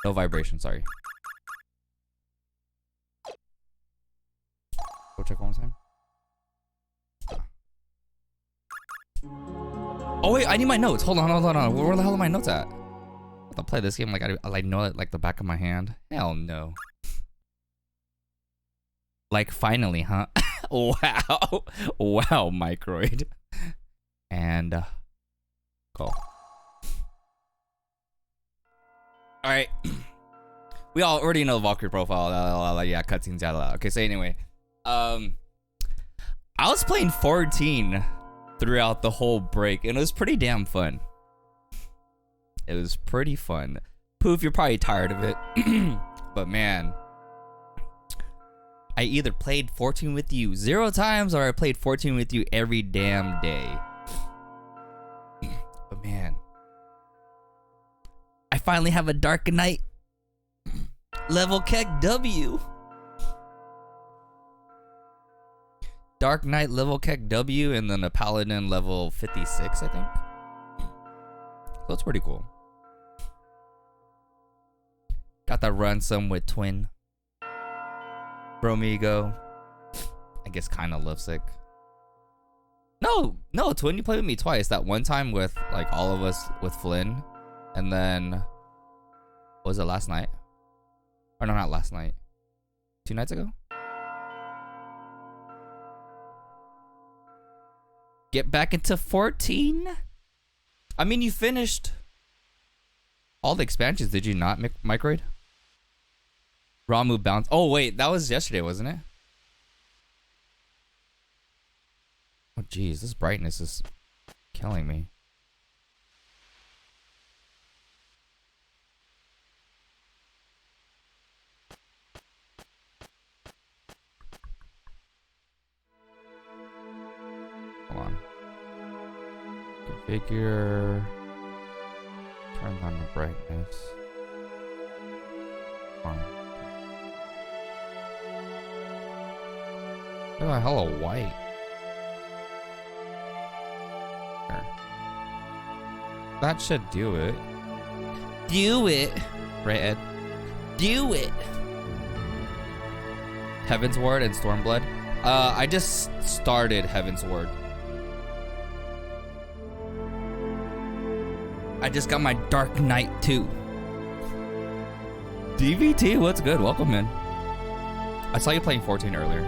No vibration, sorry. Go check one more time. Oh wait, I need my notes. Hold on. Where the hell are my notes at? I'll play this game like I know it like the back of my hand. Hell no. Like finally, huh? Wow. Wow, Microid. And go. Alright. We all already know the Valkyrie profile. Yeah, cutscenes. Okay, so anyway. I was playing 14 throughout the whole break, and it was pretty damn fun. It was pretty fun. Poof, you're probably tired of it. But man, I either played 14 with you 0 times or I played 14 with you every damn day. But man, I finally have a Dark Knight level Keck W. Dark Knight level Keck W, and then a Paladin level 56, I think. So that's pretty cool. Got that run some with Twin. Bromigo. I guess kind of lovesick. No, Twin, you played with me twice. That one time with like all of us with Flynn. And then, what was it, last night? Or no, not last night. 2 nights ago? Get back into 14? I mean, you finished all the expansions, did you not, Microid? Ramu bounce. Oh, wait, that was yesterday, wasn't it? Oh, jeez, this brightness is killing me. Hold on. Configure. Turn on the brightness. Hold on. Oh, hello, white. There. That should do it. Do it. Right, Ed? Do it. Heaven's Ward and Stormblood. I just started Heaven's Ward. I just got my Dark Knight 2. DVT, what's good? Welcome in. I saw you playing 14 earlier.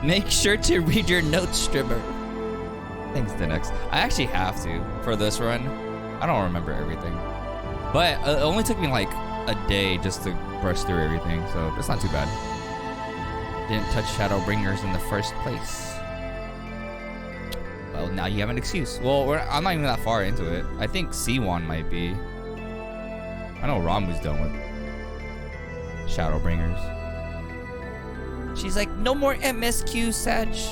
Make sure to read your notes, streamer. Thanks, Dinex. I actually have to for this run. I don't remember everything. But it only took me like a day just to brush through everything, so that's not too bad. Didn't touch Shadowbringers in the first place. Well, now you have an excuse. Well, I'm not even that far into it. I think Siwon might be. I know Ramu's done with Shadowbringers. She's like, no more MSQ, Satch.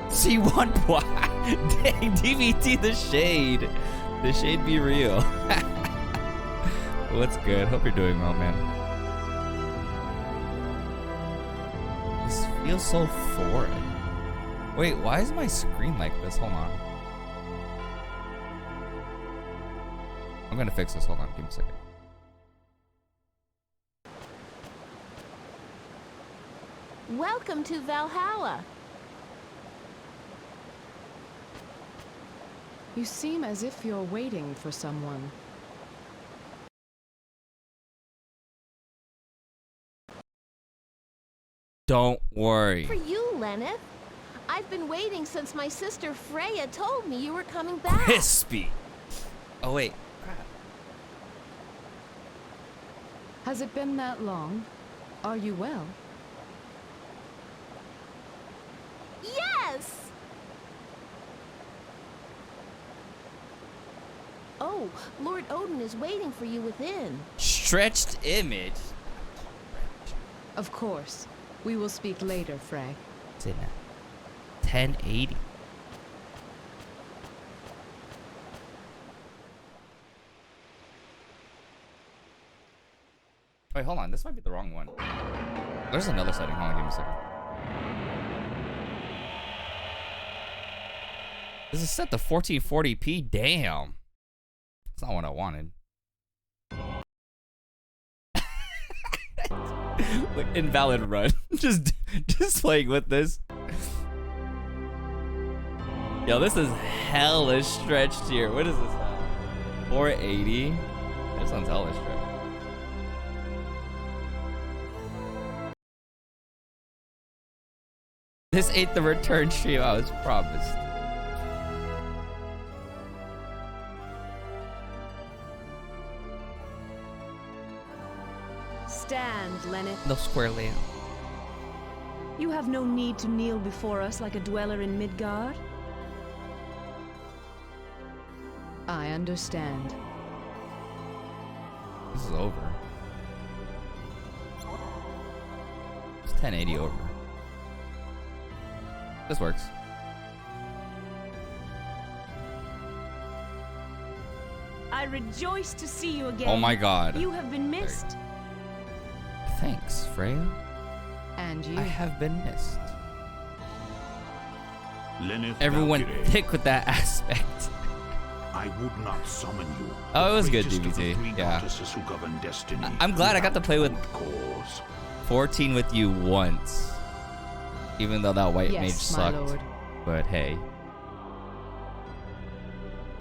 Siwon, dang, DVT, the shade. The shade be real. What's good? Hope you're doing well, man. This feels so foreign. Wait, why is my screen like this? Hold on. I'm gonna fix this. Hold on, give me a second. Welcome to Valhalla. You seem as if you're waiting for someone. Don't worry. For you, Lenneth. I've been waiting since my sister Freya told me you were coming back. Crispy. Oh, wait. Crap. Has it been that long? Are you well? Yes! Oh, Lord Odin is waiting for you within. Stretched image. Of course. We will speak later, Frey. It's in 1080. Wait, hold on. This might be the wrong one. There's another setting. Hold on, give me a second. This is set to 1440p. Damn. That's not what I wanted. Invalid run. just playing with this. Yo, this is hella stretched here. What is this? 480. This one's hella stretched. This ain't the return stream I was promised. Stand, Lenneth. No square layout. You have no need to kneel before us like a dweller in Midgard. I understand. This is over. It's 1080 over. This works. I rejoice to see you again. Oh my god. You have been missed. Thanks, Freya. And you. I have been missed. Lenneth Everyone Valkyrie, thick with that aspect. I would not summon you. Oh, it was good, greatest of the DBT. three Yeah. goddesses who govern destiny, I'm glad I got to play with without cause. 14 with you once. Even though that white mage Yes, my sucked. lord. But hey.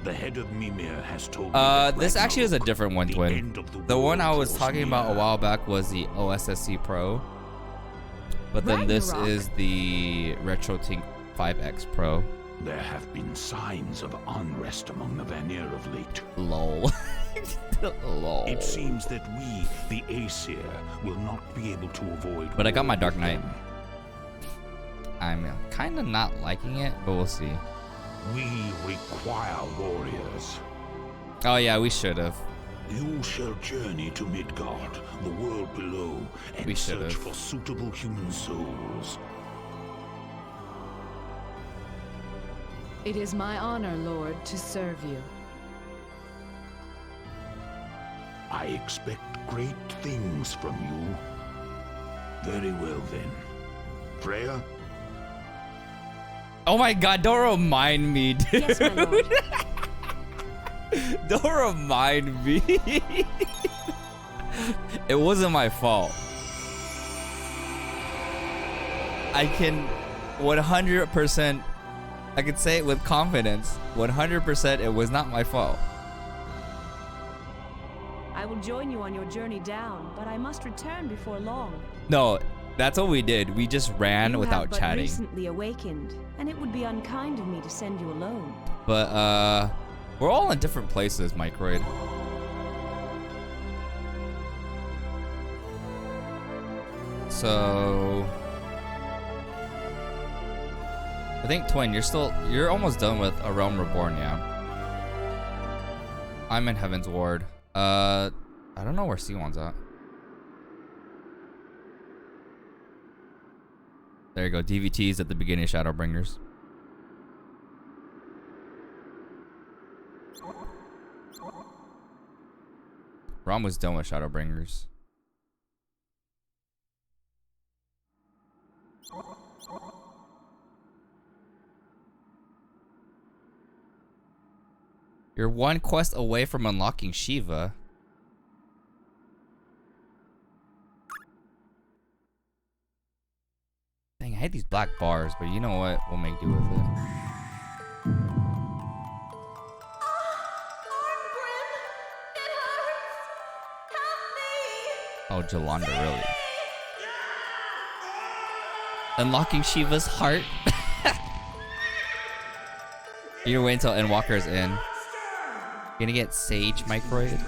The head of Mimir has told me that This actually is a Ragnarok, different one, the Twin. end of The one I world, was draws talking about a near. while back was the OSSC Pro. But then this Ragnarok? is the Retrotink 5X Pro. There have been signs of unrest among the Vanir of late. Lol. Lol. It seems that we, the Aesir, will not be able to avoid. But I got my war Dark with Knight. them. I'm kind of not liking it, but we'll see. We require warriors. Oh yeah, we should have. You shall journey to Midgard, the world below, and We search should've. for suitable human souls. It is my honor, Lord, to serve you. I expect great things from you. Very well then. Freya? Oh my god, don't remind me, dude. Yes, my lord. Don't remind me. It wasn't my fault. I can 100%, I can say it with confidence. 100% it was not my fault. I will join you on your journey down, but I must return before long. No, that's what we did. We just ran You without have but chatting. recently awakened, and it would be unkind of me to send you alone. But we're all in different places, Microid. So I think Twin, you're almost done with A Realm Reborn, yeah. I'm in Heaven's Ward. I don't know where C1's at. There you go, DVT's at the beginning of Shadowbringers. Rom was done with Shadowbringers. You're one quest away from unlocking Shiva. Dang, I hate these black bars, but you know what? We'll make do with it. Oh, Jolanda, really? Unlocking Shiva's heart? You're gonna wait until Endwalker's in. You're gonna get Sage Microid?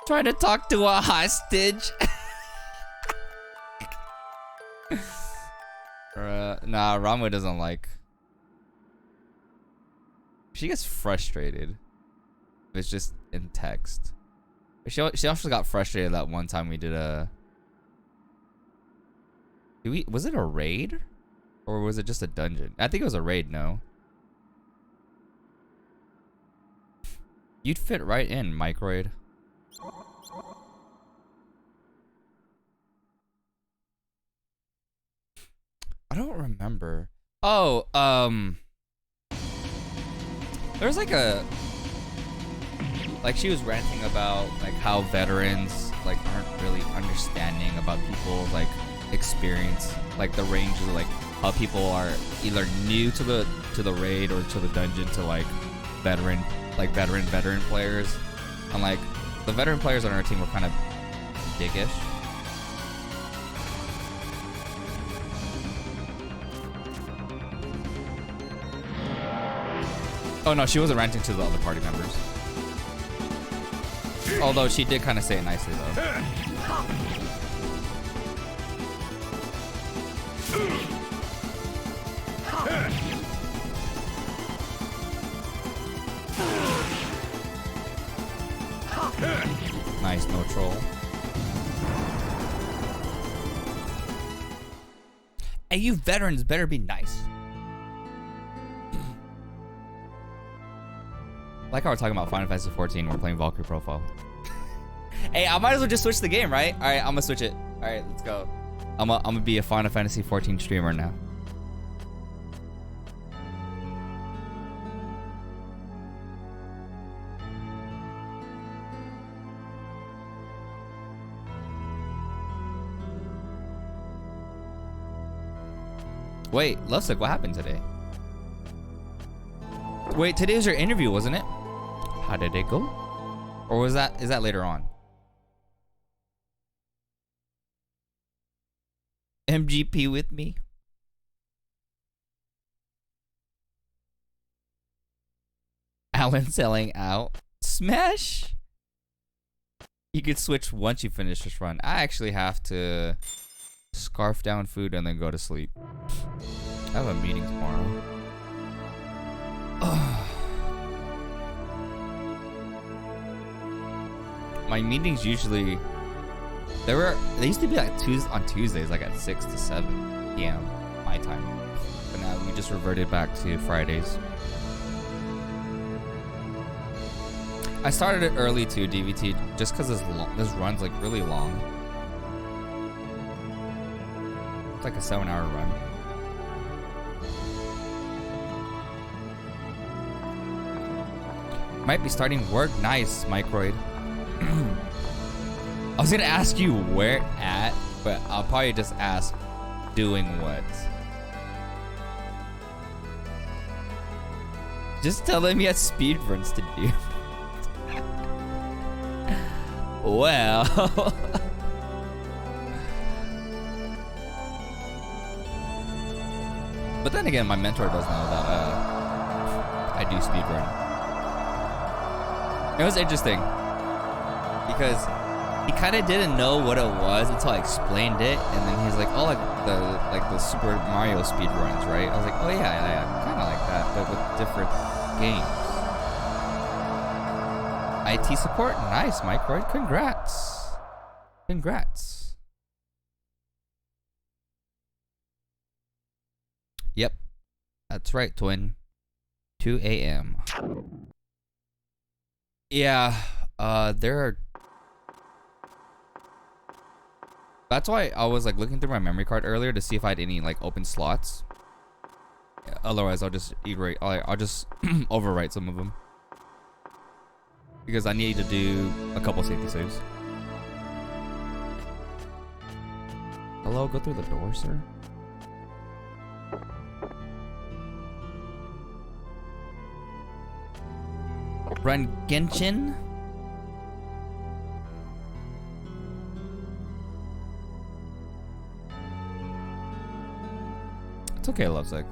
Trying to talk to a hostage? Nah, Rama doesn't like. She gets frustrated. It's just in text. She also got frustrated that one time we did a. Was it a raid? Or was it just a dungeon? I think it was a raid, no. You'd fit right in, Microid. remember. Oh, there's like she was ranting about like how veterans like aren't really understanding about people's like experience, like the range of like how people are either new to the raid or to the dungeon to like veteran players, and like the veteran players on our team were kind of dickish. Oh no, she wasn't ranting to the other party members. Although she did kind of say it nicely though. Nice, no troll. Hey, you veterans better be nice. Like how we're talking about Final Fantasy 14, we're playing Valkyrie Profile. Hey, I might as well just switch the game, right? All right, I'm gonna switch it. All right, let's go. I'm gonna be a Final Fantasy 14 streamer now. Wait, Lovesick, what happened today? Wait, today was your interview, wasn't it? How did it go? Or is that later on? MGP with me? Alan selling out. Smash! You could switch once you finish this run. I actually have to scarf down food and then go to sleep. I have a meeting tomorrow. My meetings usually they used to be like on Tuesdays, like at 6 to 7 p.m. my time, but now we just reverted back to Fridays. I started it early too, DVT, just because this run's like really long. It's like a 7-hour run. Might be starting work. Nice, Microid. I was gonna ask you where at, but I'll probably just ask doing what. Just tell them you had speedruns to do. Well. But then again, my mentor does know that I do speedrun. It was interesting because he kind of didn't know what it was until I explained it, and then he's like, "Oh, like the Super Mario speedruns, right?" I was like, "Oh yeah, kind of like that, but with different games." IT support, nice, Microid, congrats, congrats. Yep, that's right, twin. 2 a.m. Yeah, there are. That's why I was like looking through my memory card earlier to see if I had any like open slots. Otherwise, I'll just I'll just overwrite some of them because I need to do a couple safety saves. Hello, go through the door, sir. Run Genshin. It's okay, Lovesick.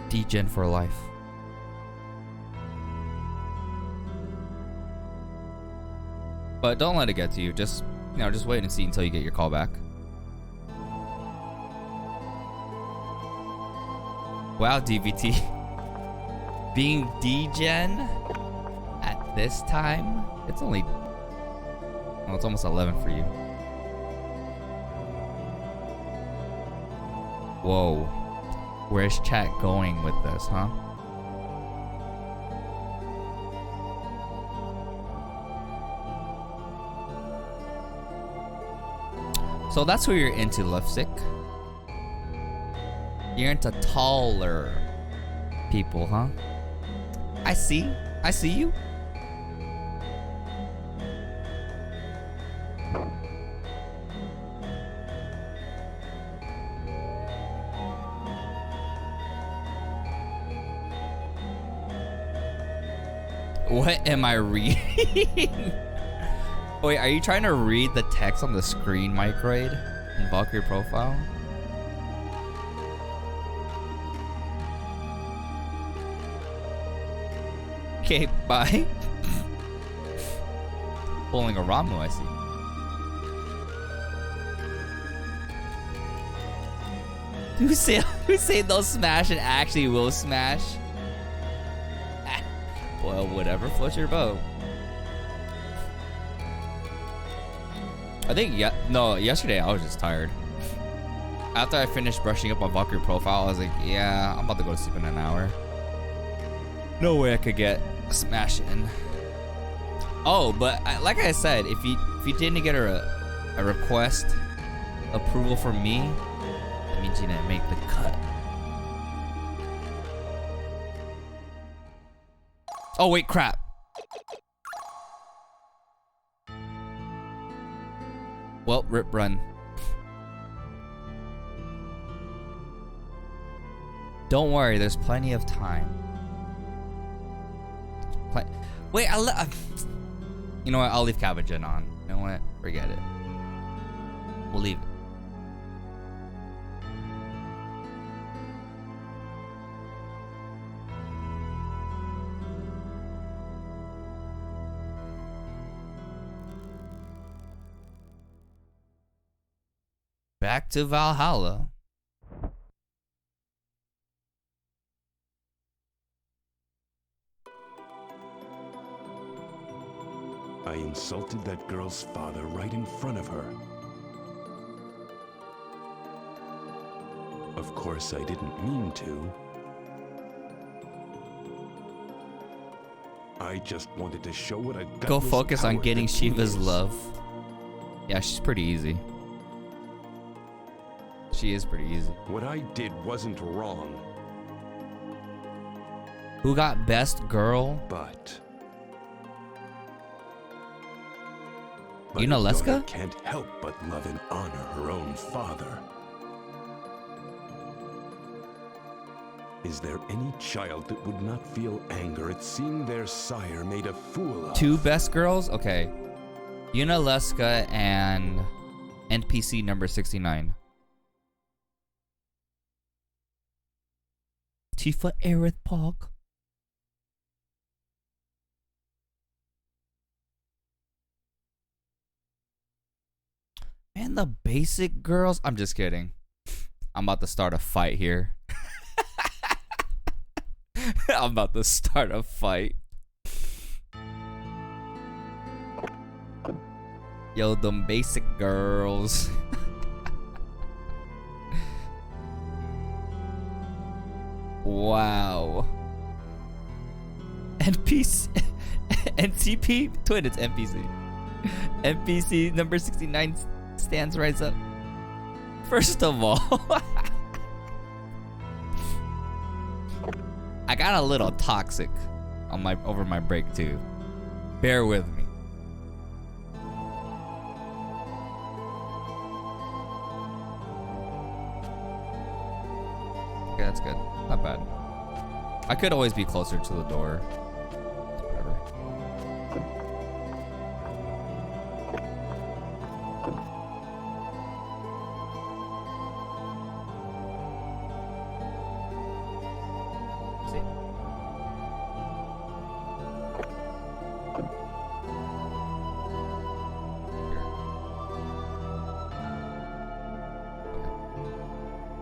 D-Gen for life. But don't let it get to you. Just, just wait and see until you get your call back. Wow, DVT. Being D-Gen at this time, it's only, well, it's almost 11 for you. Whoa, where's chat going with this, huh? So that's who you're into, Lovesick. You're into taller people, huh? I see you. What am I reading? Wait, are you trying to read the text on the screen, Microid, in Valkyrie Profile? Okay, bye. Pulling a Ramu, I see. Who say they'll smash and actually will smash? Well, whatever floats your boat. I think yesterday I was just tired. After I finished brushing up on Valkyrie Profile, I was like, yeah, I'm about to go to sleep in an hour. No way I could get a smash in. Oh, but like I said, if you didn't get a request approval from me, that means you didn't make the cut. Oh wait, crap. Well, rip run. Don't worry, there's plenty of time. Wait, you know what? I'll leave Cabbage on. You know what? Forget it. We'll leave it. Back to Valhalla. I insulted that girl's father right in front of her. Of course, I didn't mean to. I just wanted to show what a Go focus on getting Shiva's love. Yeah, she's pretty easy. She is pretty easy. What I did wasn't wrong. Who got best girl? But Leska can't help but love and honor her own father. Is there any child that would not feel anger at seeing their sire made a fool of? Two best girls? Okay. Leska and NPC number 69. Tifa Aerith Park. Man, the basic girls. I'm just kidding. I'm about to start a fight here. I'm about to start a fight. Yo, them basic girls. Wow. NPC. NCP? Twin, it's NPC. NPC number 69 stands right up. First of all, I got a little toxic on over my break too. Bear with me. Okay, that's good. Not bad. I could always be closer to the door. Whatever. See?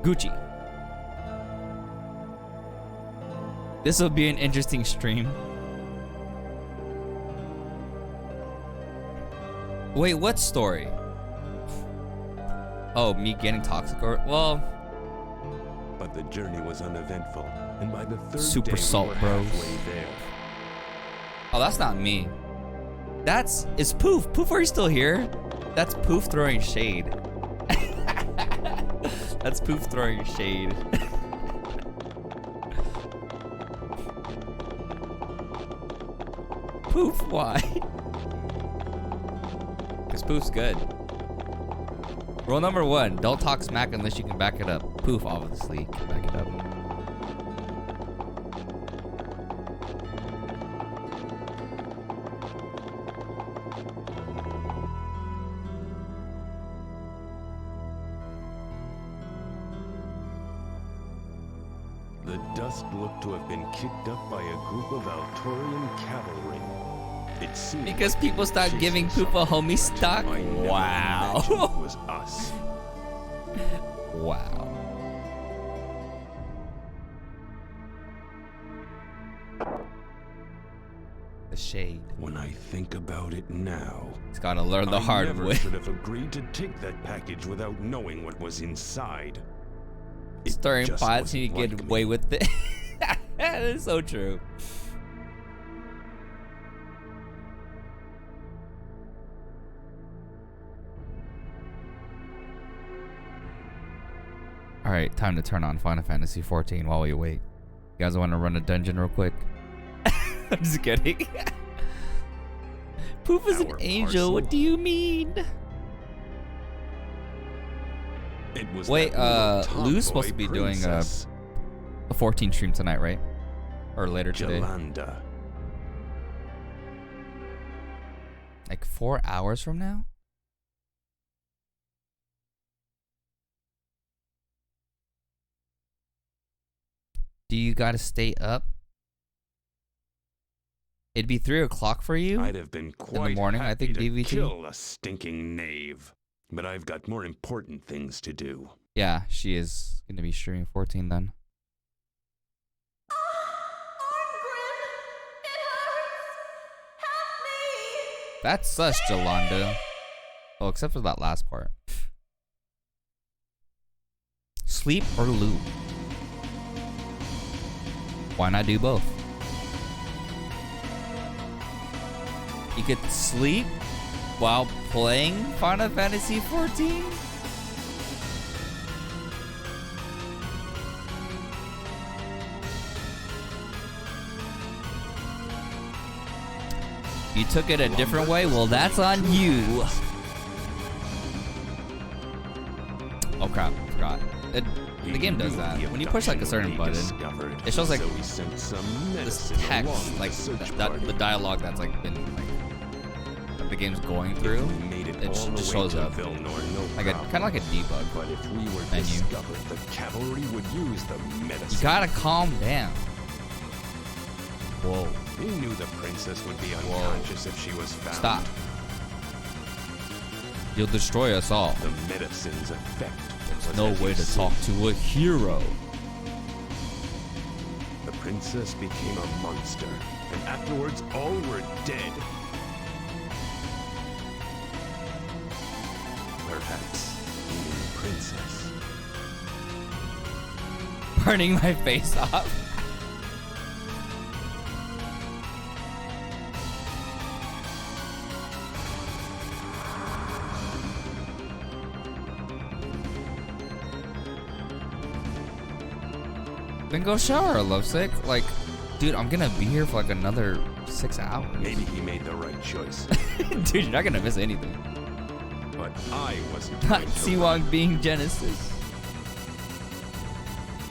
Gucci. This will be an interesting stream. Wait, what story? Oh, me getting toxic or well. But the journey was uneventful, and by the third Super day Salt we were Bros. halfway there. Oh, that's not me. It's Poof. Poof, are you still here? That's Poof throwing shade. That's Poof throwing shade. Poof, why? Because Poof's good. Rule number 1, don't talk smack unless you can back it up. Poof, obviously, can back it up. The dust looked to have been kicked up by a group of Altorian cavalry. It seemed Because like people start chasing giving Poof a homie stock? I never Wow. imagined it was us. Wow. The shade. When I think about it now, He's gotta learn the hard I never way. should have agreed to take that package without knowing what was inside. It Starring just pilots need to wasn't get like away me. with it. That is so true. Alright, time to turn on Final Fantasy 14 while we wait. You guys want to run a dungeon real quick? I'm just kidding. Poof is an Our angel. parcel. What do you mean? It was Wait, that little Lou's supposed tomboy to be doing princess, a 14 stream tonight, right? Or later today? Jolanda. Like 4 hours from now? Do you gotta stay up? It'd be 3 o'clock for you? I'd have been quite morning, I happy think, to DVT. kill a stinking knave, but I've got more important things to do. Yeah, she is gonna be streaming 14 then. That's sus, Jolanda. Well, except for that last part. Sleep or loot? Why not do both? You could sleep while playing Final Fantasy 14? You took it a different way? Well, that's on you. Oh crap, forgot. The game does that. When you push like a certain button, it shows like so we sent some this medicine text, along like the search the party. dialogue that's like been like that the game's going through. We made it all the just way shows to up Vilnor, no like a problem. kind of like a debug. But if we were menu. discovered, the cavalry would use the medicine. You gotta calm down. Whoa. He knew the princess would be unconscious if she was found. Stop. You'll destroy us all. The medicine's effect. was No as way you to see. talk to a hero. The princess became a monster, and afterwards all were dead. Perhaps even the princess. Burning my face off. Then go shower, lovesick. Like, dude, I'm gonna be here for like another 6 hours. Maybe he made the right choice. Dude, you're not gonna miss anything. But I wasn't Not going to Siwang being Genesis.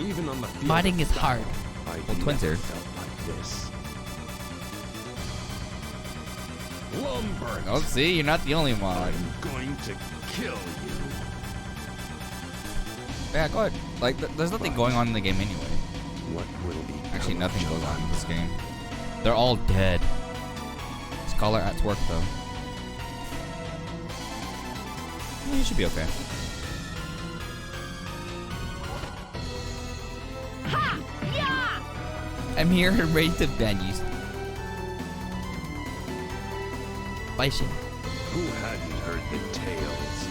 run. Even on the field Fighting of is hard. battle, Well, I twins never are. felt like this. Lumberg, Oh, see, you're not the only one. I'm going to kill you. Yeah, go ahead. Like, there's nothing going on in the game anyway. What will be Actually, nothing goes on in this game. They're all dead. Scholar at work, though. You should be okay. I'm here and ready to ban you. Bison. Who hadn't heard the tales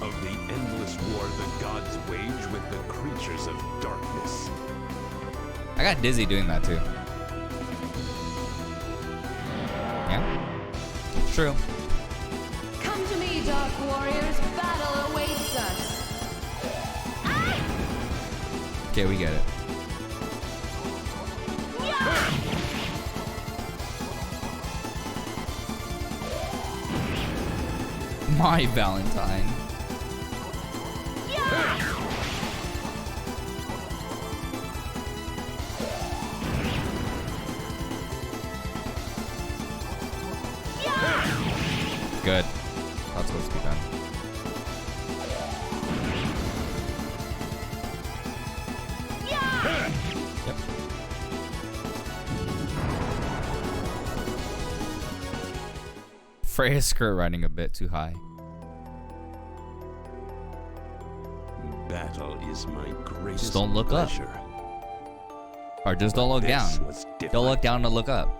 of the endless war the gods wage with the creatures of darkness? I got dizzy doing that too. Yeah, it's true. Come to me, Dark Warriors. Battle awaits us. Okay, we get it. Yeah! my Valentine. Good. That's what's be done. Yep. Freya's skirt riding a bit too high. Battle is my greatest Just don't look pleasure. up. Or just don't look down. Don't look down to look up.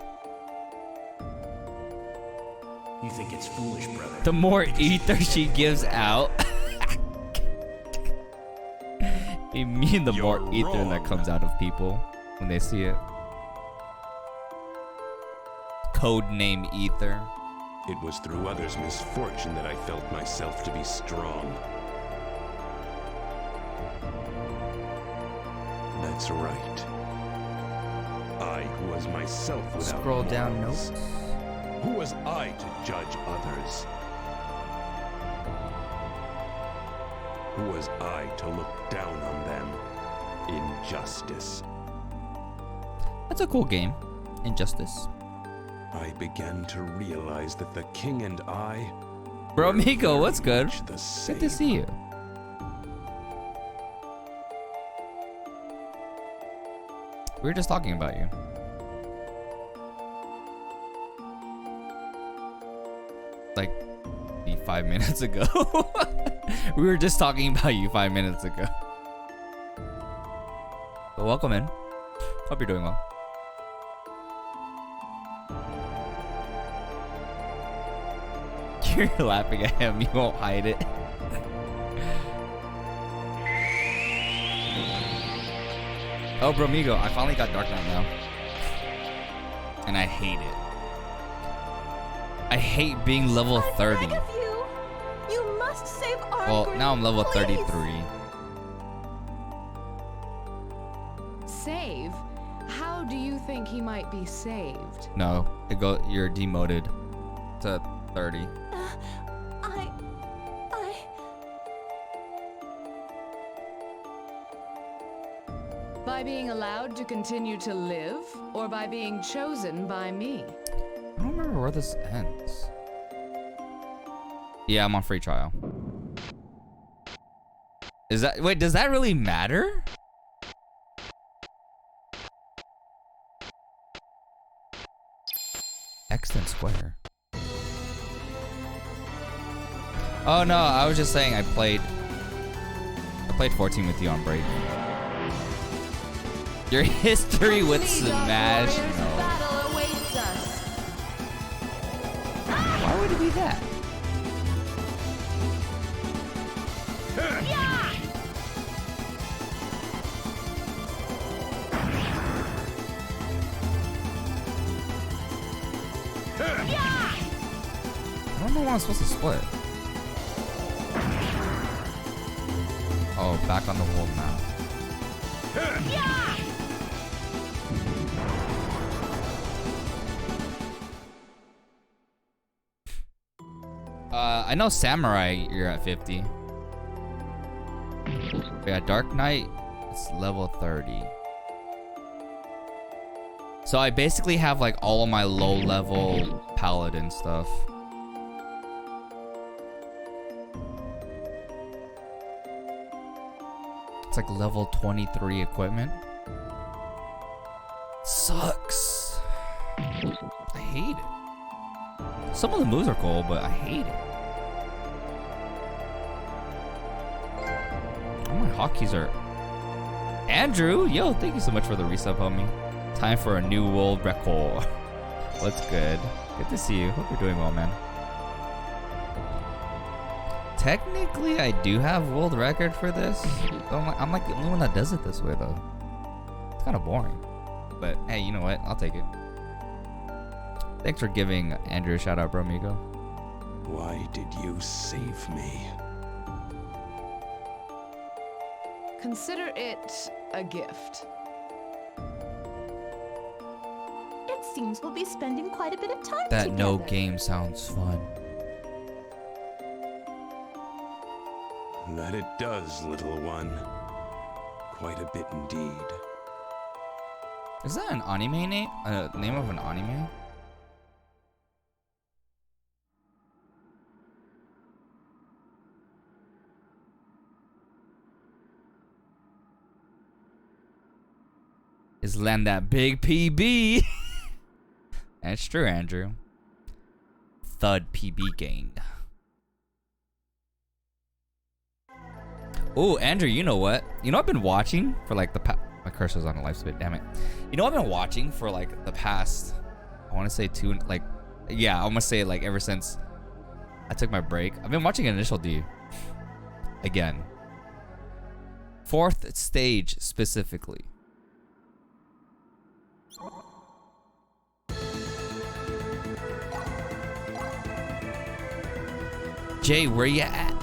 You think it's foolish, brother? The more ether she gives out, you mean the more You're ether that wrong. comes out of people when they see it. Code name ether. It was through others' misfortune that I felt myself to be strong. That's right. I, who was myself without Scroll down morals. notes. Who was I to judge others? Who was I to look down on them? Injustice. That's a cool game. Injustice. I began to realize that the king and I Bro, were Miko, what's very good? much the same. Good to see you. We were just talking about you. Like 5 minutes ago. We were just talking about you 5 minutes ago. But welcome in. Hope you're doing well. You're laughing at him. You won't hide it. Oh, Bromigo, I finally got Dark Knight now. And I hate it. I hate being level 30. I beg of you. You must save our Well, group, now I'm level please. 33. Save? How do you think he might be saved? No, you're demoted to 30. By being allowed to continue to live, or by being chosen by me? I don't remember where this ends. Yeah, I'm on free trial. Wait, does that really matter? X then square. Oh no, I was just saying I played 14 with you on break. Your history with Smash? No. Battle awaits us. Why would it be that? I don't know why I'm supposed to split. Oh, back on the world map. I know Samurai, you're at 50. Yeah, Dark Knight, it's level 30. So I basically have like all of my low level paladin stuff. It's like level 23 equipment. Sucks. I hate it. Some of the moves are cool, but I hate it. Oh, my hotkeys are... Andrew, yo, thank you so much for the resub, homie. Time for a new world record. What's good? Good to see you. Hope you're doing well, man. Technically, I do have world record for this. I'm like the only one that does it this way, though. It's kind of boring. But hey, you know what? I'll take it. Thanks for giving Andrew a shout out, bro, amigo. Why did you save me? Consider it a gift. It seems we'll be spending quite a bit of time That together. no game sounds fun. That it does, little one. Quite a bit indeed. Is that an anime name? Name of an anime? Is land that big PB? That's true, Andrew. Thud PB gang. Oh, Andrew, you know what? You know I've been watching for like the my cursor's on a life spit, damn it. You know I've been watching for like the past, I want to say I want to say like ever since I took my break. I've been watching Initial D again. 4th stage specifically. Jay, where you at?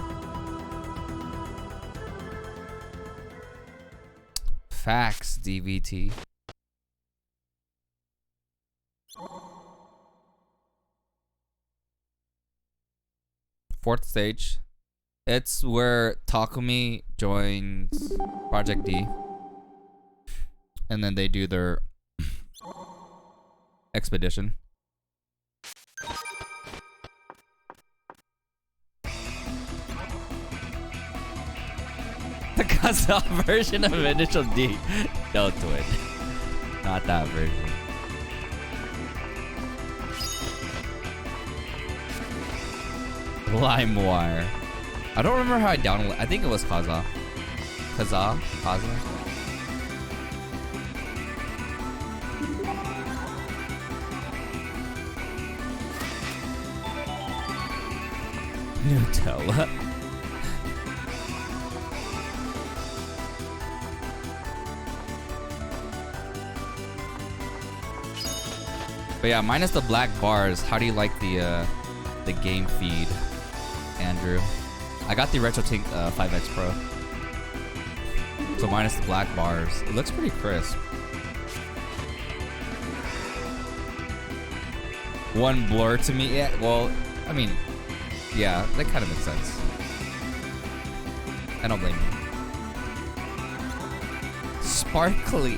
Facts, DVT. Fourth stage. It's where Takumi joins Project D. And then they do their expedition. The Kazaa version of Initial D. Don't do it. Not that version. LimeWire. I don't remember how I downloaded. I think it was Kazaa. Kazaa? Nutella. But yeah, minus the black bars, how do you like the game feed, Andrew? I got the Retrotink 5X Pro. So minus the black bars. It looks pretty crisp. One blur to me, yeah, well, I mean, yeah, that kind of makes sense. I don't blame you. Sparkly.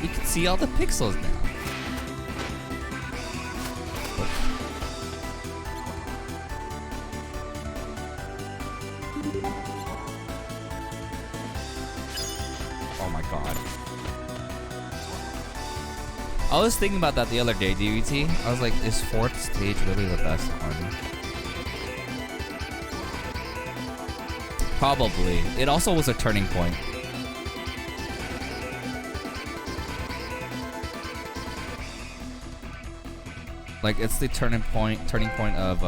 You can see all the pixels now. Oh my god. I was thinking about that the other day, DVT. I was like, is 4th stage really the best one? Probably. It also was a turning point. Like, it's the turning point of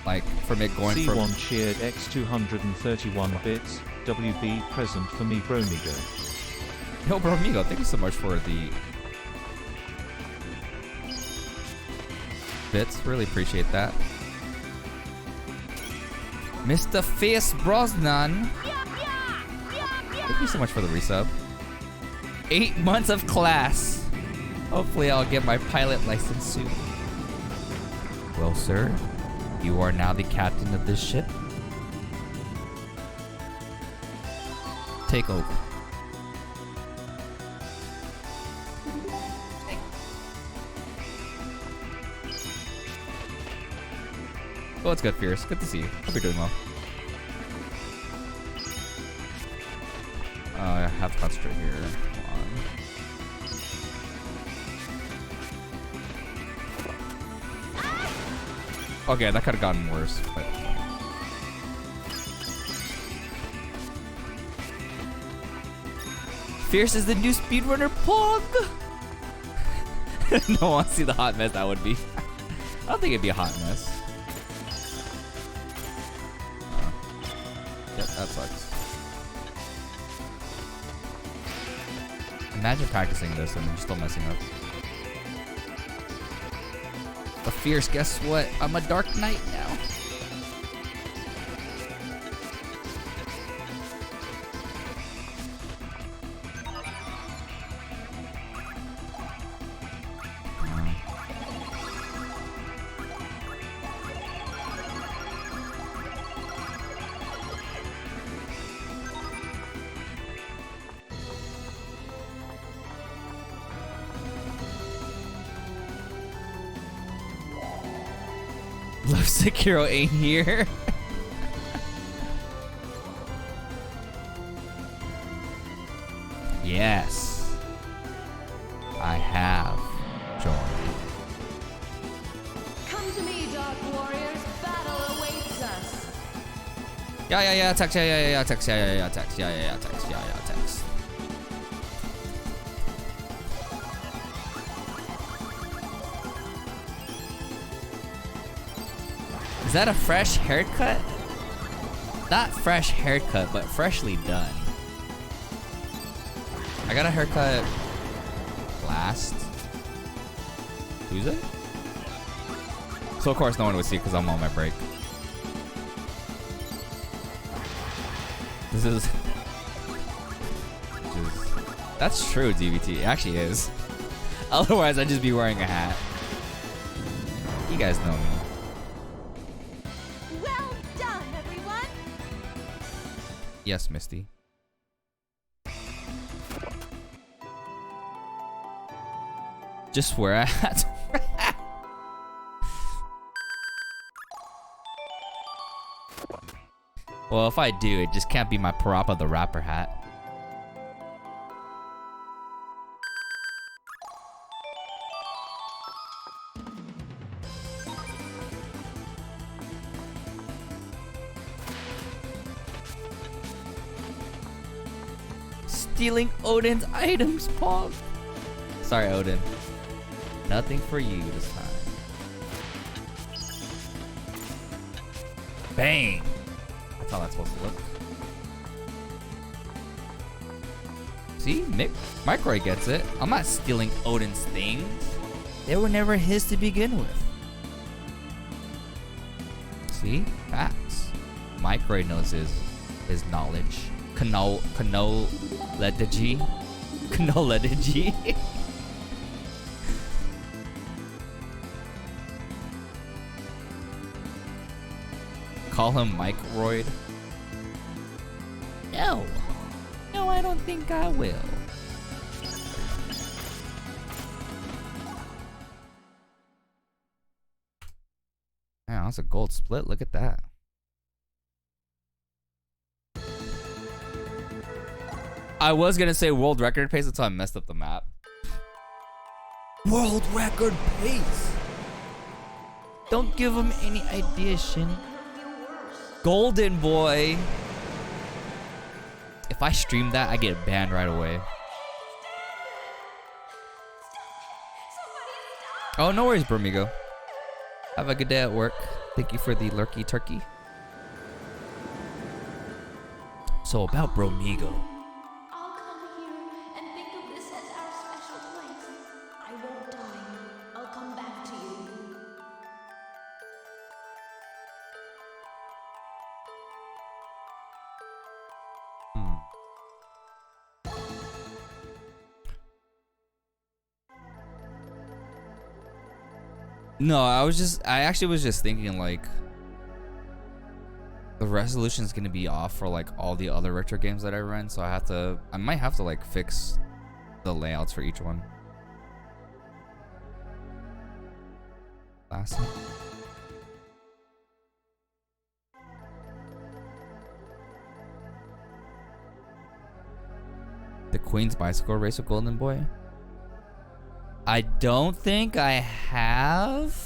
like from it going from C1 cheered X 231 bits. WB present for me, Bromigo. Yo, Bromigo, thank you so much for the bits. Really appreciate that. Mr. Fierce Brosnan, thank you so much for the resub. 8 months of class. Hopefully I'll get my pilot license soon. Well, sir, you are now the captain of this ship. Take over. Oh, it's good, Fierce. Good to see you. Hope you're doing well. I have to concentrate here. Hold on. Okay, that could have gotten worse, but Fierce is the new speedrunner Pog. No one see the hot mess that would be. I don't think it'd be a hot mess. Yep, that sucks. Imagine practicing this and then still messing up. But Fierce, guess what? I'm a Dark Knight now. Love Sekiro ain't here. Yes. I have joined. Come to me, Dark Warriors. Battle awaits us. Yeah, text, yeah, text, yeah, text, yeah, text, yeah, text. Is that a fresh haircut? Not fresh haircut, but freshly done. I got a haircut last Tuesday? So of course no one would see because I'm on my break. This is... That's true, DVT. It actually is. Otherwise I'd just be wearing a hat. You guys know me. Well done, everyone. Yes, Misty. Just wear a hat. Well, if I do, it just can't be my Parappa the Rapper hat. Stealing Odin's items, Pog. Sorry, Odin. Nothing for you this time. Bang! That's how that's supposed to look. See? Microid gets it. I'm not stealing Odin's things. They were never his to begin with. See? Facts. Microid knows his knowledge. Canoledagy. Call him Mike Royd. No. No, I don't think I will. Man, that's a gold split. Look at that. I was gonna say world record pace until I messed up the map. World record pace. Don't give him any idea, Shin. Golden boy. If I stream that, I get banned right away. Oh, no worries, Bromigo. Have a good day at work. Thank you for the lurky turkey. So about Bromigo. I'll come here and think of this as our special place. I won't die. I'll come back to you. No, I actually was just thinking like the resolution is gonna be off for like all the other retro games that I run, so I might have to like fix the layouts for each one. Last one. The Queen's Bicycle Race with Golden Boy? I don't think I have.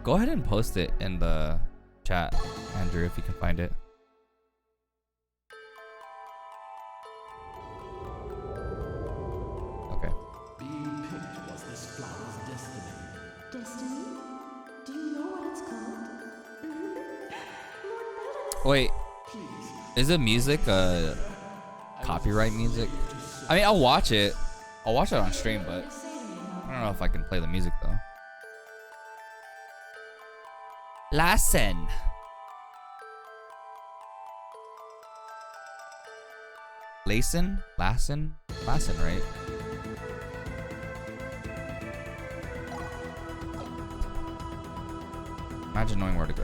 Go ahead and post it in the chat, Andrew, if you can find it. Okay. Being picked was this flower's destiny. Destiny? Do you know what it's called? Wait, is the music copyright music? I mean, I'll watch it. I'll watch it on stream, but I don't know if I can play the music though. Lassen. Lassen, right? Imagine knowing where to go.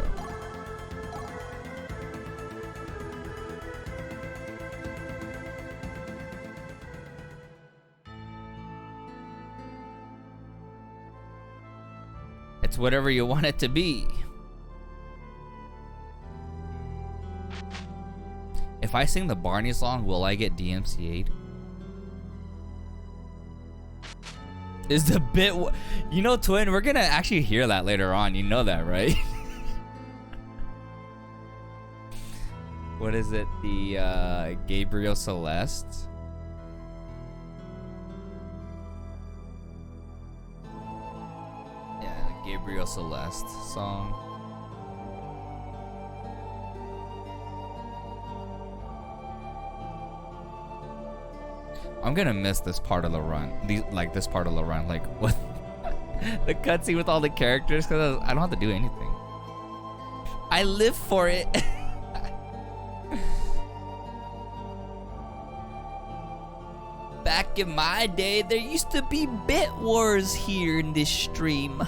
It's whatever you want it to be. If I sing the Barney song, will I get DMCA'd? Is the bit... You know, Twin, we're gonna actually hear that later on. You know that, right? What is it? The Gabriel Celeste? Yeah, the Gabriel Celeste song. I'm gonna miss this part of the run. This part of the run, like what the cutscene with all the characters, because I don't have to do anything. I live for it. Back in my day, there used to be bit wars here in this stream.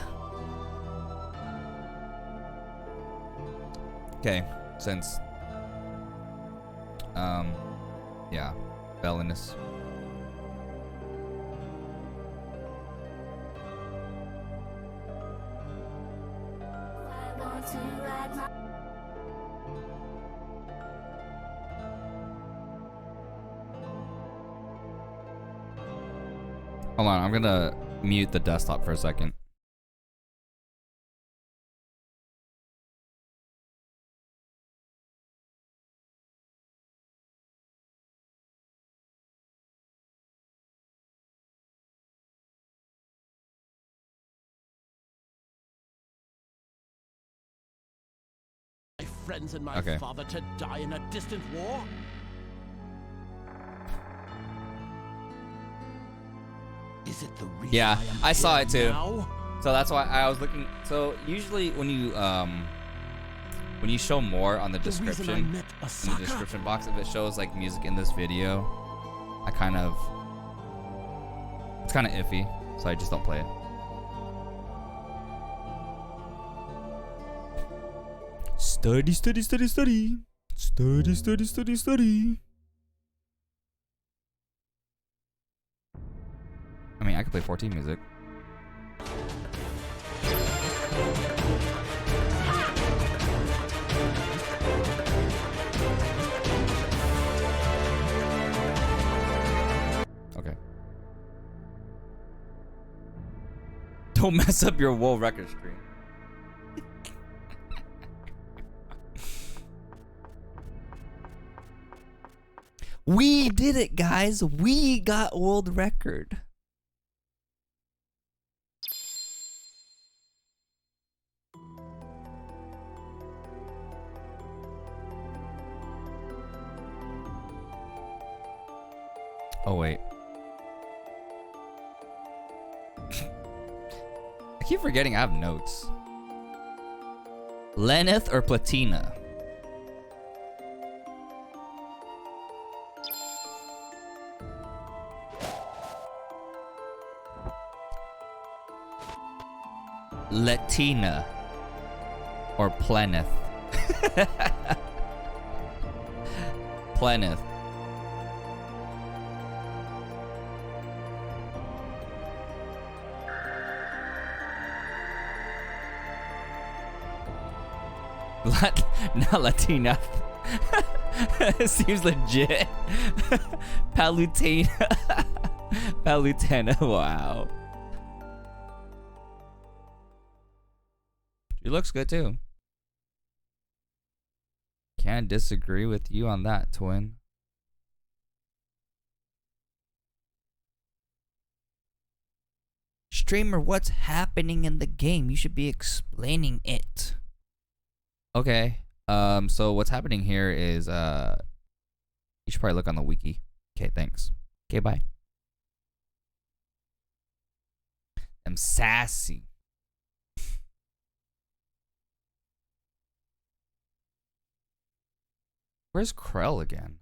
Okay, since yeah, Belinus. Hold on, I'm gonna mute the desktop for a second. My friends and my father to die in a distant war? Is it the reason Yeah, I saw it too. now? So that's why I was looking. So usually when you show more on the description, in the description box, if it shows like music in this video, it's kind of iffy, so I just don't play it. Study, study, study, study. Study, study, study, study. I mean, I could play 14 music. Okay. Don't mess up your world record stream. We did it, guys. We got world record. Oh, wait. I keep forgetting I have notes. Leneth or Platina? Latina or Pleneth? Pleneth. Not Latina. Seems legit. Palutena. Palutena. Wow. She looks good too. Can't disagree with you on that, Twin. Streamer, what's happening in the game? You should be explaining it. Okay. So what's happening here is you should probably look on the wiki. Okay, thanks. Okay, bye. I'm sassy. Where's Krell again?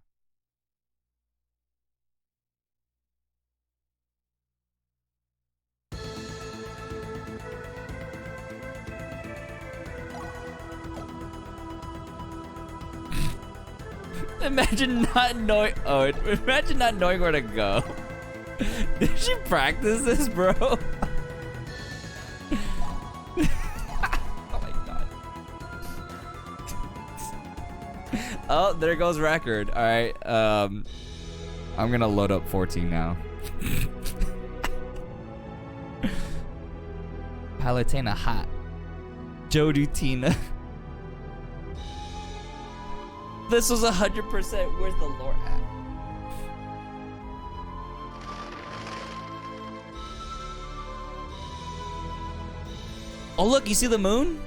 Imagine not knowing. Oh, imagine not knowing where to go. Did she practice this, bro? Oh, there goes record. All right. I'm gonna load up 14 now. Palutena hot. Jotunheim. This was 100%. Where's the lore at? Oh look, you see the moon?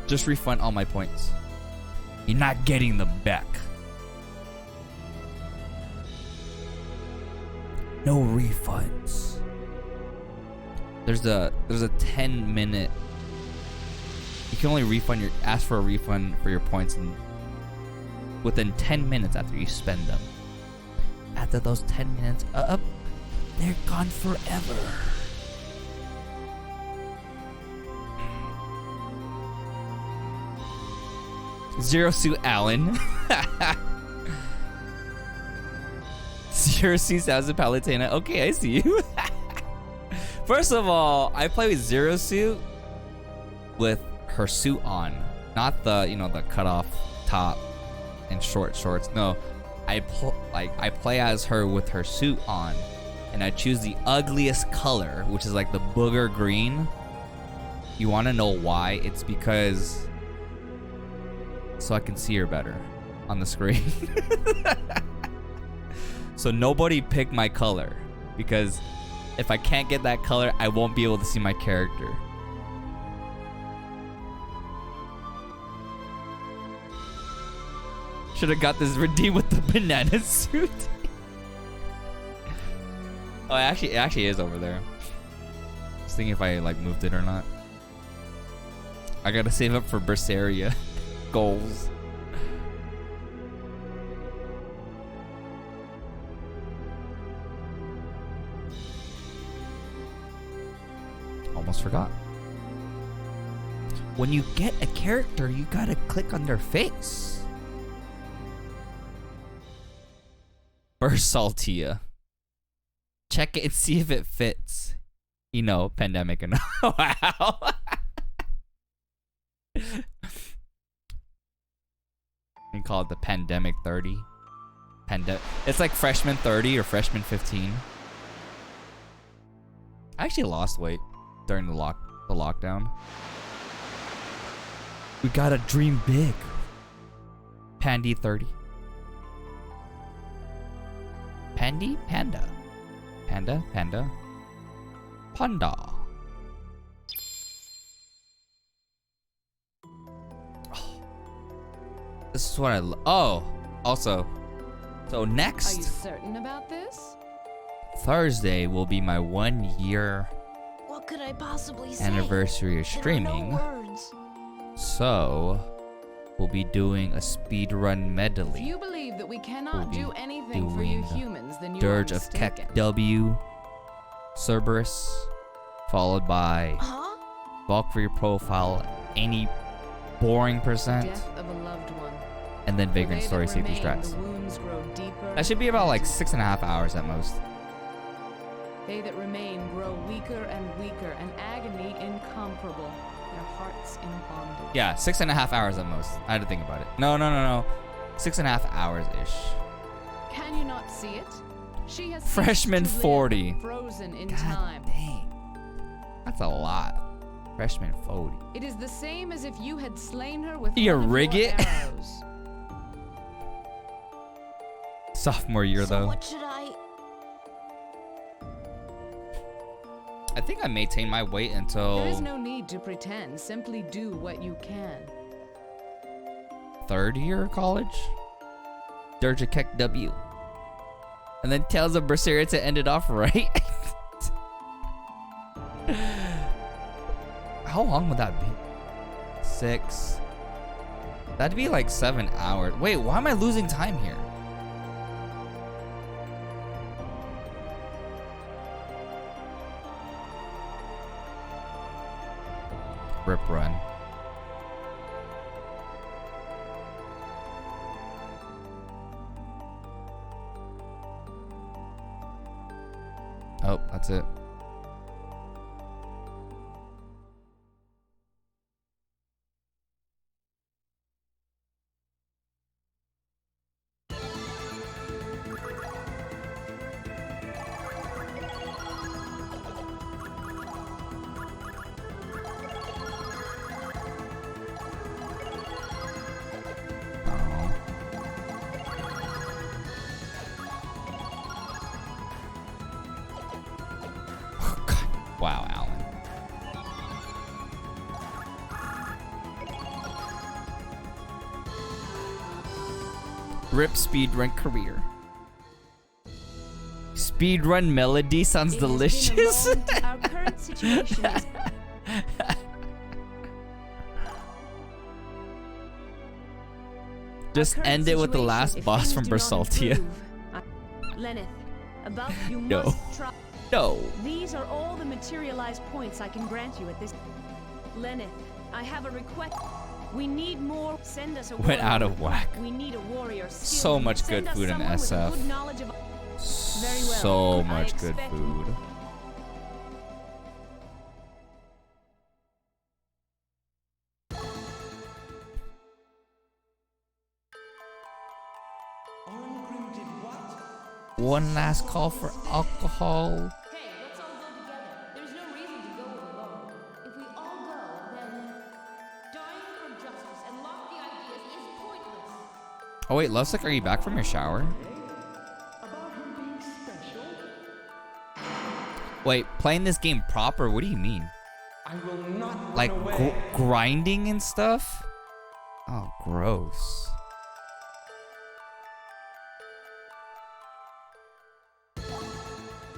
Just refund all my points. You're not getting them back. No refunds. There's a 10-minute. You can only ask for a refund for your points within 10 minutes after you spend them. After those 10 minutes up, they're gone forever. Zero Suit Allen. Zero Suit sounds of Palutena. Okay, I see you. First of all, I play with Zero Suit with her suit on, not the the cut off top and short shorts. No, I play as her with her suit on, and I choose the ugliest color, which is like the booger green. You want to know why? It's because so I can see her better on the screen. So nobody picked my color, because if I can't get that color, I won't be able to see my character. Should have got this redeemed with the banana suit. Oh, it actually is over there. I was thinking if I like moved it or not. I gotta save up for Berseria goals. Almost forgot. When you get a character, you gotta click on their face. Bersaltia. Check it and see if it fits. You know, pandemic and wow. We call it the pandemic 30. It's like freshman 30 or freshman 15. I actually lost weight during the lockdown. We gotta dream big. Pandy 30. Pandy? Panda. Panda? Panda? Panda. Oh. This is what I oh, also. So next. Are you certain about this? Thursday will be my 1 year What could I possibly say? anniversary of streaming. There are no words. So we'll be doing a speedrun If medley. you believe that we cannot We'll be do anything for you doing the humans, then you Dirge are of mistaken. Keck W, Cerberus, followed by Huh? Valkyrie Profile, any boring percent, Death of a loved one. and then For Vagrant they Story that safety remain, strats. the wounds grow deeper That should be about like and 6.5 hours at most. They that remain grow weaker and weaker, and agony incomparable, their hearts in bondage. Yeah, 6.5 hours at most. I had to think about it. No. 6.5 hours-ish. Can you not see it? She has Freshman ceased to live, 40. frozen in God time. dang. That's a lot. Freshman 40. It is the same as if you had slain her with You one of rig your it? arrows. Sophomore year So though. what should I... I think I maintained my weight until There is no need to pretend. Simply do what you can. third year of college. Dirge of Keck W. And then Tales of Berseria to end it off right. How long would that be? 6. That'd be like 7 hours. Wait, why am I losing time here? Rip run. Oh, that's it. Wow, Alan. Rip speedrun career. Speedrun melody sounds delicious. Our current situation is Just end it with the last boss from Bersaltia. Lenneth, about you No. must try. No. These are all the materialized points I can grant you at this. Lenneth, I have a request. We need more. Send us a Went warrior. out of whack. We need a warrior. So much good food in SF. Very well. So I much good expect- food. One last call for alcohol. Hey, let's all go together. There's no reason to go alone. If we all go, then dying for justice and lofty ideas is pointless. Oh wait, Lovesick, are you back from your shower? Wait, playing this game proper? What do you mean? I will not Like run away. grinding and stuff? Oh, gross.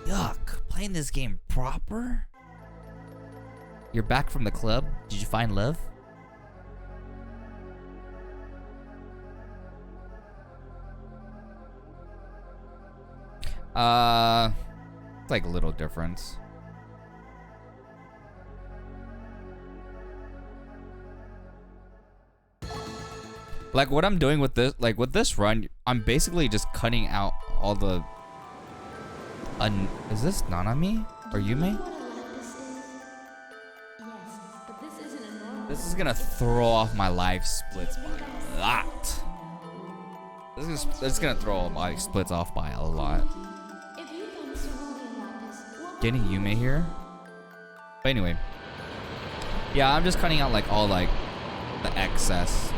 Yuck. Playing this game proper? You're back from the club? Did you find love? It's like a little difference. Like what I'm doing with this, like with this run, I'm basically just cutting out all the. Is this Nanami or Yume? What a lapis is? Yes, but this isn't a normal. This is gonna throw off my life splits by a lot. This is gonna throw all my splits off by a lot. If you found cerulean lapis, what Getting Yume here. But anyway, yeah, I'm just cutting out like all like the excess.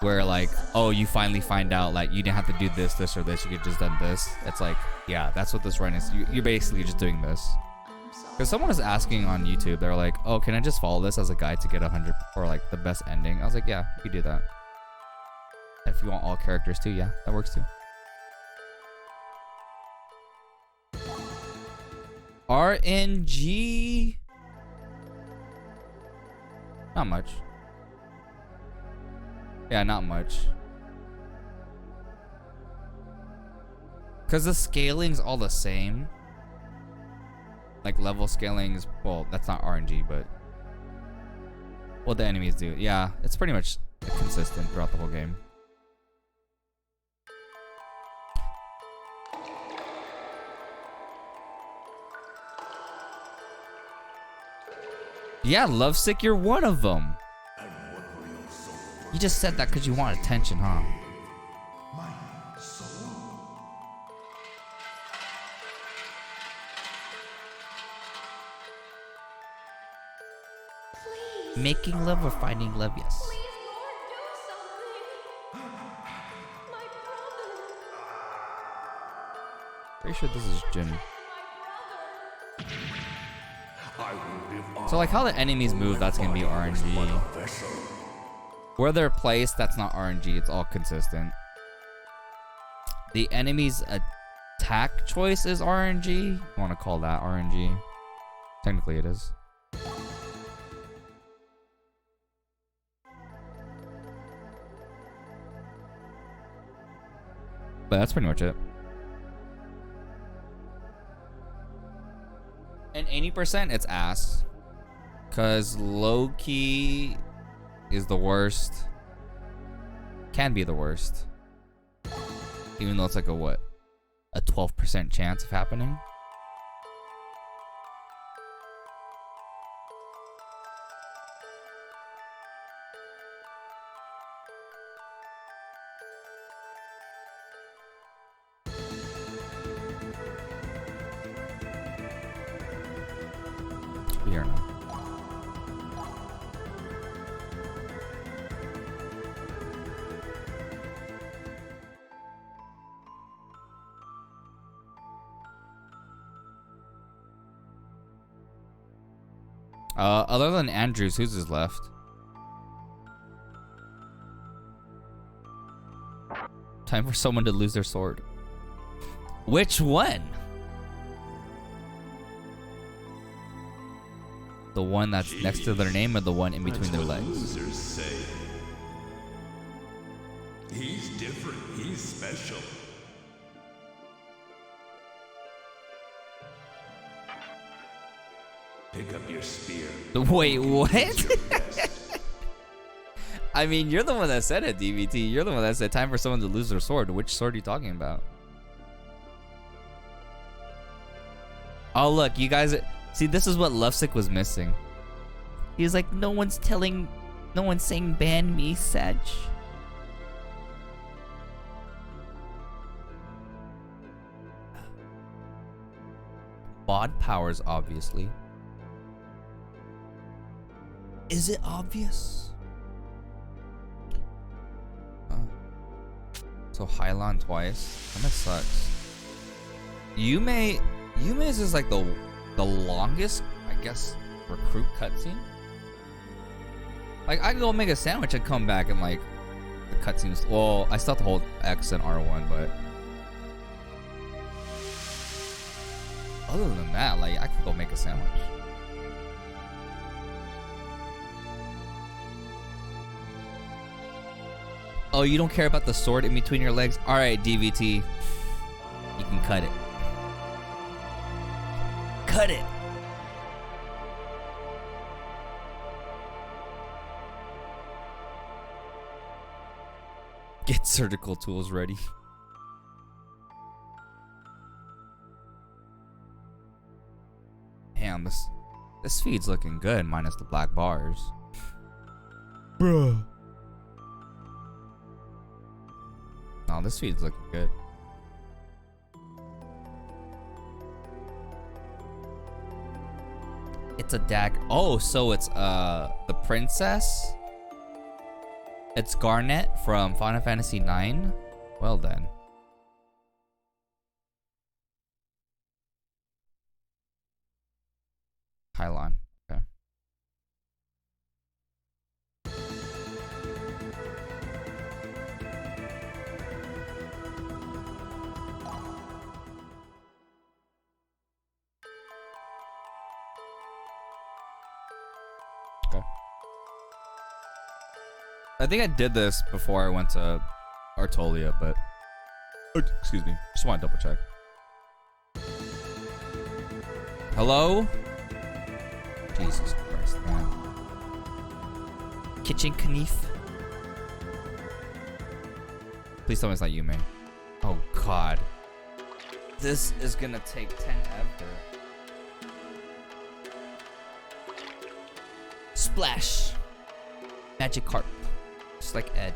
Where like, oh, you finally find out like you didn't have to do this, this, or this. You could just done this. It's like, yeah, that's what this run is. You're basically just doing this. I'm sorry. Because someone was asking on YouTube, they're like, oh, can I just follow this as a guide to get 100 or like the best ending? I was like, yeah, you can do that. If you want all characters too, yeah, that works too. RNG. Not much. Yeah, not much. Because the scaling's all the same. Like level scaling's, well, that's not RNG, but what the enemies do. Yeah, it's pretty much consistent throughout the whole game. Yeah, Lovesick, you're one of them. You just said that because you want attention, huh? Please, Making love or finding love, yes. please, Lord, do something. My brother. Pretty sure this is Jin. My brother. I will live So like how the enemies move, that's gonna be RNG. vessel. Where they're placed, that's not RNG, it's all consistent. The enemy's attack choice is RNG. You wanna call that RNG? Technically it is. But that's pretty much it. And 80%, it's ass. Cause low-key is the worst. Can be the worst. Even though it's like a what? A 12% chance of happening? Here now. Other than Andrews, who's his left? Time for someone to lose their sword. Which one? The one that's next to their name or the one in between their legs? Losers say. He's different. He's special. Pick up your spear. Wait, what? I mean, you're the one that said it, DVT. You're the one that said time for someone to lose their sword. Which sword are you talking about? Oh, look, you guys. See, this is what Lovesick was missing. He was like, no one's saying ban me, Sedge. Bod powers, obviously. Is it obvious? So Hylon twice. That sucks. Yume is just like the longest, I guess, recruit cutscene. Like, I can go make a sandwich and come back and like the cutscenes. Well, I still have to hold X and R1, but other than that, like, I could go make a sandwich. Oh, you don't care about the sword in between your legs? Alright, DVT. You can cut it. Cut it! Get surgical tools ready. Damn, this feed's looking good, minus the black bars. Bruh. No, this feed's looking good. It's a dag. Oh, so it's the princess. It's Garnet from Final Fantasy IX. Well then. Hylon. Okay. I think I did this before I went to Artolia, but excuse me. Just want to double check. Hello? Jesus Christ, man. Kitchen Knief. Please tell me it's not Yume. Oh God. This is gonna take 10 ever. Splash. Magic carp. Just like Ed.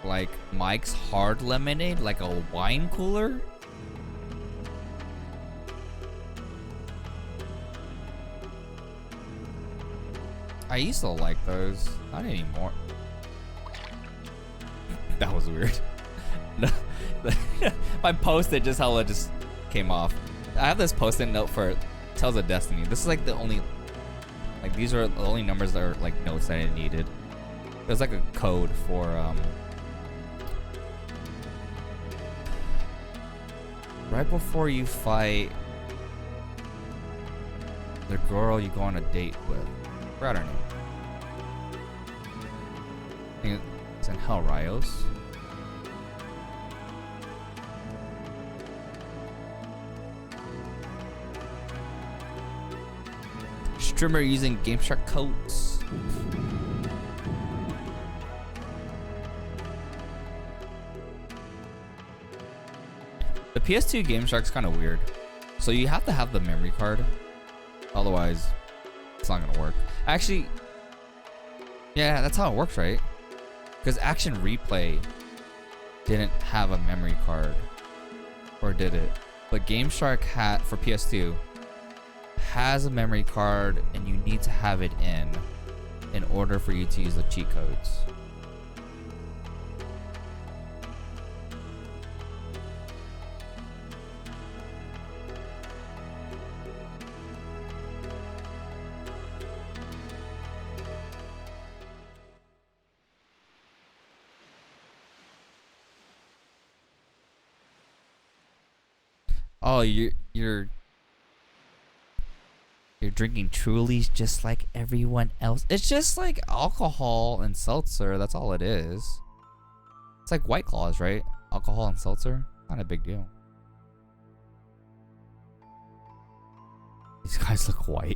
Like Mike's hard lemonade, like a wine cooler. I used to like those. Not anymore. That was weird. My post-it just hella just came off. I have this post-it note for Tales of Destiny. This is like the only, like, these are the only numbers that are like notes that I needed. There's like a code for right before you fight the girl you go on a date with. I forgot her name. I think it's in Hell Rios. Streamer using Game Shark codes. The PS2 Game Shark's kind of weird. So you have to have the memory card. Otherwise, it's not gonna work. Actually, yeah, that's how it works, right? Because Action Replay didn't have a memory card. Or did it? But Game Shark had, for PS2, has a memory card, and you need to have it in order for you to use the cheat codes. Oh, you're drinking Trulies just like everyone else. It's just like alcohol and seltzer. That's all it is. It's like White Claws, right? Alcohol and seltzer. Not a big deal. These guys look white.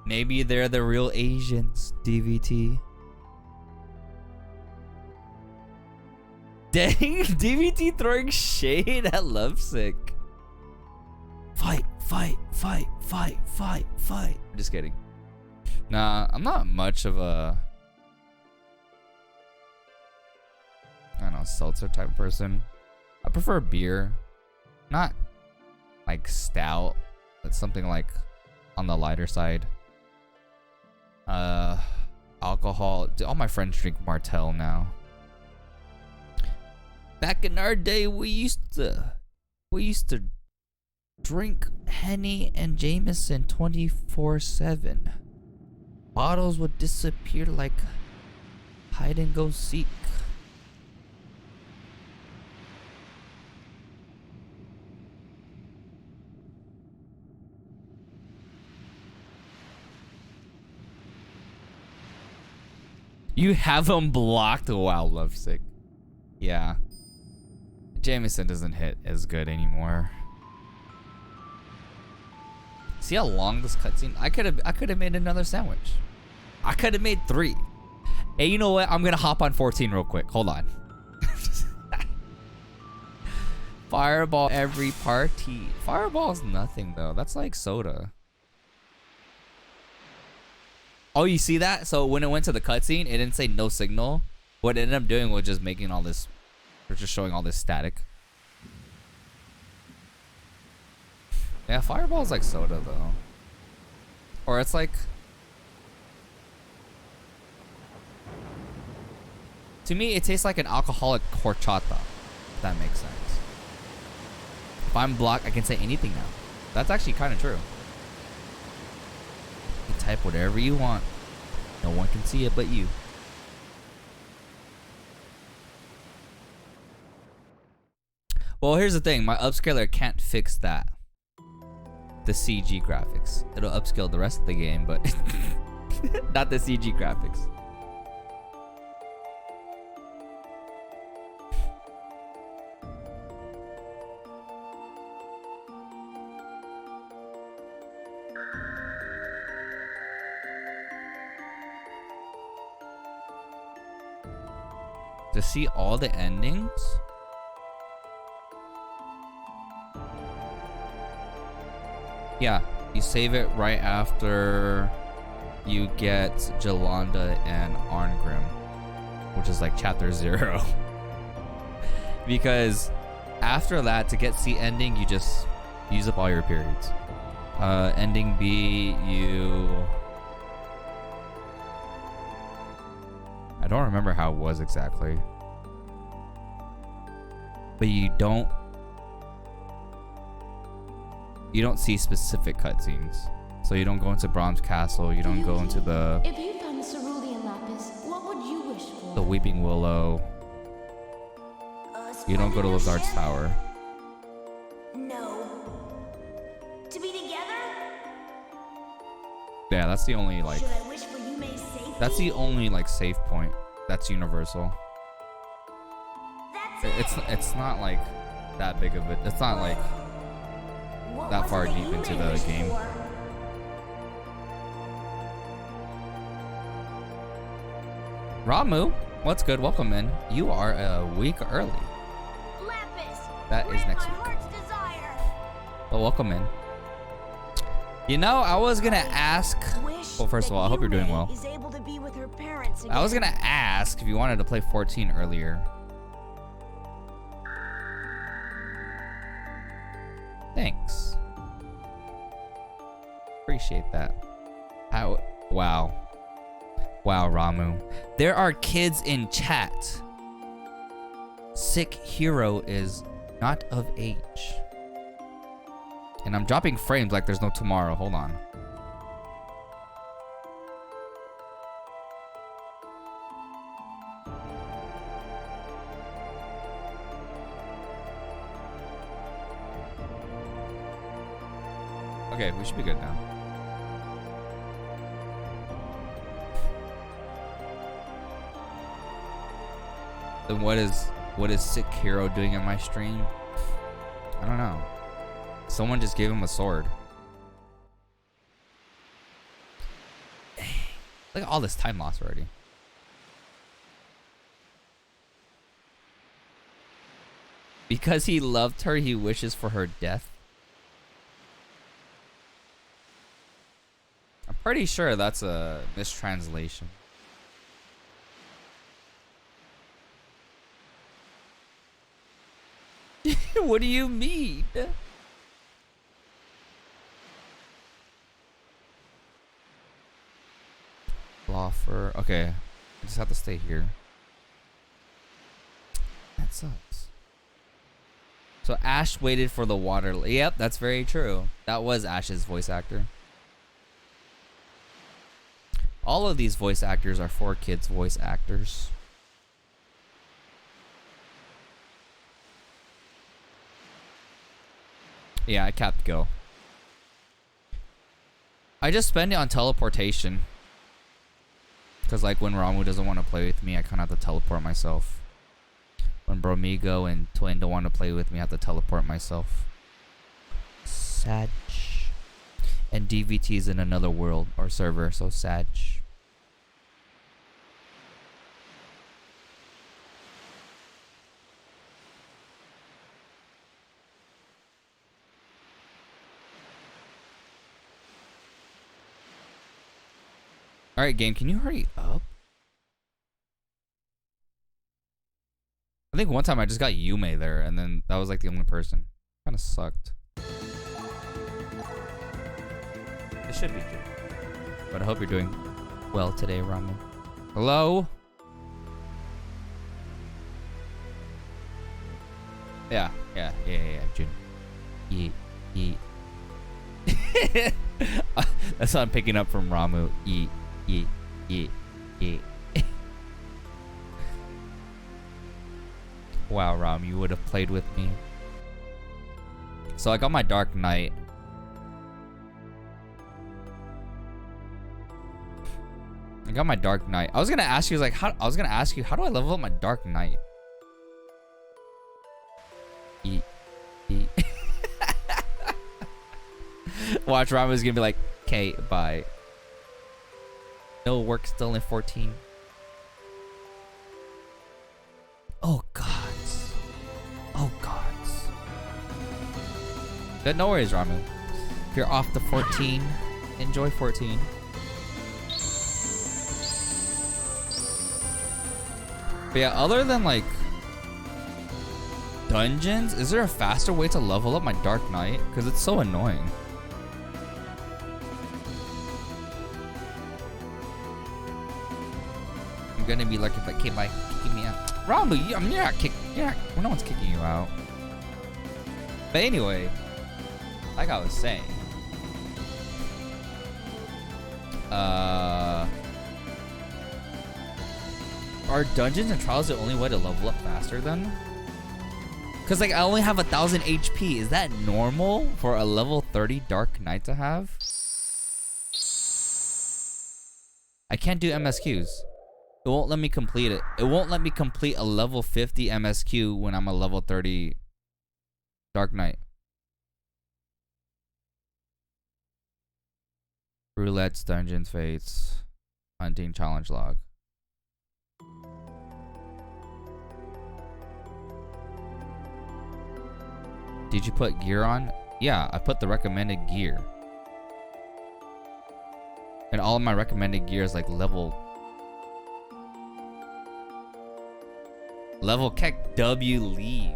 Maybe they're the real Asians, DVT. Dang, DVT throwing shade at Lovesick. Fight, fight, fight, fight, fight, fight. Just kidding. Nah, I'm not much of a, I don't know, seltzer type of person. I prefer beer. Not like stout. It's something like on the lighter side. Alcohol. All my friends drink Martell now. Back in our day, we used to drink Henny and Jameson 24/7. Bottles would disappear like hide and go seek. You have them blocked. Wow, Lovesick. Yeah. Jameson doesn't hit as good anymore. See how long this cutscene? I could have made another sandwich. I could have made 3. Hey, you know what? I'm gonna hop on 14 real quick. Hold on. Fireball every party. Fireball's nothing though. That's like soda. Oh, you see that? So when it went to the cutscene, it didn't say no signal. What it ended up doing was just making all this, or just showing all this static. Yeah, Fireball's like soda though. Or it's like, to me, it tastes like an alcoholic horchata, if that makes sense. If I'm blocked, I can say anything now. That's actually kind of true. You can type whatever you want. No one can see it but you. Well, here's the thing. My upscaler can't fix that. The CG graphics. It'll upscale the rest of the game, but not the CG graphics. To see all the endings? Yeah, you save it right after you get Jolanda and Arngrim, which is like chapter 0. Because after that, to get C ending, you just use up all your periods. Ending B, I don't remember how it was exactly. But you don't see specific cutscenes. So you don't go into Brahm's Castle, you don't go into the... If you found the cerulean lapis, what would you wish for? The Weeping Willow. You don't go to Lazard's Tower. No. To be together? Yeah, that's the only like... Should I wish for you may safety? That's the only like save point. That's universal. It's not like that big of it. It's not like that far deep into the game. Ramu, what's good? Welcome in. You are a week early. Lapis, that is next week. But welcome in. You know, I was gonna ask. Well, first of all, I hope you're doing well. I was gonna ask if you wanted to play 14 earlier. Thanks. Appreciate that. Wow. Wow, Ramu. There are kids in chat. Sick Hero is not of age. And I'm dropping frames like there's no tomorrow. Hold on. Okay, we should be good now. Then what is Sick Hero doing in my stream? I don't know. Someone just gave him a sword. Look at all this time lost already. Because he loved her, he wishes for her death. I'm pretty sure that's a mistranslation. What do you mean? Offer. Okay, I just have to stay here. That sucks. So Ash waited for the water. Yep, that's very true. That was Ash's voice actor. All of these voice actors are 4Kids voice actors. Yeah, I capped go. I just spend it on teleportation. Because like when Ramu doesn't want to play with me, I kind of have to teleport myself. When Bromigo and Twin don't want to play with me, I have to teleport myself. Sag. And DVT is in another world or server, so Sag. Alright, game, can you hurry up? I think one time I just got Yume there, and then that was like the only person. Kind of sucked. It should be good. But I hope you're doing well today, Ramu. Hello? Yeah, June. Eat. That's what I'm picking up from Ramu. Eat. Wow, Ram, you would have played with me. So I got my Dark Knight. I was gonna ask you, how do I level up my Dark Knight? Eat. Watch, Rama's gonna be like, okay, bye. No work, still in 14. Oh gods. But no worries, Ramu. If you're off the 14, enjoy 14. But yeah, other than like dungeons, is there a faster way to level up my Dark Knight? Because it's so annoying. I'm gonna be lucky if I keep by kicking me out. Ramu, you're not well, no one's kicking you out. But anyway, like I was saying, are dungeons and trials the only way to level up faster then? Cause like I only have 1,000 HP. Is that normal for a level 30 Dark Knight to have? I can't do MSQs. It won't let me complete it. It won't let me complete a level 50 MSQ when I'm a level 30 Dark Knight. Roulettes, dungeons, fates, hunting, challenge log. Did you put gear on? Yeah, I put the recommended gear. And all of my recommended gear is like level Keck W leave.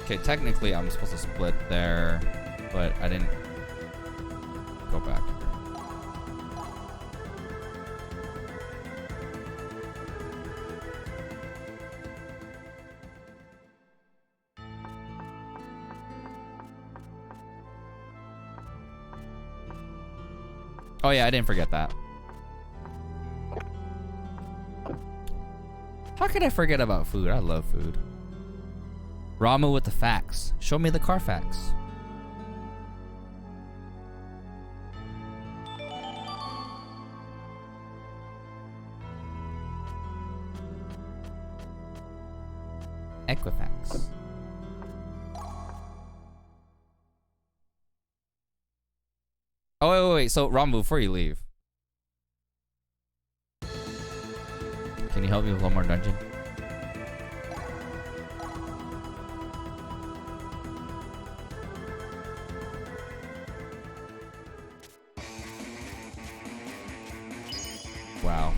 Okay, technically I'm supposed to split there, but I didn't go back. Oh yeah, I didn't forget that. How could I forget about food? I love food. Ramu with the facts. Show me the Carfax. Equifax. Oh wait. So Ramu, before you leave, can you help me with one more dungeon? Wow.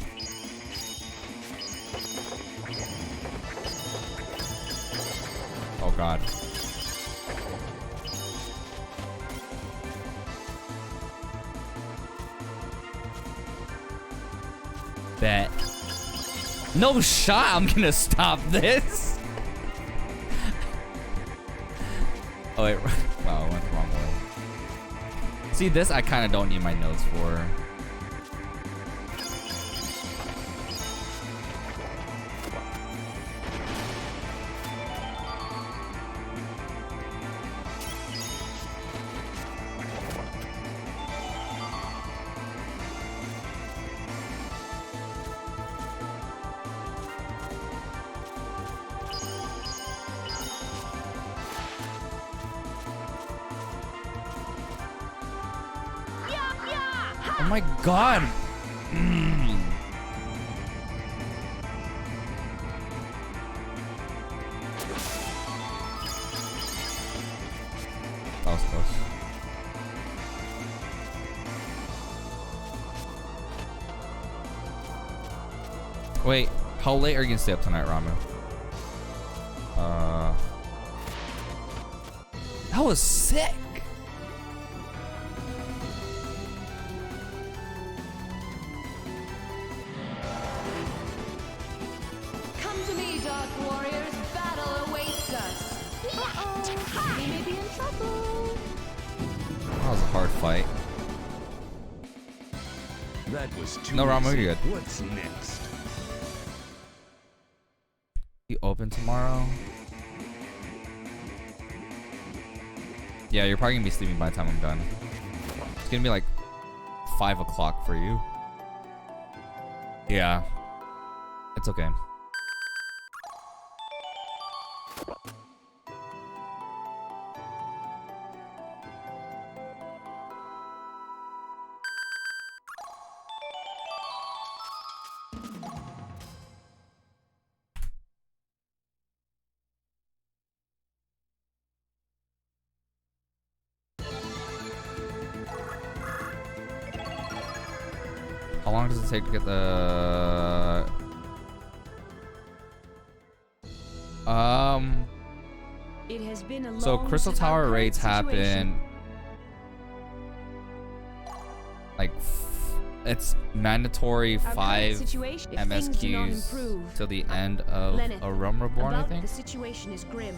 Oh god. Bet. No shot I'm gonna stop this. Oh wait, wow, I went the wrong way. See, this I kind of don't need my notes for. Oh my god. That was close. Wait, how late are you gonna stay up tonight, Ramu? That was sick. Come to me, Dark Warriors. Battle awaits us. Uh-oh. We may be in trouble. That was a hard fight. That was too No, Ramu, easy. you're good. What's next? You open tomorrow? Yeah, you're probably gonna be sleeping by the time I'm done. It's gonna be like 5 o'clock for you. Yeah. It's okay. How long does it take to get the... It has been a So long Crystal but Tower upright raids situation. happen... Like, it's mandatory Our current 5 situation, if things do not MSQs improve, till the end of Lenneth, A Realm Reborn, I above, think? the situation is grim.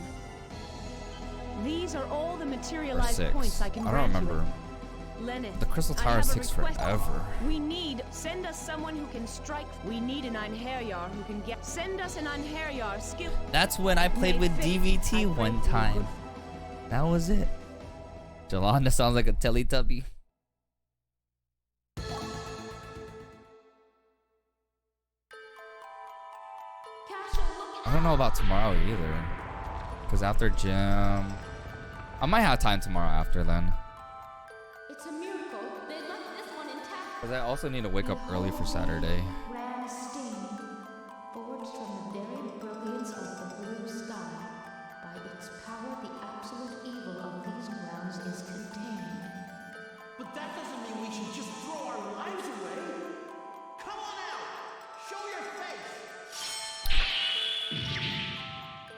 These are all the Or materialized 6. points I can I don't grant you remember. with. Lenneth, The Crystal I Tower have a takes request. forever. We need, send us someone who can strike. We need an Einherjar who can get, send us an Einherjar skill. That's when I played May with fate- DVT I one pray for time. good. That was it. Jolanda sounds like a Teletubby. I don't know about tomorrow either. Because after gym... I might have time tomorrow after then. It's a miracle they left this one intact. Because I also need to wake up early for Saturday. Ram stain, forged from the very brilliance of the blue sky. By its power, the absolute evil of these grounds is contained. But that doesn't mean we should just throw our lives away. Come on out! Show your face!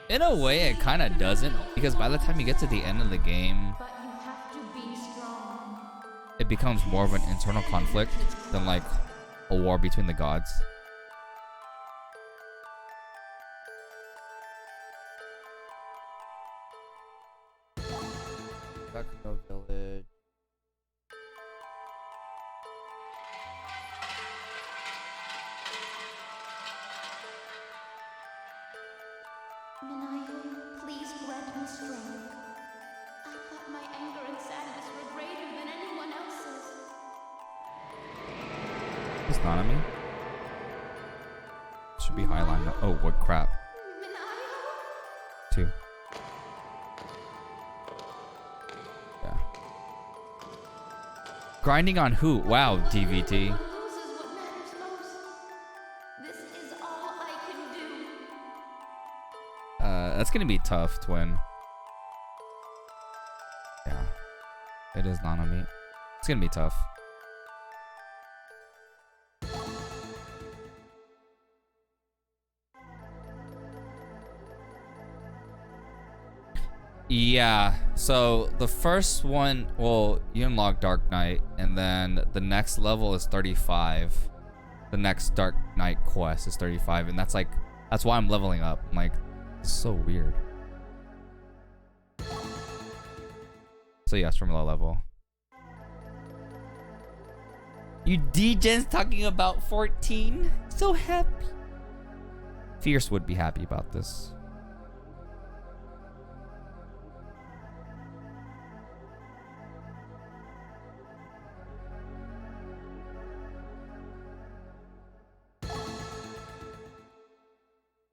In a way, it kind of doesn't. Because by the time you get to the end of the game, But you have to be strong. it becomes more of an internal conflict than like a war between the gods. Back to the village. It's not on me. Should be highline. Oh, what crap. 2. Yeah. Grinding on who? Wow, DVT. That's gonna be tough, twin. Yeah. It is not on me. It's gonna be tough. Yeah, so the first one, well, you unlock Dark Knight, and then the next level is 35. The next Dark Knight quest is 35, and that's why I'm leveling up. I'm like, it's so weird. So yes, from low level. You D-gens talking about 14? So happy. Fierce would be happy about this.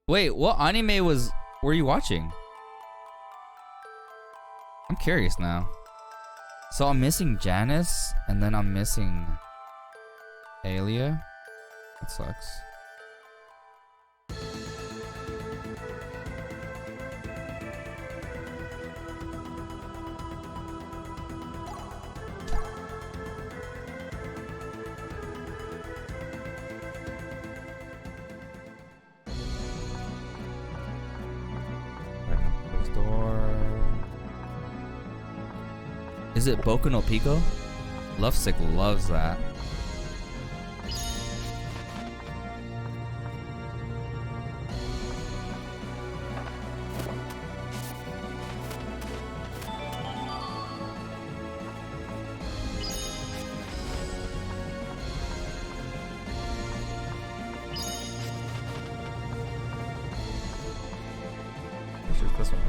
Wait, what anime were you watching? I'm curious now. So I'm missing Janice, and then I'm missing Alia. That sucks. Is it Boku no Pico? Lovesick loves that. Let's use this one.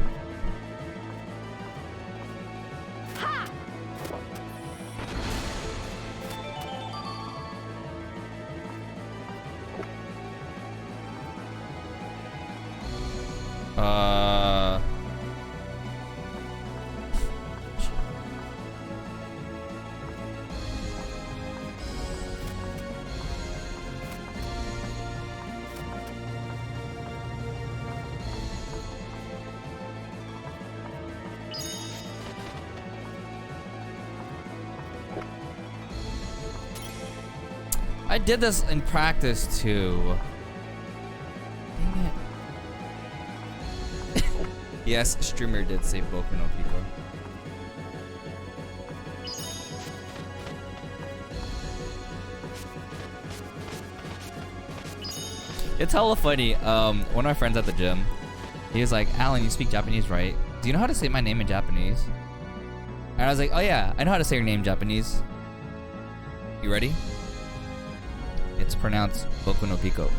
I did this in practice too. Dang it. Yes, streamer did say Boku no Pico. It's hella funny. One of my friends at the gym, he was like, "Alan, you speak Japanese, right? Do you know how to say my name in Japanese?" And I was like, "Oh yeah, I know how to say your name in Japanese. You ready?" It's pronounced Boku no Pico.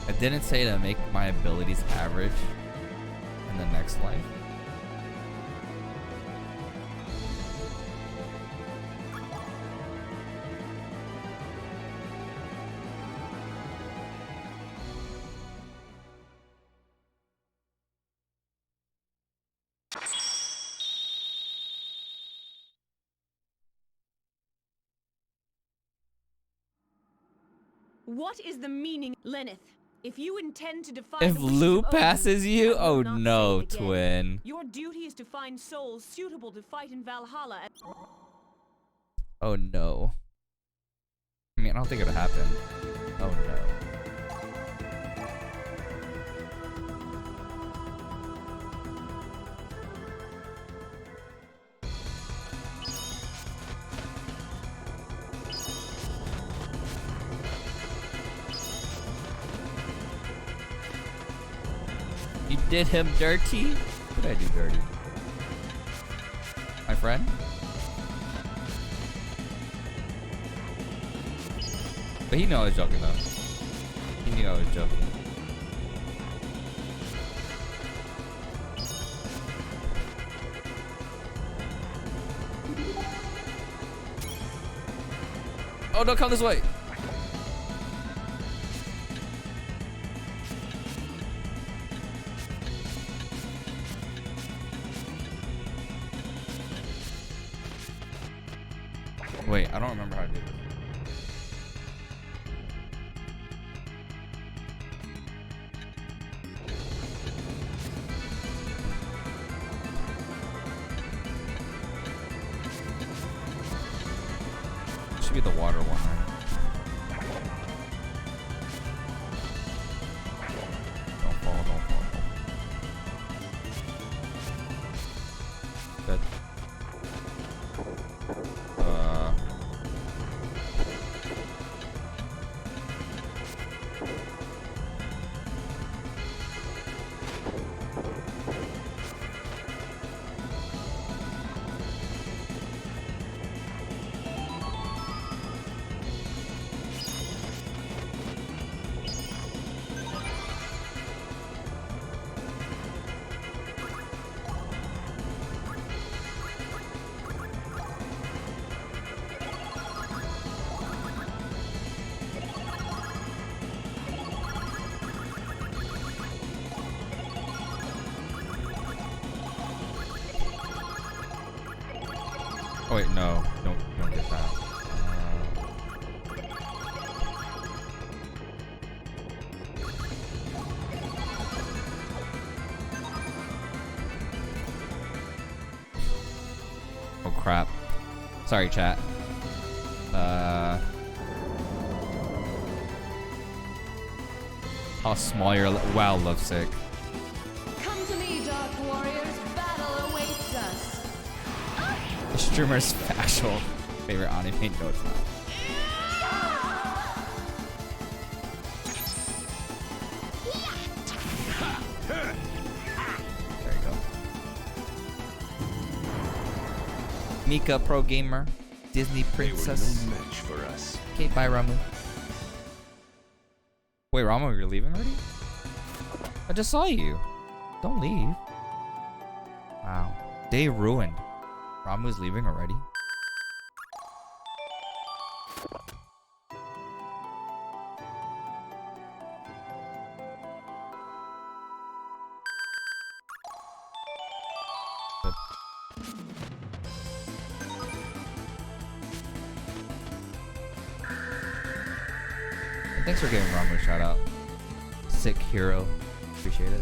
I didn't say to make my abilities average in the next life. What is the meaning, Lenneth? If you intend to defy If the wishes Lou of Odin, passes you, I will oh not no, say it again. twin. Your duty is to find souls suitable to fight in Valhalla. Oh no. I mean, I don't think it'll happen. Oh no. You did him dirty? What did I do dirty? My friend? But he knew I was joking though. He knew I was joking. Oh, don't come this way. Wait, I don't remember how to do this. Should be the water one, right? Don't fall, don't fall. Good. Oh wait, no, don't get that. Oh crap! Sorry, chat. How small your wow, lovesick. Come to me, Dark Warriors. Battle awaits us. The streamer's actual favorite anime. No, it's not. There you go. Mika, pro gamer, Disney princess. They were no match for us. Okay, bye, Ramu. Wait, Ramu, you're leaving already? I just saw you. Don't leave. Wow. Day ruined. Ramu's leaving already? Thanks for giving Ramu a shout out. Sick hero. Appreciate it.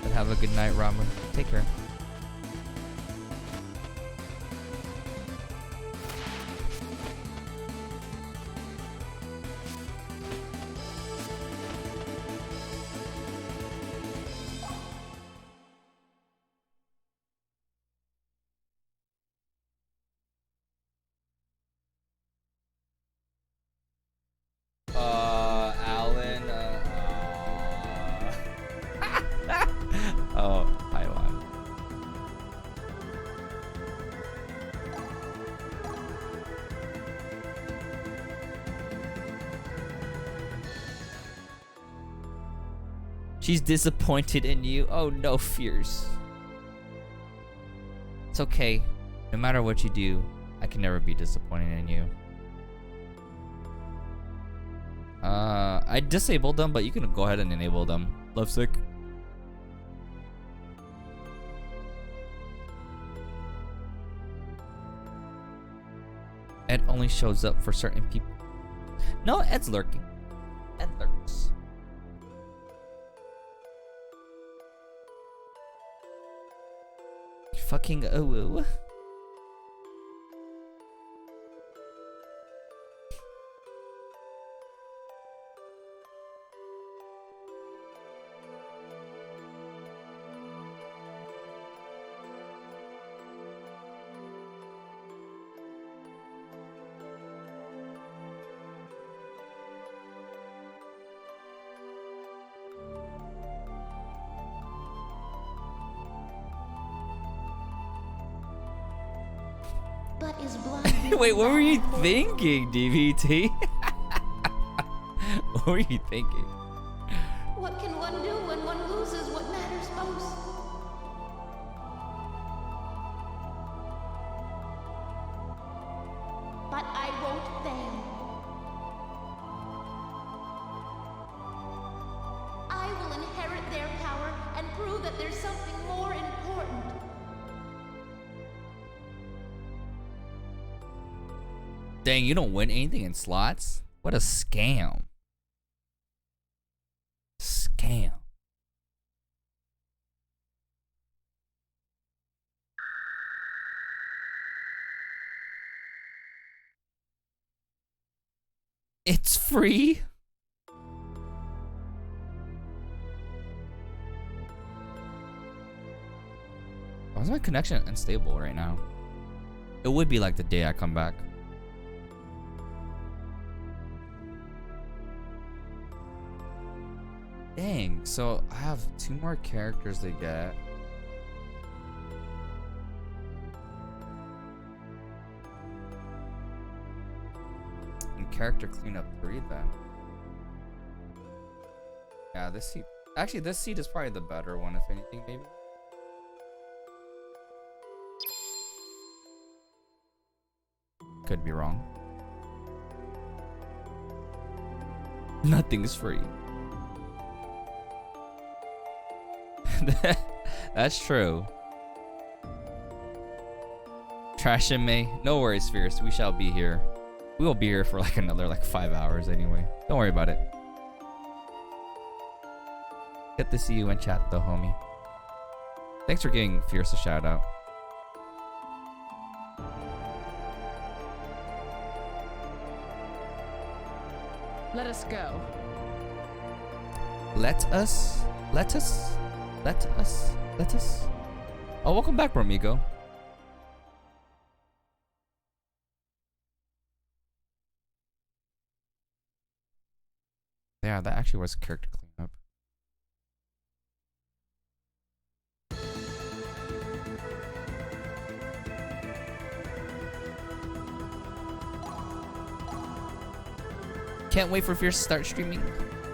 And have a good night, Ramu. Take care. Alan. Oh, Taiwan. She's disappointed in you. Oh, no fears. It's okay. No matter what you do, I can never be disappointed in you. I disabled them, but you can go ahead and enable them. Lovesick. Ed only shows up for certain people. No, Ed's lurking. Ed lurks. Fucking ooh. but is blind. Wait, what were you thinking, DVT? What were you thinking? What can one do when one loses what matters most? But I won't fail. I will inherit their power and prove that there's something more important. Dang, you don't win anything in slots? What a scam. Scam. It's free? Why is my connection unstable right now? It would be like the day I come back. Dang, so I have 2 more characters to get. And character cleanup 3 then. Yeah, this seat. Actually, this seat is probably the better one, if anything, maybe. Could be wrong. Nothing's free. That's true. Trash in May. No worries, Fierce. We shall be here. We will be here for like another 5 hours anyway. Don't worry about it. Get to see you in chat though, homie. Thanks for giving Fierce a shout out. Let us go. Let us. Oh, welcome back, Romigo. Yeah, that actually was character cleanup. Can't wait for Fierce to start streaming.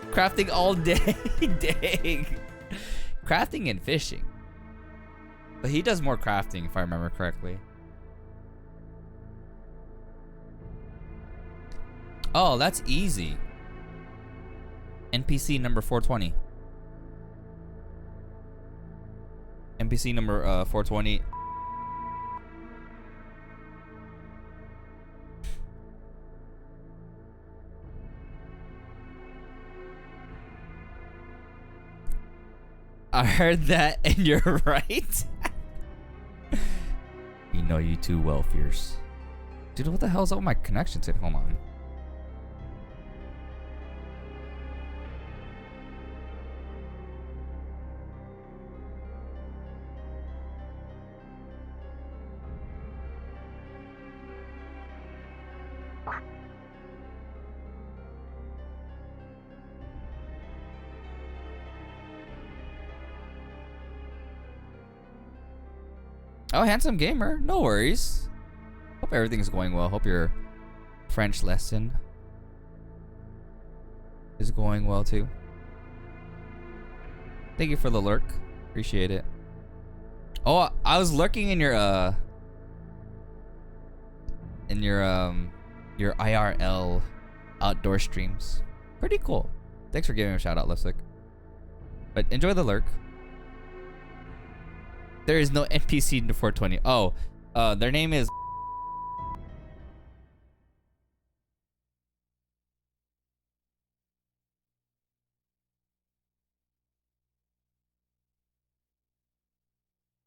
Crafting all day. Dang. Crafting and fishing. But he does more crafting if I remember correctly. Oh, that's easy. NPC number 420. NPC number 420. I heard that and you're right. We know you too well, Fierce. Dude, what the hell is up with my connection today? Hold on. Oh, handsome gamer. No worries. Hope everything's going well. Hope your French lesson is going well too. Thank you for the lurk. Appreciate it. Oh, I was lurking in your IRL outdoor streams. Pretty cool. Thanks for giving me a shout out, Lipstick. But enjoy the lurk. There is no NPC in the 420. Oh, their name is.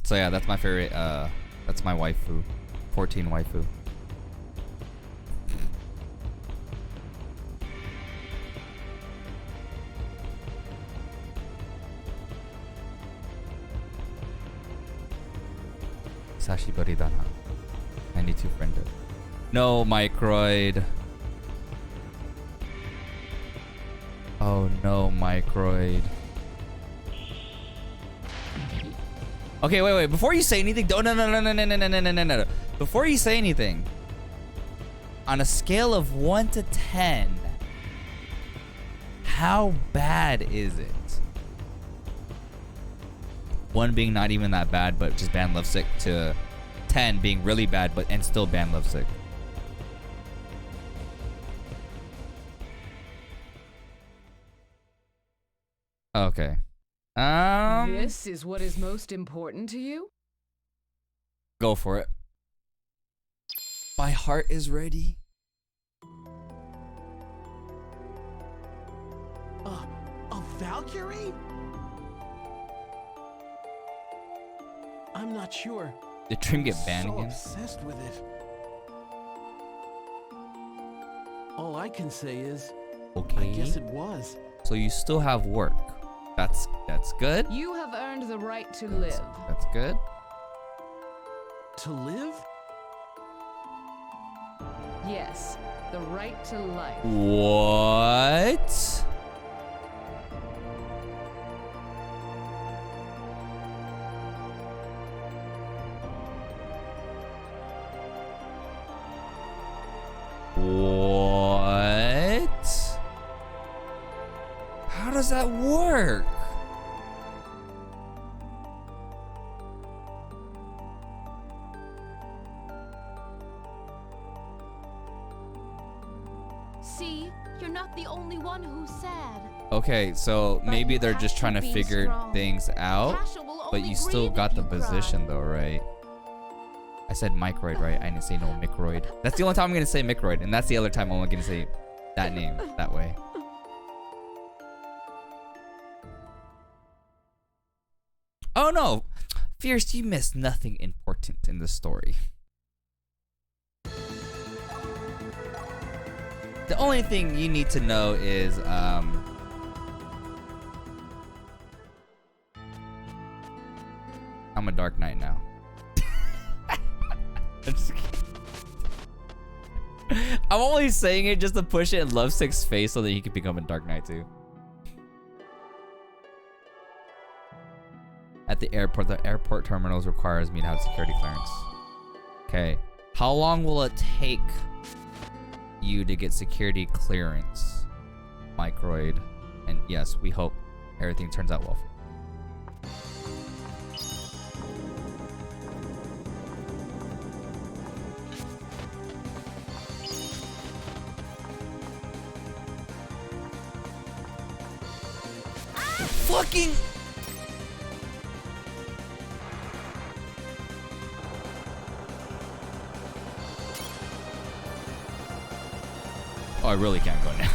So yeah, that's my favorite. That's my waifu, 14 waifu. Sashibari dana. 92 friended. No, Microid. Oh no, Microid. Okay, wait. Before you say anything, don't no. before you say anything, on a scale of 1 to 10, how bad is it? 1 being not even that bad, but just ban lovesick, to 10 being really bad, but and still ban lovesick. Okay. This is what is most important to you? Go for it. My heart is ready. A Valkyrie? I'm not sure. Did Trim get banned so again? Obsessed with it. All I can say is, Okay. I guess it was. So you still have work. That's good. You have earned the right to live. That's good. To live? Yes, the right to life. What? What? How does that work? See, you're not the only one who's sad. Okay, so But maybe you they're have just to trying to be figure strong. things out, Tasha will but only you still grieve got if the you cry. position though, right? I said microid, right? I didn't say no microid. That's the only time I'm gonna say microid, and that's the other time I'm only gonna say that name that way. Oh no, Fierce, you missed nothing important in the story. The only thing you need to know is I'm a Dark Knight now. I'm just kidding. I'm only saying it just to push it in Lovesick's face so that he can become a Dark Knight too. At the airport terminals requires me to have security clearance. Okay. How long will it take you to get security clearance, Microid? And yes, we hope everything turns out well for you. Fucking oh, I really can't go now.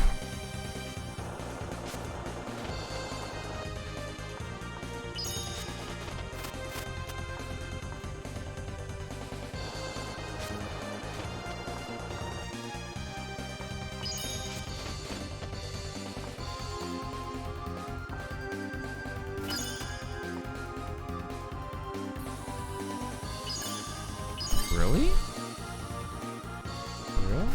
Really? For real?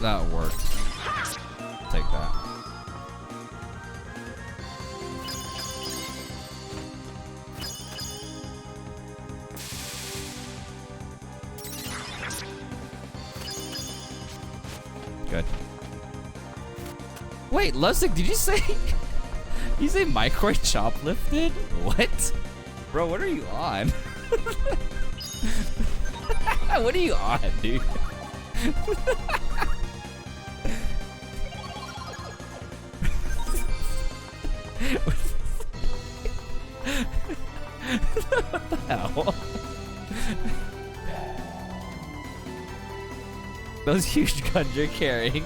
That worked. Take that. Good. Wait, Lovesick, did you say you say Microid shoplifted? What? Bro, what are you on? What are you on, dude? What the hell? Those huge guns you're carrying.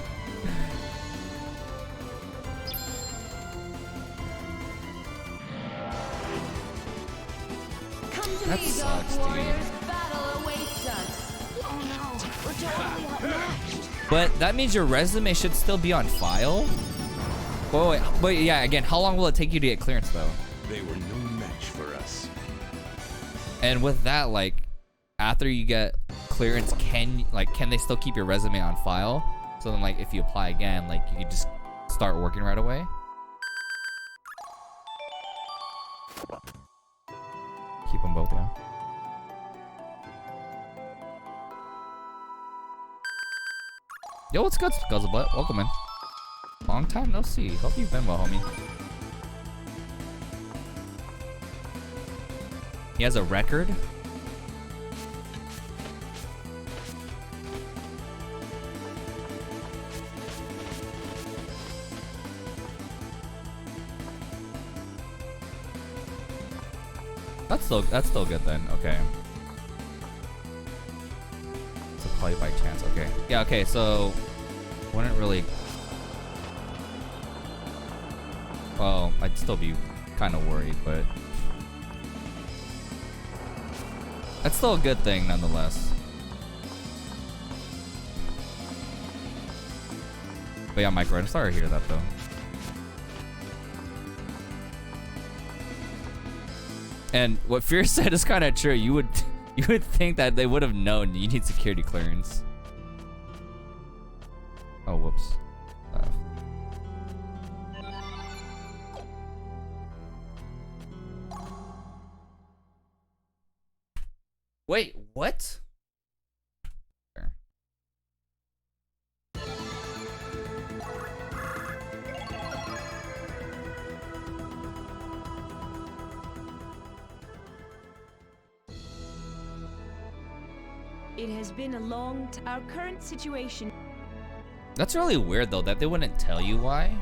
Come to That me, sucks, Dark dude. Warriors. Battle awaits us. Oh no, we're totally outmatched. But that means your resume should still be on file? Wait, yeah, again, how long will it take you to get clearance though? They were no match for us. And with that, like, after you get clearance, can they still keep your resume on file? So then, like, if you apply again, like, you could just start working right away? Keep them both, yeah. Yo, what's good, Guzzlebutt? Welcome in. Long time no see. Hope you've been well, homie. He has a record? That's still good then. Okay. It's a play by chance. Okay. Yeah. Okay. So wouldn't really. Well, I'd still be kind of worried, but that's still a good thing nonetheless. But yeah, Micro, I'm sorry to hear that though. And what Fear said is kind of true. You would think that they would have known you need security clearance. Oh, whoops. Wait, what? There. It has been a long our current situation. That's really weird though that they wouldn't tell you why.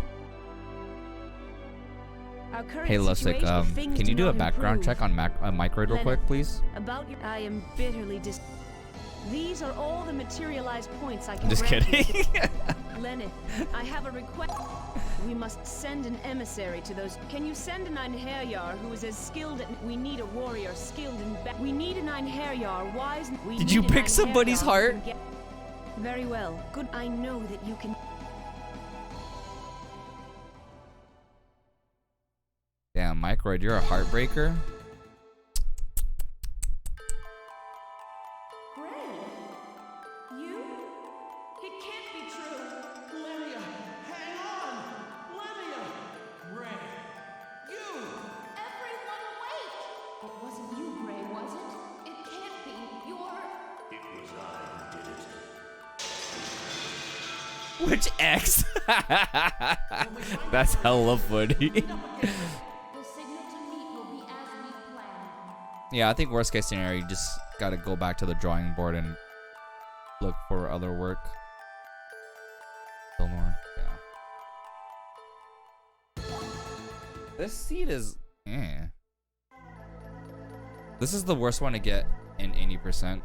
Our current Hey, Lusik, things can do you do a not background improve. check on Microid real quick, please? About your, I am bitterly These are all the materialized points I can Just grant kidding. you. Lenneth, I have a request. We must send an emissary to those. Can you send a Einherjar who is as skilled at? We need a warrior skilled in. We need a Einherjar wise. Did you pick somebody's heart? Very well. Good. I know that you can. Damn, Microid, you're a heartbreaker. You? It can't be true. Lenia, hang on! Lenia! Ray, you! Everyone wait! It wasn't you, Gray, was it? It can't be. You're... It was I who did it. Which X? That's hella funny. The signal to meet will be as we planned. Yeah, I think worst case scenario, you just gotta go back to the drawing board and look for other work. Still more, yeah. This seat is, This is the worst one to get in 80%.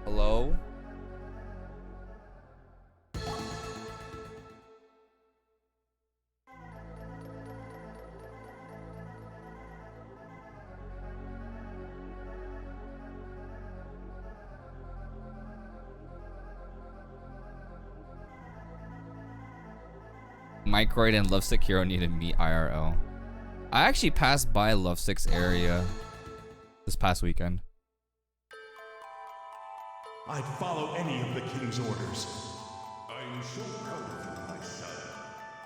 Hello? Microid and Lovesick Hero need to meet IRL. I actually passed by Lovesick's area this past weekend. I'd follow any of the king's orders. I'm so proud of you, my son.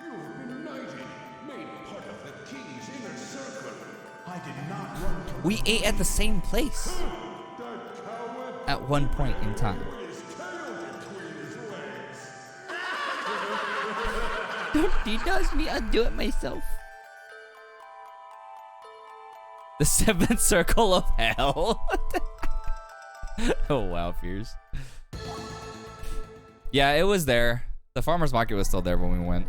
You have been knighted, made part of the king's inner circle. I did not run to We ate at the same place that coward at one point in time. with his tail between his legs. He does me, I'll do it myself. The seventh circle of hell. Oh wow, Fierce. Yeah, it was there. The farmer's market was still there when we went.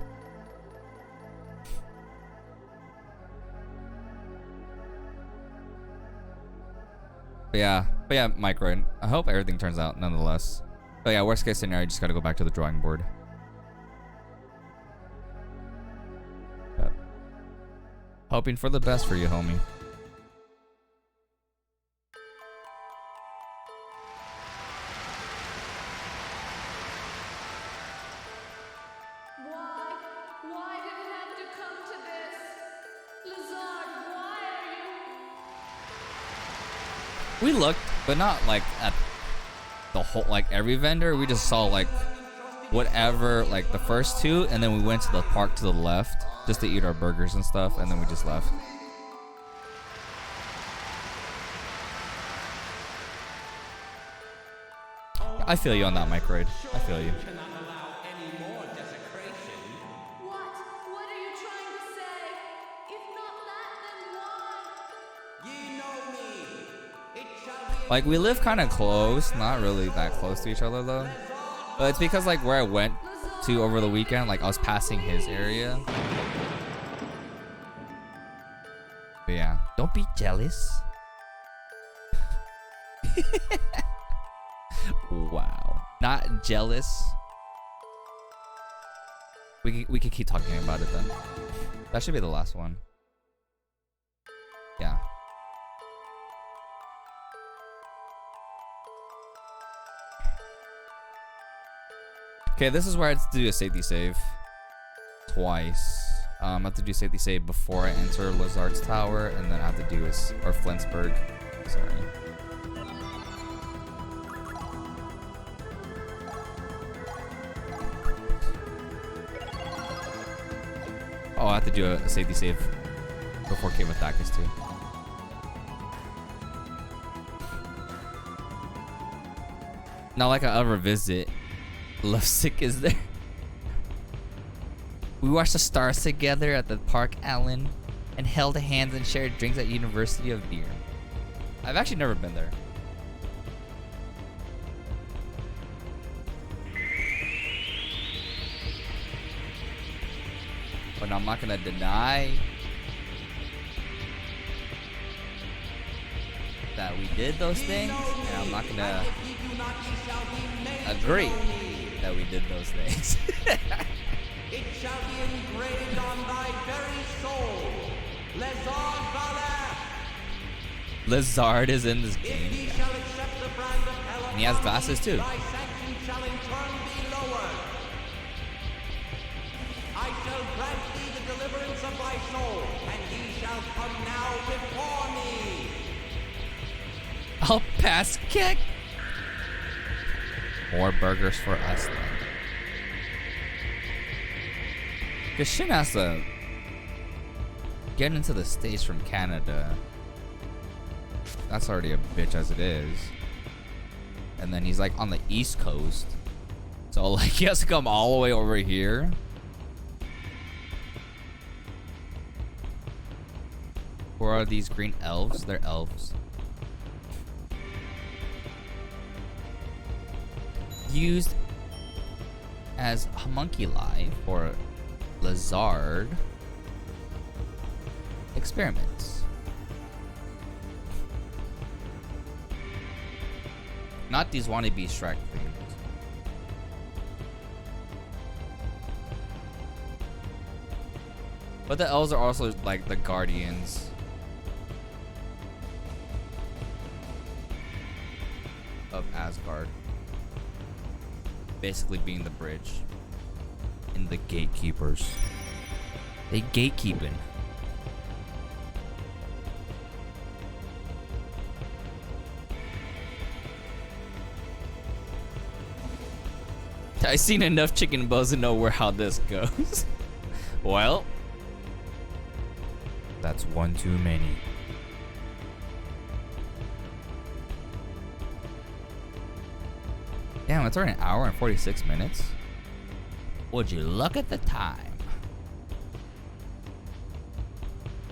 But yeah, Micro. I hope everything turns out nonetheless. But yeah, worst case scenario, you just gotta go back to the drawing board. But hoping for the best for you, homie. Why did it have to come to this? Lazard, why are you... We looked, but not like at the whole, like every vendor. We just saw like whatever, like the first two, and then we went to the park to the left just to eat our burgers and stuff, and then we just left. I feel you on that, Microid. I feel you. What are you trying to say? If not that, then why? Like we live kind of close, not really that close to each other though. But it's because like where I went to over the weekend, like I was passing his area. But yeah, don't be jealous. Wow, not jealous. We could keep talking about it then. That should be the last one. Yeah. Okay, this is where I have to do a safety save. Twice. I have to do safety save before I enter Lazard's tower, and then I have to do or Flinsburg. Sorry. Oh, I have to do a safety save before Cave of Thackus too. Not like I ever visit. Lovesick is there. We watched the stars together at the park, Alan, and held hands and shared drinks at University of Beer. I've actually never been there. But I'm not gonna deny that we did those things, and I'm not gonna agree that we did those things. It shall be engraved on thy very soul. Lazard Valak. Lazard is in this game. If ye shall accept the brand of hell, And he has glasses too. thy sanction shall in turn be lowered. I shall grant thee the deliverance of thy soul, and ye shall come now before me. I'll pass kick. More burgers for us then. Cause Shin has to get into the States from Canada. That's already a bitch as it is. And then he's like on the East Coast. So like he has to come all the way over here. Where are these green elves? They're elves. Used as homunculi for Lazard experiments. Not these wannabe Shrek things. But the elves are also like the guardians of Asgard. Basically being the bridge. And the gatekeepers. They gatekeeping. I've seen enough chicken bows to know how this goes. Well, that's one too many. Damn, it's already an hour and 46 minutes. Would you look at the time?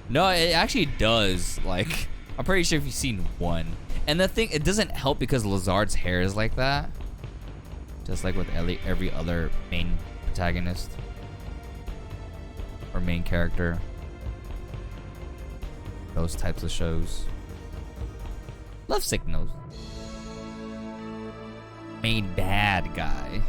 No, it actually does. Like, I'm pretty sure if you've seen one. And the thing, it doesn't help because Lazard's hair is like that. Just like with every other main protagonist. Or main character. Those types of shows. Love Signals. Main bad guy.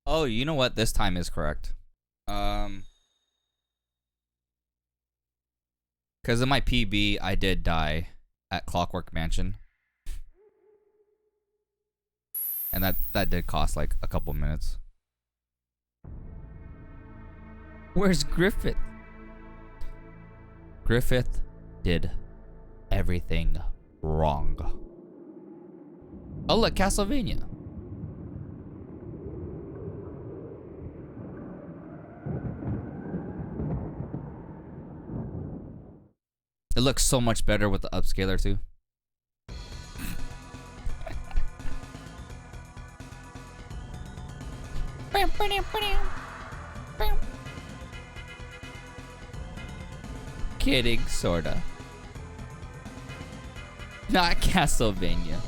Oh, you know what? This time is correct. Because in my PB, I did die at Clockwork Mansion. And that did cost like a couple minutes. Where's Griffith? Griffith did everything wrong. Oh, look, Castlevania. It looks so much better with the upscaler too. Kidding, sorta. Not Castlevania.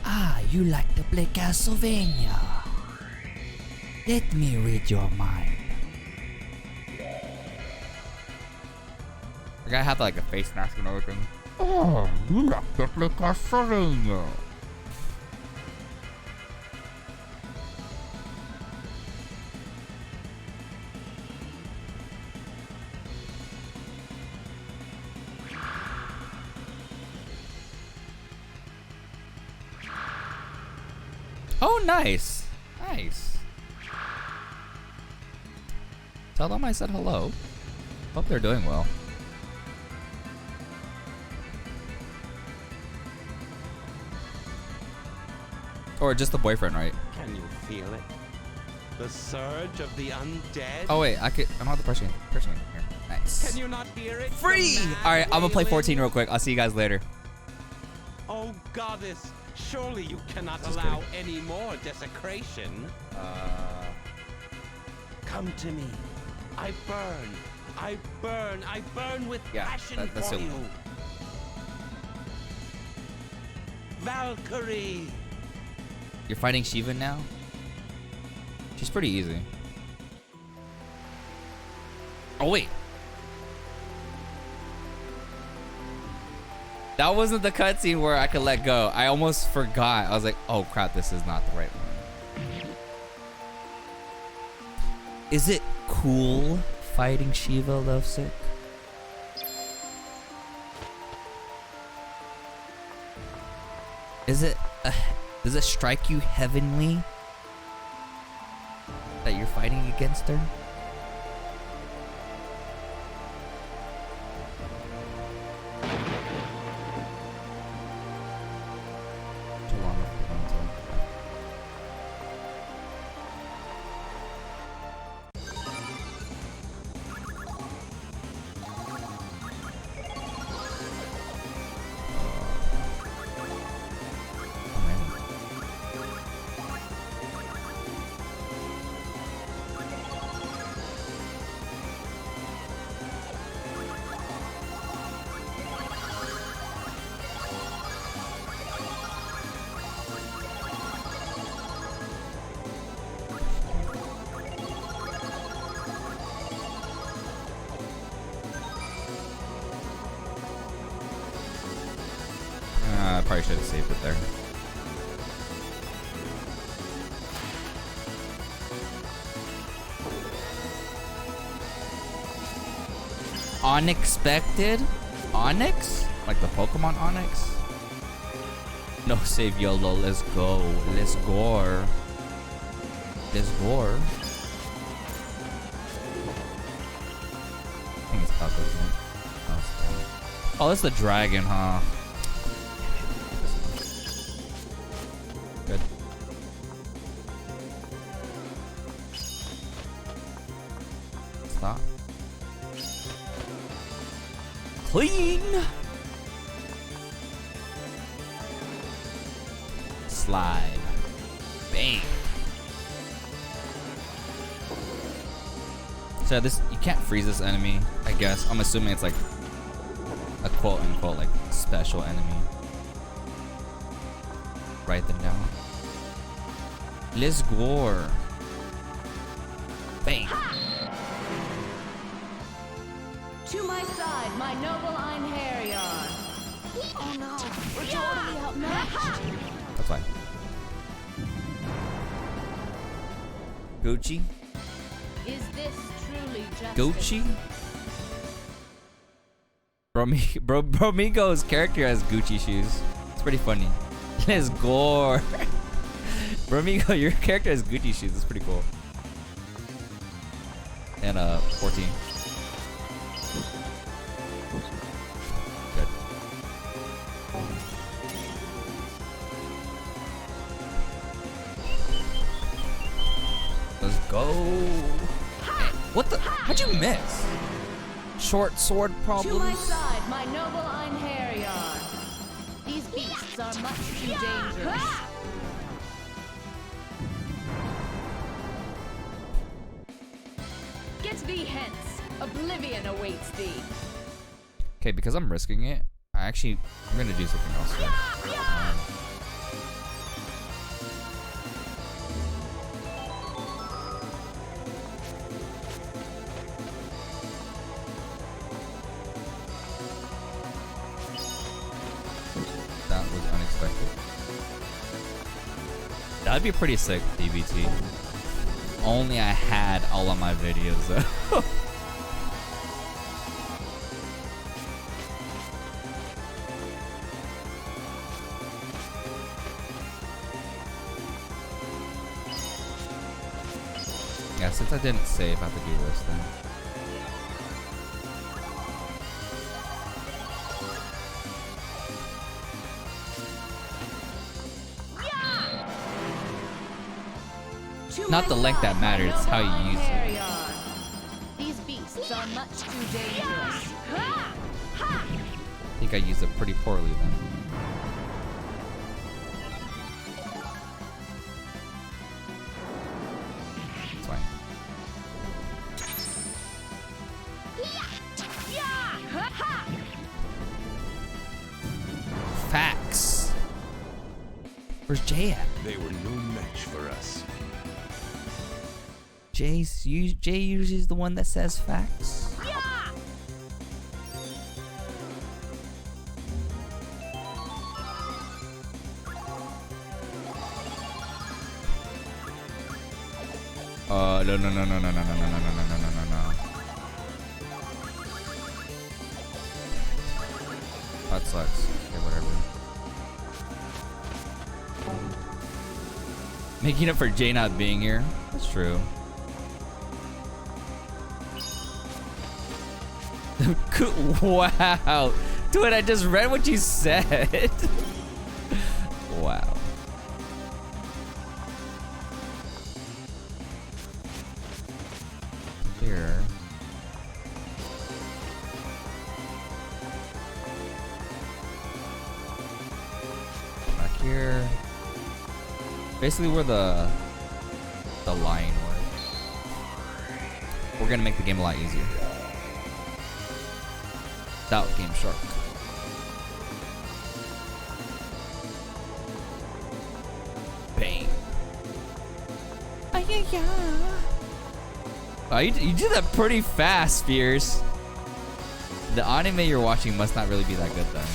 Ah, you like to play Castlevania. Let me read your mind. I gotta have like a face mask and everything. Oh, you like to play Castlevania. Oh, nice. Nice. Tell them I said hello. Hope they're doing well. Or just the boyfriend, right? Can you feel it? The surge of the undead? Oh wait, I'm not the person here. Nice. Can you not hear it? Free! Alright, I'm gonna play 14 real quick. I'll see you guys later. Oh goddess, surely you cannot Just allow kidding. any more desecration. Come to me. I burn with passion that's for it. you. Valkyrie! You're fighting Shiva now? She's pretty easy. Oh wait. That wasn't the cutscene where I could let go. I almost forgot. I was like, oh crap, this is not the right one. Is it cool fighting Shiva, Lovesick? Is it does it strike you heavenly that you're fighting against her? I probably should have saved it there. Unexpected? Onyx? Like the Pokemon Onyx? No save YOLO, let's go. Let's gore. Let's gore. I think it's Thackus, right? Oh, that's the dragon, huh? thought. Clean. Slide. Bang. So this, you can't freeze this enemy, I guess. I'm assuming it's like a quote unquote like special enemy. Write them down. Let's go. Bang. To my side, my noble Einherjar. Oh no, we're totally outmatched. That's fine. Gucci. Is this truly justice? Gucci. Bromigo's character has Gucci shoes. It's pretty funny. Let's go. Bromigo, your character has Gucci shoes. It's pretty cool. And 14. Good. Let's go. What the? How'd you miss? Short sword problems. To my side, my noble Einherjar. These beasts are much too dangerous. Get thee hence. Oblivion awaits thee. Okay, because I'm risking it, I'm gonna do something else. That was unexpected. That'd be pretty sick, DVT. Only I had all of my videos though. Yeah, since I didn't save, I have to do this then. Not the length that matters, it's how you use it. These beasts are much too dangerous. I think I used it pretty poorly then. It's fine. Facts. Where's Jay at? They were no match for us. Jay usually is the one that says facts. No. That sucks. Okay, whatever. Making up for Jay not being here. That's true. Wow. Dude, I just read what you said. Wow. Here. Back here. Basically where the lion was. We're gonna make the game a lot easier. Without Game Shark. Bang. Oh, you did that pretty fast, Spears. The anime you're watching must not really be that good then.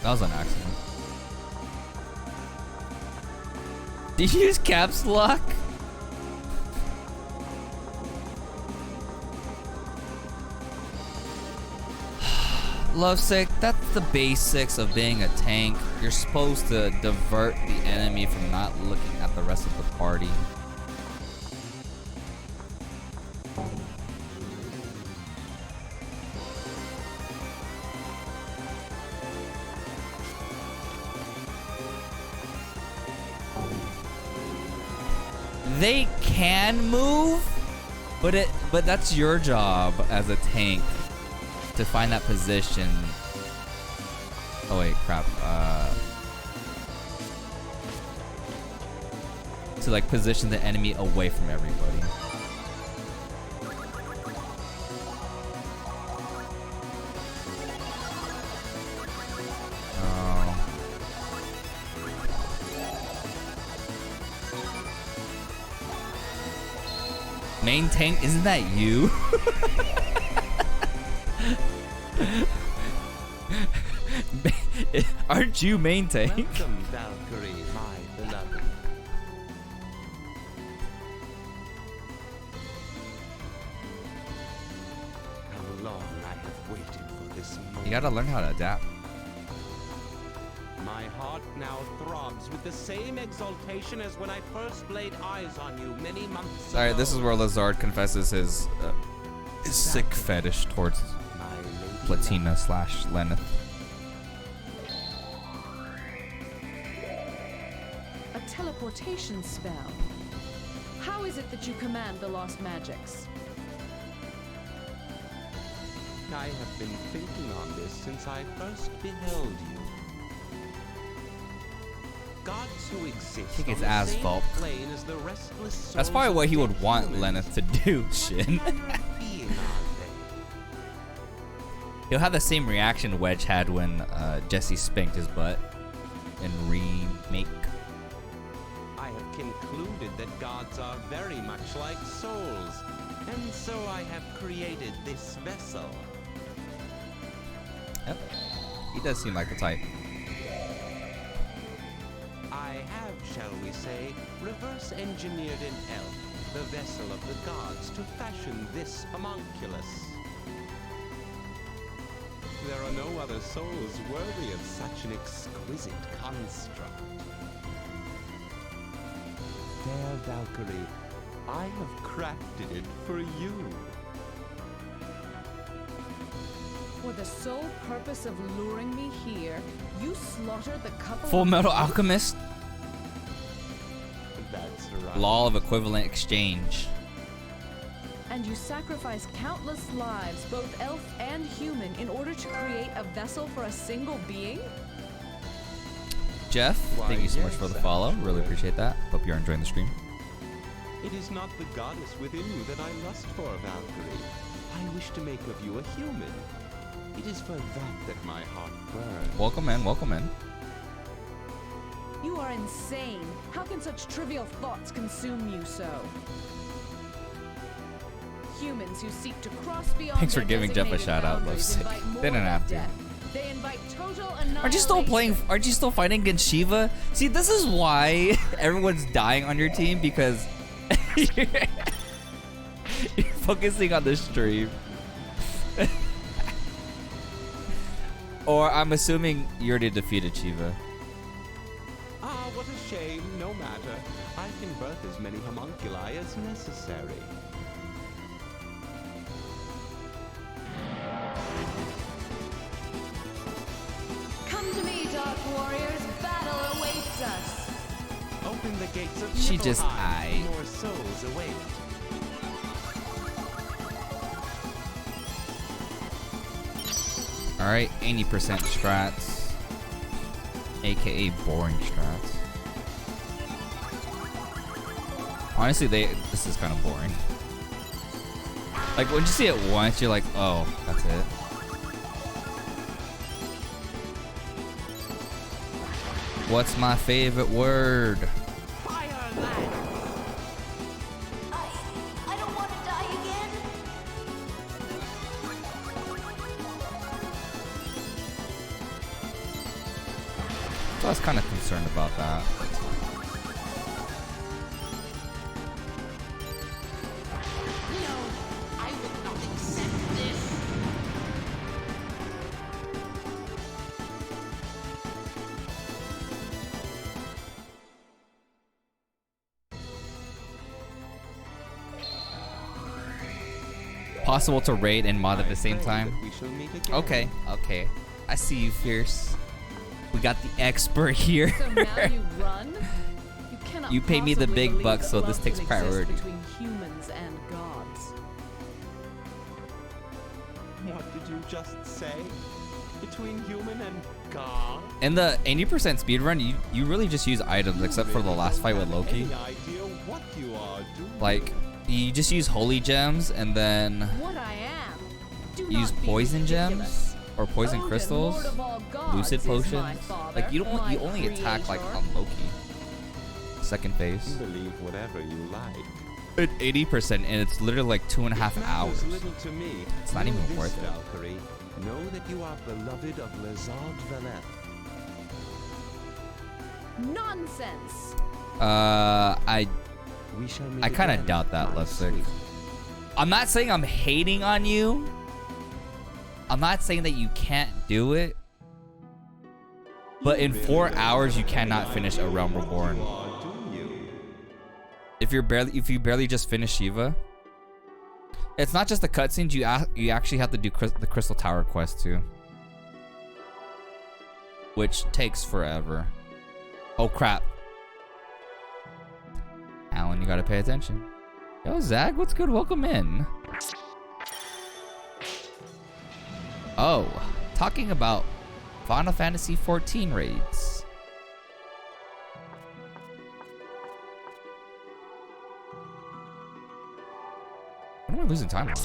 That was an accident. Did you use caps lock? Lovesick, that's the basics of being a tank. You're supposed to divert the enemy from not looking at the rest of the party. They can move, but that's your job as a tank to find that position. Oh wait, crap. To like position the enemy away from everybody. Main tank, isn't that you? Aren't you main tank? Welcome, Valkyrie, my beloved. How long I have waited for this moment. You gotta learn how to adapt. My heart now throbs with the same exultation as when I first laid eyes on you many months ago. Alright, this is where Lazard confesses his sick fetish towards Platina / Lenneth. A teleportation spell. How is it that you command the lost magics? I have been thinking on this since I first beheld you. Gods who exist Kick his on the ass, same Volk. plane as the restless That's souls probably of what he would dead want humans. Lenneth to do, shit. What manner of being are they? He'll have the same reaction Wedge had when Jesse spanked his butt in Remake. I have concluded that gods are very much like souls, and so I have created this vessel. Yep. He does seem like the type. I have, shall we say, reverse engineered an elf, the vessel of the gods, to fashion this homunculus. There are no other souls worthy of such an exquisite construct. Fair Valkyrie, I have crafted it for you. For the sole purpose of luring me here, you slaughtered the couple Full of Metal people? Alchemist? That's right. Law of equivalent exchange. And you sacrificed countless lives, both elf and human, in order to create a vessel for a single being? Jeff, Why, thank you so much yes, for the follow. Really actually. appreciate that. Hope you're enjoying the stream. It is not the goddess within you that I lust for, Valkyrie. I wish to make of you a human. It is for that my heart burns. Welcome in, welcome in. You are insane. How can such trivial thoughts consume you so? Humans who seek to cross beyond Thanks for their giving Jeff a designated shout out, boundaries Lovesick. invite more They didn't have to. death. They invite total Aren't you still playing? annihilation. Aren't you still fighting against Shiva? See, this is why everyone's dying on your team, because you're focusing on the stream. Or I'm assuming you already defeated Shiva. Ah, what a shame. No matter. I can birth as many homunculi as necessary. Come to me, Dark Warriors. Battle awaits us. Open the gates of She just Niflheim. eyed. More souls await. Alright, 80% strats. AKA boring strats. Honestly, this is kind of boring. Like, when you see it once, you're like, oh, that's it. What's my favorite word? Fire that! I don't want to die again. I was kind of concerned about that. No, I will not accept this. Possible to raid and mod at the same pray time. that we shall meet again. Okay, okay. I see you, Fierce. We got the expert here. So now you run? You cannot You pay me the possibly big believe bucks, that so love this takes can exist priority. between humans and gods. What did you just say? Between human and God? In the 80% speedrun, you really just use items except for the last fight with Loki. Any idea what you are doing? Like, you just use holy gems and then What I am. Do use not be poison ridiculous. gems or poison Odin, crystals, Lord of all gods, lucid is my potions. father, Like you my only attack like creator. on Loki. Second phase. You believe whatever you like. At 80% and it's literally like 2.5 It matters hours. little to me. It's not Know even this, worth it. Valkyrie. Know that you are beloved of Lazard Valeth. Nonsense. We shall meet I kind of again, doubt that, my Lipstick. sweet. I'm not saying I'm hating on you. I'm not saying that you can't do it. But in 4 hours, you cannot finish A Realm Reborn. If you barely just finish Shiva, it's not just the cutscenes. You actually have to do the Crystal Tower quest too, which takes forever. Oh crap, Alan, you gotta pay attention. Yo, Zach, what's good? Welcome in. Oh, talking about Final Fantasy 14 raids. What am I losing time on?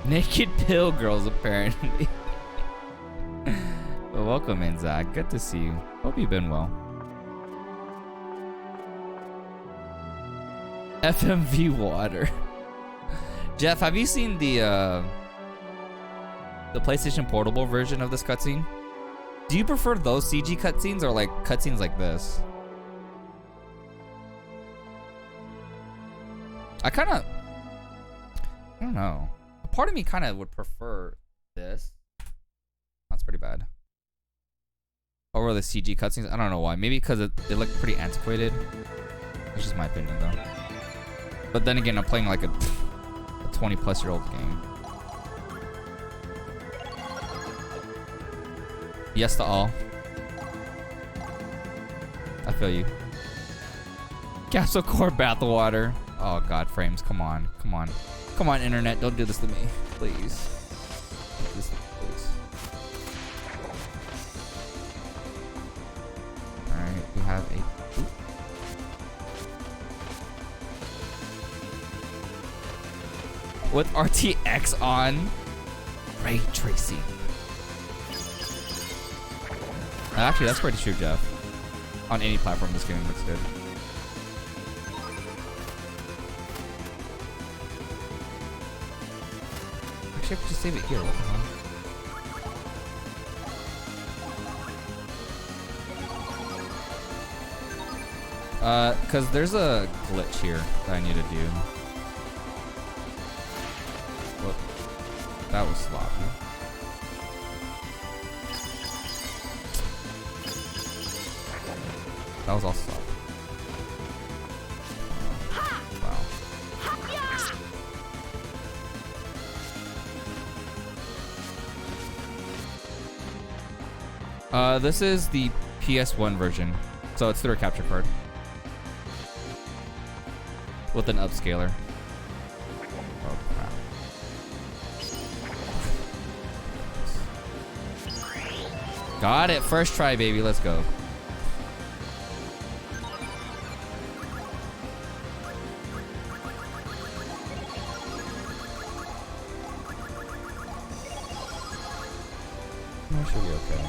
Naked pill girls, apparently. Well, welcome in, Zach. Good to see you. Hope you've been well. FMV water. Jeff, have you seen the PlayStation Portable version of this cutscene? Do you prefer those CG cutscenes or like cutscenes like this? I don't know. A part of me kind of would prefer this. That's pretty bad. Over the CG cutscenes. I don't know why. Maybe because they look pretty antiquated. It's just my opinion though. But then again, I'm playing like a 20-plus-year-old game. Yes to all. I feel you. Capsule Core bathwater. Oh god, frames, come on. Come on. Come on, internet, don't do this to me. Please. Don't do this to me, please. Alright, we have a... Oop. With RTX on, ray tracing. Actually, that's pretty true, Jeff. On any platform, this game looks good. Actually, I could just save it here. What the hell? Cause there's a glitch here that I need to do. Whoop. That was sloppy. That was all sloppy. Wow. This is the PS1 version, so it's through a capture card with an upscaler. Oh crap! Got it, first try, baby. Let's go. That should be okay.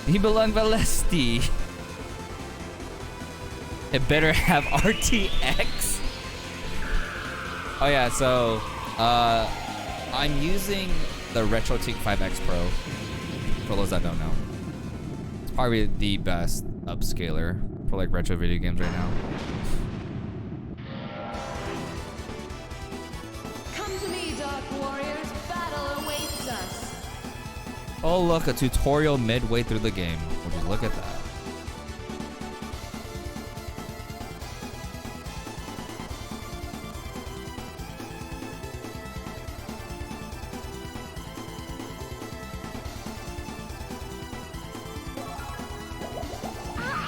Nibelan Valesti. It better have RTX. Oh yeah, so I'm using the Retrotink 5X Pro. For those that don't know, it's probably the best upscaler for like retro video games right now. Come to me, Dark Warriors. Battle awaits us. Oh look, a tutorial midway through the game. Would you look at that?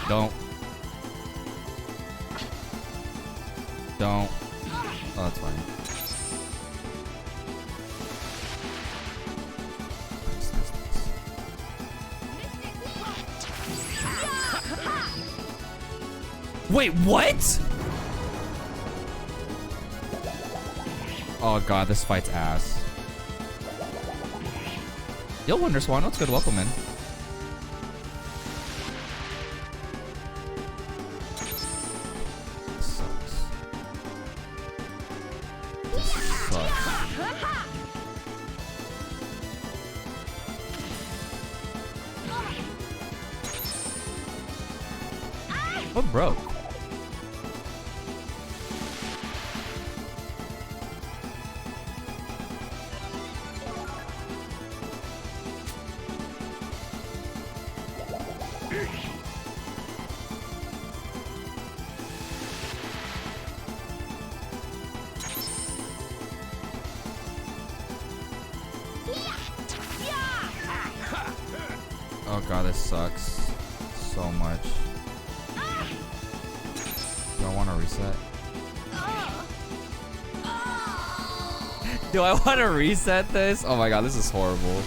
Don't. Oh, that's fine. Wait, what? Oh god, this fight's ass. Yo, Wonderswan, what's good? Welcome in. What broke? Oh god, this sucks so much. Do I want to reset? Do I want to reset this? Oh my god, this is horrible.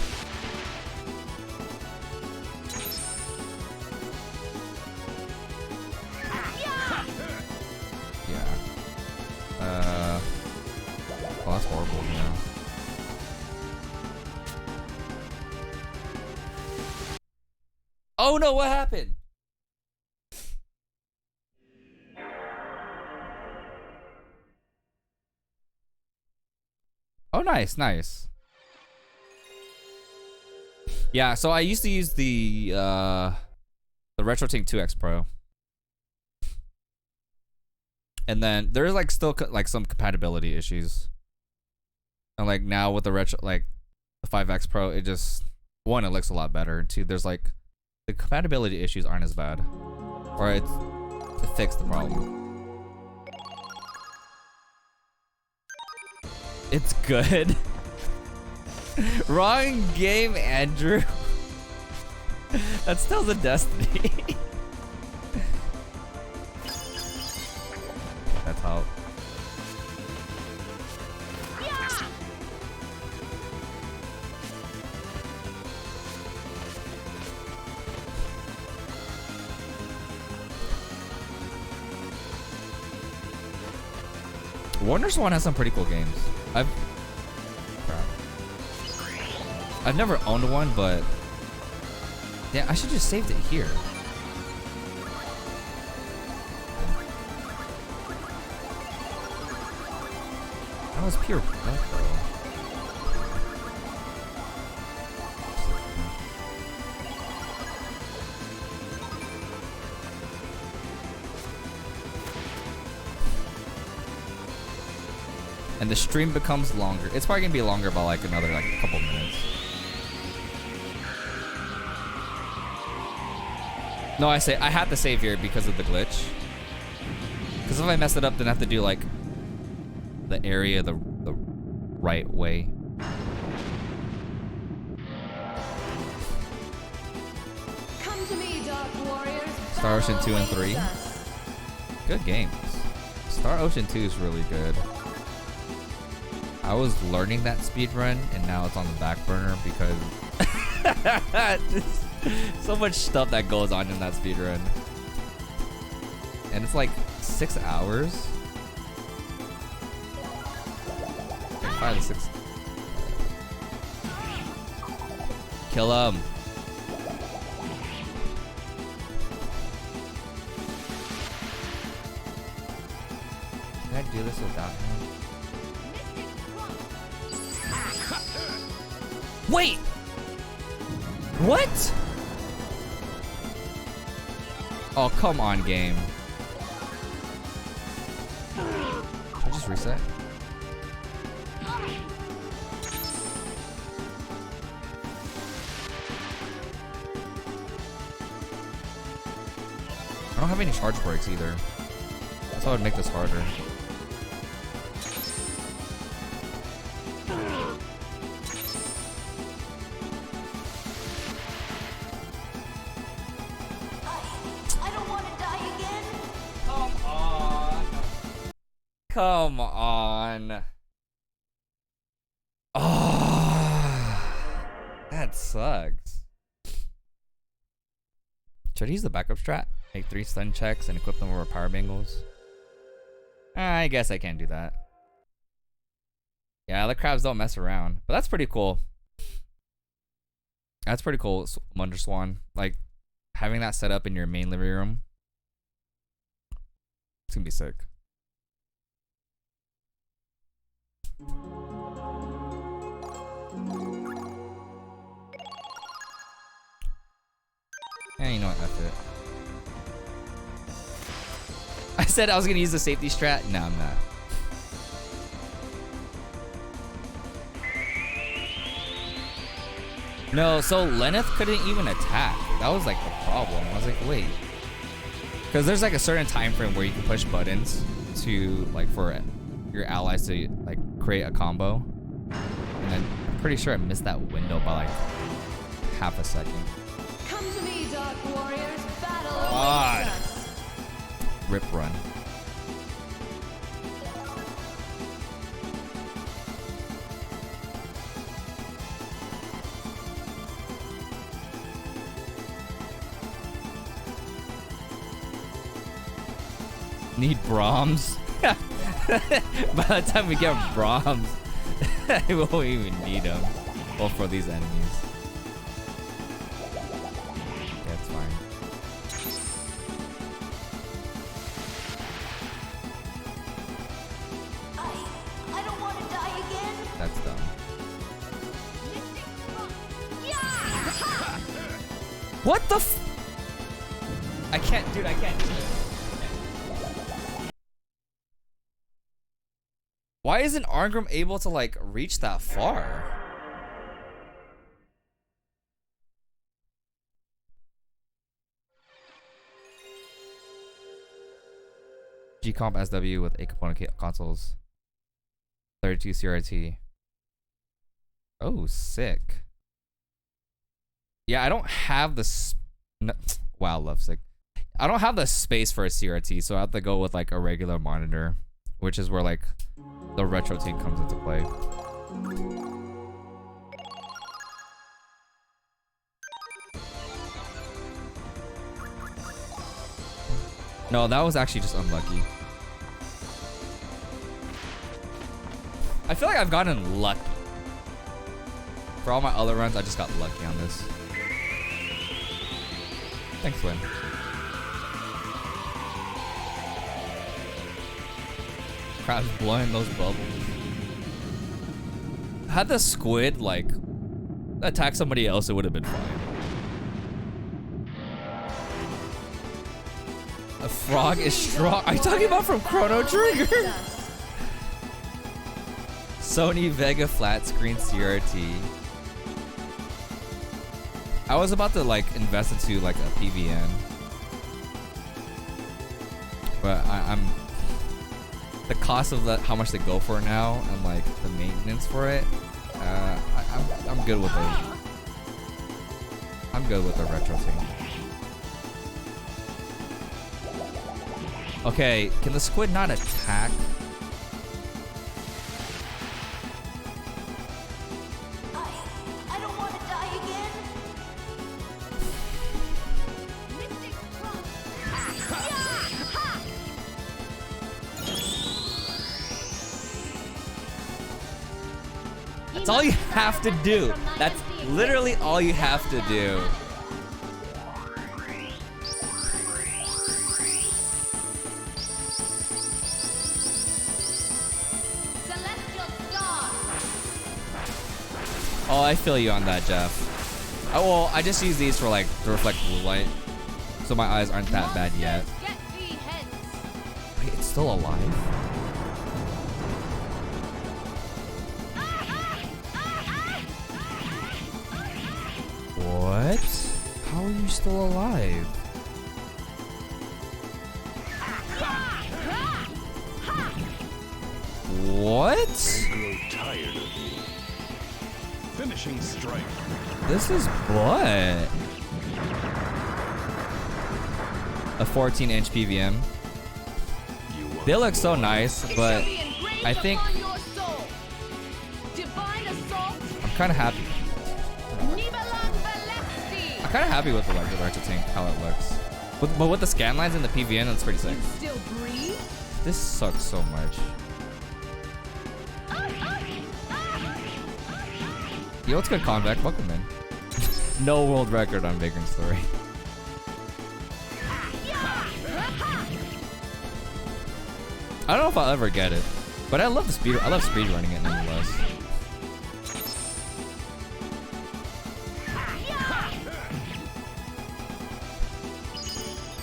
Yeah. Oh, that's horrible, yeah. Oh no, what happened? Oh, nice, nice. Yeah, so I used to use the Retrotink 2X Pro. And then there's like still like some compatibility issues. And like now with the the 5X Pro, it just, one, it looks a lot better. And two, there's like the compatibility issues aren't as bad. Or it fixed the problem. It's good. Wrong game, Andrew. That's still the Destiny. That's how. WonderSwan has some pretty cool games. I've never owned one, but yeah, I should just saved it here. That was pure luck, though. And the stream becomes longer. It's probably gonna be longer by like another couple minutes. No, I had to save here because of the glitch. Because if I mess it up, then I have to do like the area the right way. Come to me, Dark Warriors. Star Ocean 2 and 3. Good games. Star Ocean 2 is really good. I was learning that speedrun and now it's on the back burner because so much stuff that goes on in that speedrun. And it's like 6 hours. 5 to 6. Kill him. Can I do this without him? Wait! What? Oh, come on, game. Should I just reset? I don't have any charge breaks either. That's why I would make this harder. I don't want to die again. Come on. Come on. Oh, that sucks. Should I use the backup strat? Make 3 stun checks and equip them over power bangles? I guess I can't do that. Yeah, the crabs don't mess around. But that's pretty cool. That's pretty cool, Wonder Swan. Like, having that set up in your main living room. It's gonna be sick. Yeah, you know what? That's it. I said I was gonna use the safety strat. No, I'm not. No, so Lenneth couldn't even attack. That was like the problem. I was like, wait. Because there's like a certain time frame where you can push buttons to like for your allies to like create a combo. And then I'm pretty sure I missed that window by like half a second. Come to me, Dark Warriors. Battle God. awaits us. Rip run. Need Brahms? By the time we get Brahms, we won't even need them. Well, for these enemies. Yeah, it's fine. I don't want to die again. That's dumb. What the f- I can't, dude, I can't do it. Why isn't Arngrim able to like reach that far? G-Comp SW with 8 component consoles. 32 CRT. Oh, sick. Yeah, I don't have the no, wow, lovesick. I don't have the space for a CRT, so I have to go with like a regular monitor, which is where like the Retrotink comes into play. No, that was actually just unlucky. I feel like I've gotten lucky. For all my other runs, I just got lucky on this. Thanks, Win. Crab's blowing those bubbles. Had the squid, like, attack somebody else, it would have been fine. A frog is strong. Are you talking about from Chrono Trigger? Sony Vega flat screen CRT. I was about to like invest into like a PVN, but I'm the cost of that, how much they go for now, and like the maintenance for it. I'm good with it. I'm good with the retro thing. Okay, can the squid not attack? I don't want to die again. That's all you have to do. That's literally all you have to do. Celestial star. Oh, I feel you on that, Jeff. Oh, well, I just use these for like to reflect blue light, so my eyes aren't that bad yet. Wait, it's still alive? What? How are you still alive? What? I grow tired of you. Finishing strike. This is what? A 14-inch PVM. They look so nice, but I think I'm kind of happy. I'm kind of happy with the Retrotink, how it looks. But with the scan lines and the PVN, it's pretty sick. This sucks so much. Yo, what's good, Convex? Welcome in. No world record on Vagrant Story. I don't know if I'll ever get it, but I love the speed. I love speedrunning it nonetheless.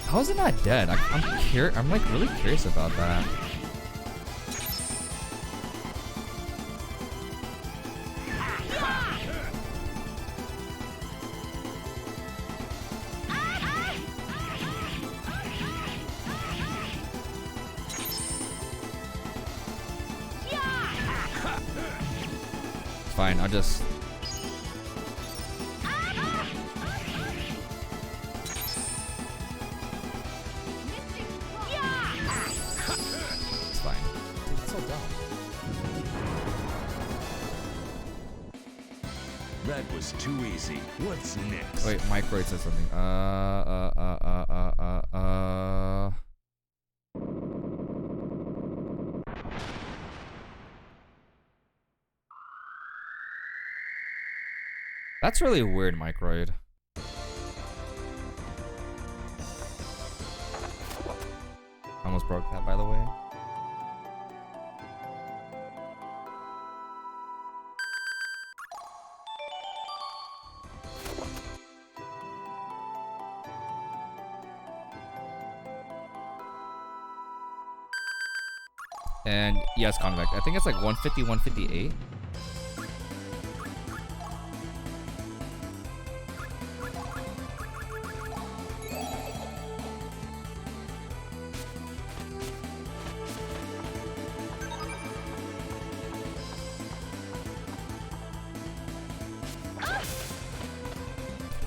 How is it not dead? I'm like really curious about that. Fine, I'll just... It's fine. Dude, it's so dumb. That was too easy. What's next? Wait, Microid said something. That's really weird, Microid. Almost broke that, by the way. And yes, Convex. I think it's like 150, 158.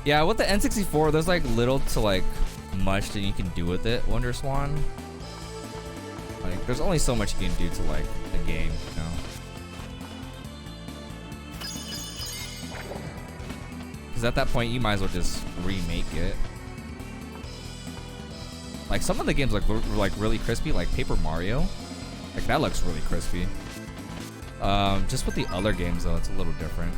Yeah, with the N64, there's like little to like much that you can do with it, Wonder Swan. Like, there's only so much you can do to like the game, you know? Because at that point, you might as well just remake it. Like, some of the games like really crispy, like Paper Mario. Like, that looks really crispy. Just with the other games, though, it's a little different.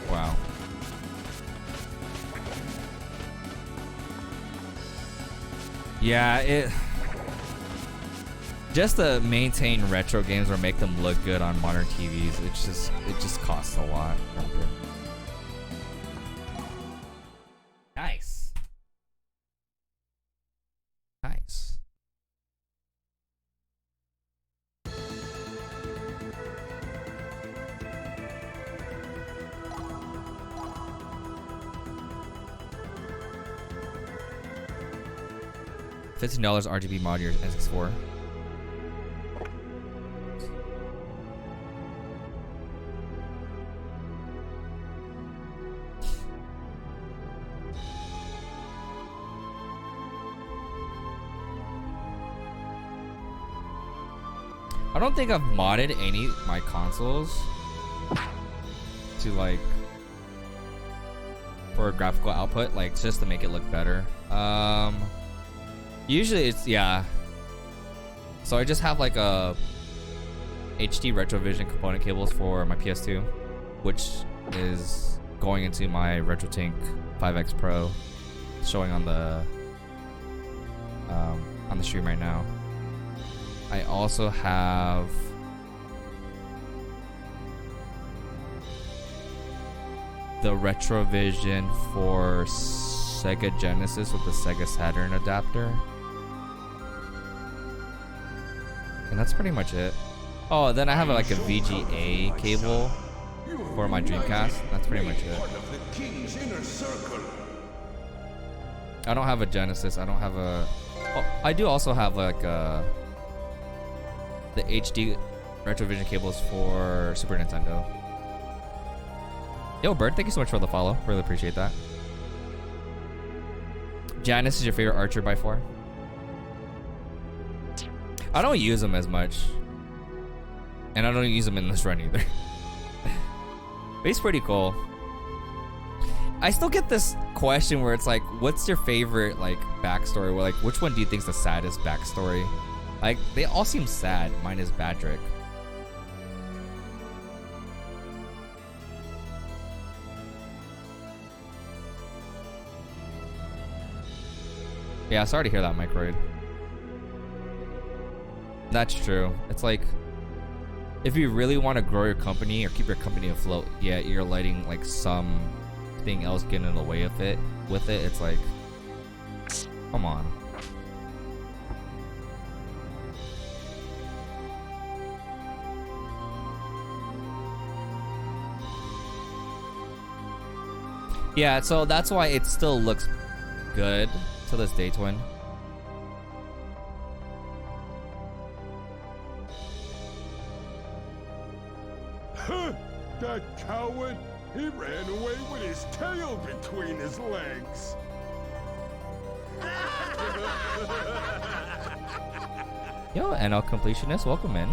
Wow. Yeah, just to maintain retro games or make them look good on modern TVs, it just costs a lot. Nice. Nice. $15 RGB mod your N64. I don't think I've modded any of my consoles to like for graphical output, like just to make it look better. Usually it's, yeah. So I just have like a HD Retrovision component cables for my PS2, which is going into my Retrotink 5X Pro, showing on the on the stream right now. I also have the Retrovision for Sega Genesis with the Sega Saturn adapter. And that's pretty much it. Oh, then I have like a VGA cable for my Dreamcast. That's pretty much it. I don't have a Genesis. I don't have a... Oh, I do also have like the HD Retrovision cables for Super Nintendo. Yo, Bird, thank you so much for the follow. Really appreciate that. Janice is your favorite archer by far? I don't use them as much. And I don't use them in this run either. But he's pretty cool. I still get this question where it's like, what's your favorite like backstory? Where like, which one do you think's the saddest backstory? Like, they all seem sad, minus Badrick. Yeah, sorry to hear that, Microid. That's true. It's like, if you really want to grow your company or keep your company afloat, yeah, you're letting like something else get in the way of it. With it, it's like, come on. Yeah, so that's why it still looks good to this day, Twin. That coward! He ran away with his tail between his legs. Yo, NL completionist, welcome in.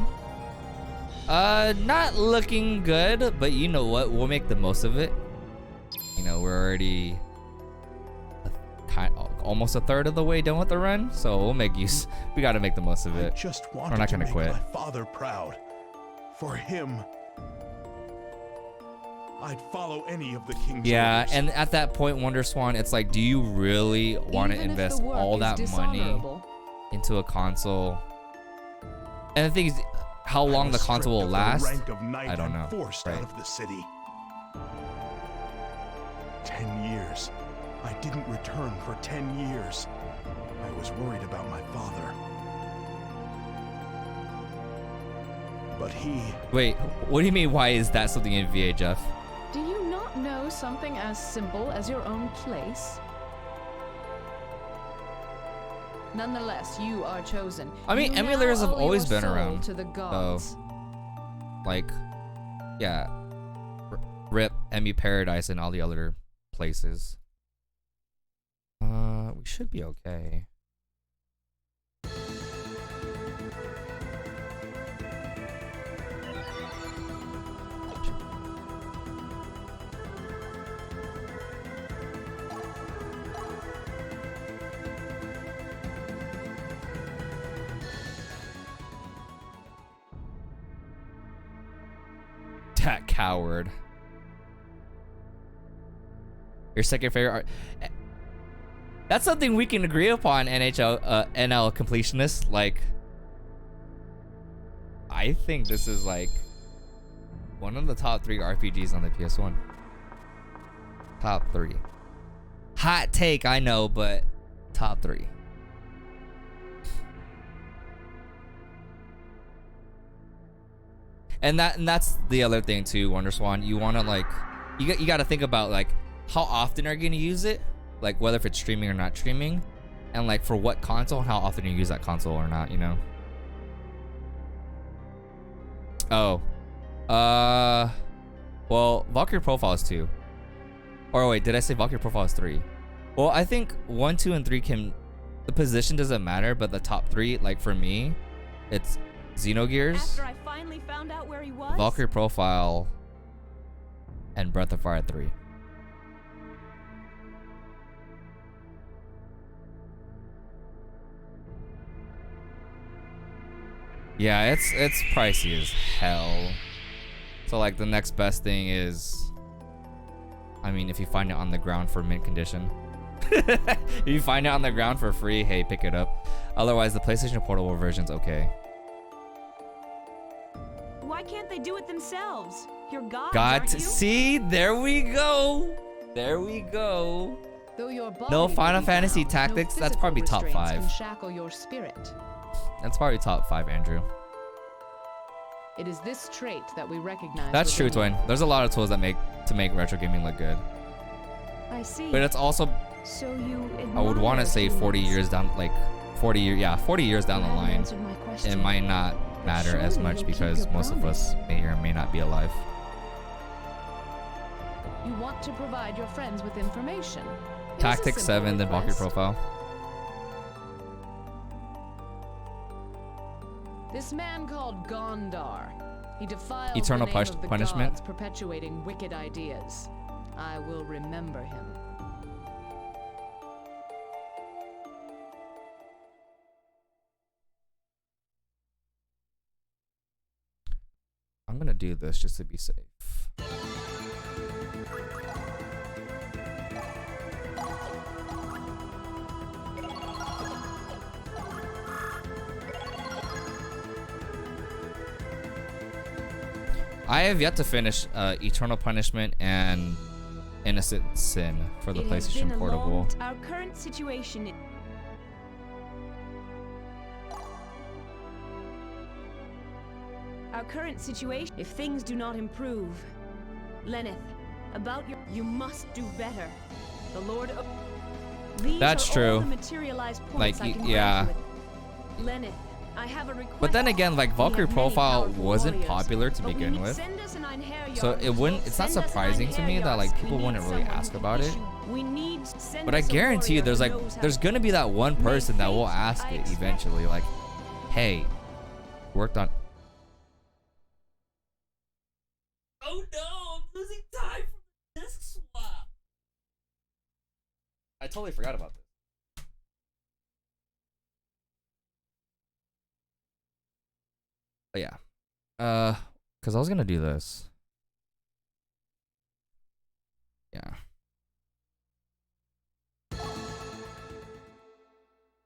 Not looking good, but you know what? We'll make the most of it. You know, we're already almost a third of the way done with the run, so we'll make use. We got to make the most of it. I just wanted we're not to gonna make quit. my father proud. For him, I'd follow any of the king's orders. And at that point, Wonderswan, it's like, do you really want to invest all that money into a console? And the thing is, how long the console will last, I don't know. Forced out of the city. 10 years. I didn't return for 10 years. I was worried about my father. But he... Wait, what do you mean, why is that something in VA, Jeff? Do you not know something as simple as your own place? Nonetheless, you are chosen. I mean, You emulators now have owe always your been soul around. to the gods. So, like, yeah. RIP, Emu Paradise, and all the other places. We should be okay. That coward. Your second favorite art. That's something we can agree upon, NL completionist. Like, I think this is like one of the top 3 RPGs on the PS1. Top 3. Hot take, I know, but top 3. And that's the other thing too, Wonderswan. You want to like, you got to think about like how often are you gonna use it, like whether if it's streaming or not streaming, and like for what console and how often you use that console or not, you know. Oh, well, Valkyrie Profile is 2. Or wait, did I say Valkyrie Profile is 3? Well, I think 1, 2, and 3 can. The position doesn't matter, but the top 3, like for me, it's Xenogears, After I finally found out where he was, Valkyrie Profile, and Breath of Fire 3. Yeah, it's pricey as hell. So like the next best thing is, I mean, if you find it on the ground for mint condition. If you find it on the ground for free, hey, pick it up. Otherwise, the PlayStation Portable version's okay. Why can't they do it themselves? You're gods, Got aren't to you? see. There we go. There we go. Though your body No may Final be Fantasy bound, Tactics. no That's physical probably top restraints 5. can shackle your spirit. That's probably top 5, Andrew. It is this trait that we recognize. That's true, within you. Twin. There's a lot of tools that make retro gaming look good. I see. But it's also, So you I would want to admire say 40 humans. years down, like 40 years down the You haven't line. answered my question. It might not matter as surely much you'll keep because your most of us promise. may or may not be alive. You want to provide your friends with information. It is a Tactics simple 7, then Valkyrie request. Profile. This man called Gondar. He defiles Eternal the name of the punishment. gods, perpetuating wicked ideas. I will remember him. I'm gonna do this just to be safe. I have yet to finish Eternal Punishment and Innocent Sin for the It has been PlayStation a Portable. long Our current situation. Our current situation. If things do not improve, Lenneth, about your, you must do better. The Lord. These That's are true. All the materialized Like, points I can yeah. grant you. Lenneth, I have a request. But then again, like We Valkyrie have many Profile powerful wasn't warriors, popular to but we begin need- with. send us an Einherjar So it who wouldn't, will it's not send us an surprising to me that like Einherjar. people We wouldn't need really someone ask who about it. issue- We need send But I us a guarantee you warrior there's who like, knows how there's to- gonna be that one May person that will fate, ask I it expect. eventually, like, hey, worked on. Oh no, I'm losing time from the disk swap. I totally forgot about this. But yeah. Cause I was gonna do this. Yeah.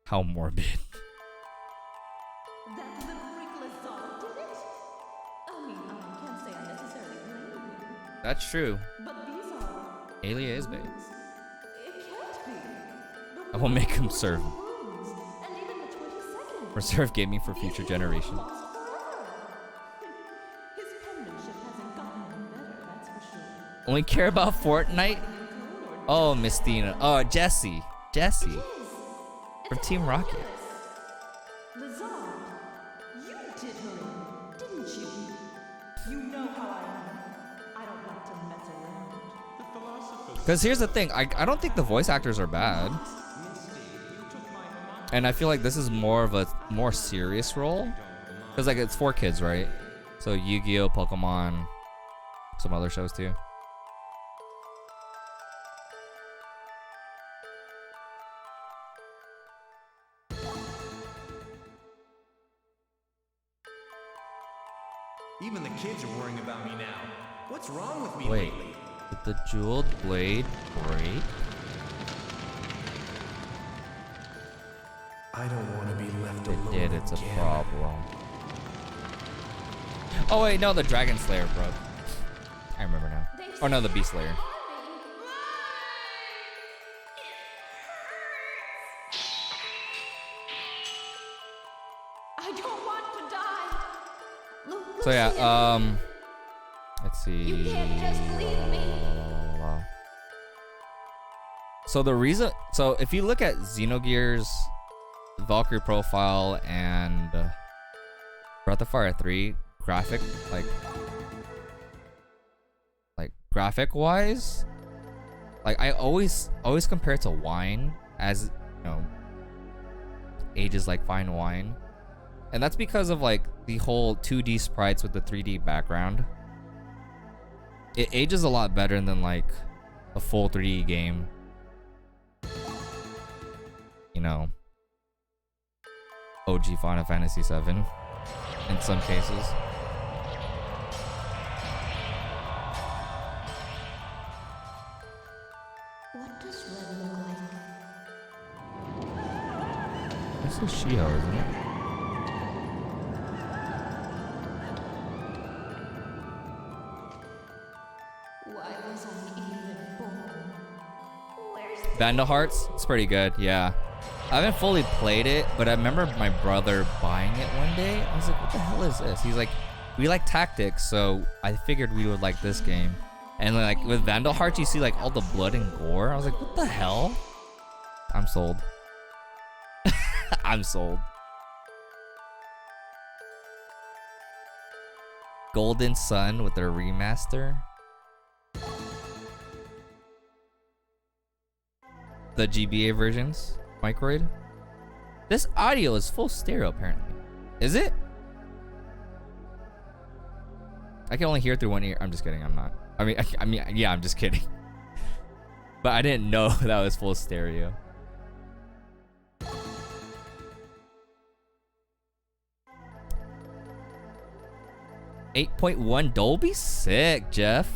How morbid. That little freak Lazar did it? I mean, I can't say I necessarily blame him, That's true. but these are Alia is big. wounds. It can't be. I will make him serve. Wounds, and even the 22nd. Reserve gaming for future generation. Lost forever. His penmanship hasn't gotten any better, that's for sure. Only care about Fortnite? Oh, Mistina. Oh, Jesse. Jesse. From Team Rocket. Lazard, you did her in, didn't you? You know how I am. I don't like to mess around. The philosopher Because here's the thing. I don't think the voice actors are bad. And I feel like this is more of a more serious role. Because like it's for kids, right? So Yu-Gi-Oh, Pokemon, some other shows too. Even the kids are worrying about me now. What's wrong with me Wait, lately? did the jeweled blade break? I don't want to be left It alone. did, it's a again. problem. Oh wait, no, the Dragon Slayer broke. I remember now. Oh no, the Beast Slayer. I don't want to die. So yeah, let's see. You can't just leave me. So the reason, so if you look at Xenogears, Valkyrie Profile, and Breath of Fire 3, graphic, like graphic wise, like I always compare it to wine, as you know, ages like fine wine. And that's because of like the whole 2D sprites with the 3D background. It ages a lot better than like a full 3D game. You know, OG Final Fantasy 7 in some cases. What does red look like? This is Shio, isn't it? Why was I even born? Where's Vandal Hearts? It's pretty good, yeah. I haven't fully played it, but I remember my brother buying it one day. I was like, what the hell is this? He's like, we like tactics, so I figured we would like this game. And like with Vandal Hearts, you see like all the blood and gore. I was like, what the hell? I'm sold. I'm sold. Golden Sun with their remaster. The GBA versions, Microid. This audio is full stereo apparently. Is it? I can only hear through one ear. I'm just kidding. I'm not. I mean, yeah, I'm just kidding. But I didn't know that was full stereo. .1 Dolby? Sick, Jeff.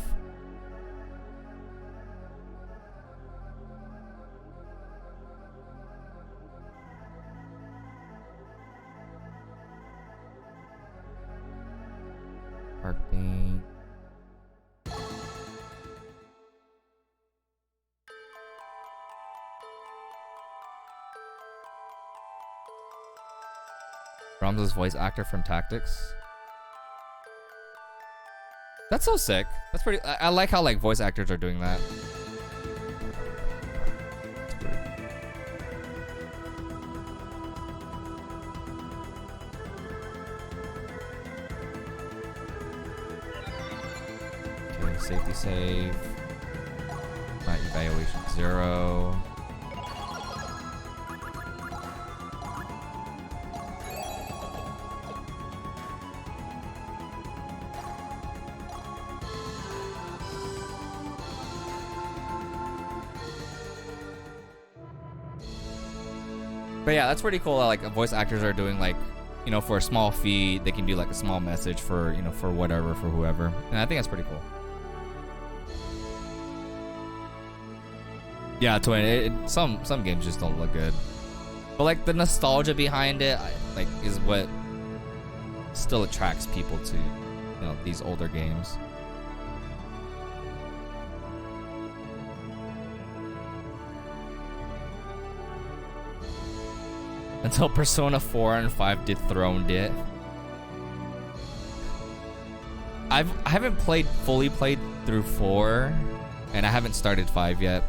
Parking. Ramzo's voice actor from Tactics. That's so sick. That's pretty. I like how like voice actors are doing that. Okay, safety save. Evaluation 0. But yeah, that's pretty cool. Like voice actors are doing like, you know, for a small fee, they can do like a small message for, you know, for whatever, for whoever. And I think that's pretty cool. Yeah, Twin. Some games just don't look good, but like the nostalgia behind it, like, is what still attracts people to, you know, these older games. Until Persona 4 and 5 dethroned it. I haven't fully played through 4, and I haven't started 5 yet.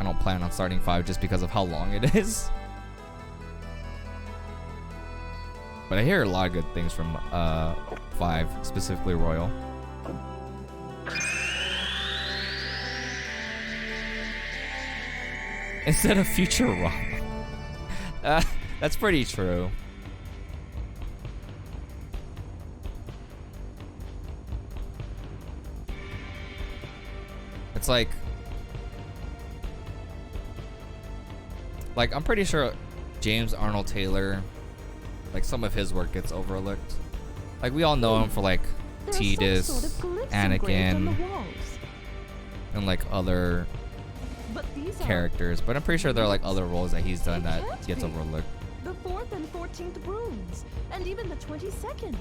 I don't plan on starting 5 just because of how long it is. But I hear a lot of good things from 5, specifically Royal. Instead of Futurama. That's pretty true. It's like I'm pretty sure James Arnold Taylor, like some of his work gets overlooked. Like we all know him for like Tidus, Anakin, and like other characters, but I'm pretty sure there are like other roles that he's done that gets overlooked. The 4th and 14th runes, and even the 22nd.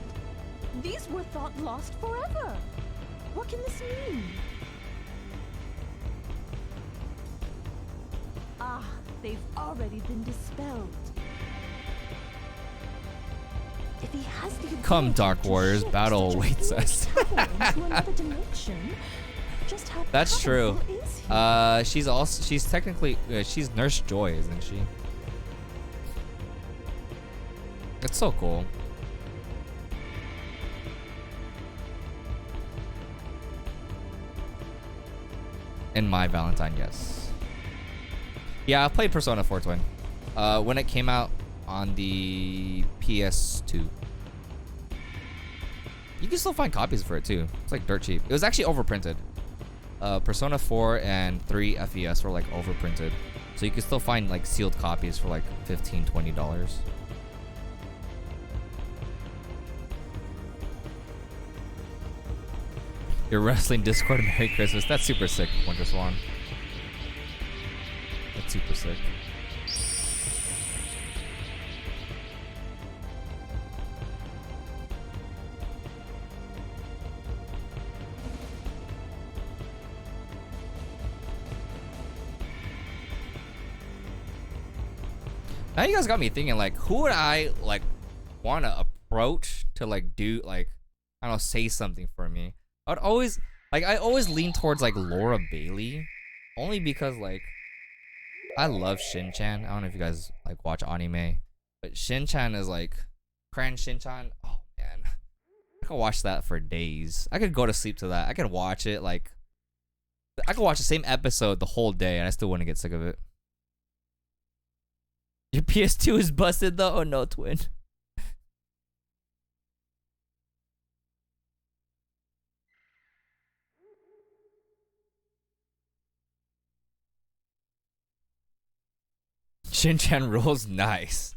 These were thought lost forever. What can this mean? Ah, they've already been dispelled. If he has the Come, Dark Warriors, battle awaits us. That's true. She's technically she's Nurse Joy, isn't she? It's so cool. And My Valentine, yes. Yeah, I played Persona 4 Twin. When it came out on the PS2. You can still find copies for it too. It's like dirt cheap. It was actually overprinted. Persona 4 and 3 FES were like overprinted. So you can still find like sealed copies for like $15, $20. Your wrestling Discord, Merry Christmas. That's super sick, Wonder Swan. That's super sick. Now you guys got me thinking, like, who would I like want to approach to like do like, I don't know, say something for me? I always lean towards like Laura Bailey, only because like I love Shin-chan. I don't know if you guys like watch anime, but Shin-chan is like Cran Shin-chan. Oh man, I could watch that for days. I could go to sleep to that. I could watch it like I could watch the same episode the whole day and I still wouldn't get sick of it. Your PS2 is busted though? Oh no, twin. Shin-chan rules, nice.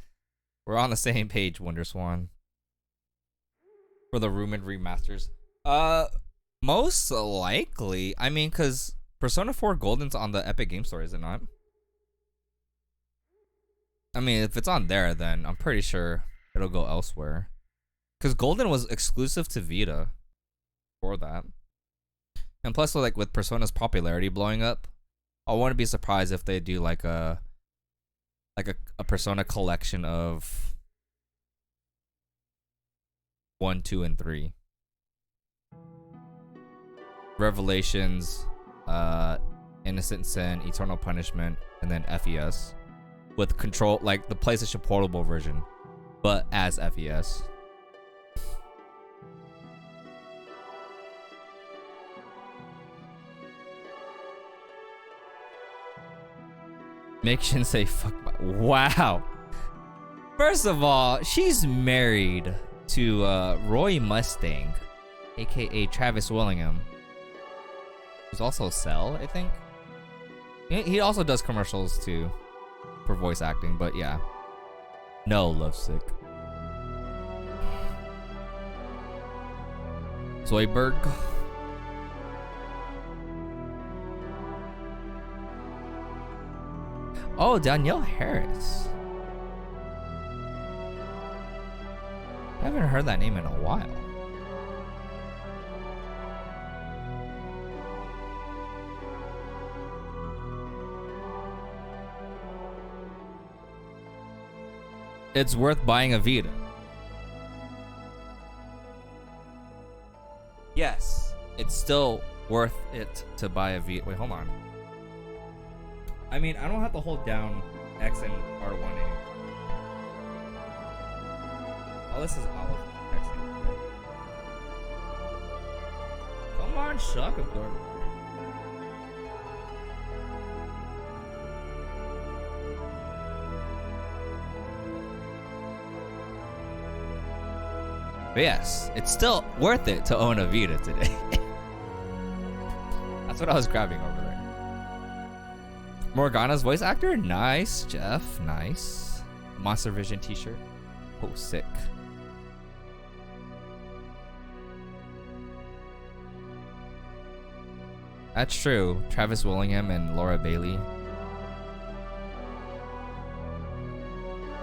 We're on the same page, Wonder Swan. For the rumored remasters. Most likely. I mean, cause Persona 4 Golden's on the Epic Game Store, is it not? I mean, if it's on there, then I'm pretty sure it'll go elsewhere. Cause Golden was exclusive to Vita for that. And plus, like with Persona's popularity blowing up, I wouldn't be surprised if they do like a Persona collection of 1, 2, and 3. Revelations, Innocent Sin, Eternal Punishment, and then FES. With control, like the PlayStation Portable version, but as FES. Make Shin say fuck my— wow. First of all, she's married to Roy Mustang, aka Travis Willingham, who's also Cell, I think. He also does commercials too for voice acting, but yeah. No, Lovesick. Zoidberg. Oh, Danielle Harris. I haven't heard that name in a while. It's worth buying a Vita. Yes, it's still worth it to buy a Vita. Wait, hold on. I mean, I don't have to hold down X and R1A. Oh, this is all of X and R1A. Come on, Shock Absorber. But yes, it's still worth it to own a Vita today. That's what I was grabbing over there. Morgana's voice actor? Nice, Jeff. Nice. Monster Vision t-shirt. Oh, sick. That's true. Travis Willingham and Laura Bailey.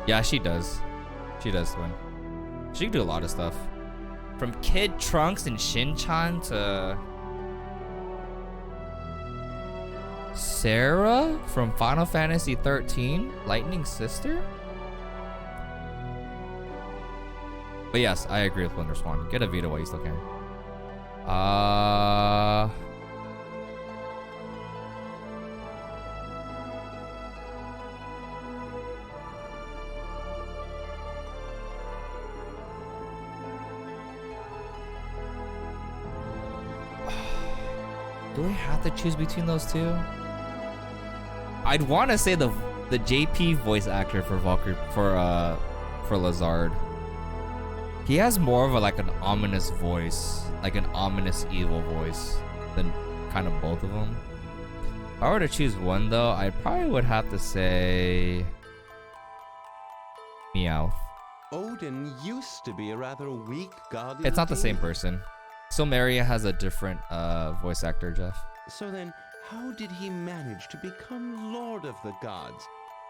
Yeah, she does. She does win. She can do a lot of stuff. From Kid Trunks and Shin-chan to Sarah from Final Fantasy 13, Lightning Sister. But yes, I agree with Wonder Swan. Get a Vita while you still can. Do we have to choose between those two? I'd want to say the JP voice actor for Valkyrie for Lazard. He has more of a like an ominous voice, like an ominous evil voice than kind of both of them. If I were to choose one though, I probably would have to say Meowth. Odin used to be a rather weak god. It's not the same person. Silmeria has a different voice actor, Jeff. So then, how did he manage to become Lord of the Gods?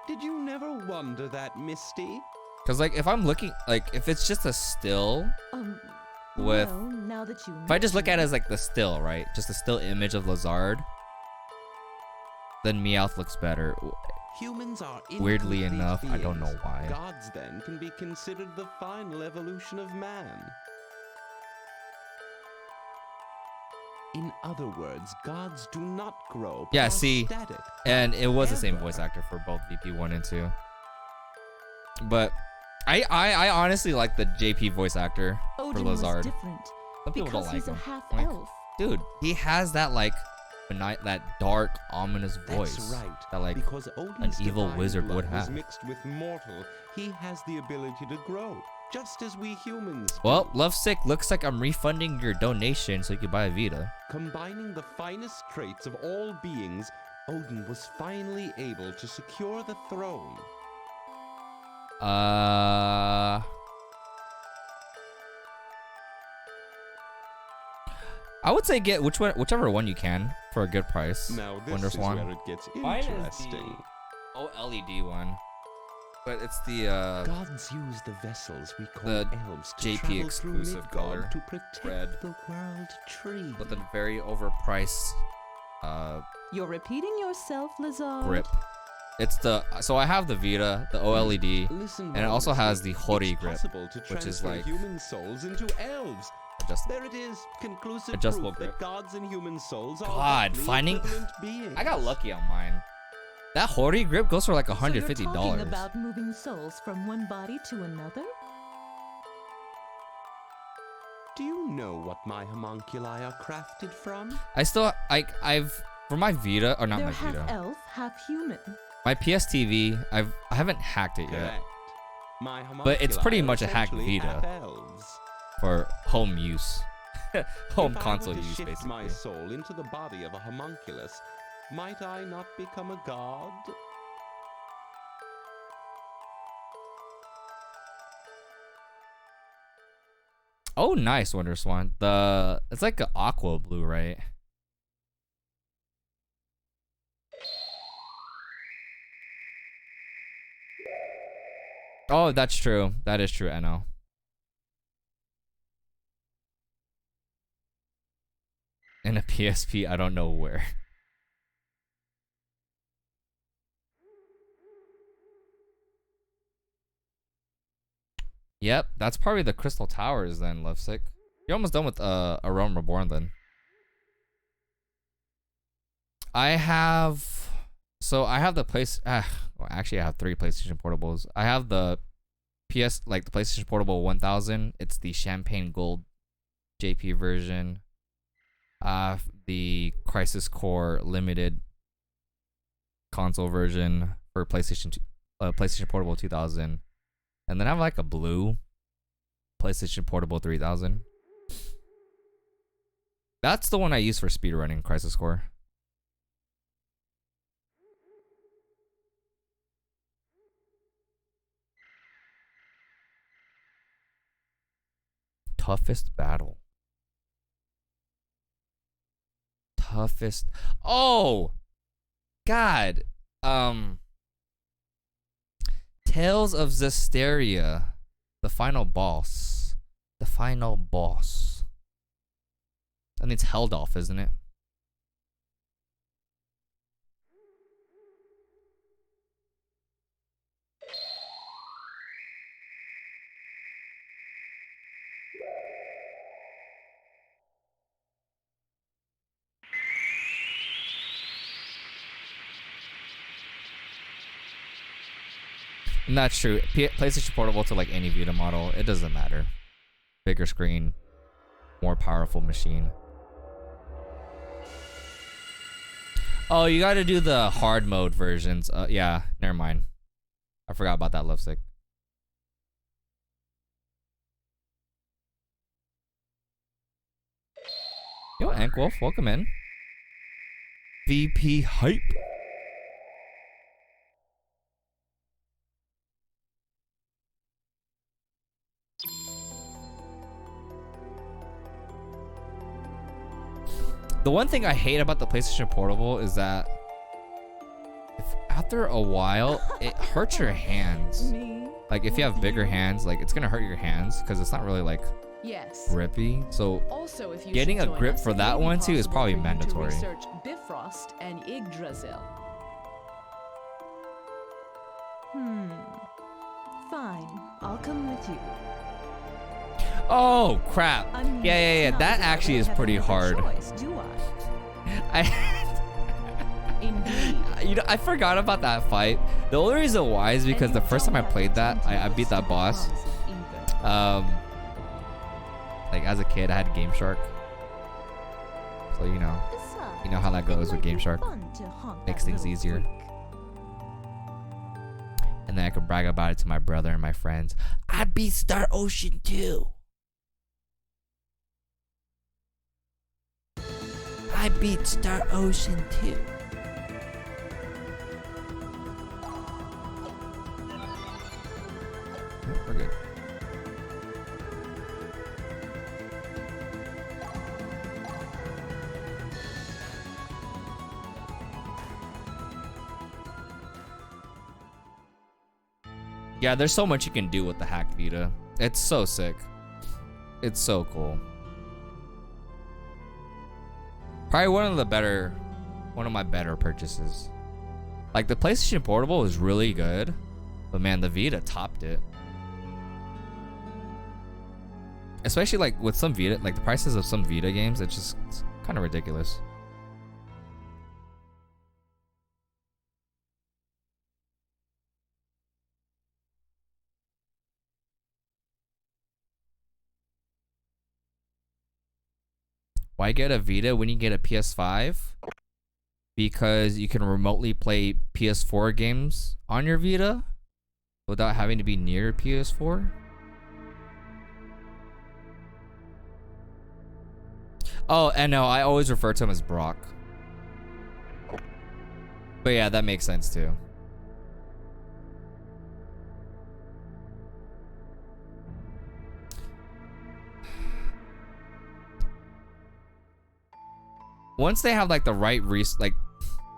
Did you never wonder that, Misty? Cause like if I'm looking, like if it's just a still with, well, now that you if I just look at it as like the still, right? Just a still image of Lazard, then Meowth looks better. Humans are Weirdly incomplete enough, I don't know beings. why. Gods then can be considered the final evolution of man. In other words, gods do not grow. Yeah, but are see, static, and it was the same ever. voice actor for both VP 1 and 2. But I honestly like the JP voice actor for Odin was Lazard. different Some people don't because like he's him. a half Like, elf. dude, he has that like that dark, ominous voice. That's right. That like because Odin's an evil divine wizard blood would was have. mixed with mortal, he has the ability to grow, just as we humans do. Well, Lovesick, looks like I'm refunding your donation so you can buy a Vita. Combining the finest traits of all beings, Odin was finally able to secure the throne. I would say get whichever one you can for a good price. Now this Wonder is Swan. where it gets Mine is interesting. the OLED one, but it's the Gods use the vessels we call the elves to JP travel through exclusive Midgard color, to protect red, the world tree. with a very overpriced You're repeating yourself, Lazard. grip. It's the so I have the Vita, the OLED, Listen, and it also has the Hori it's grip, possible to which is transfer like human souls into elves. adjustable. There it is, conclusive Adjustable proof grip. that gods and human souls are God, roughly finding equivalent beings. I got lucky on mine. That Hori grip goes for like So you're talking $150. about moving souls from one body to another? Do you know what my homunculi are crafted from? I still I've for my Vita or not They're my half Vita, elf, half human. my PS TV. I haven't hacked it yet Correct. My But it's homunculi pretty are much a hacked essentially Vita. half elves. for home use, home If console I were to use shift basically. my soul into the body of a homunculus, might I not become a god? Oh, nice, Wonder Swan. It's like an aqua blue, right? Oh, that's true. That is true, Eno. In a PSP, I don't know where. Yep, that's probably the Crystal Towers then, Lovesick. You're almost done with A Realm Reborn then. I have the place. Well, actually, I have 3 PlayStation Portables. I have the the PlayStation Portable 1000. It's the Champagne Gold JP version. The Crisis Core Limited console version for PlayStation Portable 2000. And then I have like a blue PlayStation Portable 3000. That's the one I use for speedrunning Crisis Core. Toughest battle. Toughest. Oh, God. Tales of Zestiria. The final boss. The final boss. I think it's Heldolf, isn't it? And that's true. PlayStation Portable to like any Vita model, it doesn't matter. Bigger screen, more powerful machine. Oh, you got to do the hard mode versions. Yeah, never mind. I forgot about that, Lovesick. Yo, Ankwolf, welcome in. VP hype. The one thing I hate about the PlayStation Portable is that after a while, it hurts your hands. Like if you have bigger hands, like it's gonna hurt your hands because it's not really like Yes. grippy. So Also, if you getting should a join grip us, for it that may be one too is possible probably for you to mandatory. research Bifrost and Yggdrasil. Fine, I'll come with you. Oh crap! I mean, Yeah. it's not That as if I actually really is have pretty any other hard. choice, do I? Indeed. You know, I forgot about that fight. The only reason why is because And the you first time I don't have played to that, I beat that keep boss. promises either. Like as a kid, I had Game Shark, so you know how that Besides, goes it with might Game be Shark. fun to haunt Makes that things little easier. freak. And then I could brag about it to my brother and my friends. I beat Star Ocean 2. I beat Star Ocean 2. We're good. Yeah, there's so much you can do with the hack Vita. It's so sick. It's so cool. Probably one of my better purchases. Like the PlayStation Portable is really good, but man, the Vita topped it. Especially like with some Vita, like the prices of some Vita games, it's kind of ridiculous. Why get a Vita when you get a PS5? Because you can remotely play PS4 games on your Vita without having to be near PS4. Oh, and no, I always refer to him as Brock. But yeah, that makes sense too. Once they have like the right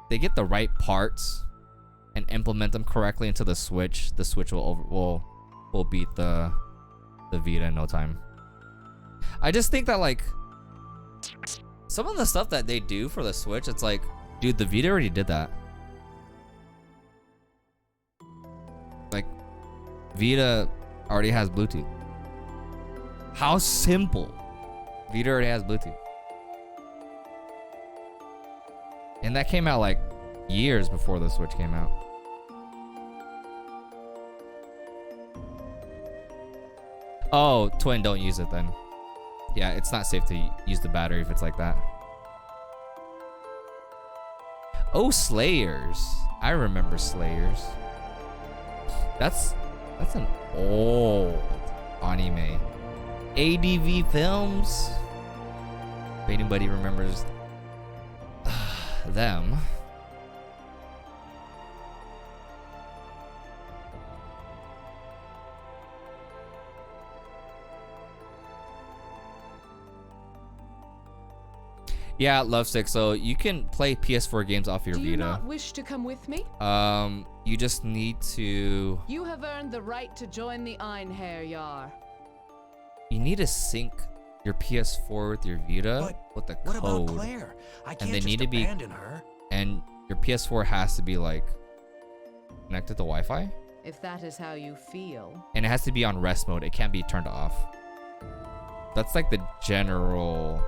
they get the right parts and implement them correctly into the Switch will beat the Vita in no time. I just think that like some of the stuff that they do for the Switch, it's like, dude, the Vita already did that. Like, Vita already has Bluetooth. How simple. Vita already has Bluetooth. And that came out like years before the Switch came out. Oh, Twin, don't use it then. Yeah, it's not safe to use the battery if it's like that. Oh, Slayers. I remember Slayers. That's an old anime. ADV Films. If anybody remembers them. Yeah, Lovesick. So you can play PS4 games off your Do Vita. you not wish to come with me? You just need to. You have earned the right to join the Einherjar. You need to sync your PS4 with your Vita with the What code. about Claire? I can't And they just need to be. abandon her. And your PS4 has to be like connected to Wi-Fi, If that is how you feel. and it has to be on rest mode. It can't be turned off. That's like the general.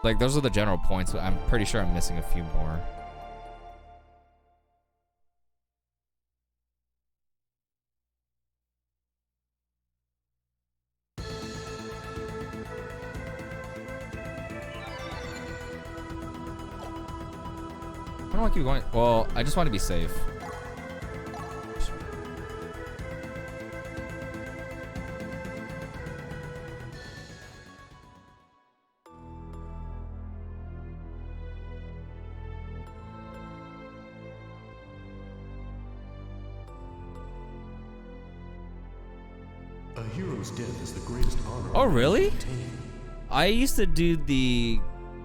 Like those are the general points. But I'm pretty sure I'm missing a few more. I don't want to keep going. Well, I just want to be safe. A hero's death is the greatest honor. Oh, really? Obtain. I used to do the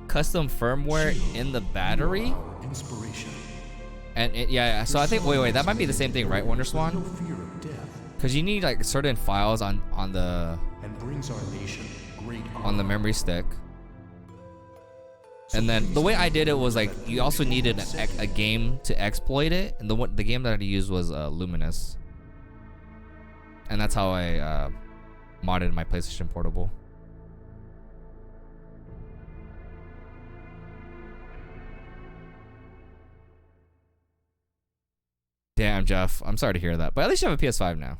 custom firmware in the battery. Inspiration. And yeah, so I think wait, that might be the same thing, right, Wonder No Swan? fear of death. Because you need like certain files on the And brings our nation great honor. on the memory stick. And then the way I did it was like you also needed a game to exploit it, and the game that I used was Luminous, and that's how I modded my PlayStation Portable. Damn, Jeff, I'm sorry to hear that, but at least you have a PS5 now.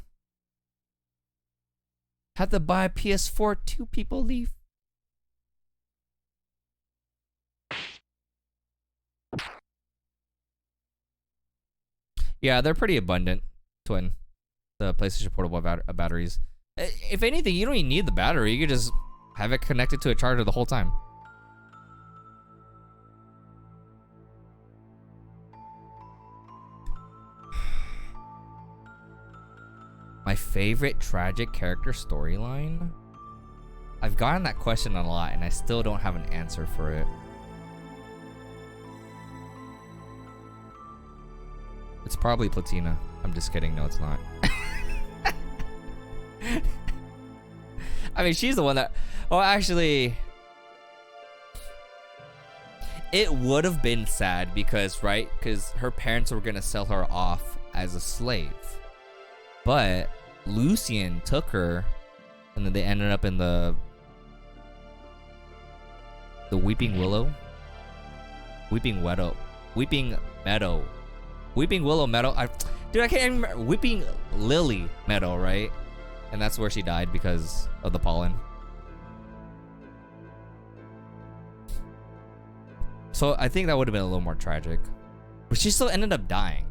Had to buy a PS4, 2 people leave. Yeah, they're pretty abundant, Twin. The PlayStation Portable batteries. If anything, you don't even need the battery. You can just have it connected to a charger the whole time. My favorite tragic character storyline? I've gotten that question a lot and I still don't have an answer for it. It's probably Platina. I'm just kidding. No, it's not. I mean, she's the one that... Well, actually... It would have been sad because, right? Because her parents were going to sell her off as a slave. But Lucian took her, and then they ended up in the Weeping Willow, Weeping Meadow, Weeping Willow Meadow. Dude, I can't even remember. Weeping Lily Meadow, right? And that's where she died because of the pollen. So I think that would have been a little more tragic, but she still ended up dying.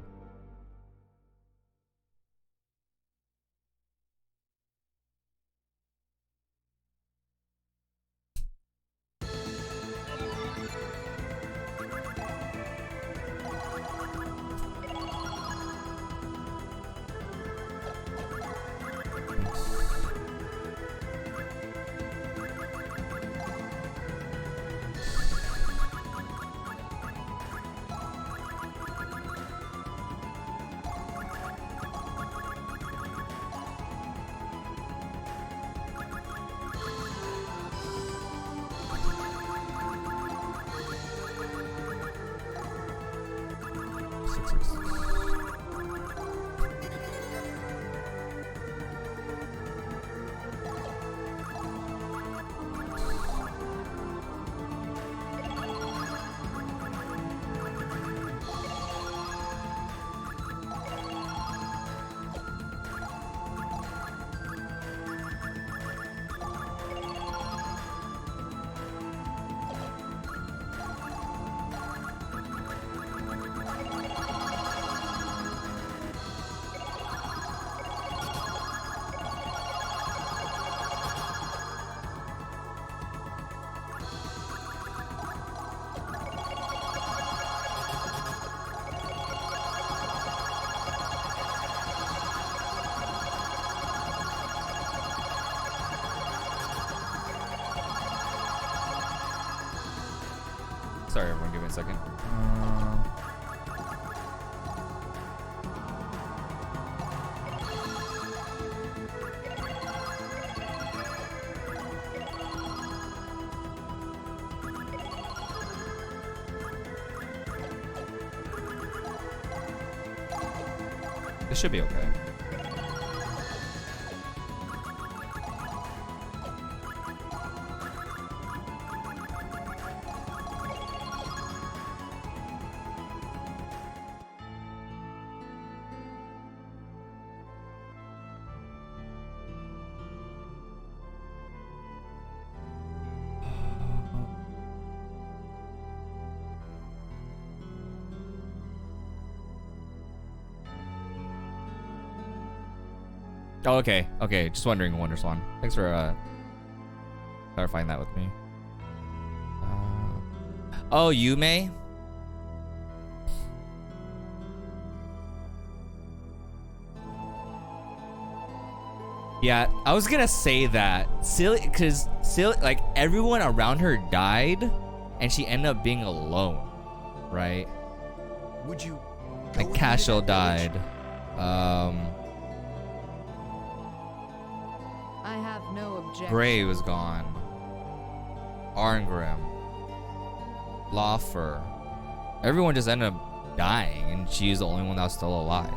Sorry, everyone, give me a second. This should be okay. Oh, okay. Okay, just wondering, WonderSwan. Thanks for clarifying that with me. Oh, Yume? Yeah, I was gonna say that. Silly, cause silly, like everyone around her died, and she ended up being alone, right? Would you? Like Cashel died. I have no objection. Gray was gone. Arngrim. Laufer. Everyone just ended up dying, and she's the only one that was still alive.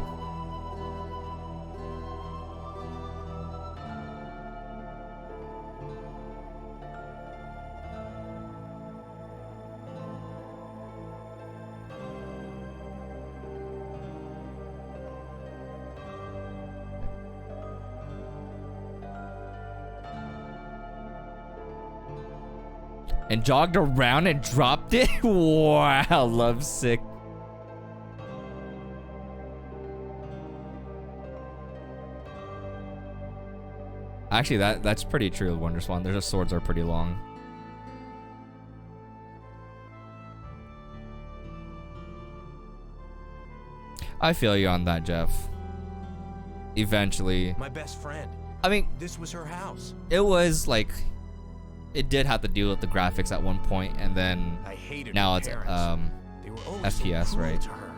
And jogged around and dropped it? Wow, lovesick. Actually, that's pretty true, Wonderswan. Their swords are pretty long. I feel you on that, Jeff. Eventually. My best friend. I mean, this was her house. It was like, it did have to deal with the graphics at one point, and then now it's FPS, so right? to her.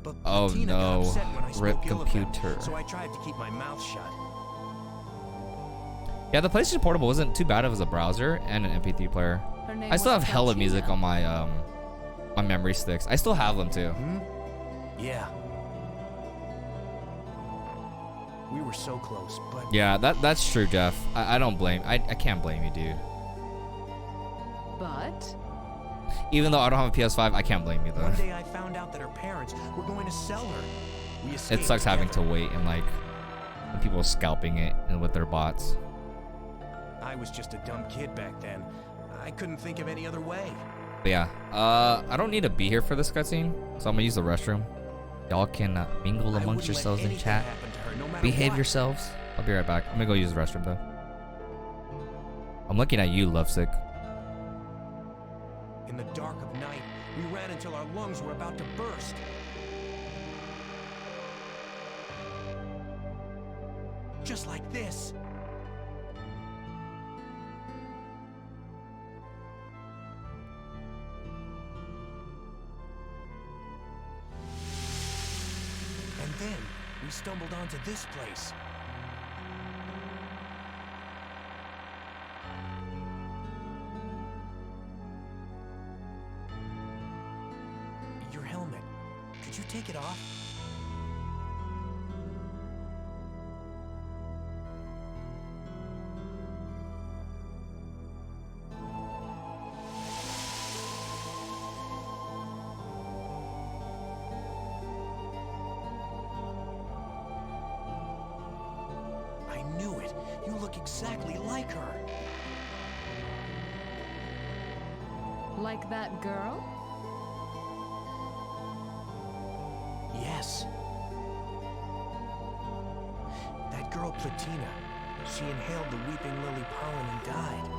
But oh Bettina got no, upset when I rip spoke ill of them, computer. so I tried to keep my mouth shut. Yeah, the PlayStation Portable wasn't too bad as a browser and an MP3 player. I still have hella music on my my memory sticks. I still have them too. Yeah. We were so close, but Yeah, that's true, Jeff. I don't blame. I can't blame you, dude. But Even though I don't have a PS5, I can't blame you though. one day I found out that her parents were going to sell her. We It escaped sucks having to together. wait and like when people are scalping it and with their bots. I was just a dumb kid back then. I couldn't think of any other way. But yeah, I don't need to be here for this cutscene, so I'm gonna use the restroom. Y'all can mingle amongst yourselves in chat. Behave yourselves. I'll be right back. I'm gonna go use the restroom though. I'm looking at you, Lovesick. In the dark of night, we ran until our lungs were about to burst. Just like this. And then we stumbled onto this place. Your helmet. Could you take it off? I knew it. You look exactly like her. like that girl? Yes. That girl Platina. She inhaled the weeping lily pollen and died.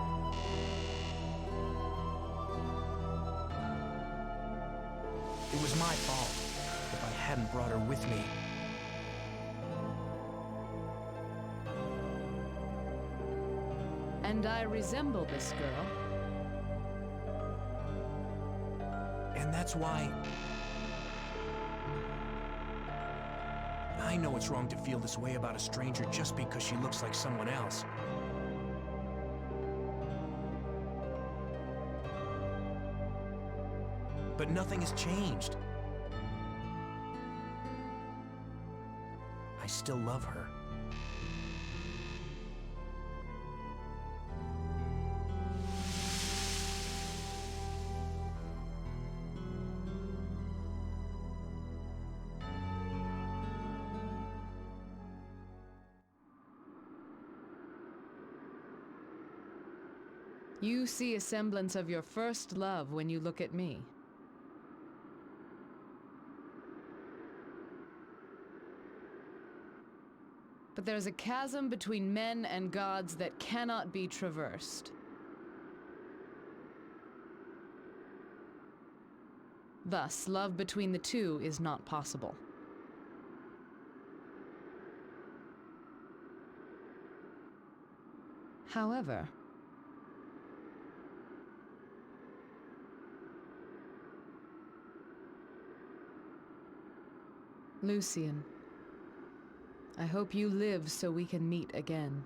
It was my fault if I hadn't brought her with me. And I resemble this girl. And that's why... I know it's wrong to feel this way about a stranger just because she looks like someone else. But nothing has changed. I still love her. You see a semblance of your first love when you look at me. But there's a chasm between men and gods that cannot be traversed. Thus, love between the two is not possible. However, Lucian, I hope you live so we can meet again.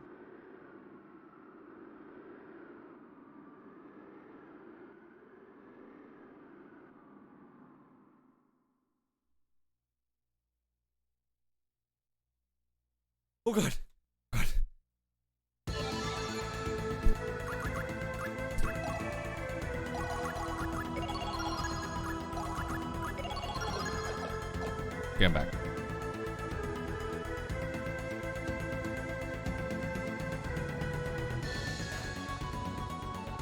Oh god. God. Okay, I'm back.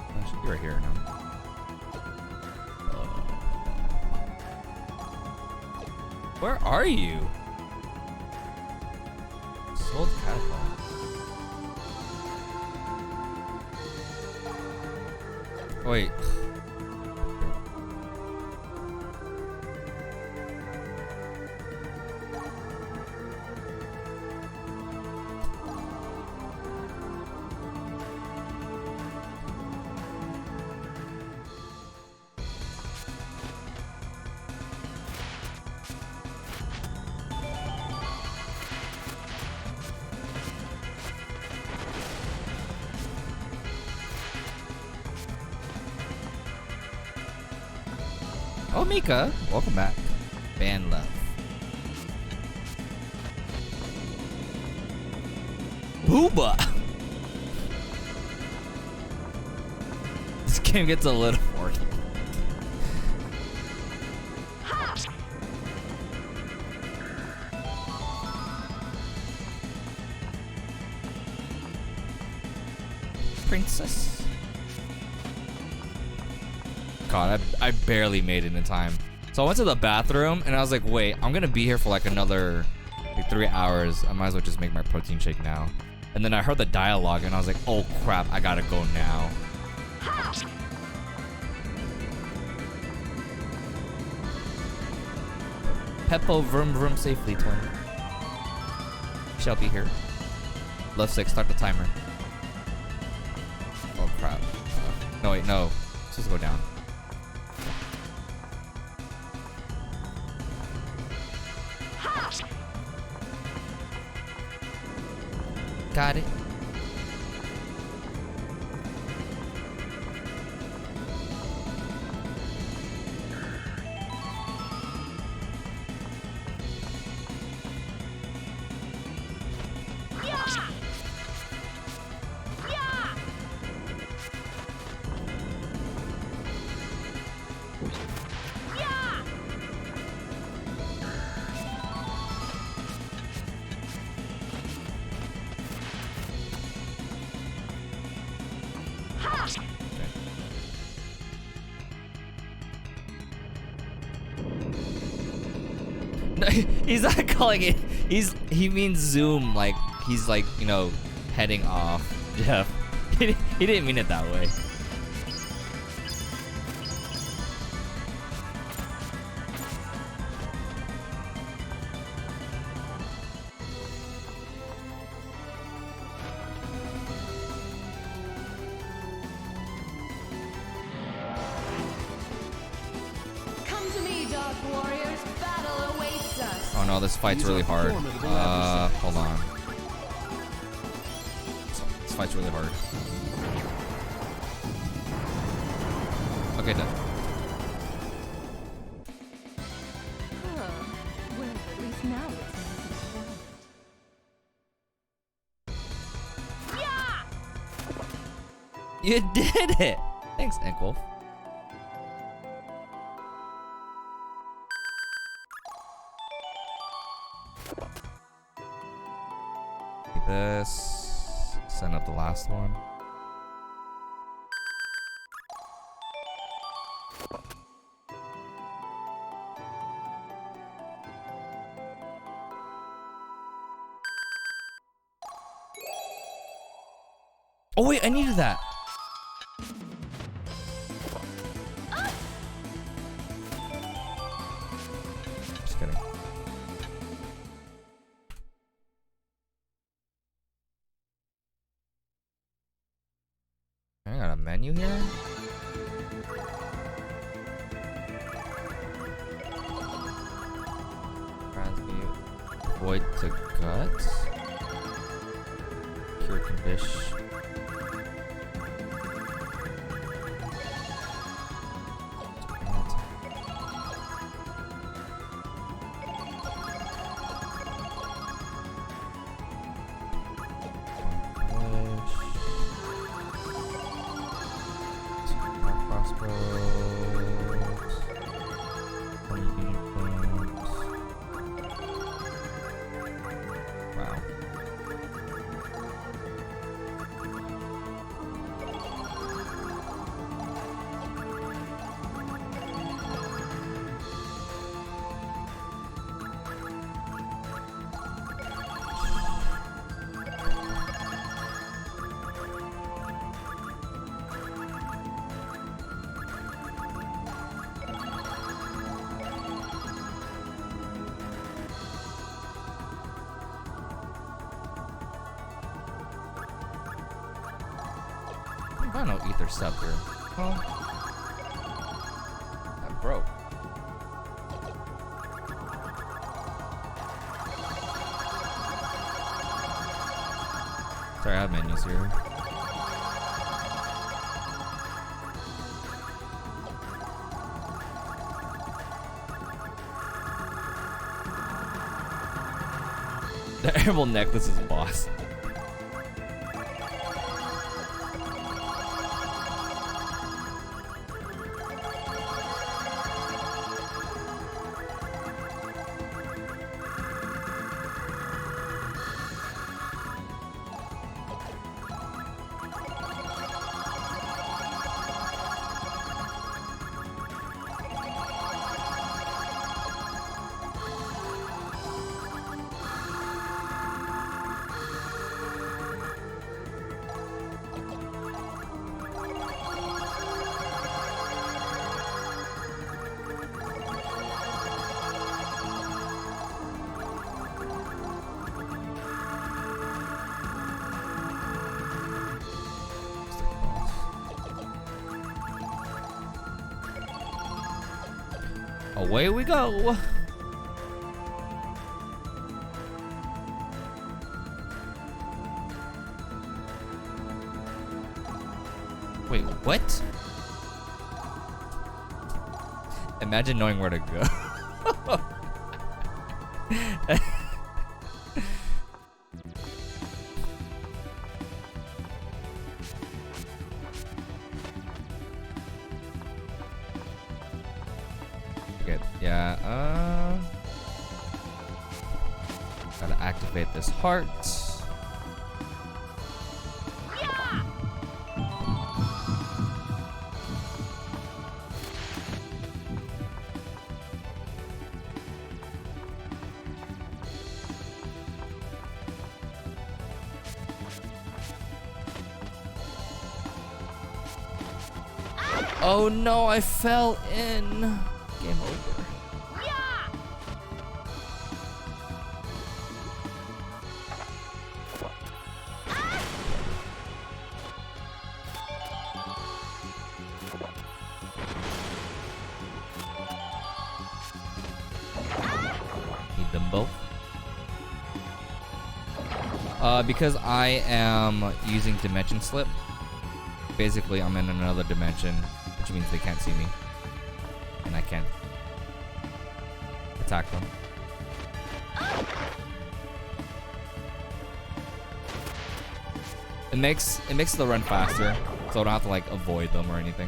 I should be right here now. Where are you? Sold catapult. Wait. Oh, Mika, welcome back. Ban love. Booba! This game gets a little horny. Princess. God, I barely made it in time. So I went to the bathroom and I was like, wait, I'm gonna be here for like another 3 hours. I might as well just make my protein shake now. And then I heard the dialogue and I was like, oh crap, I gotta go now. Peppo vroom vroom safely, twin. Shall be here. Left 6, start the timer. Oh crap. No wait, no. Let's just go down. Got it. He's not calling it. He means zoom, like he's like, you know, heading off. Jeff. He didn't mean it that way. This fight's really hard. Hold on. This fight's really hard. Okay, done. Well, at least now it's You did it! Thanks, Enkwolf. This. Send up the last one. Oh wait, I needed that. Just kidding. I got a menu here. Transmute Void to Gut. Cure Condition. I don't know, Ether Scepter. Oh. That broke. Sorry, I have menus here. The Emerald Necklace is boss. Away we go. Wait, what? Imagine knowing where to go. Gotta activate this heart. Oh no, I fell in. Game over. Need them both. Because I am using Dimension Slip, basically I'm in another dimension, which means they can't see me. And I can't attack them. It makes the run faster, so I don't have to like avoid them or anything.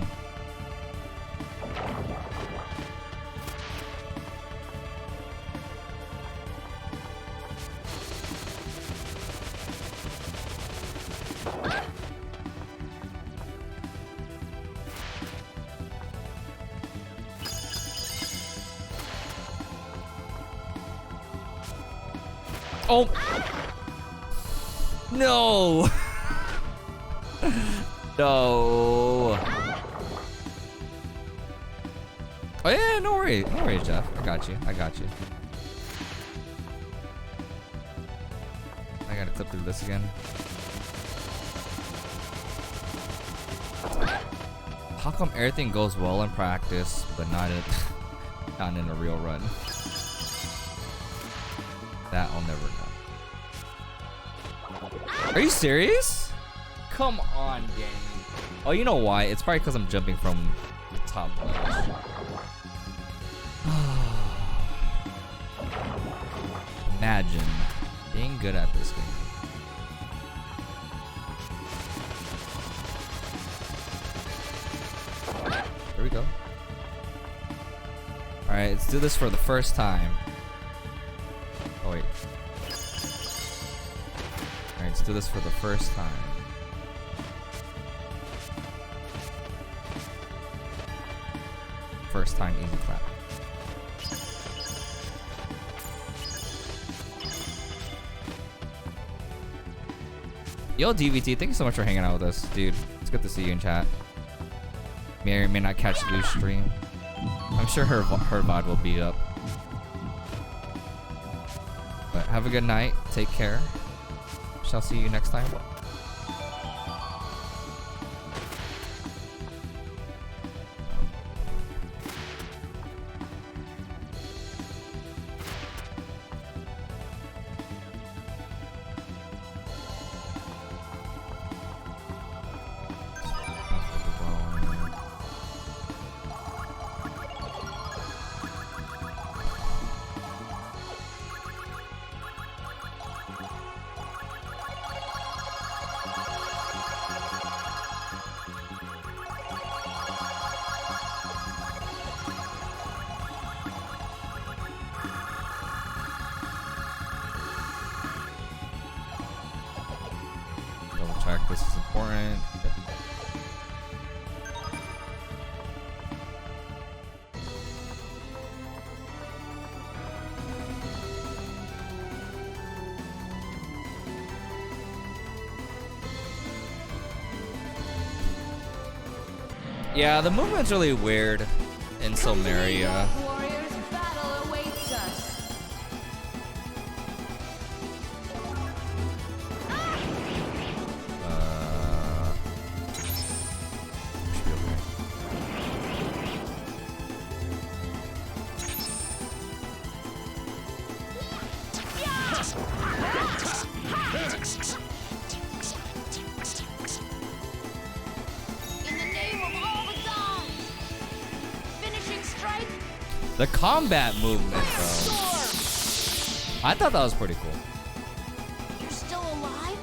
Oh no. No. Oh yeah, no worries, Jeff. I got you. I gotta clip through this again. How come everything goes well in practice, but not in a real run? That I'll never know. Are you serious? Come on, game. Oh, you know why? It's probably because I'm jumping from the top ledge. Imagine being good at this game. There we go. Alright, let's do this for the first time. Oh, wait. Alright, let's do this for the first time. First time, easy clap. Yo, DVT, thank you so much for hanging out with us, dude. It's good to see you in chat. May or may not catch Lou's stream. I'm sure her VOD will be up. But have a good night. Take care. Shall see you next time. This is important. Yep. Yeah, the movement's really weird in Silmeria. Warriors, battle awaits us. The combat movement, though. I thought that was pretty cool. You're still alive?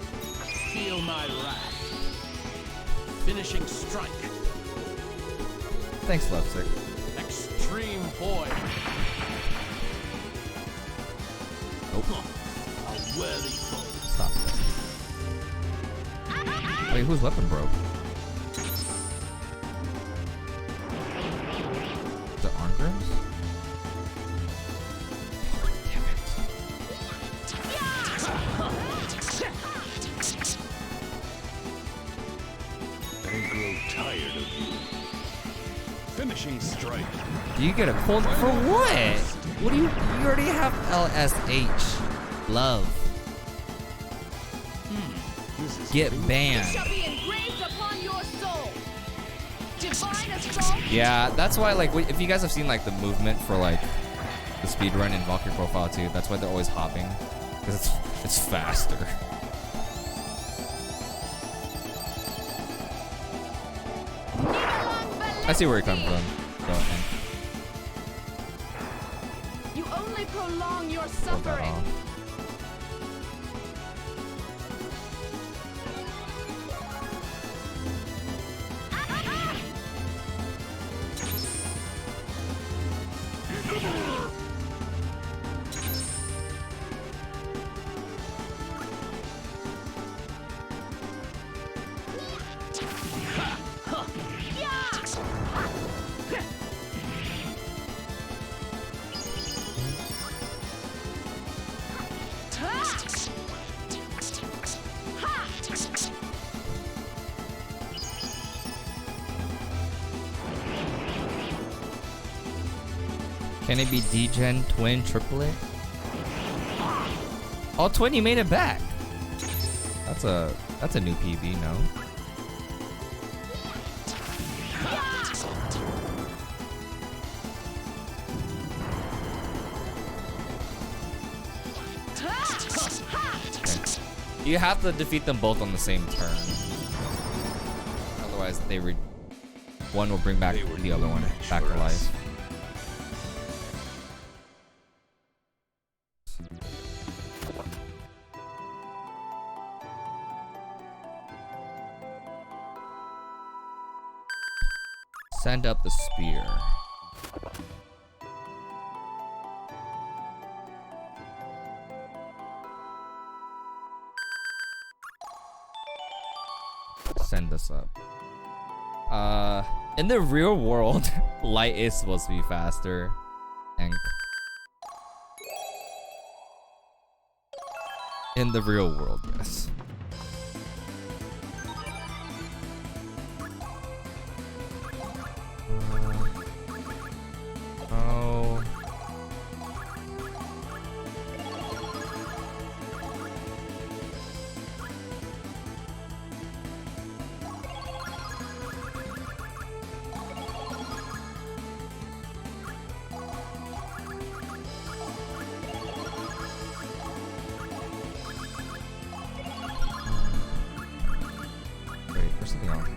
Feel my wrath. Finishing strike. Thanks, Lovesick. Extreme void. Nope. A worthy foe. Stop that. Wait, whose weapon broke? Is it Arngrim's? Tired of you. Finishing strike. Do you get a cold for what? What do you already have LSH. Love. Get banned. Shall be engraved upon your soul. Divine assault. Yeah, that's why, like, if you guys have seen, like, the movement for, like, the speedrun in Valkyrie Profile 2, that's why they're always hopping. Because it's faster. I see where you're coming from. Go ahead. You only prolong your Hold that suffering. off. Can it be D-Gen, twin, triplet? Oh, twin, you made it back. That's a new PB, no? You have to defeat them both on the same turn. Otherwise, one will bring back the other one back to life. Send up the spear. Send this up. In the real world, light is supposed to be faster. And in the real world, yes. Oh. Wait, there's something else.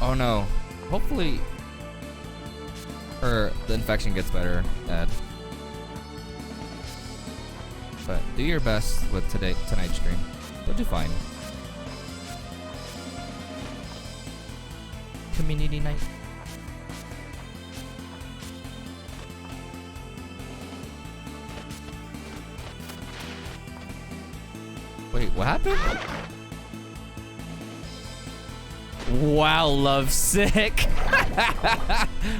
Oh no. Hopefully the infection gets better, Dad. But do your best with tonight's stream. You'll do fine. Community night. Wait, what happened? Wow, lovesick.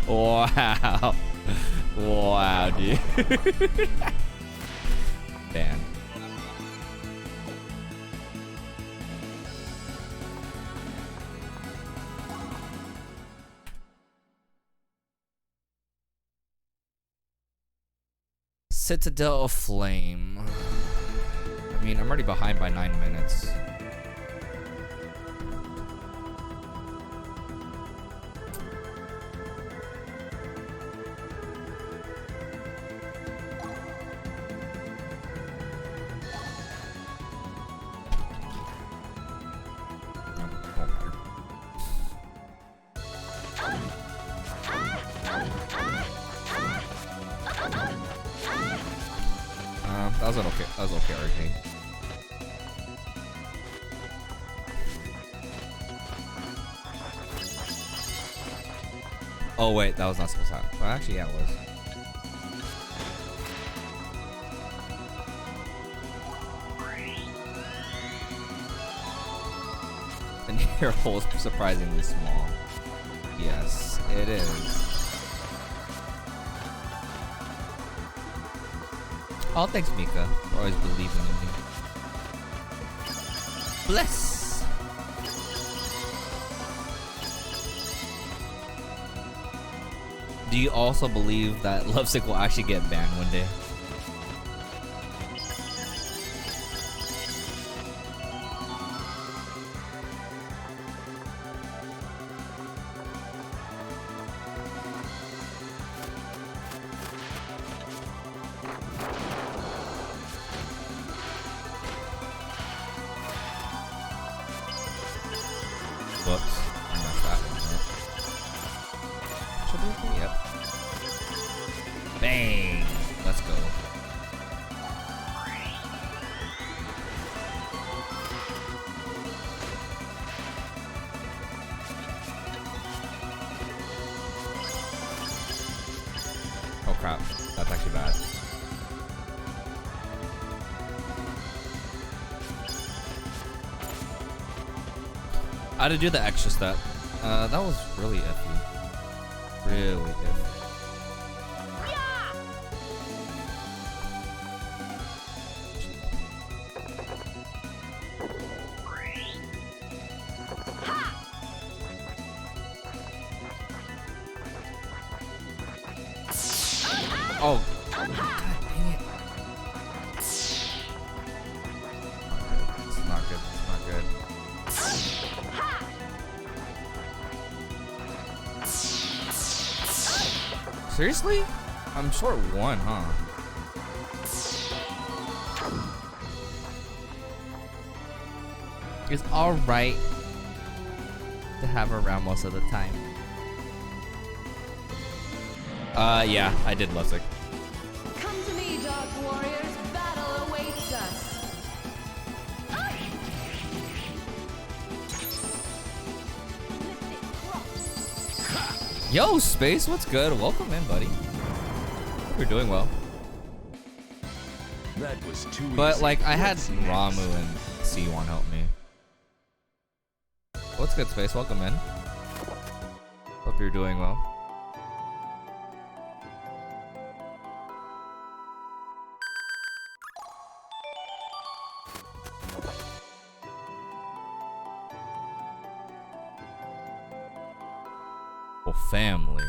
Wow. Wow, dude. Man. Citadel of Flame. I mean, I'm already behind by 9 minutes. That was okay arcade. Oh wait, that was not supposed to happen. Well, actually, yeah, it was. And your hole is surprisingly small. Yes, it is. Oh, thanks, Mika, for always believing in me. Bless! Do you also believe that Lovesick will actually get banned one day? I had to do the extra step. That was really iffy. Really iffy. Oh. God dang it. It's not good. It's not good. Seriously? I'm short one, huh? It's alright to have her around most of the time. Yeah, I did Lustig. Come to me, Dark Warriors. Battle awaits us. Yo, Space, what's good? Welcome in, buddy. Hope you're doing well. That was too But easy. like, I had What's next? Ramu and C1 help me. What's good, Space? Welcome in. Hope you're doing well. Oh, family.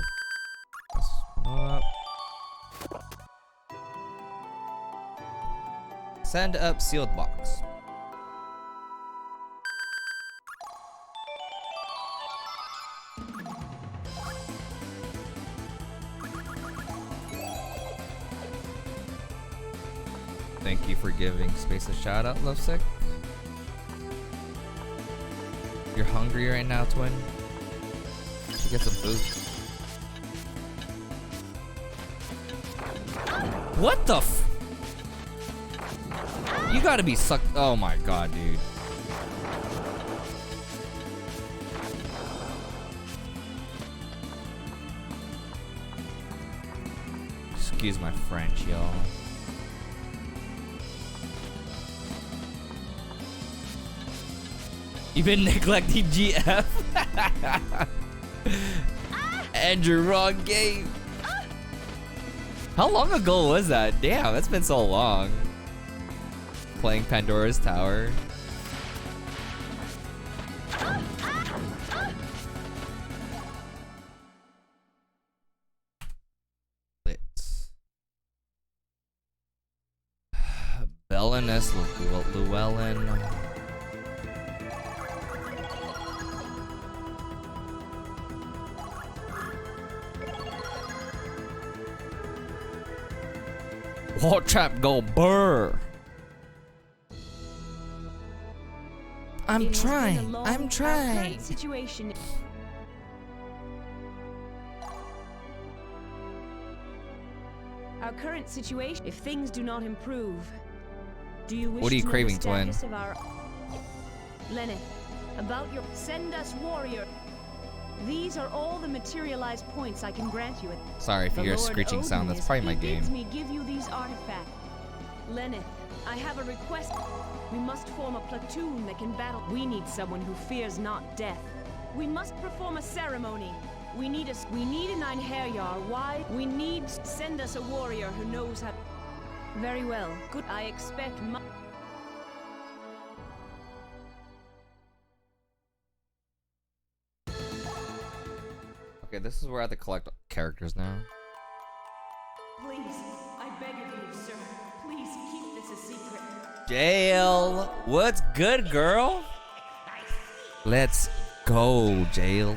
Send up sealed box. Thank you for giving Space a shout out, Lovesick. You're hungry right now, twin? Should get some food. What the f? You gotta be sucked. Oh my god, dude. Excuse my French, y'all. You've been neglecting GF. Andrew, wrong game. How long ago was that? Damn, that's been so long. Playing Pandora's Tower. Lit. Bellinus Llewellyn. Wall trap go burr. I'm trying. I'm trying. Situation. Our current situation. If things do not improve, do you wish What are you to know craving, the twin? status of our Lenneth, about your send us warrior. These are all the materialized points I can grant you. Sorry if you The hear a Lord screeching sound. Odin That's probably my he game. bids me give you these artifacts. Lenneth, I have a request. We must form a platoon that can battle. We need someone who fears not death. We must perform a ceremony. We need an Einherjar. Why? We need send us a warrior who knows how. Very well. Good. I expect. Okay, this is where I have to collect characters now. Please, I beg of you, sir. Please keep this a secret. Jail. What's good, girl? Let's go, Jail.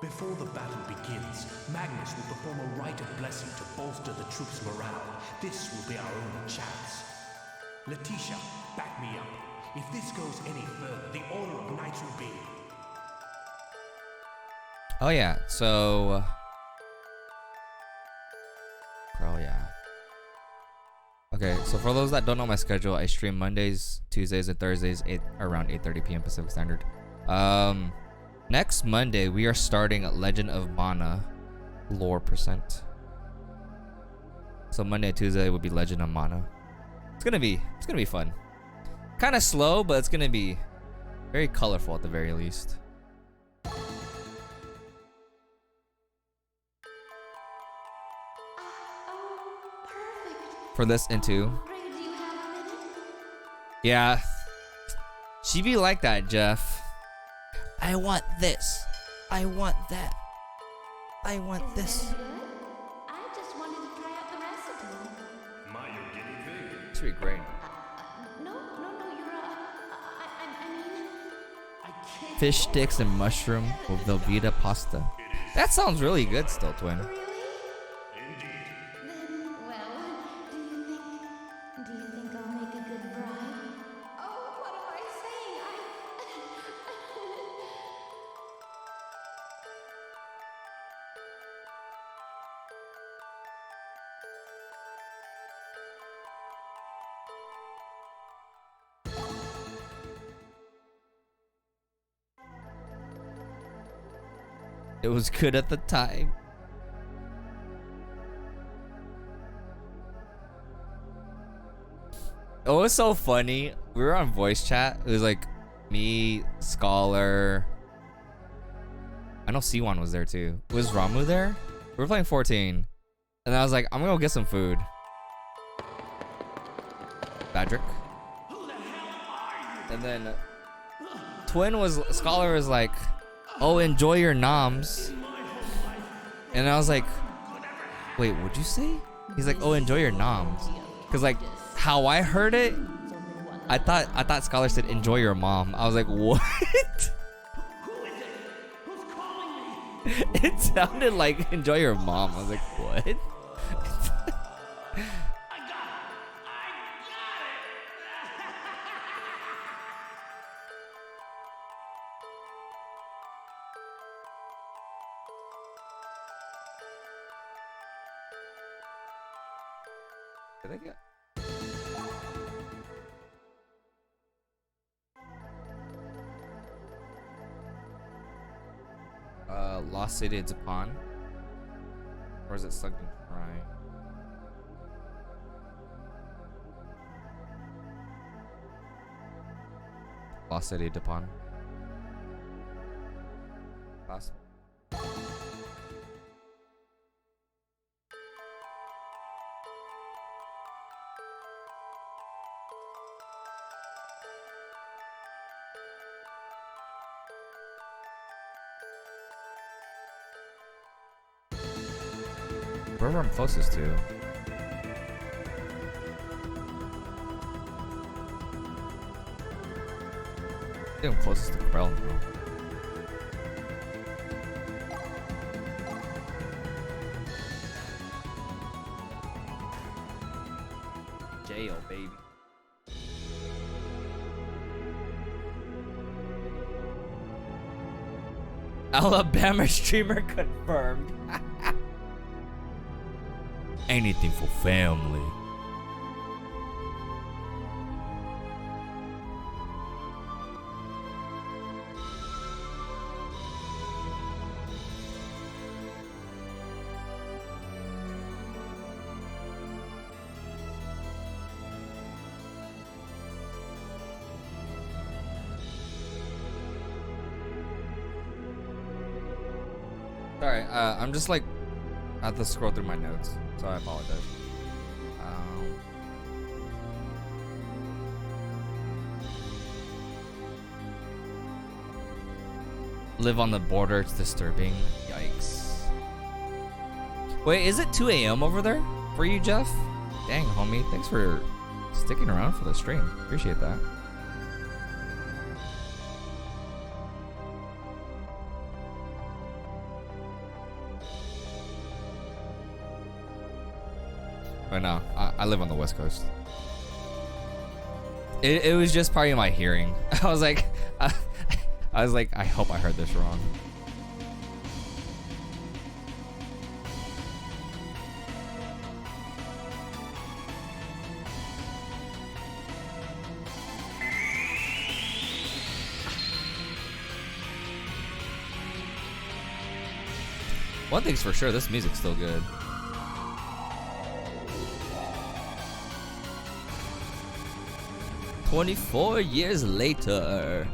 Before the battle begins, Magnus will perform a rite of blessing to bolster the troops' morale. This will be our only chance. Letitia, back me up. If this goes any further, the order of knights will be... Oh yeah, so... Oh yeah. Okay, so for those that don't know my schedule, I stream Mondays, Tuesdays, and Thursdays around 8:30 p.m. Pacific Standard. Next Monday we are starting Legend of Mana lore percent. So Monday and Tuesday would be Legend of Mana. It's gonna be fun. Kind of slow, but it's gonna be very colorful at the very least. For this into. Yeah. She be like that, Jeff. I want this. I want that. I want Is this. that any good? I just wanted to try out the recipe. Am I your guinea pig? It's really great. No, you're I mean, I can't. Fish sticks and mushroom with Velveeta pasta. That sounds really good still, twin. really? Indeed. Then, well, do you think I'll make a good bride? Oh, what am I saying? It was good at the time. It was so funny. We were on voice chat. It was like me, Scholar. I know C1 was there too. Was Ramu there? We were playing 14. And I was like, I'm gonna go get some food. Badrick. And then Scholar was like, oh, enjoy your noms. And I was like, wait, what'd you say? He's like, oh, enjoy your noms. Cause like how I heard it, I thought Scholar said enjoy your mom. I was like, what? Who is it? Who's calling me? It sounded like enjoy your mom. I was like, what? I got it. I got Did I get? Lost City it's upon. Or is it Sunken Shrine? Lost City Dupont. Last. Wherever I'm closest to. I think I'm closest to Krell now. Jail, baby. Alabama streamer confirmed. Anything for family. Sorry, I'm just like I have to scroll through my notes, so I apologize. Live on the border, it's disturbing. Yikes. Wait, is it 2 a.m. over there for you, Jeff? Dang, homie, thanks for sticking around for the stream. Appreciate that. But no, I live on the West Coast. It was just probably my hearing. I was like, I hope I heard this wrong. One thing's for sure, this music's still good. "24 years later."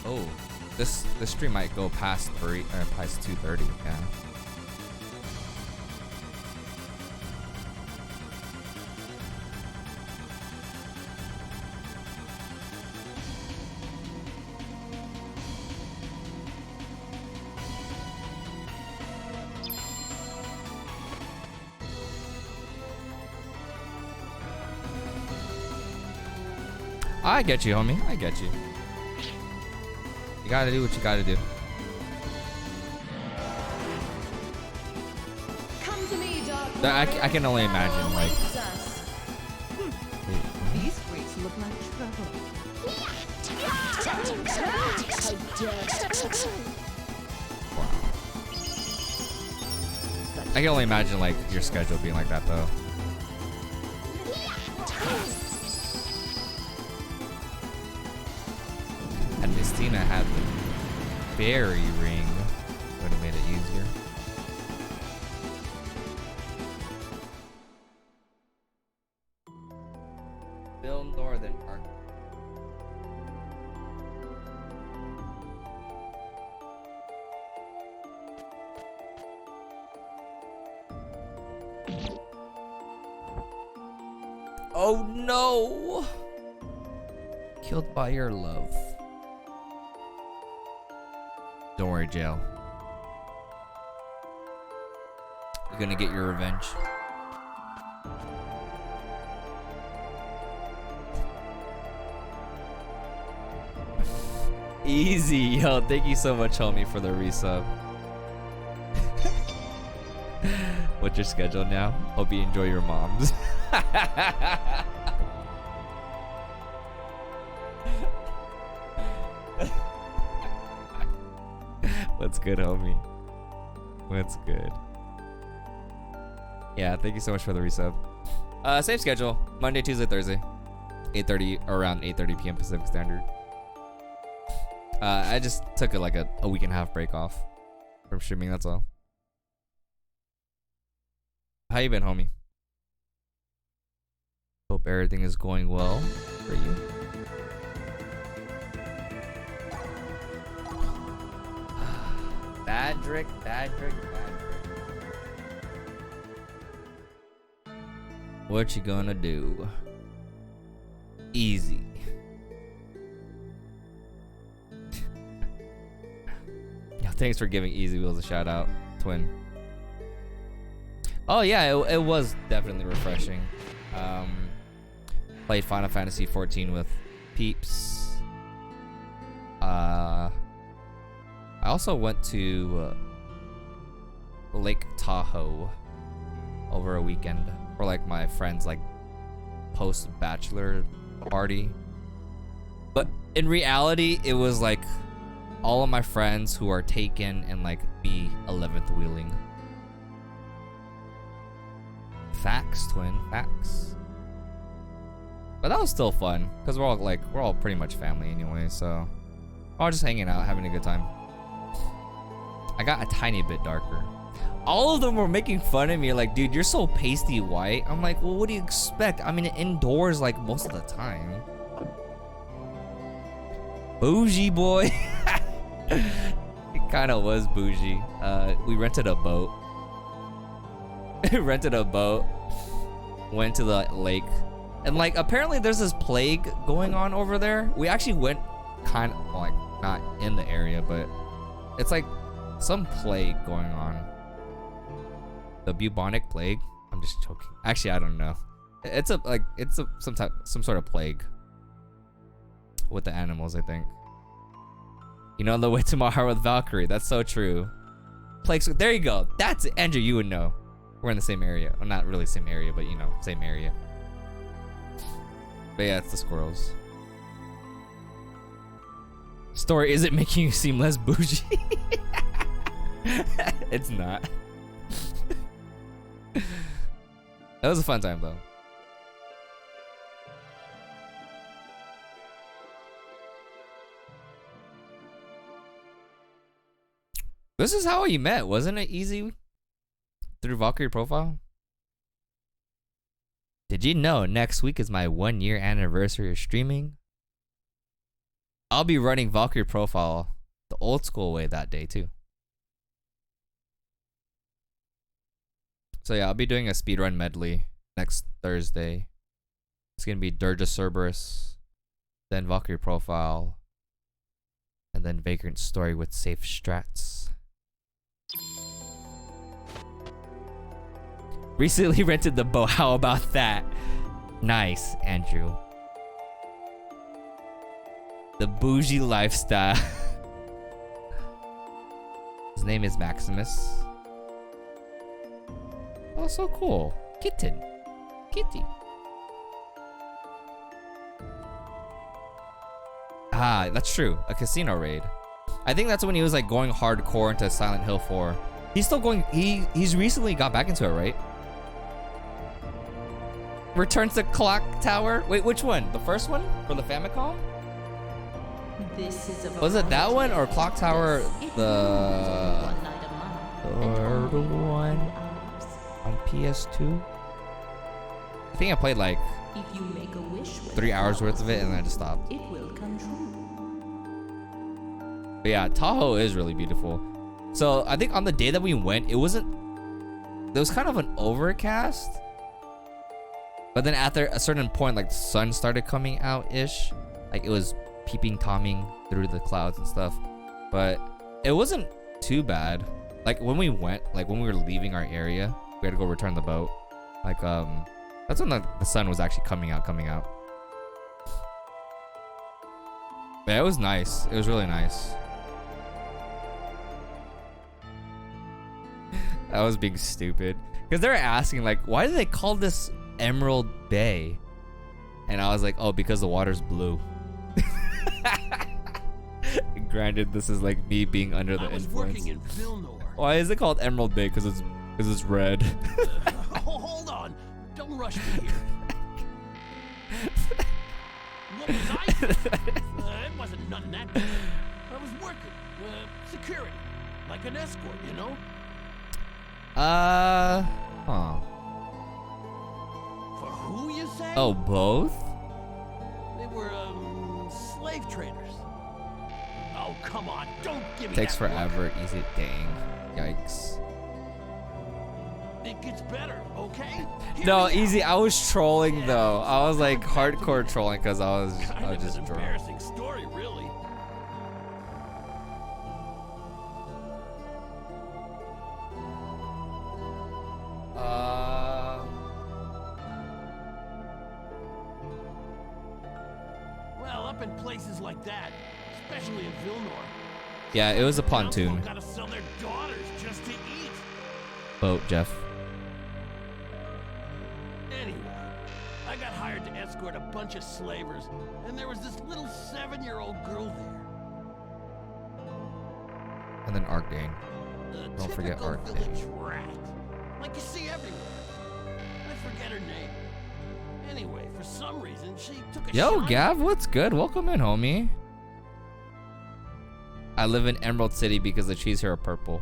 Oh. This stream might go past 3 or past 2:30. Yeah. I get you, homie. I get you. You gotta do what you gotta do. Come to me, Dark I can only imagine, like. These freaks look like trouble. I can only imagine, like, your schedule being like that, though. And Mistina had the berry ring, would have made it easier. Bill Northern Park. Oh no! Killed by your love. Don't worry, Jail. You're gonna get your revenge. Easy, yo. Thank you so much, homie, for the resub. What's your schedule now? Hope you enjoy your moms. What's good, homie? What's good? Yeah, thank you so much for the resub. Same schedule. Monday, Tuesday, Thursday. 8:30, around 8:30 p.m. Pacific Standard. I just took like a week and a half break off from streaming, that's all. How you been, homie? Hope everything is going well for you. Badrick. What you gonna do? Easy. Yo, thanks for giving Easy Wheels a shout out, twin. Oh yeah, it was definitely refreshing. Played Final Fantasy 14 with peeps. I also went to Lake Tahoe over a weekend for like my friend's like post-bachelor party. But in reality, it was like all of my friends who are taken and like me 11th wheeling. Facts, twin, facts. But that was still fun because we're all pretty much family anyway, so we're all just hanging out, having a good time. I got a tiny bit darker. All of them were making fun of me, like, dude, you're so pasty white. I'm like, well, what do you expect? I'm indoors like most of the time. Bougie boy. It kind of was bougie. We rented a boat. Went to the lake, and like apparently there's this plague going on over there. We actually went kind of like not in the area, but it's like some plague going on. The bubonic plague. I'm just joking. Actually, I don't know. It's some sort of plague with the animals, I think. You know, the way to my heart with Valkyrie. That's so true. Plagues. There you go. That's it. Andrew, you would know. We're in the same area. Well, not really same area, but you know, same area. But yeah, it's the squirrels. Story isn't making you seem less bougie. It's not. That was a fun time though. This is how we met, wasn't it? Easy through Valkyrie Profile. Did you know next week is my 1-year anniversary of streaming? I'll be running Valkyrie Profile the old school way that day too. So yeah, I'll be doing a speedrun medley next Thursday. It's gonna be Dirge Cerberus, then Valkyrie Profile, and then Vagrant Story with safe strats. Recently rented the bow. How about that? Nice, Andrew. The bougie lifestyle. His name is Maximus. Oh, so cool. Kitten. Kitty. Ah, that's true. A casino raid. I think that's when he was like going hardcore into Silent Hill 4. He's still going. He's recently got back into it, right? Return to Clock Tower. Wait, which one? The first one for the Famicom? Was it that one or Clock Tower? The third one on PS2. I think I played like 3 hours worth of it and then I just stopped. It will come true. But yeah, Tahoe is really beautiful. So I think on the day that we went, it wasn't. There was kind of an overcast. But then after a certain point, like the sun started coming out ish. Like it was peeping Tomming through the clouds and stuff. But it wasn't too bad. Like when we went, like when we were leaving our area, we had to go return the boat. Like that's when the sun was actually coming out. Yeah, it was nice. It was really nice. I was being stupid. Because they were asking like, why do they call this Emerald Bay? And I was like, oh, because the water's blue. Granted, this is like me being under the influence. Why is it called Emerald Bay? Because it's red. Hold on, don't rush me here. What was I doing? It wasn't nothing that bad. I was working, security, like an escort, you know. Huh. For who you say? Oh, both? They were slave traders. Oh, come on, don't give me Takes that forever. Easy. Dang. Yikes. It gets better, okay? No, easy. I was trolling though. I was like hardcore trolling because I was just drunk. Embarrassing story, really. Well, up in places like that, especially in Vilnor. Yeah, it was a pontoon Gotta sell their daughters just to eat. boat, Jeff. Anyway, I got hired to escort a bunch of slavers, and there was this little 7-year-old girl there. And then Arc Gang. A Don't forget typical Arc village Gang. rat, like you see everywhere. I forget her name. Anyway, for some reason, she took a Yo, shine. Gav, what's good? Welcome in, homie. I live in Emerald City because the trees here are purple.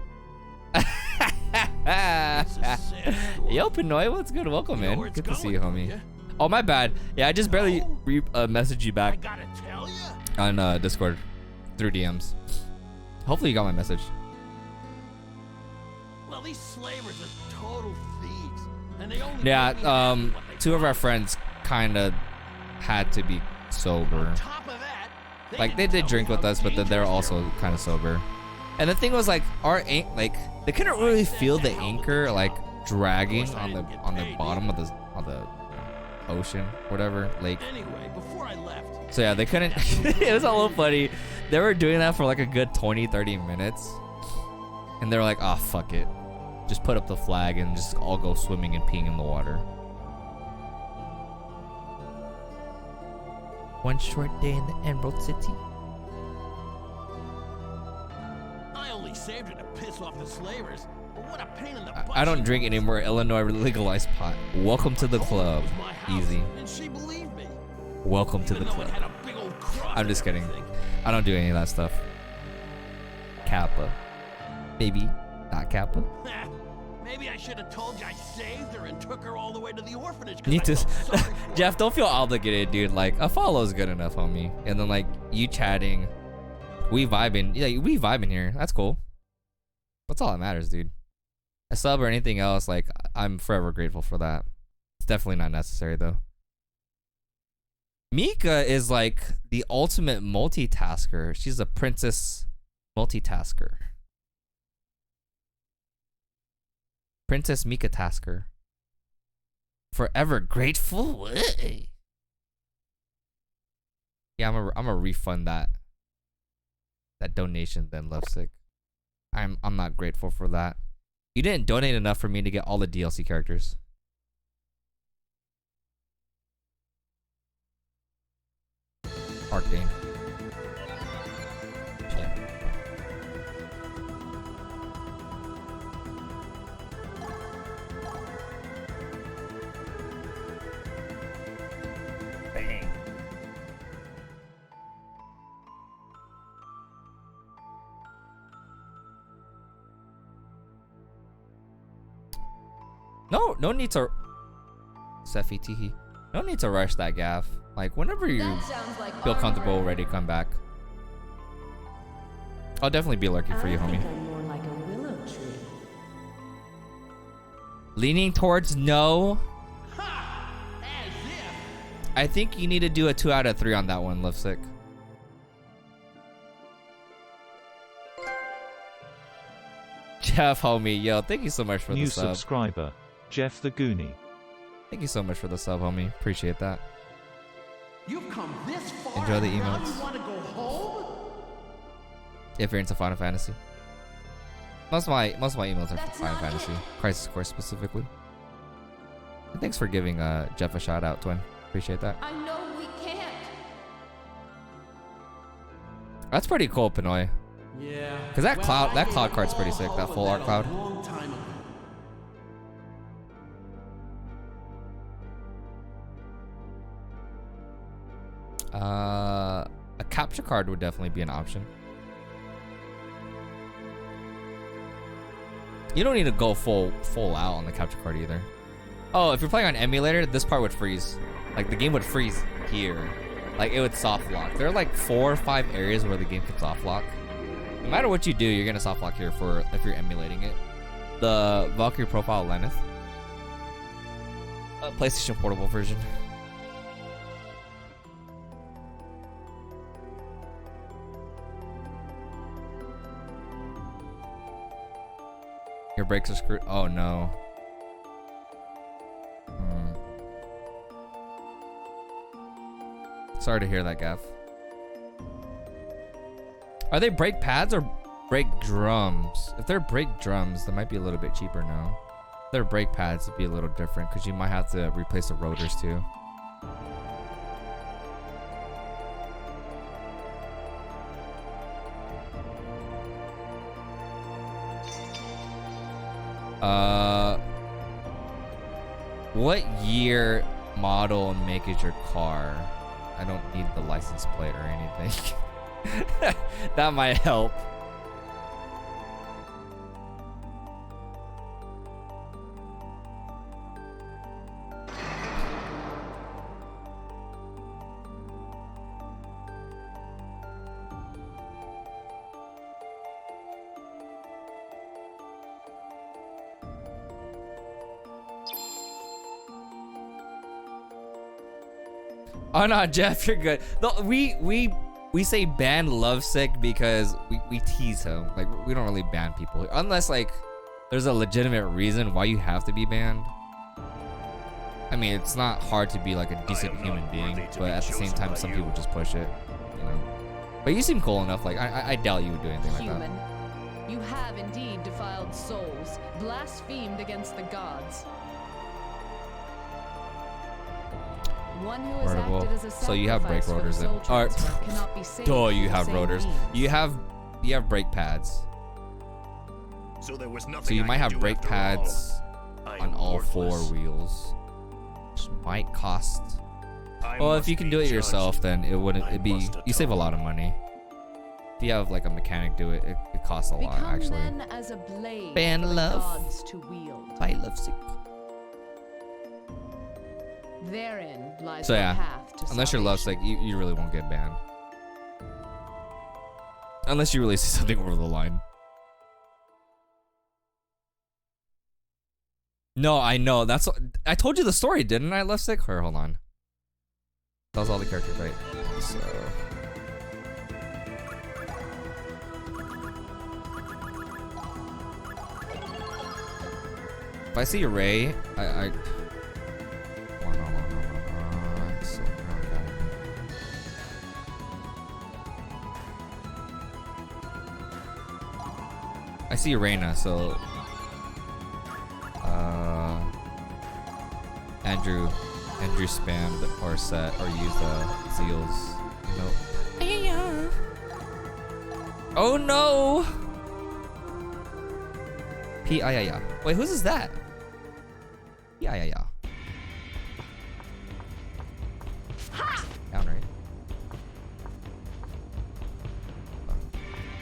Yo, Pinoy, what's good? Welcome in. Good to see you, homie. Oh, my bad. Yeah, I just barely messaged you back on Discord through DMs. Hopefully you got my message. Well, these slavers are total thieves, and they only Yeah, pay me half of what they two of our friends kind of had to be sober. top of that, Like they did drink with us, but then they're also kind of sober. And the thing was like they couldn't really feel the anchor like dragging on the bottom of the ocean, whatever, lake. Anyway, before I left, So yeah, they couldn't. It was a little funny. They were doing that for like a good 20-30 minutes, and they were like, "Oh fuck it, just put up the flag and just all go swimming and peeing in the water." One short day in the Emerald City. I only saved her to piss off the slavers. But what a pain in the butt. I don't drink anymore. Illinois legalized pot. Welcome to the club. Easy. And she believed me. Welcome to the club. I'm just kidding. I don't do any of that stuff. Kappa. Maybe. Not Kappa. Maybe I should have told you I saved her and took her all the way to the orphanage. Need to. Jeff, don't feel obligated, dude. Like, a follow's good enough, homie. And then, like, you chatting We vibing. Yeah, we vibing here. That's cool. That's all that matters, dude. A sub or anything else, like, I'm forever grateful for that. It's definitely not necessary, though. Mika is like the ultimate multitasker. She's a princess multitasker. Princess Mika Tasker. Forever grateful? What? Yeah, I'm gonna refund that donation then, Lovesick. I'm not grateful for that. You didn't donate enough for me to get all the DLC characters. Arcane. Bang. No need to Sephi Teehee. No need to rush that gaff. Like whenever you feel comfortable, ready to come back. I'll definitely be lurking for you, homie. I'm more like a willow tree. Leaning towards no. Ha! As if. I think you need to do a 2 out of 3 on that one, Lovesick. Jeff, homie, yo, thank you so much for New the sub. subscriber, Jeff the Goonie. Thank you so much for the sub, homie. Appreciate that. You've come this far. Enjoy the and now emotes. you want to go home? If you're into Final Fantasy. Most of my emails are for Final Fantasy. Crisis Core specifically. And thanks for giving Jeff a shout out, Twin. Appreciate that. I know we can't. That's pretty cool, Pinoy. Yeah. Cause that cloud card's pretty sick. That full art cloud. Long time ago. A capture card would definitely be an option. You don't need to go full out on the capture card either. Oh, if you're playing on emulator, this part would freeze. Like the game would freeze here. Like it would soft lock. There are like 4 or 5 areas where the game can soft lock. No matter what you do, you're gonna soft lock here for if you're emulating it. The Valkyrie Profile Lenneth. PlayStation Portable version. Your brakes are screwed. Oh no. Sorry to hear that, Gav. Are they brake pads or brake drums? If they're brake drums, they might be a little bit cheaper now. If they're brake pads, it'd be a little different because you might have to replace the rotors too. What year, model, and make is your car? I don't need the license plate or anything. That might help. Oh no, Jeff, you're good. We say ban Lovesick because we tease him. Like we don't really ban people unless like there's a legitimate reason why you have to be banned. I mean, it's not hard to be like a decent human being, but at the same time, some people just push it, you know. But you seem cool enough. Like I doubt you would do anything like that. Human, you have indeed defiled souls, blasphemed against the gods. One who has acted as a so you have brake rotors then. Alright. Oh, you have rotors. You have brake pads. So there was nothing. So you I might could have do brake after pads all. I on am all worthless. 4 wheels. Which might cost. I Well, if must you can be do it judged. yourself, then it wouldn't. It'd be. must You save a lot of money. If you have like a mechanic do it, it costs a lot Become actually. then as a blade Ban for the love. gods to wield. By Lovesick. Therein lies So the yeah, path to unless you're salvation. Lovesick, you really won't get banned. Unless you really see something over the line. No, I know. That's what, I told you the story, didn't I, Lipstick? Or hold on. That was all the characters, right? So if I see Ray, I see Reina, so Andrew spammed or set or used the seals. No. Oh no! P-I-I-I. Wait, whose is that? P-I-I-I. Down, right?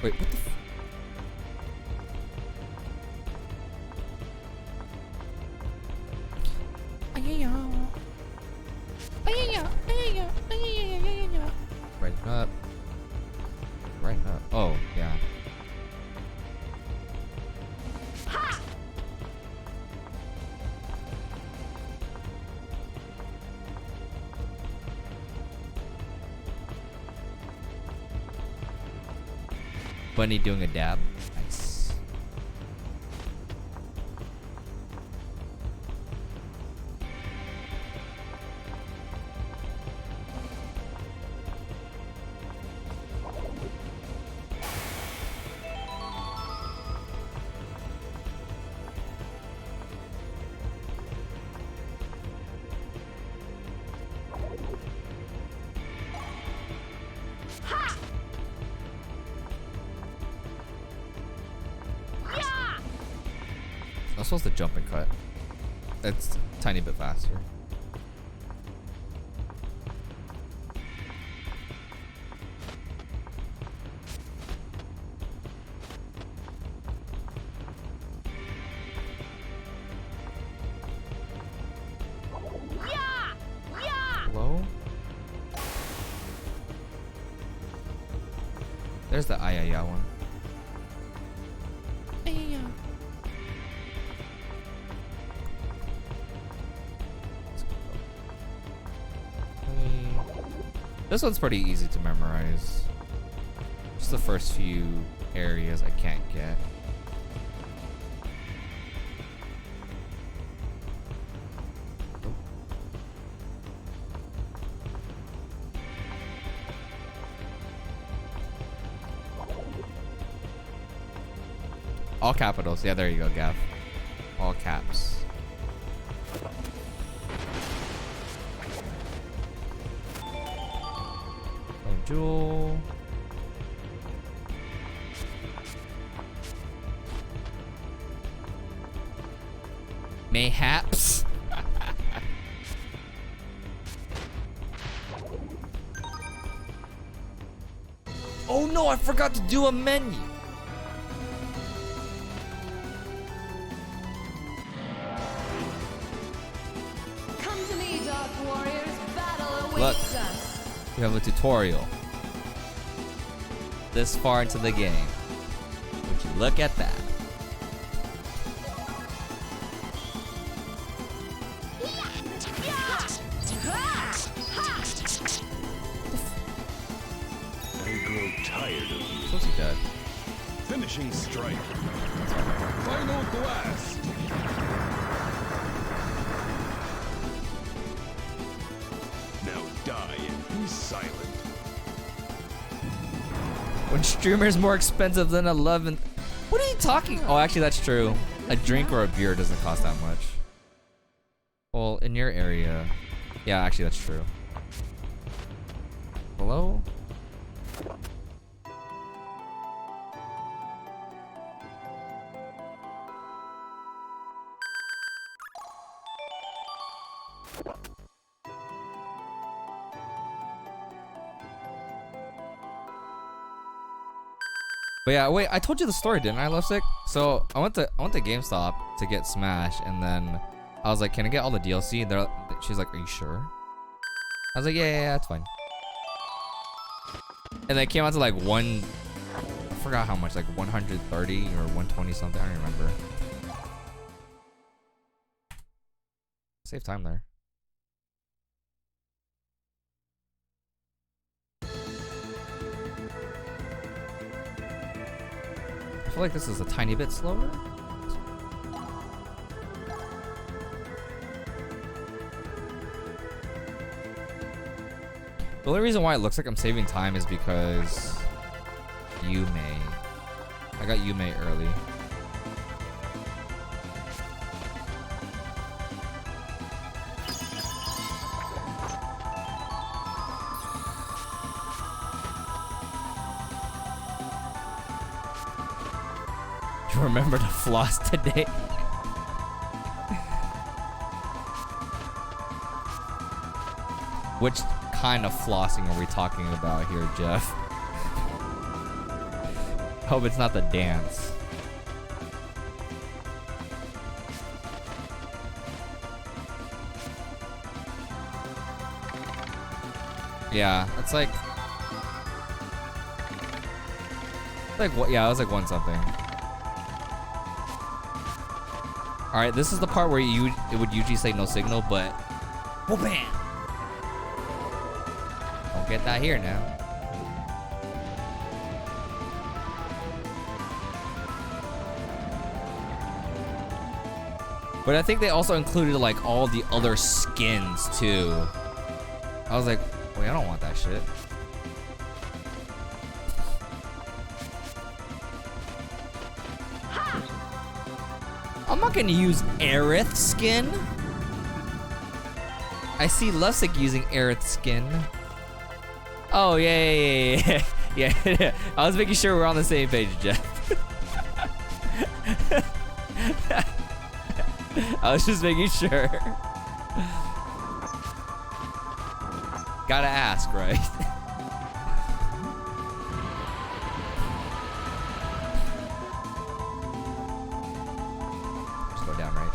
Wait, what the f- Right up. Right up. Oh, yeah. Bunny doing a dab. Nice. I'm supposed to jump and cut. It's a tiny bit faster. Hello? There's the Ayaya one. This one's pretty easy to memorize. Just the first few areas I can't get. All capitals. Yeah, there you go, Gav. All caps. Jewel. Mayhaps. Oh no, I forgot to do a menu. Come to me, Dark Warriors. Battle awaits Look. us. We have a tutorial. This far into the game. Would you look at that? I grow tired of you. Supposed to be dead. Finishing strike. Final blast. Now die and be silent. When streamer's more expensive than 11. What are you talking? Oh, actually, that's true. A drink or a beer doesn't cost that much. Well, in your area. Yeah, actually, that's true. Hello? But yeah, wait, I told you the story, didn't I, Lipstick? So I went to GameStop to get Smash, and then I was like, "Can I get all the DLC?" And she's like, "Are you sure?" I was like, "Yeah, that's fine." And then it came out to like forgot how much, like 130 or 120 something. I don't remember. Save time there. I feel like this is a tiny bit slower. The only reason why it looks like I'm saving time is because Yume. I got Yume early. You remember to floss today? Which kind of flossing are we talking about here, Jeff? Hope it's not the dance. Yeah, it's like what? Yeah, it was like one something. All right, this is the part where it would usually say no signal, but whoa, bam! Don't get that here now. But I think they also included like all the other skins too. I was like, wait, I don't want that shit. I'm not gonna use Aerith skin. I see Lusik using Aerith skin. Oh yeah. Yeah. I was making sure we're on the same page, Jeff. I was just making sure. Gotta ask, right? Just go down, right?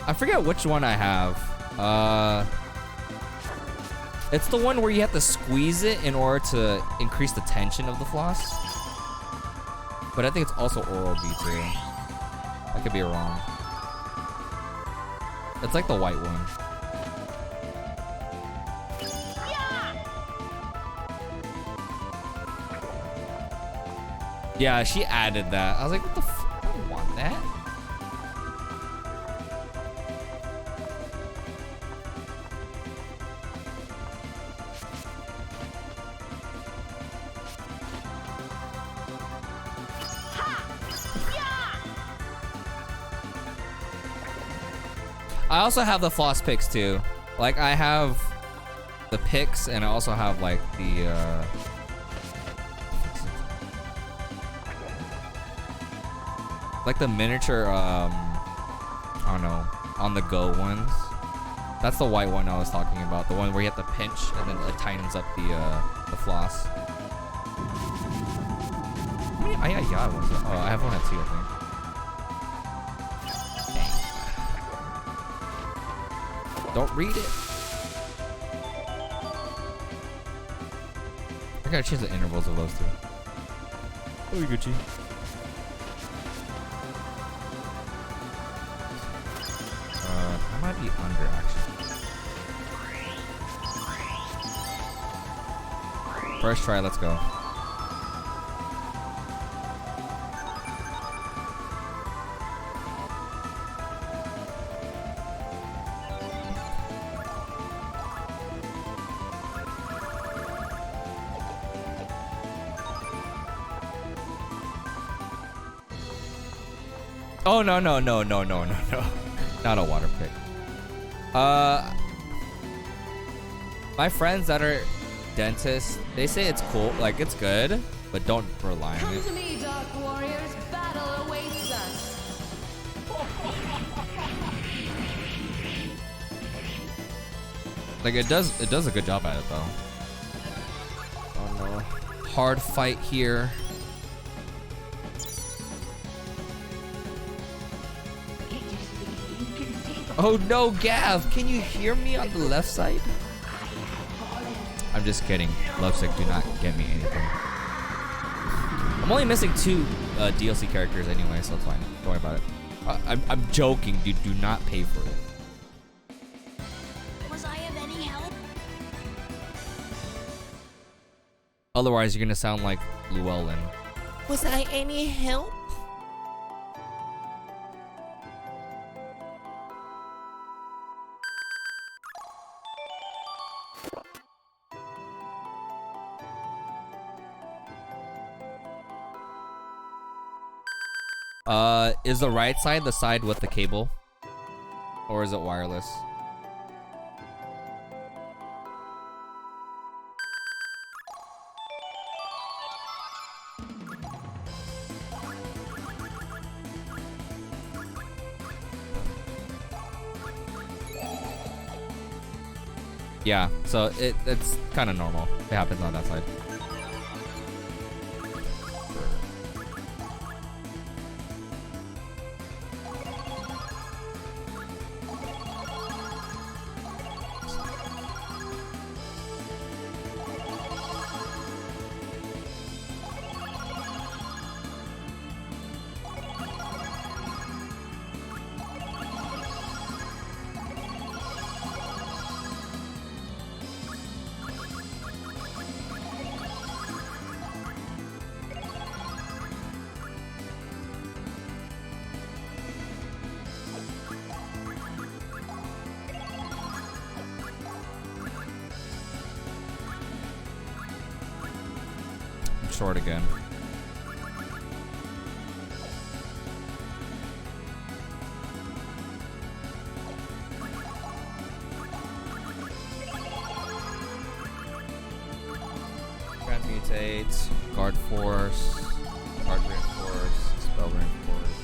I forget which one I have. It's the one where you have to squeeze it in order to increase the tension of the floss. But I think it's also Oral B too. I could be wrong. It's like the white one. Yeah, she added that. I was like, what the f? I don't want that. I also have the floss picks too. Like I have the picks and I also have like the like the miniature I don't know, on the go ones. That's the white one I was talking about. The one where you have to pinch and then it tightens up the floss. How many I ones? Oh, I have one at 2, I think. Don't read it. I gotta change the intervals of those two. Oh, you Gucci. I might be under actually. First try, let's go. Oh no. Not a water pick. My friends that are dentists, they say it's cool, like it's good, but don't rely on it. Come to me, Dark Warriors. Battle awaits us. Like it does a good job at it though. Oh no. Hard fight here. Oh no, Gav, can you hear me on the left side? I'm just kidding. Lovesick, do not get me anything. I'm only missing 2 DLC characters anyway, so it's fine. Don't worry about it. I'm joking, dude. Do not pay for it. Was I of any help? Otherwise, you're gonna sound like Llewellyn. Was I any help? Is the right side the side with the cable? Or is it wireless? Yeah, so it's kind of normal. It happens on that side. Short again. Transmutate, guard force, guard reinforce, spell reinforce,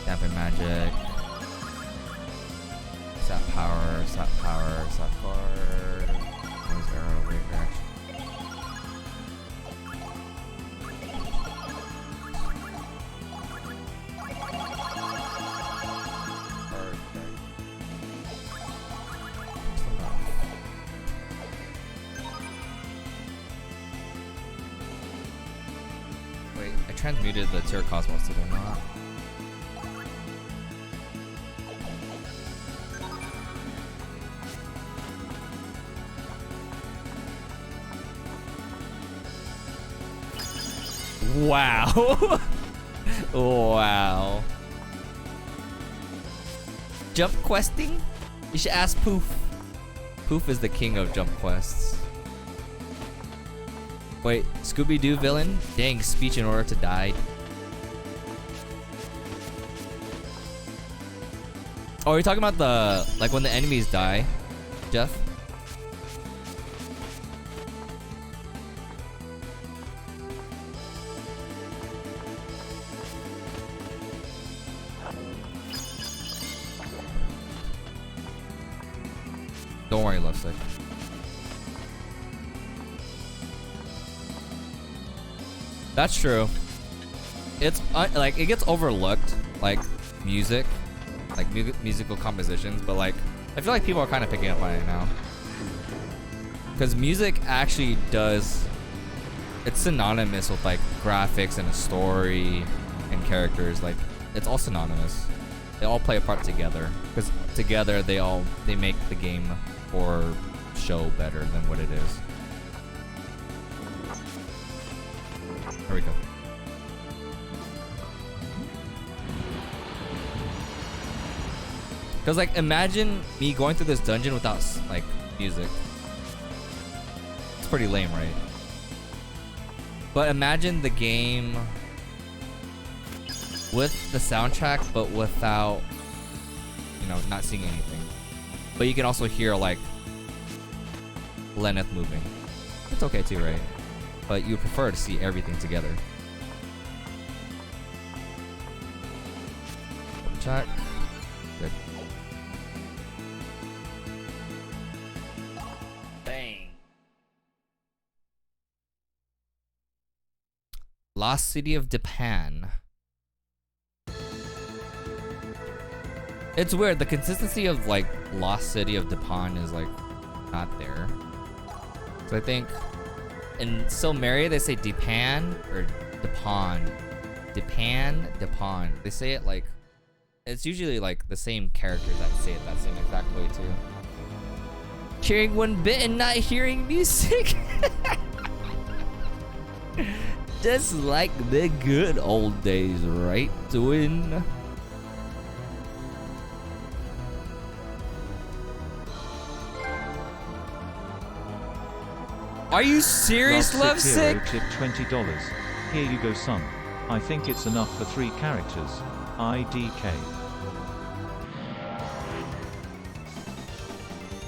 dampen magic, sap power, sap guard, noise arrow, wave reaction. Transmuted the Tier Cosmos, did I not? Wow. Wow. Jump questing? You should ask Poof. Poof is the king of jump quests. Wait, Scooby-Doo villain? Dang, speech in order to die. Oh, are you talking about the, like when the enemies die, Jeff? Don't worry, Lovesick. That's true. It's like it gets overlooked, like music, like musical compositions, but like I feel like people are kind of picking up on it now. Because music actually does, it's synonymous with like graphics and a story and characters. Like it's all synonymous. They all play a part together. Because together they make the game or show better than what it is. There we go. Cause like imagine me going through this dungeon without like music. It's pretty lame, right? But imagine the game with the soundtrack, but without, you know, not seeing anything. But you can also hear like Lenneth moving. It's okay too, right? But you prefer to see everything together. Check. Good. Bang. Lost City of Japan. It's weird. The consistency of like Lost City of Dupont is like not there. So I think in Silmaria they say Depan or Dupont. Depan. They say it like it's usually like the same characters that say it that same exact way too. Hearing one bit and not hearing music. Just like the good old days, right, twin? Are you serious, Lovesick? Tip $20. Here you go, son. I think it's enough for 3 characters. IDK.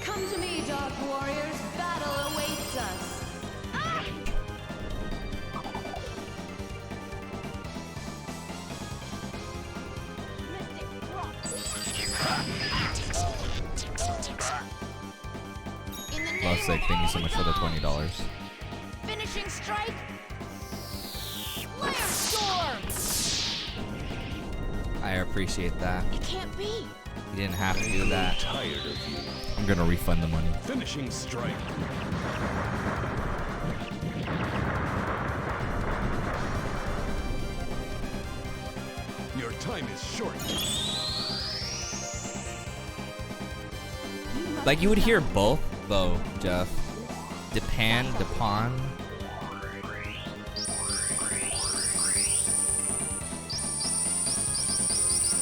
Come to me, Dark Warriors. Battle awaits us. Lovesick, thank you so much for the $20. Finishing strike. Layer storm. I appreciate that. It can't be. You didn't have to do that. Tired of you. I'm gonna refund the money. Finishing strike. Your time is short. Like you would hear both though, Jeff. Dupont.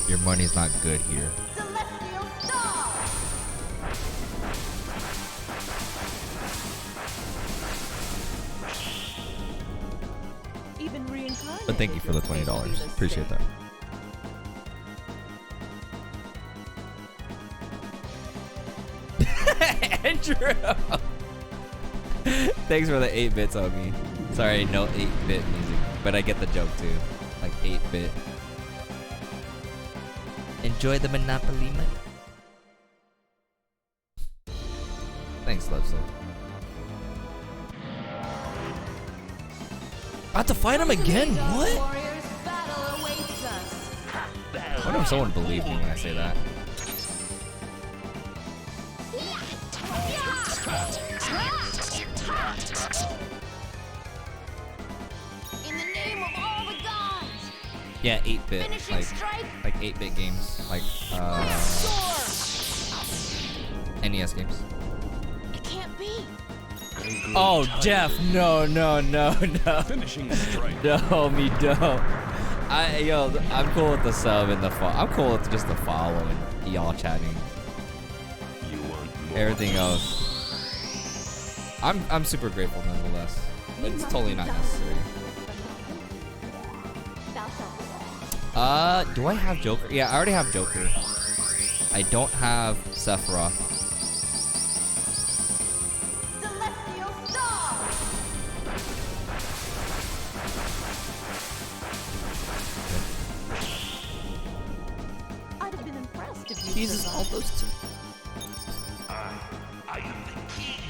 Your money's not good here. Celestial Star. Even reincarnated. But thank you for the $20. Appreciate that. Andrew! Thanks for the 8-bits on me. Sorry, no 8-bit music, but I get the joke too. Like 8-bit. Enjoy the Monopoly money. Thanks, Lovesick. I have to fight him again? What? Warriors, battle awaits us. I wonder if someone believed me when I say that. In the name of all the gods. Yeah, 8-bit. Finishing strike. Like 8-bit games. Like NES games. It can't be. Oh, Jeff, no. Finishing strike. No, me don't. I'm cool with the sub and the I'm cool with just the follow and y'all chatting. You want more? Everything else. I'm super grateful nonetheless. But it's totally not necessary. Do I have Joker? Yeah, I already have Joker. I don't have Sephiroth. Celestial Star. I'd have been impressed if you Jesus, all survived. those two. I am the king.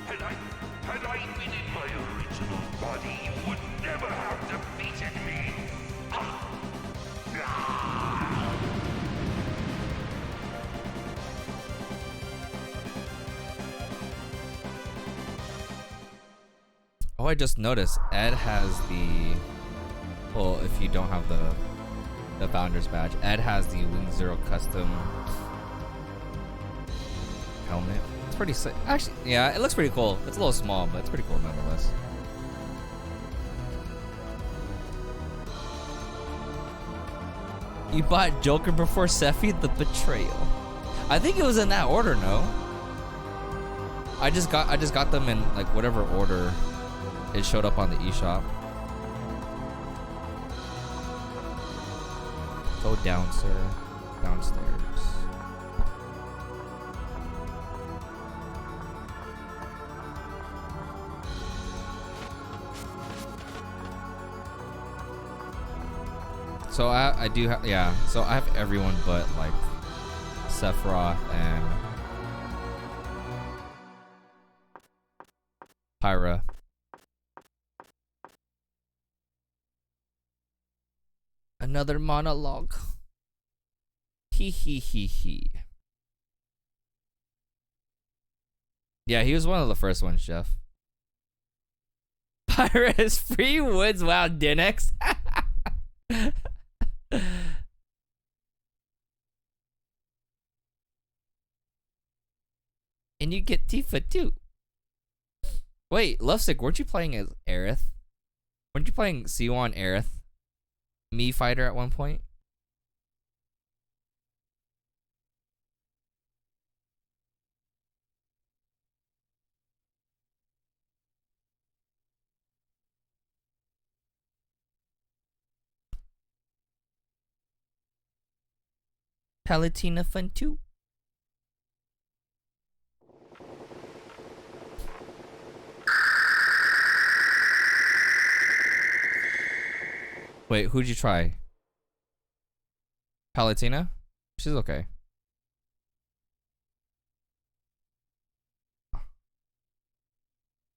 Had I been in my original body, you would never have defeated me. Oh, I just noticed Ed has the. Well, if you don't have the founder's badge, Ed has the Wing Zero custom helmet. It's pretty sick. Actually, yeah, it looks pretty cool. It's a little small, but it's pretty cool nonetheless. You bought Joker before Sephi? The betrayal. I think it was in that order, no? I just got them in like whatever order it showed up on the eShop. Go down, sir. Downstairs. So I do have, yeah, so I have everyone but like Sephiroth and Pyra. Another monologue. He he he he. Yeah, he was one of the first ones, Jeff. Pirates free woods. Wow, Dinex. And you get Tifa too. Wait, Lovesick, weren't you playing as Aerith? Weren't you playing C1 Aerith? Me fighter at one point? Palatina fun too. Wait, who'd you try? Palatina? She's okay.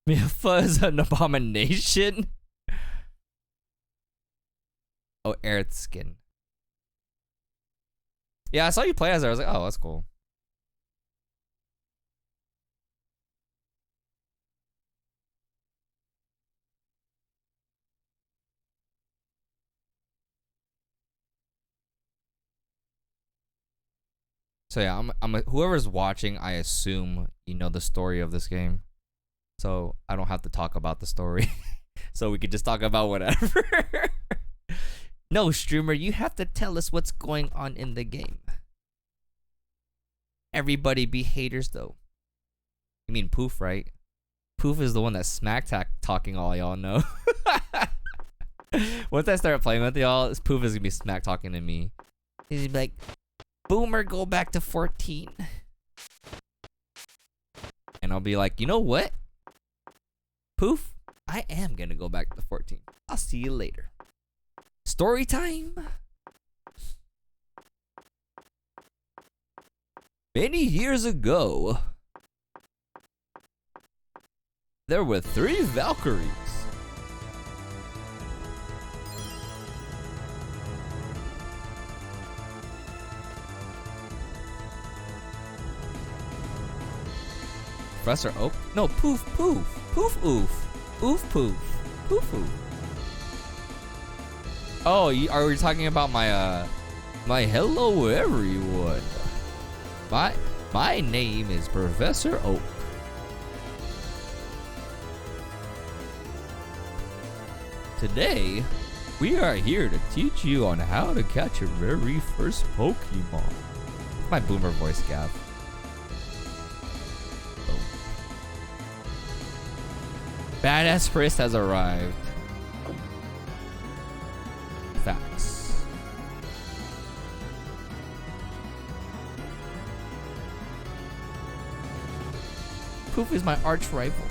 Mifa is an abomination. Oh, Aerith skin. Yeah, I saw you play as her. I was like, oh, that's cool. So yeah, whoever's watching, I assume you know the story of this game. So I don't have to talk about the story. So we could just talk about whatever. No, streamer, you have to tell us what's going on in the game. Everybody be haters though. You mean Poof, right? Poof is the one that's smack talking all y'all know. Once I start playing with y'all, Poof is gonna be smack talking to me. He's gonna be like, Boomer, go back to 14. And I'll be like, you know what? Poof, I am gonna go back to 14. I'll see you later. Story time. Many years ago, there were 3 Valkyries. Professor Oak? No, Poof Poof. Poof Oof. Oof Poof. Poof Oof. Oh, are we talking about my my hello everyone? My name is Professor Oak. Today, we are here to teach you on how to catch your very first Pokemon. My boomer voice, Gav. Badass Chris has arrived. Thackus. Poof is my arch rival.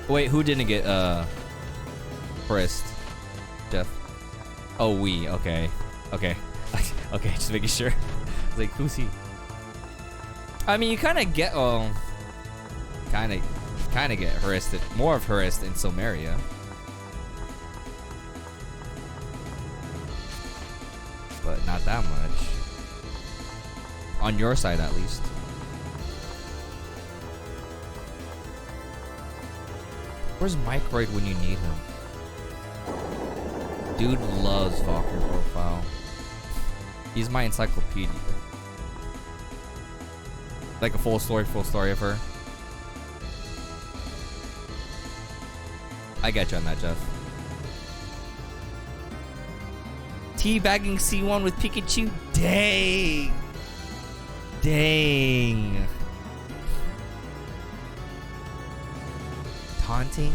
Wait, who didn't get first? Jeff. Oh, we. Okay. Okay. Okay, just making sure. Like, who's he? I mean, you kind of get kind of get harassed. More of harassed in Somaria. But not that much. On your side, at least. Where's Microid when you need him? Dude loves Valkyrie Profile. He's my encyclopedia. Like a full story of her. I get you on that, Jeff. Teabagging C1 with Pikachu? Dang! Dang! Taunting?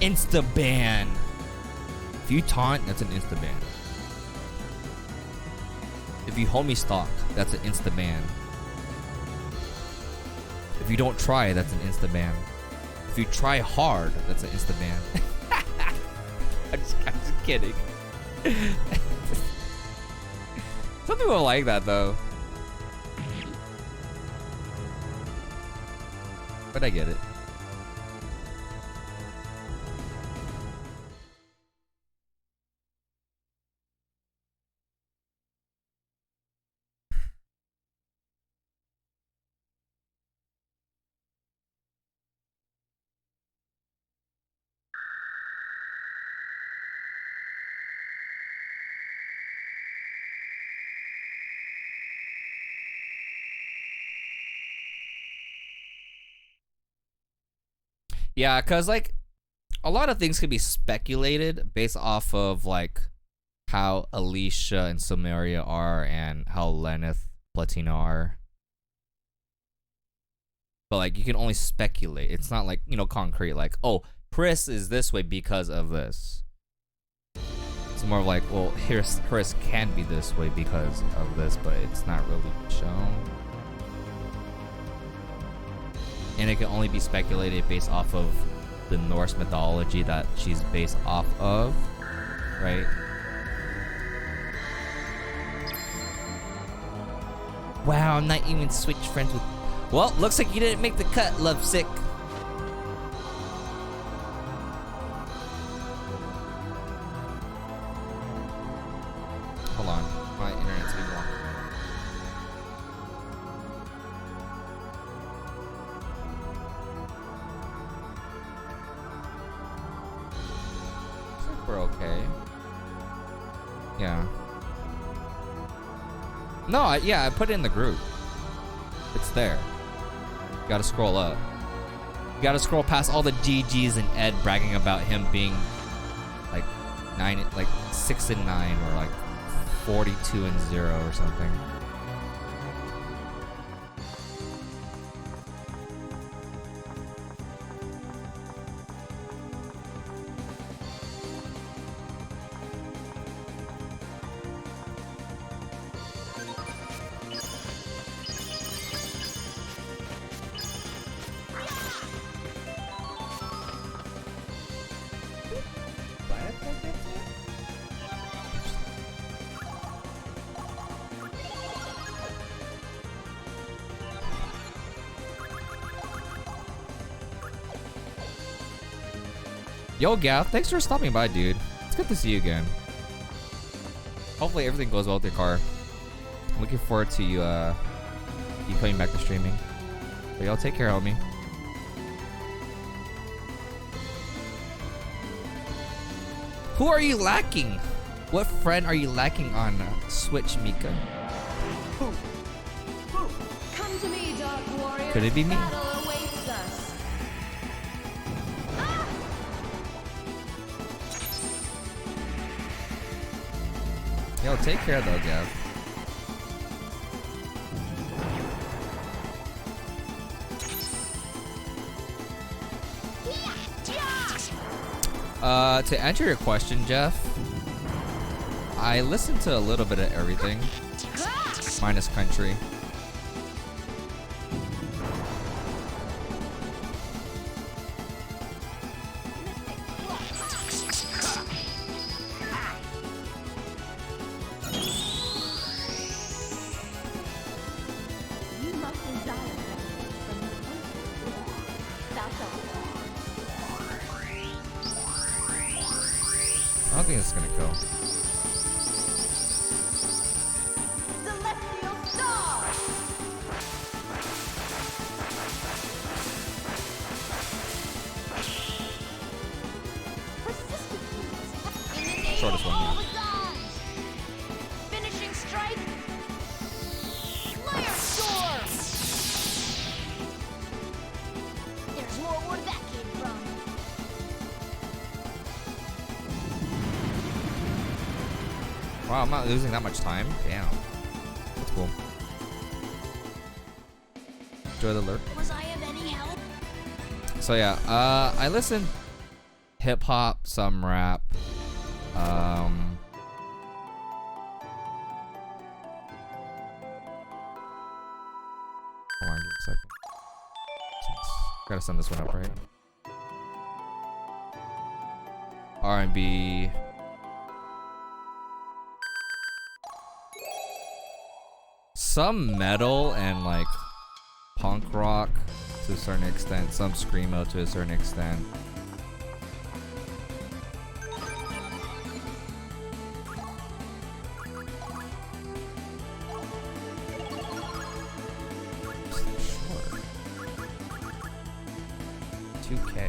Insta-ban. If you taunt, that's an insta-ban. If you homie stalk, that's an insta-ban. If you don't try, that's an insta-ban. If you try hard, that's an insta-ban. I'm just kidding. Some people like that though. But I get it. Yeah, cause like a lot of things can be speculated based off of like how Alicia and Samaria are and how Lenneth, Platina are. But like you can only speculate. It's not like, you know, concrete like, oh, Chris is this way because of this. It's more of like, well, here's Chris can be this way because of this, but it's not really shown. And it can only be speculated based off of the Norse mythology that she's based off of, right? Wow, I'm not even switch friends with... Well, looks like you didn't make the cut, lovesick. Hold on, my internet's being wrong. We're okay. Yeah. No, yeah, I put it in the group. It's there. You gotta scroll up. You gotta scroll past all the GGs and Ed bragging about him being like 6 and 9 or like 42 and 0 or something. Yo, Gav, thanks for stopping by, dude. It's good to see you again. Hopefully everything goes well with your car. I'm looking forward to you coming back to streaming. But y'all take care, homie. Who are you lacking? What friend are you lacking on Switch, Mika? Come to me, Dark Warrior. Could it be me? Battle awaits us. Yo, take care though, Gav. To answer your question, Jeff, I listened to a little bit of everything, minus country. I don't think it's gonna kill. Celestial Star! In the name Shortest of one, all yeah. the gods! Finishing strike! Slayer Storm! There's more where that came from. Wow, I'm not losing that much time. Damn. That's cool. Enjoy the lurk. Was I of any help? So yeah, I listen hip hop, some rap. Hold on, give me a second. Gotta send this one up, right? R&B. some metal and like punk rock to a certain extent, some screamo to a certain extent. Sure. 2K.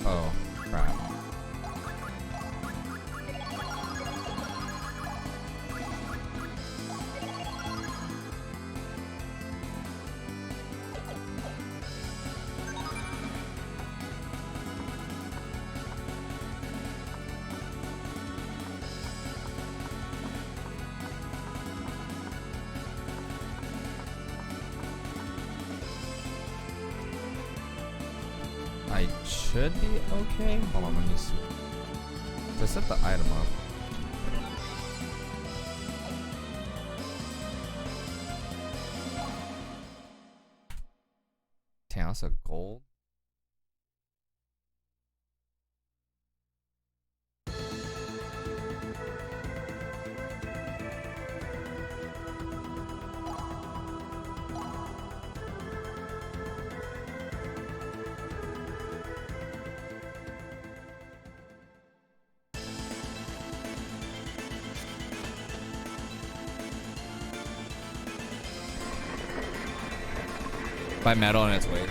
Oh, crap. I should be okay. Hold on, let me see. I set the item up. Damn, that's a gold. By metal in its weight.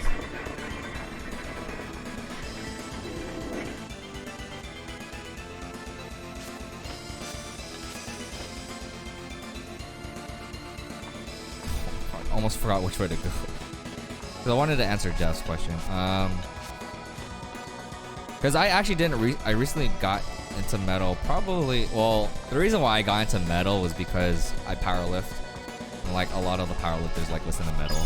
Almost forgot which way to go. Because I wanted to answer Jeff's question. Because I actually didn't. I recently got into metal. Probably. Well, the reason why I got into metal was because I powerlift. And like a lot of the powerlifters like listen to metal.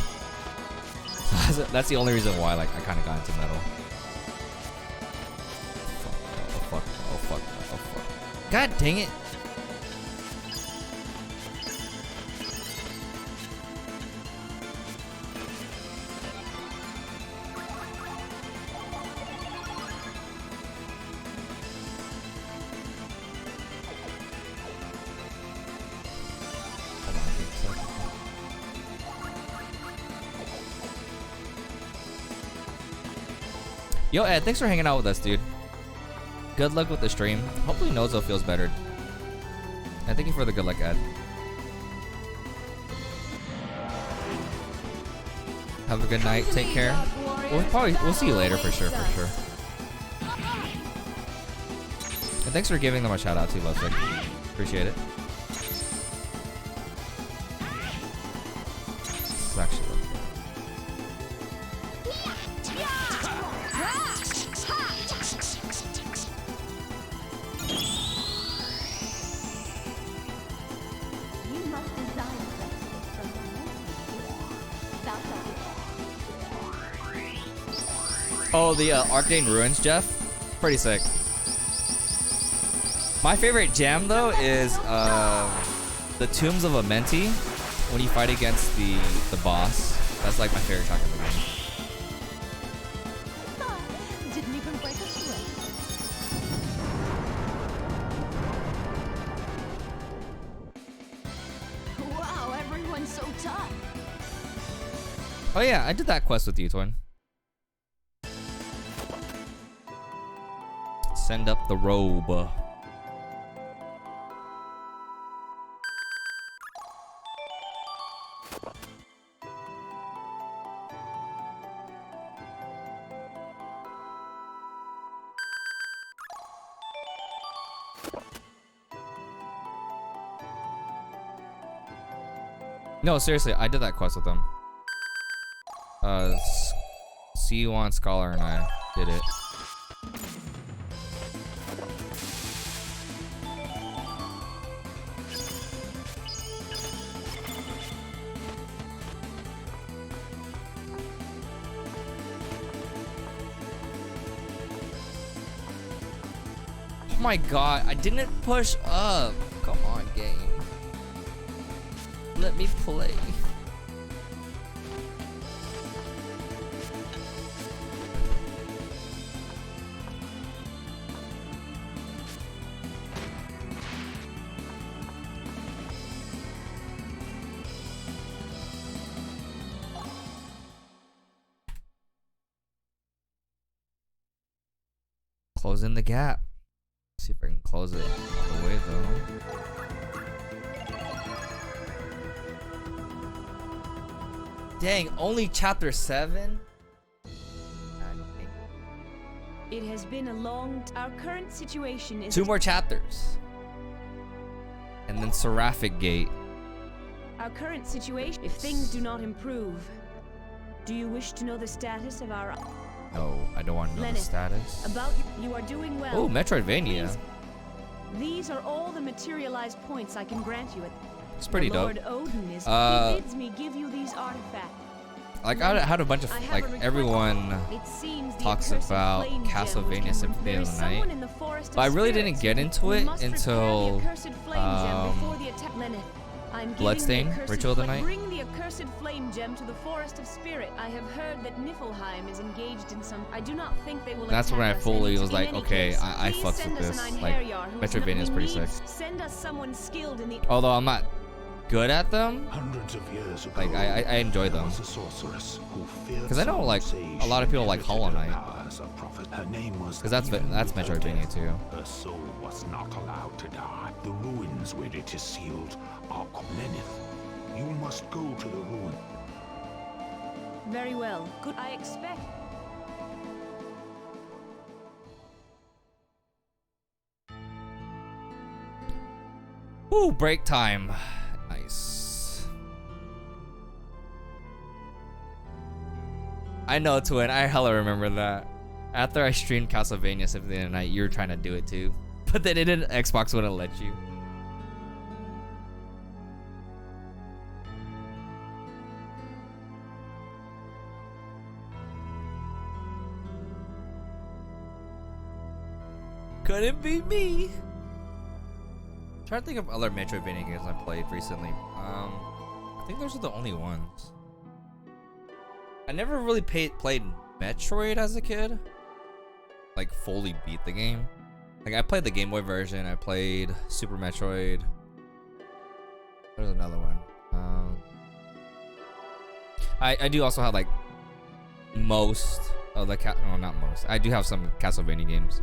That's the only reason why like I kind of got into metal. Oh fuck! Oh fuck! Oh fuck! God dang it! Yo, Ed, thanks for hanging out with us, dude. Good luck with the stream. Hopefully Nozo feels better. And thank you for the good luck, Ed. Have a good night. Take care. We'll see you later for sure, for sure. And thanks for giving them a shout out too, Lovesick. Appreciate it. This is actually really good. Oh, the Arcane Ruins, Jeff? Pretty sick. My favorite gem, though, is the Tombs of Amenti when you fight against the boss. That's like my favorite attack in the game. Didn't even break a sweat. Wow, everyone's so tough. Oh yeah, I did that quest with you, Twin. Send up the robe. No, seriously, I did that quest with them. C1 Scholar and I did it. Oh my god, I didn't push up. Come on, game. Let me play. Closing the gap. See if I can close it all the way though. Dang, only chapter 7? It has been a long. Our current situation is 2 more chapters. And then Seraphic Gate. Our current situation. If things do not improve, do you wish to know the status of our? No, I don't want to know the status. About you are doing well. Oh, Metroidvania. Please. These are all the materialized points I can grant you. It's pretty dope. Lord Odin is. He bids me give you these artifacts. Like I had a bunch of like everyone talks about Castlevania Symphony of the Night, but I really didn't get into it until Bloodstained Ritual of the Night. Bring the accursed flame gem to the Forest of Spirit. I have heard that Niflheim is engaged in some. I do not think they will. That's when I fully was like, okay, case, I fucks with this. Like Metroidvania is pretty sick. Send us someone skilled in the. Although I'm not good at them, Hundreds of years ago, like I enjoy them. Because I know like a lot of people like Hollow Knight. Because that's Metroidvania too. Her soul was not allowed to die. The ruins where it is sealed are Lenith. You must go to the ruin. Very well. Good. I expect. Ooh, break time. Nice. I know, Twin. I hella remember that. After I streamed Castlevania Symphony of the Night, you were trying to do it too. But then it didn't. Xbox wouldn't let you. Couldn't be me. I'm trying to think of other Metroidvania games I played recently. I think those are the only ones. I never really played Metroid as a kid. Like fully beat the game. Like I played the Game Boy version. I played Super Metroid. There's another one. I do also have like most of the no, not most. I do have some Castlevania games.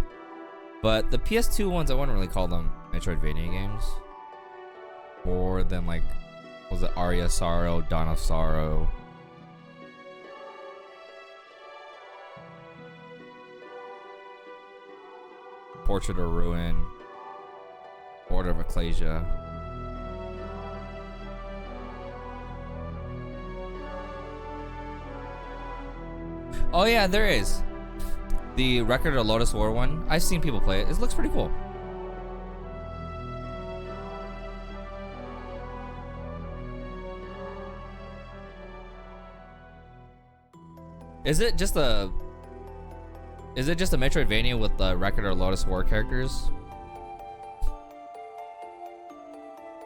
But the PS2 ones, I wouldn't really call them Metroidvania games. More than like, was it Aria of Sorrow, Dawn of Sorrow? Portrait of Ruin, Order of Ecclesia. Oh yeah, there is. The Record of Lotus War one. I've seen people play it. It looks pretty cool. Is it just a Metroidvania with the Record of Lotus War characters?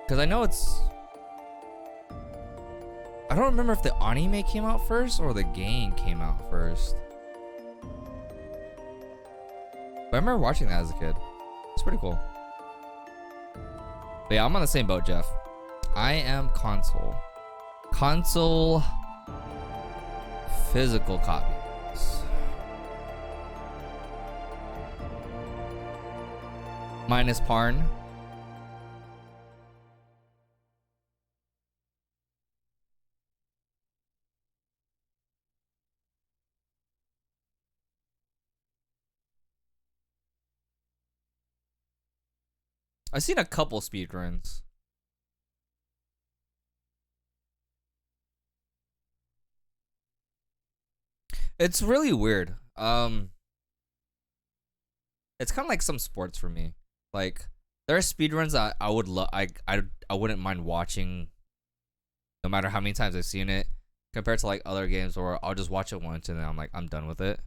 Because I know it's. I don't remember if the anime came out first or the game came out first. But I remember watching that as a kid. It's pretty cool. But yeah, I'm on the same boat, Jeff. I am console. Console physical copies. Minus Parn. I've seen a couple speedruns. It's really weird. It's kind of like some sports for me. Like there are speedruns that I would love. I wouldn't mind watching, no matter how many times I've seen it. Compared to like other games where I'll just watch it once and then I'm like I'm done with it.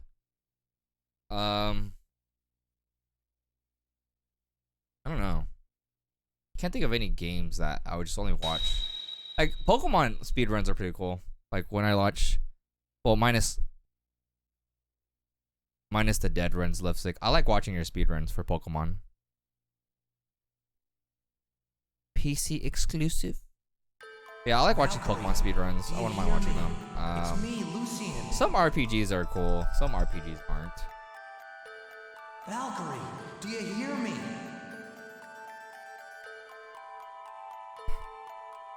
can't think of any games that I would just only watch. Like Pokemon speedruns are pretty cool. Like when I watch, well, minus the dead runs, Lipstick. I like watching your speedruns for Pokemon. PC exclusive. Yeah, I like watching Pokemon speedruns. I wouldn't mind watching them. It's me, Lucian. Some RPGs are cool. Some RPGs aren't. Valkyrie, do you hear me?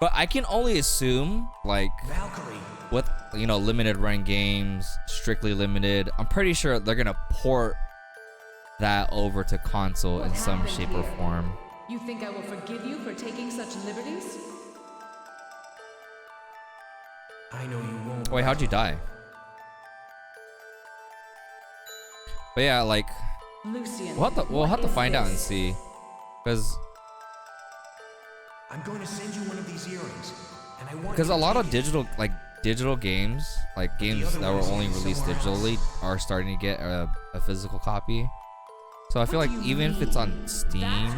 But I can only assume, like, Valkyrie. with, you know, limited run games, strictly limited, I'm pretty sure they're gonna port that over to console in some shape or form. You think I will forgive you for taking such liberties? I know you won't. Wait, how'd you die? But yeah, like, Lucian, we'll have to find out and see, because I'm going to send you one of these earrings, and I want. Because a lot of digital games, like games that were only released digitally, are starting to get a physical copy. So I feel like even if it's on Steam,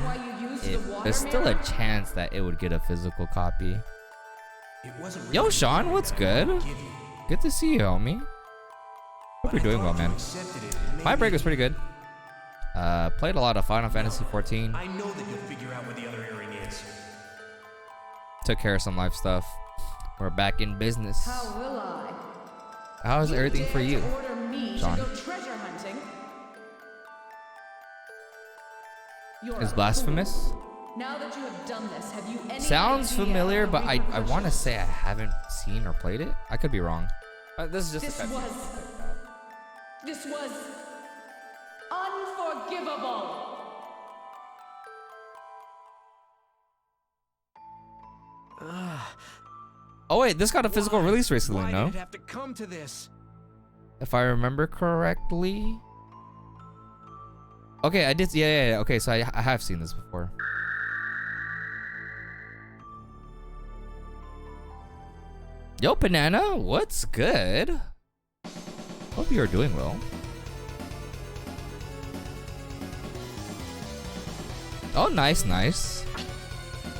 there's still a chance that it would get a physical copy. Yo, Sean, what's good? Good to see you, homie. Hope you're doing well, man. My break was pretty good. Played a lot of Final Fantasy 14. I know that you'll figure out where the other earring is. Took care of some life stuff. We're back in business. How will I? How's everything for you, Order me Sean? to go treasure hunting? You're Is a blasphemous? fool. Now that you have done this, have you any Sounds idea familiar, of the but I want to say I haven't seen or played it. I could be wrong. This is just This a cutscene. This was unforgivable. Oh wait, this got a physical release recently, Why no? did it have to come to this? If I remember correctly. Okay, I did. Yeah. Okay, so I have seen this before. Yo, Banana, what's good? Hope you are doing well. Oh, nice.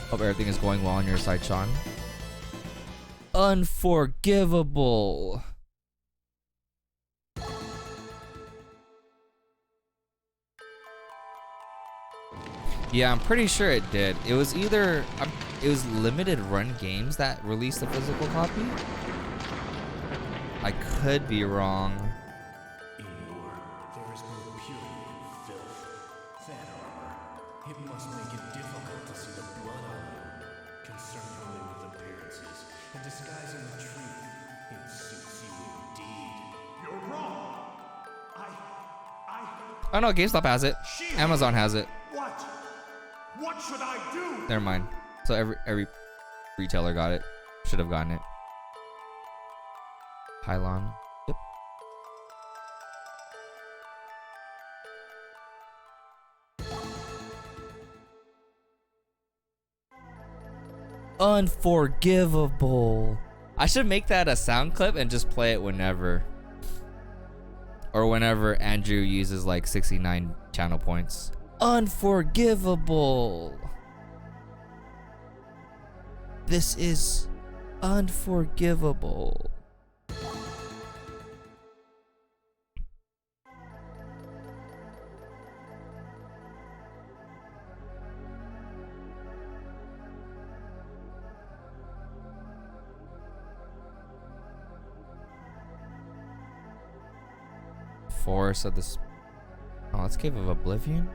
Hope everything is going well on your side, Sean. Unforgivable. Yeah, I'm pretty sure it did. It was either it was limited run games that released a physical copy. I could be wrong. In war, there is both purity and filth. That armor, it must make it difficult to see the blood on you. Concerned only with appearances and disguising the truth, it suits you indeed. You're wrong. Oh no, GameStop has it. Amazon has it. What should I do? Never mind. So every retailer got it. Should have gotten it. Pylon. Yep. Unforgivable. I should make that a sound clip and just play it whenever. Or whenever Andrew uses like 69 channel points. Unforgivable. This is unforgivable. Forest of the... Oh, let's Cave of Oblivion.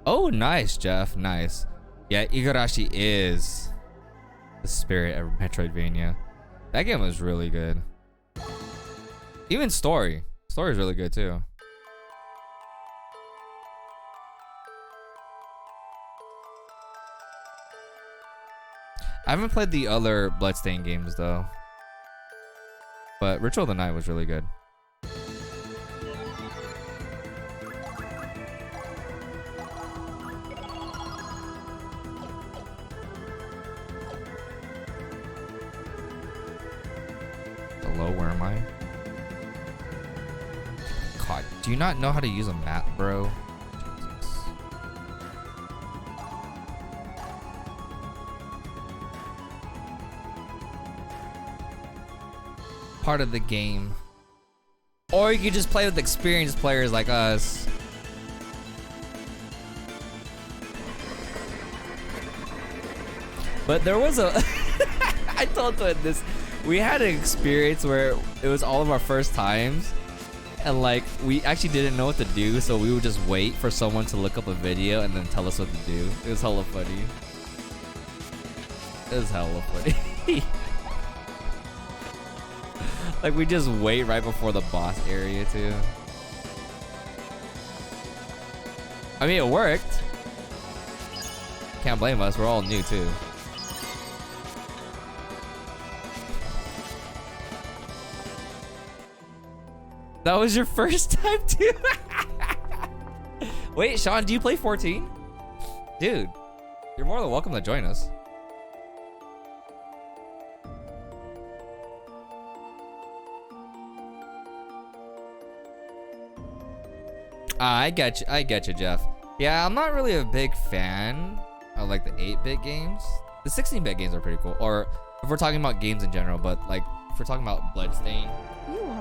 Oh, nice, Jeff. Nice. Yeah, Igarashi is the spirit of Metroidvania. That game was really good. Even story. Story is really good too. I haven't played the other Bloodstained games though. But Ritual of the Night was really good. am I? God, do you not know how to use a map, bro? Jesus. Part of the game. Or you could just play with experienced players like us. But there was a I told Twin this. We had an experience where it was all of our first times, and like we actually didn't know what to do, so we would just wait for someone to look up a video and then tell us what to do. It was hella funny. It was hella funny. Like we just wait right before the boss area too. I mean, it worked. Can't blame us. We're all new too. That was your first time too? Wait, Sean, do you play 14? Dude, you're more than welcome to join us. I get you, Jeff. Yeah, I'm not really a big fan of like the 8-bit games. The 16-bit games are pretty cool. Or if we're talking about games in general, but like if we're talking about Bloodstain,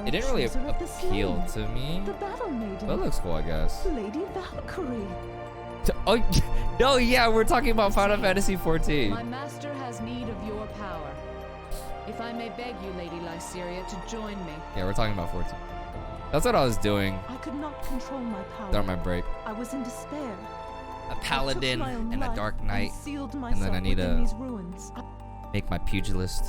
it didn't really appeal to me. The battle maiden. But it looks cool, I guess. Lady Valkyrie. Oh no, yeah, we're talking about Final Fantasy 14. My master has need of your power. If I may beg you, Lady Lyceria, to join me. Yeah, we're talking about 14. That's what I was doing. I could not control my power. During my break. I was in despair. A paladin and a dark knight, and then I need to make my pugilist.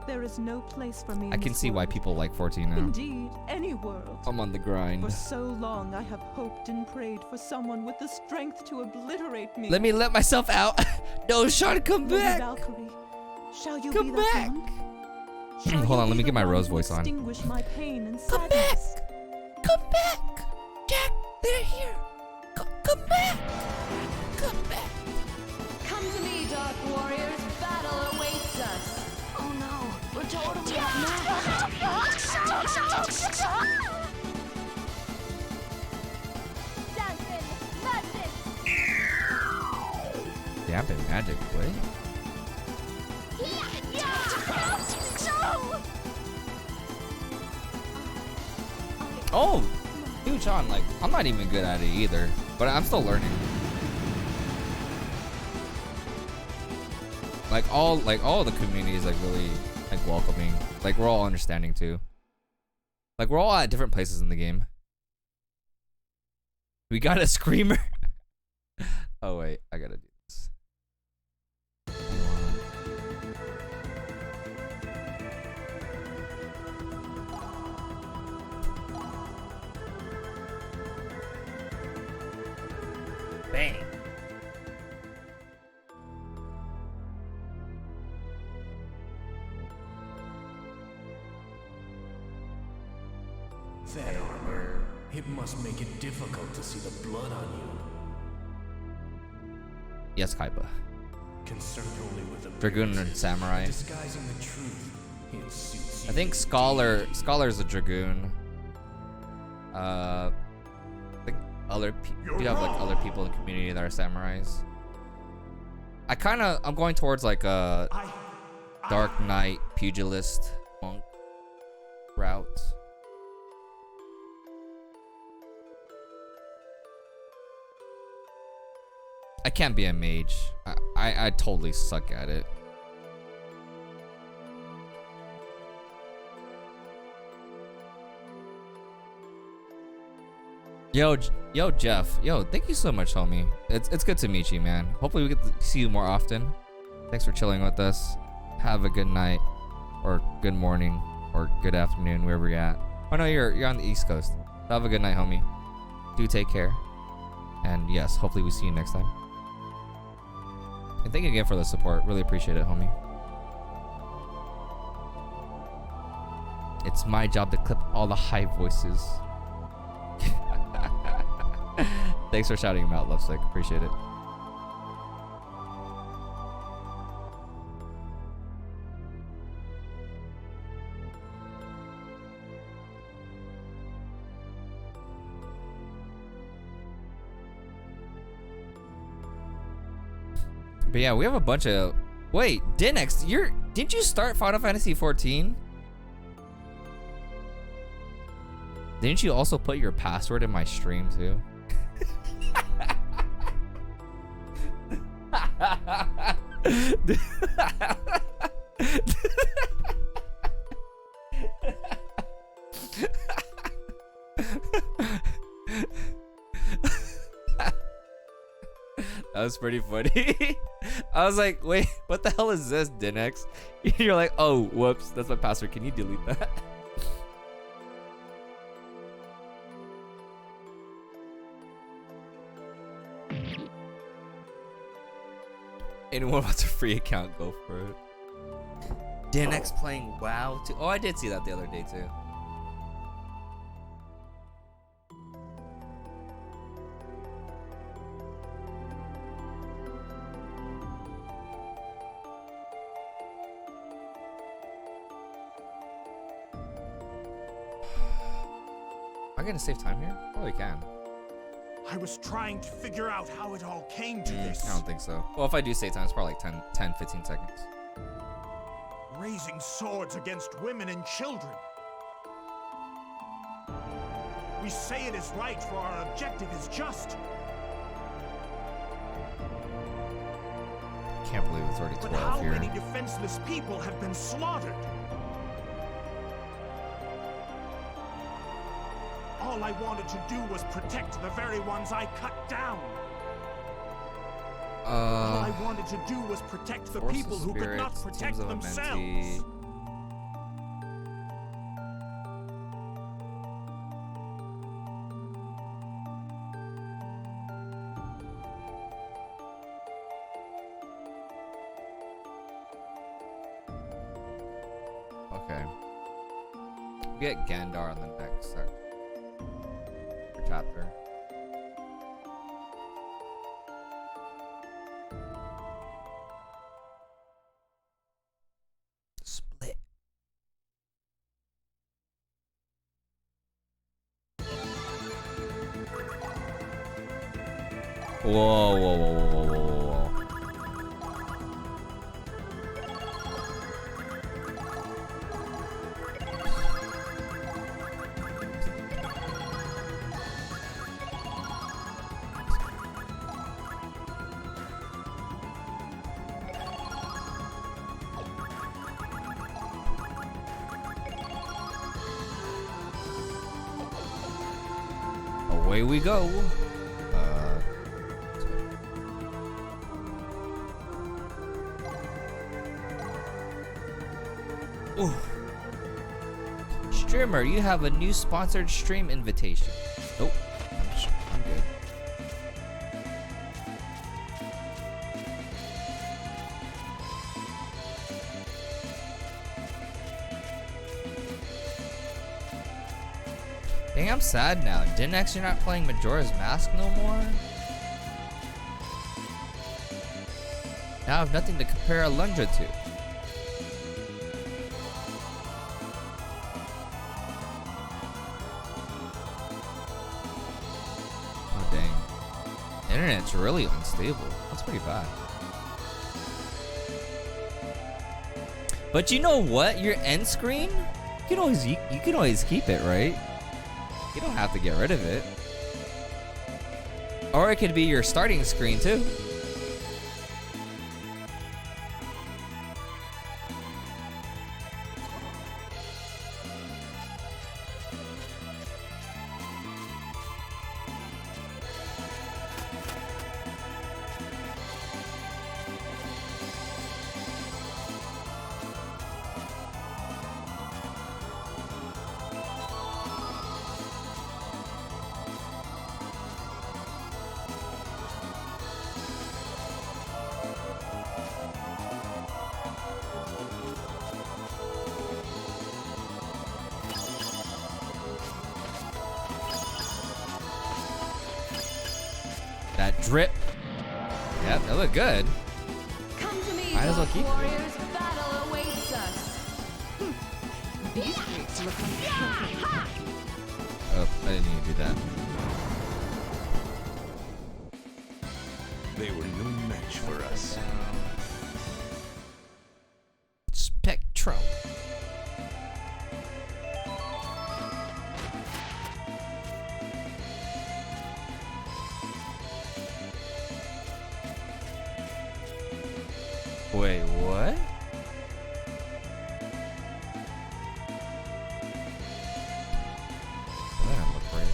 There is no place for me. I can see why people like 14 now. Indeed, any world. I'm on the grind. For so long, I have hoped and prayed for someone with the strength to obliterate me. Let me let myself out. No, Sean, come back. Valkyrie, shall you come be back. Hold on, let me get my Rose voice on. My pain and come back. Come back. Jack, they're here. Come back. Come back. Come to me, Dark Warriors. Battle awaits us. Oh no, we're totally outmatched. Dampen magic, what? Oh, dude, Sean, like, I'm not even good at it either, but I'm still learning. Like all the community is like really like welcoming. Like we're all understanding too. Like we're all at different places in the game. We got a screamer. Oh wait, I gotta do this. Bang. That armor, it must make it difficult to see the blood on you. Yes, Kaiba. Concerned only with the Dragoon and Samurai. Disguising the truth. It suits you. I think Scholar's a Dragoon. I think you have like other people in the community that are samurais. I'm going towards like a Dark Knight pugilist monk route. I can't be a mage. I totally suck at it. Yo, Jeff. Yo, thank you so much, homie. It's good to meet you, man. Hopefully we get to see you more often. Thanks for chilling with us. Have a good night, or good morning, or good afternoon, wherever you're at. Oh no, you're on the East Coast. Have a good night, homie. Do take care. And yes, hopefully we see you next time. And thank you again for the support. Really appreciate it, homie. It's my job to clip all the high voices. Thanks for shouting him out, Lovesick. Appreciate it. But yeah, we have a bunch of. Wait, Dinex, didn't you start Final Fantasy 14? Didn't you also put your password in my stream too? That was pretty funny. I was like, wait, what the hell is this, Dinex? You're like, oh, whoops, that's my password. Can you delete that? Anyone wants a free account, go for it. Dinex playing WoW too. Oh, I did see that the other day too. Am I gonna save time here? Probably can. I was trying to figure out how it all came to this. I don't think so. Well, if I do save time, it's probably like 10, 15 seconds. Raising swords against women and children. We say it is right, for our objective is just. Can't believe it's already 12 but how here. many defenseless people have been slaughtered? All I wanted to do was protect the very ones I cut down. All I wanted to do was protect the people who could not protect themselves. Okay. We'll get Gandar on the next section. Chapter. Split. Whoa, whoa, whoa, whoa, whoa, whoa, whoa. Away we go. Ooh. Streamer, you have a new sponsored stream invitation. Nope. I'm good. Dang, I'm sad now. Dinex, you're not playing Majora's Mask no more? Now I have nothing to compare Alundra to. Oh dang. Internet's really unstable. That's pretty bad. But you know what? Your end screen? You can always keep it, right? You don't have to get rid of it. Or it could be your starting screen too. That drip. Yep, that looked good. Come to me, might as well keep it. warriors. Battle awaits us. These streets look like Oh, I didn't need to do that. They were no match match for us. Spectrum. Wait, what? That don't look right.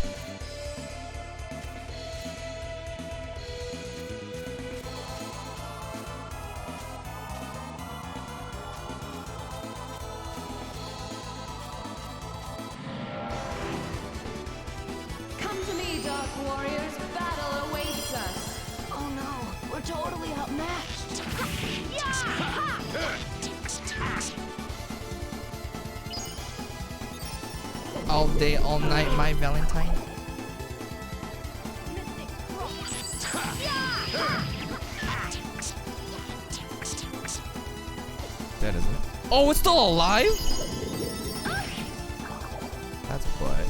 Come to me, Dark Warriors. Battle awaits us. Oh no, we're totally outmatched. All day, all night, my Valentine. That isn't it. Oh, it's still alive? That's what.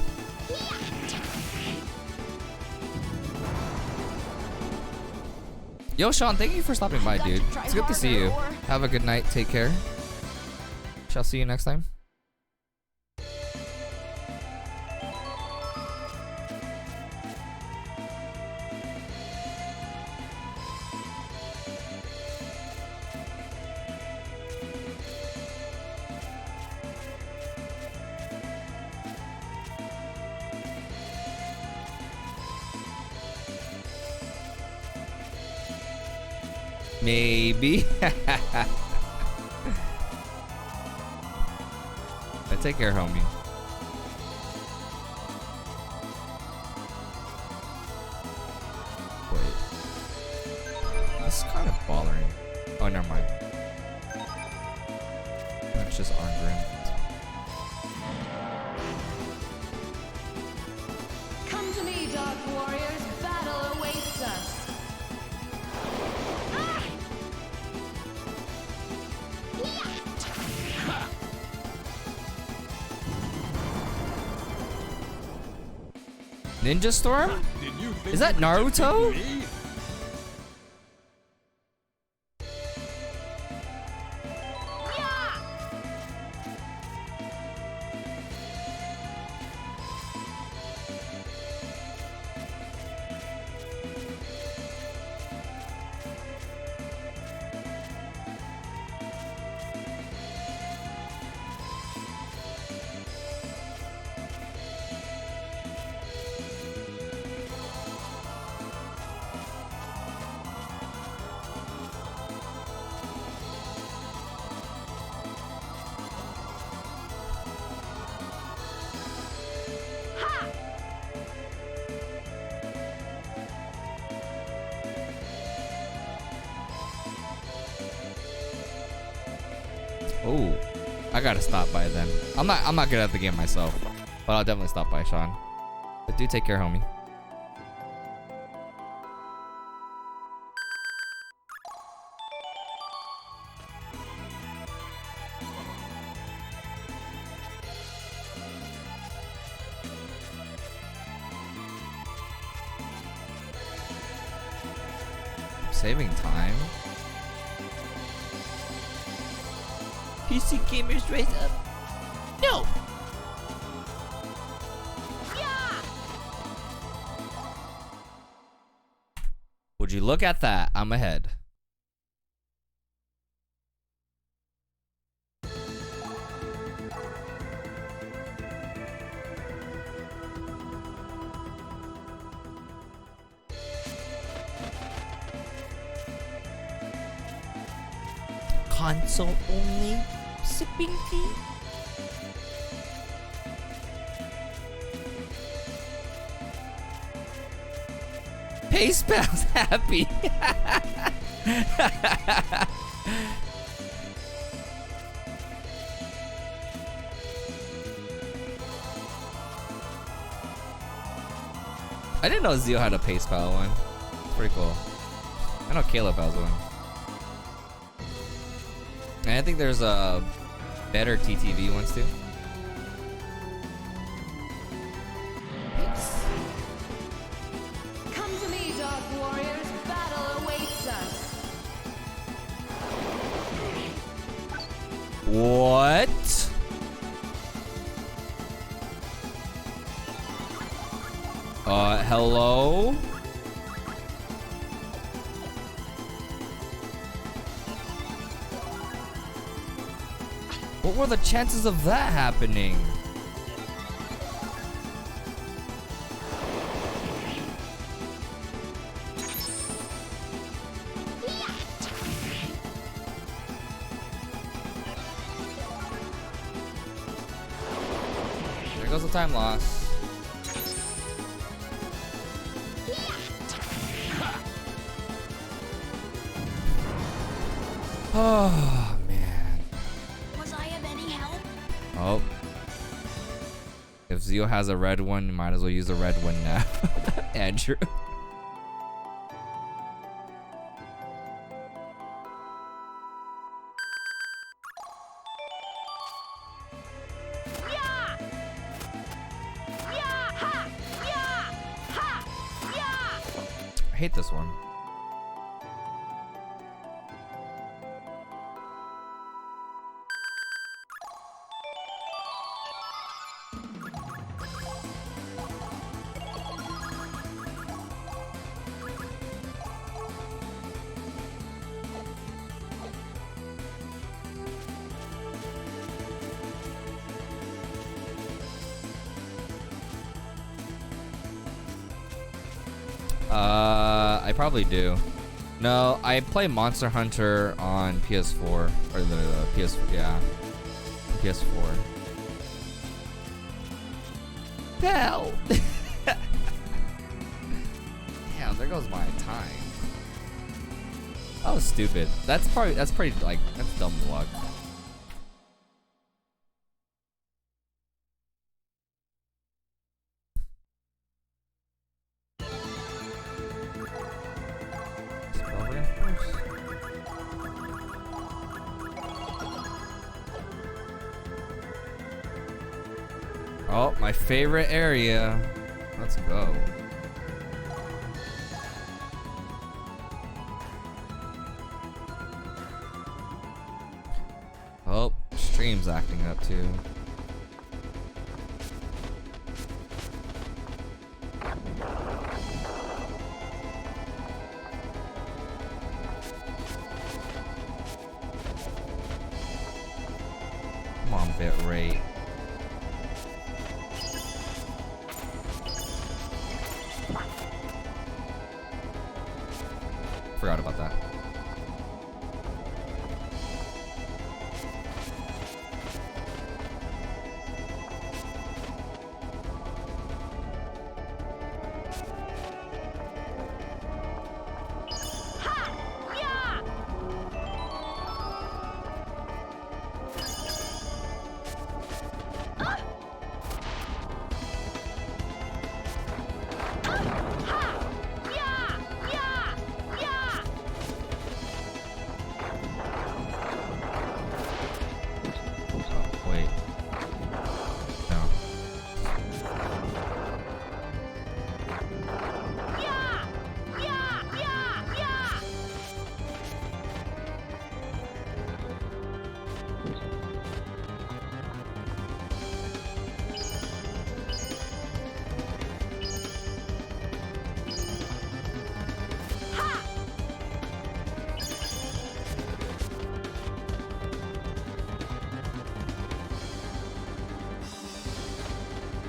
Yo, Sean, thank you for stopping by, dude. It's good to see you. Have a good night. Take care. Shall see you next time. Maybe. Take care, homie. Wait. This is kind of bothering. Oh, never mind. That's just armed rim. Come to me, Dark Warriors. Battle awaits us. Ninja Storm? Is that Naruto? Oh, I gotta stop by then. I'm not good at the game myself, but I'll definitely stop by, Sean. But do take care, homie. Saving time. PC gamers raise up. No. Would you look at that? I'm ahead. Console only sipping tea. Pace Pal's happy. I didn't know Zio had a Pace Pal one. It's pretty cool. I know Caleb has one. And I think there's a better TTV ones too. Come to me, Dark Warriors. Battle awaits us. What? Hello? What were the chances of that happening? There goes the time loss. Oh, man. Was I of any help? Oh. If Zio has a red one, you might as well use a red one now. Andrew. I hate this one. I probably do. No, I play Monster Hunter on PS4 or the PS, yeah, PS4. Hell. Damn, there goes my time. That was stupid. That's pretty like that's dumb luck. Oh, my favorite area. Let's go. Oh, stream's acting up too. Come on, bitrate. Forgot about that.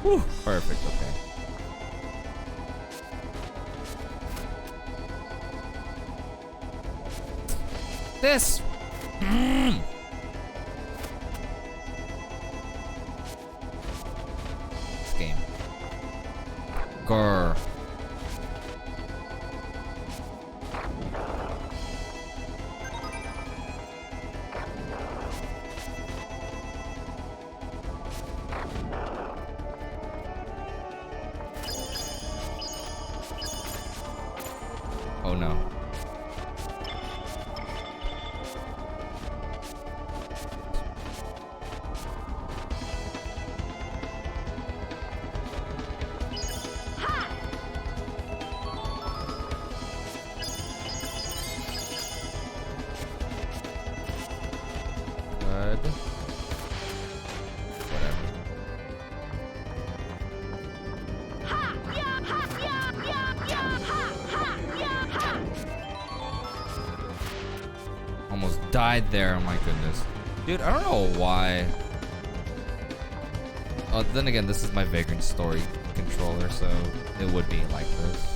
Whew, perfect, okay. This! This game. Grr. Oh no. died there. Oh my goodness. Dude, I don't know why. Oh, then again, this is my Vagrant Story controller, so it would be like this.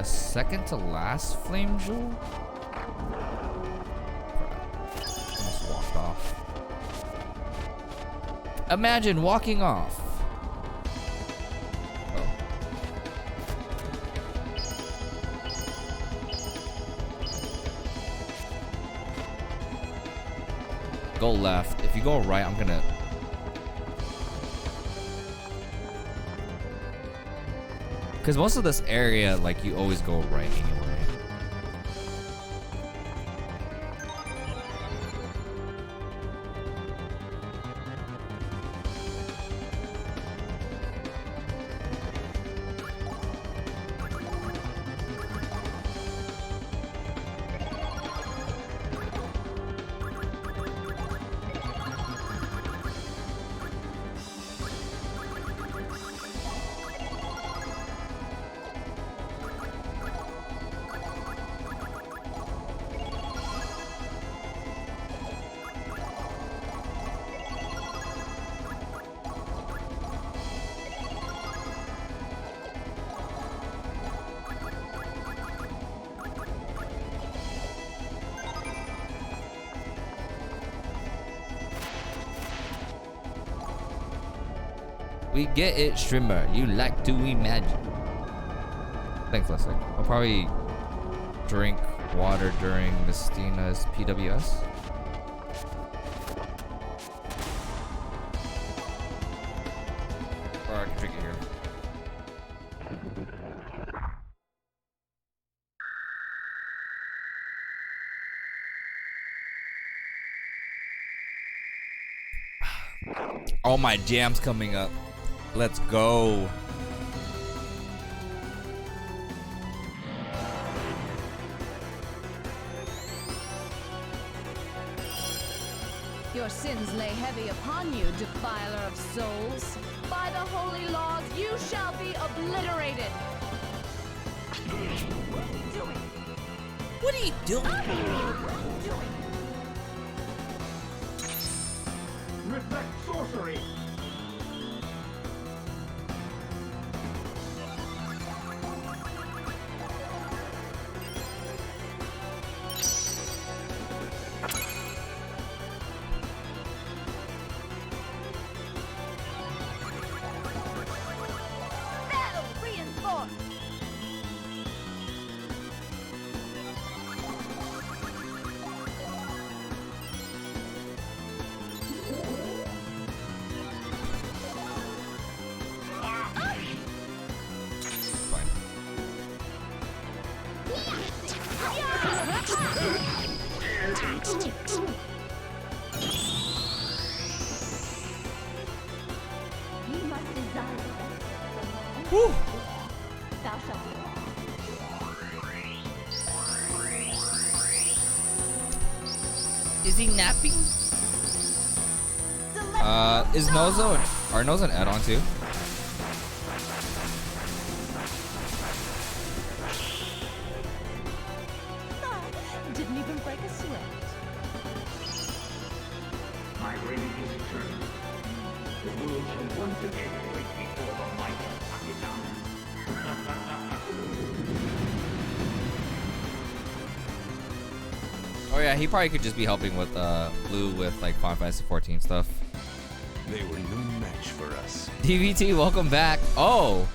Second to last flame jewel? Almost walked off. Imagine walking off. Oh. Go left. If you go right, I'm gonna... Because most of this area, like, you always go right anyway. We get it, streamer. You like to imagine. Thanks, Leslie. I'll probably drink water during Mistina's PWS. Or I can drink it here. All my jams coming up. Let's go. Your sins lay heavy upon you, defiler of souls. By the holy laws, you shall be obliterated. What are you doing? What are you doing? Reflect sorcery. Woo! Is he napping? Is Nozo are Nozo an add-on too? Didn't even break a sweat. My reign is eternal. The world shall once again wait before the might of Thackus. Oh yeah, he probably could just be helping with Blue with like Final Fantasy 14 stuff. They were no match for us. DVT, welcome back. Oh,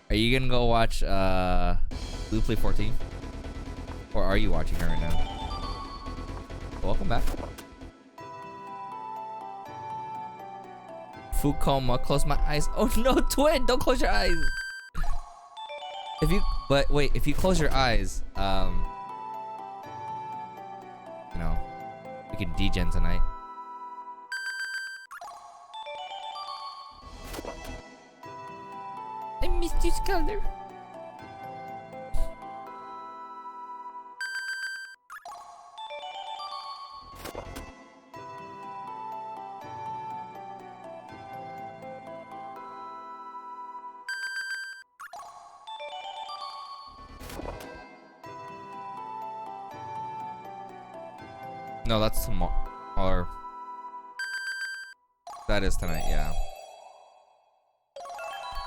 are you gonna go watch Blue play 14? Or are you watching her right now? Welcome back. Food coma. Close my eyes. Oh no, twin! Don't close your eyes. If you if you close your eyes, you know, we can degen tonight. I missed this color. No, that's tomorrow. Or that is tonight, yeah.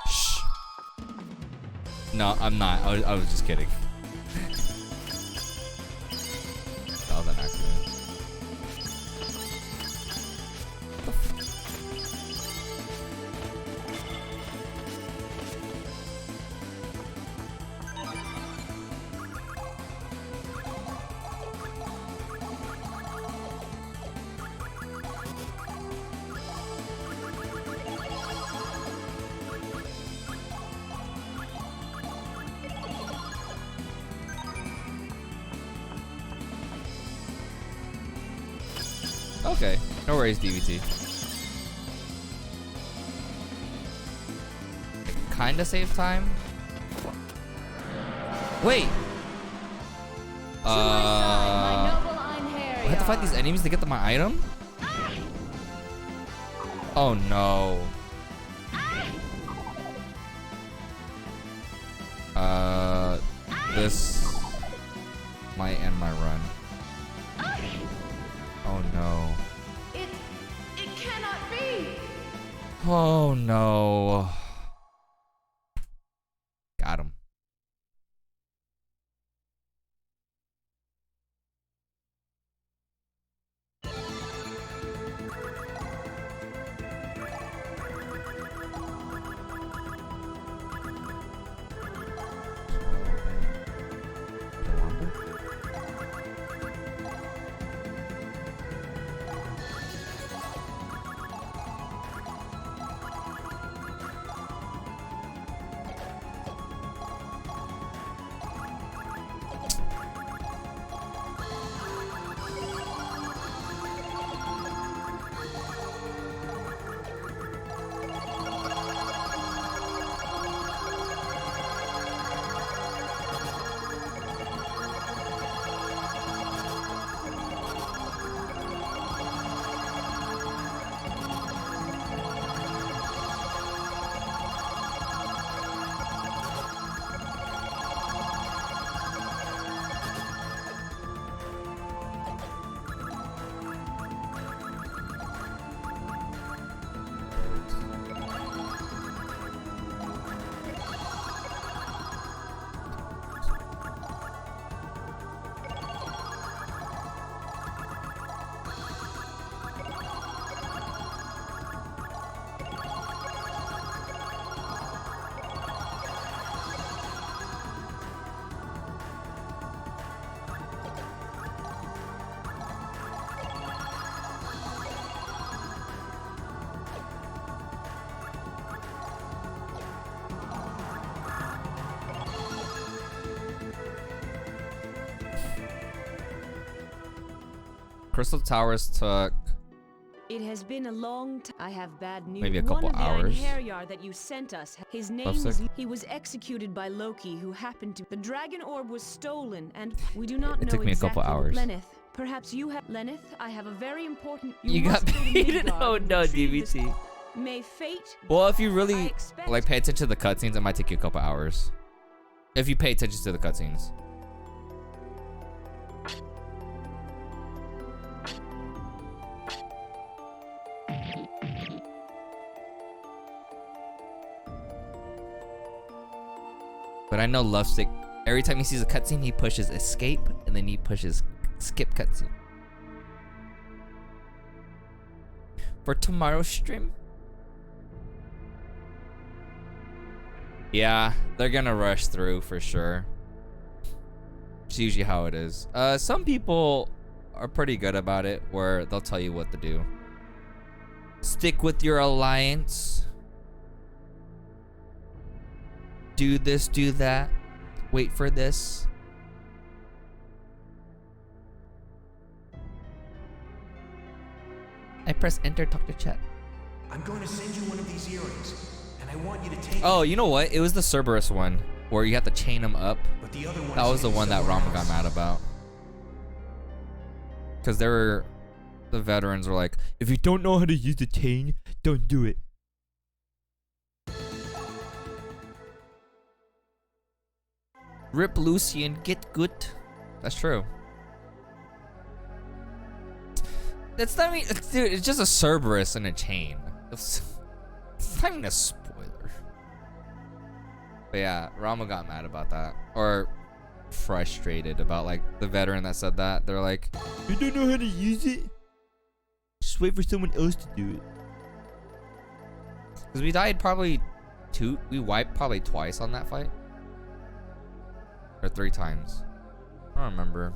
Shh. No, I'm not. I was just kidding. That was an accident. Okay, no worries, DVT. Kinda save time. Wait. I have to fight these enemies to get to my item? Oh no. This might end my run. Oh no. It cannot be. Oh no. Got him. Crystal Towers took It has been a long time. I have bad news. maybe a couple hours. Einherjar that you sent us. His name was. He was executed by Loki, who happened to. The dragon orb was stolen, and we do not know. It took me a couple exactly. hours. Lenneth, perhaps you have. Lenneth, I have a very important. You got must go to paid? Midgard Oh and no, retrieve DVT. this- May fate. Well, if you really like pay attention to the cutscenes, it might take you a couple hours. If you pay attention to the cutscenes. But I know Lovestick, every time he sees a cutscene, he pushes escape and then he pushes skip cutscene. For tomorrow's stream? Yeah, they're gonna rush through for sure. It's usually how it is. Some people are pretty good about it where they'll tell you what to do. Stick with your alliance. Do this, do that. Wait for this. I press enter, talk to chat. I'm going to send you one of these earrings, and I want you to take Oh, you know what? It was the Cerberus one where you have to chain them up. But the other one That was the one that Rama got else. mad about. Because the veterans were like, if you don't know how to use the chain, don't do it. Rip Lucian, get good. That's true. That's not even, dude, it's just a Cerberus and a chain. It's not even a spoiler. But yeah, Rama got mad about that. Or frustrated about like the veteran that said that. They're like, you don't know how to use it? Just wait for someone else to do it. Because we died probably we wiped probably twice on that fight. Or 3 times. I don't remember.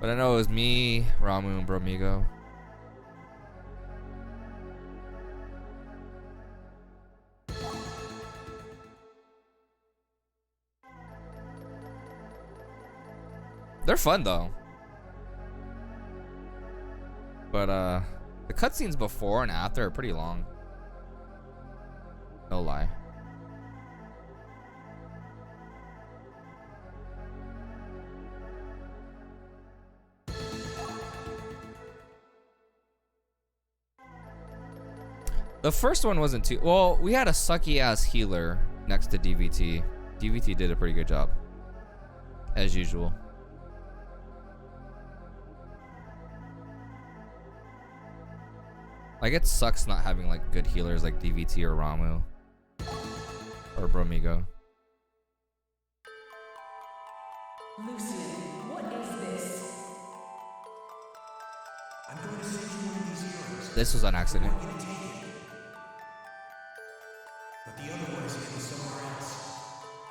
But I know it was me, Ramu, and Bromigo. They're fun though. But the cutscenes before and after are pretty long. No lie. The first one wasn't too well. We had a sucky ass healer next to DVT. DVT did a pretty good job, as usual. Like, it sucks not having like good healers like DVT or Ramu or Bromigo. Lucian, what is this? I'm going to send you one of these earrings. This was an accident. I want you to take it. But the other one is hidden somewhere else.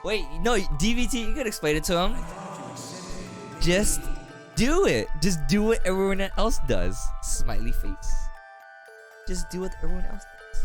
Wait, no, DVT, you could explain it to him. I thought you accepted it. Just do it. Just do what everyone else does. Smiley face. Just do what everyone else does.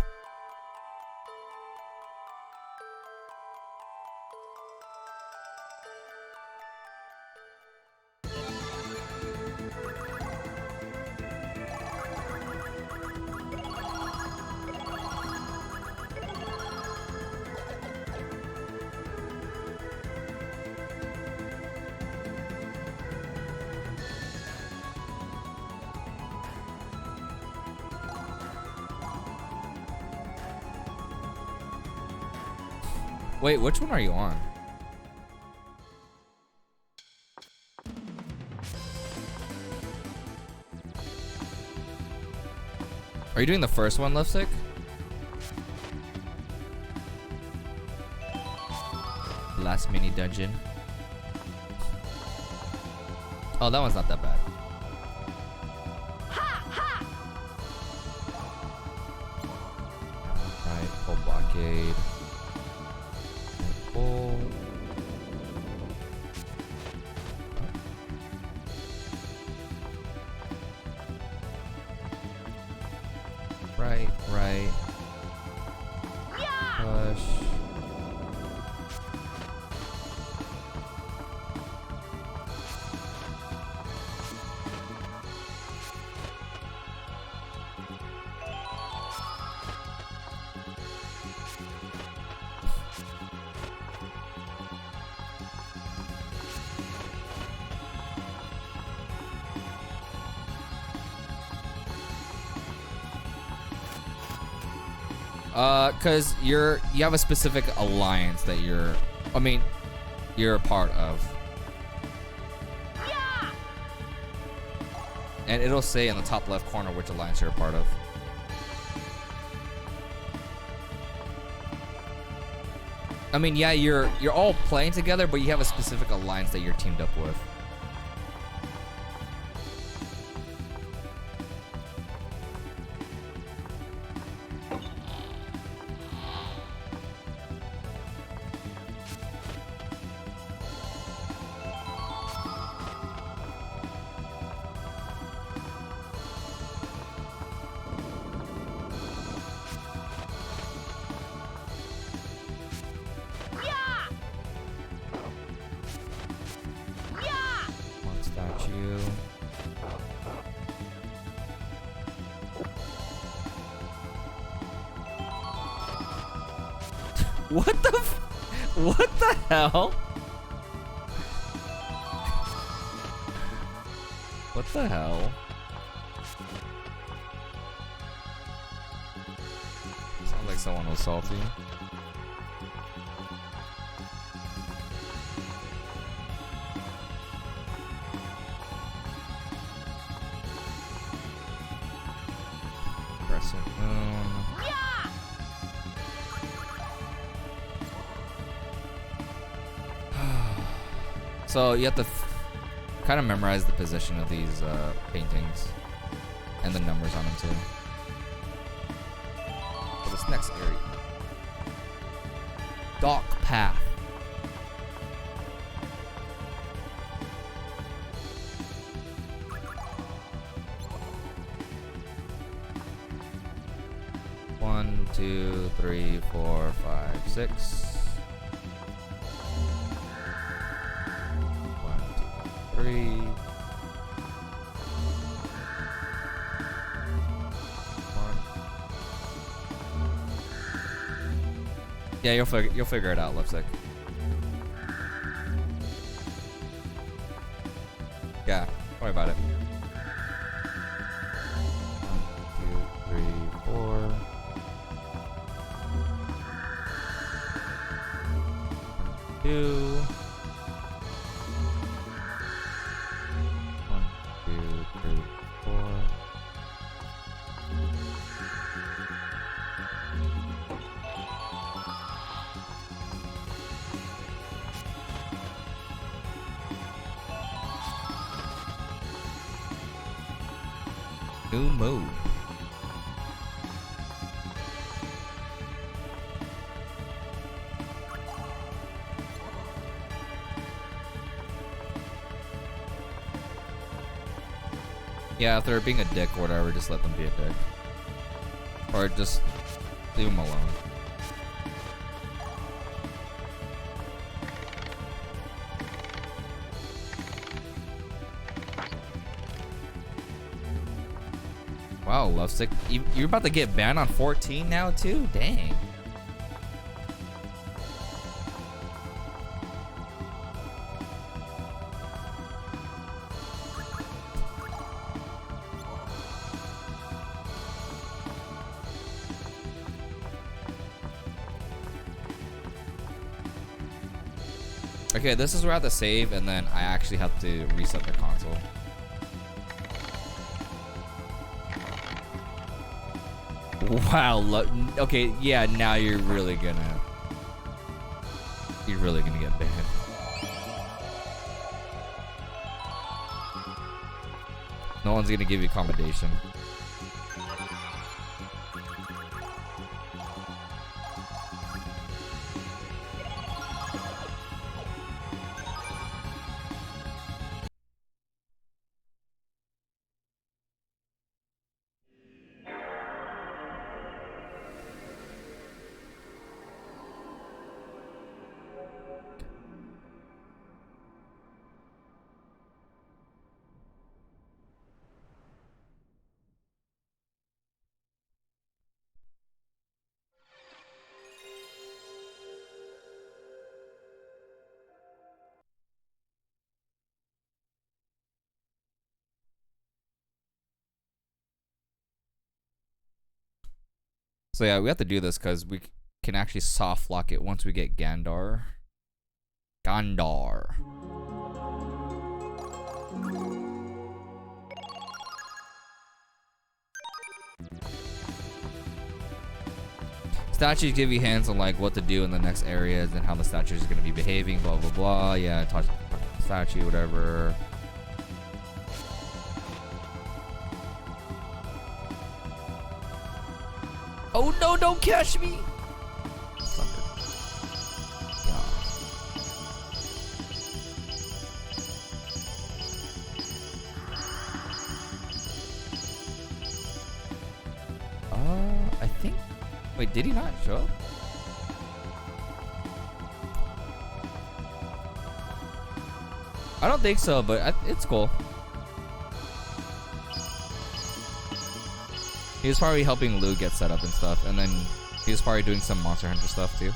Wait, which one are you on? Are you doing the first one, left stick? Last mini dungeon. Oh, that one's not that bad. Alright, full blockade. Pull. Right. Push. Cause you have a specific alliance that you're a part of. Yeah! And it'll say in the top left corner which alliance you're a part of. I mean, yeah, you're all playing together, but you have a specific alliance that you're teamed up with. What the what the hell? What the hell? Sounds like someone was salty. Crescent moon. So you have to kind of memorize the position of these paintings and the numbers on them too. For this next area, Dark Path. One, two, three, four, five, six. 3. Yeah, you'll figure it out, Lipstick. Yeah, don't worry about it. 1, 2, 3, 4. 1, 2. 1, 2, 3, 4. New mode. Yeah, if they're being a dick or whatever, just let them be a dick. Or just leave them alone. Wow, Lovesick, you're about to get banned on 14 now too? Dang. Okay, this is where I have to save, and then I actually have to reset the console. Wow, okay, yeah, now you're really gonna get banned. No one's gonna give you accommodation. So yeah, we have to do this because we can actually soft lock it once we get Gandar. Gandar. Statues give you hints on like what to do in the next areas and how the statue is going to be behaving, blah blah blah. Yeah, touch the statue, whatever. Oh no, don't catch me! I think... Wait, did he not show up? I don't think so, but it's cool. He was probably helping Lou get set up and stuff, and then he was probably doing some Monster Hunter stuff too.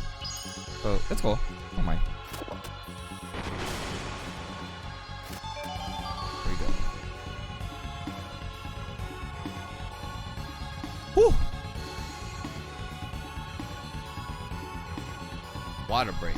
So it's cool. Don't mind. There we go. Woo! Water break.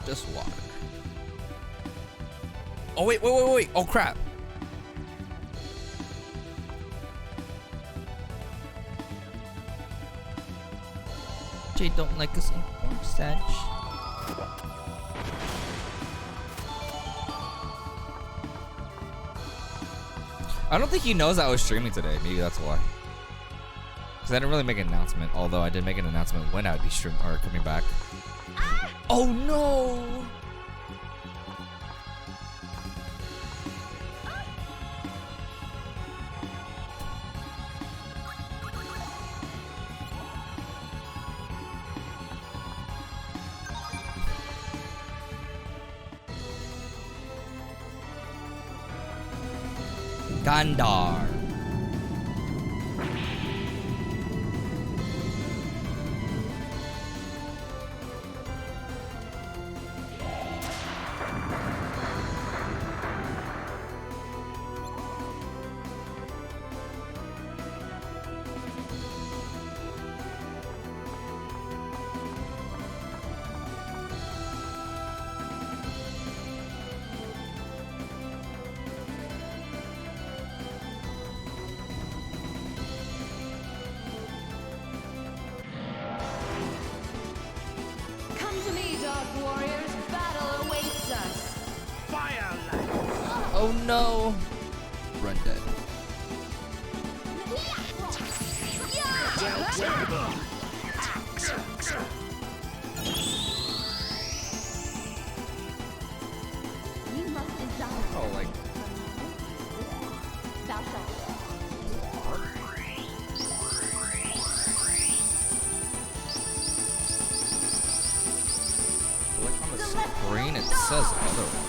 Just water. Oh wait. Oh crap. Jay don't like us in orange Sag. I don't think he knows I was streaming today. Maybe that's why. Because I didn't really make an announcement. Although I did make an announcement when I would be streaming or coming back. Oh no! Gandar. Oh no! Run dead. Oh, like. Look on the screen, it says otherwise.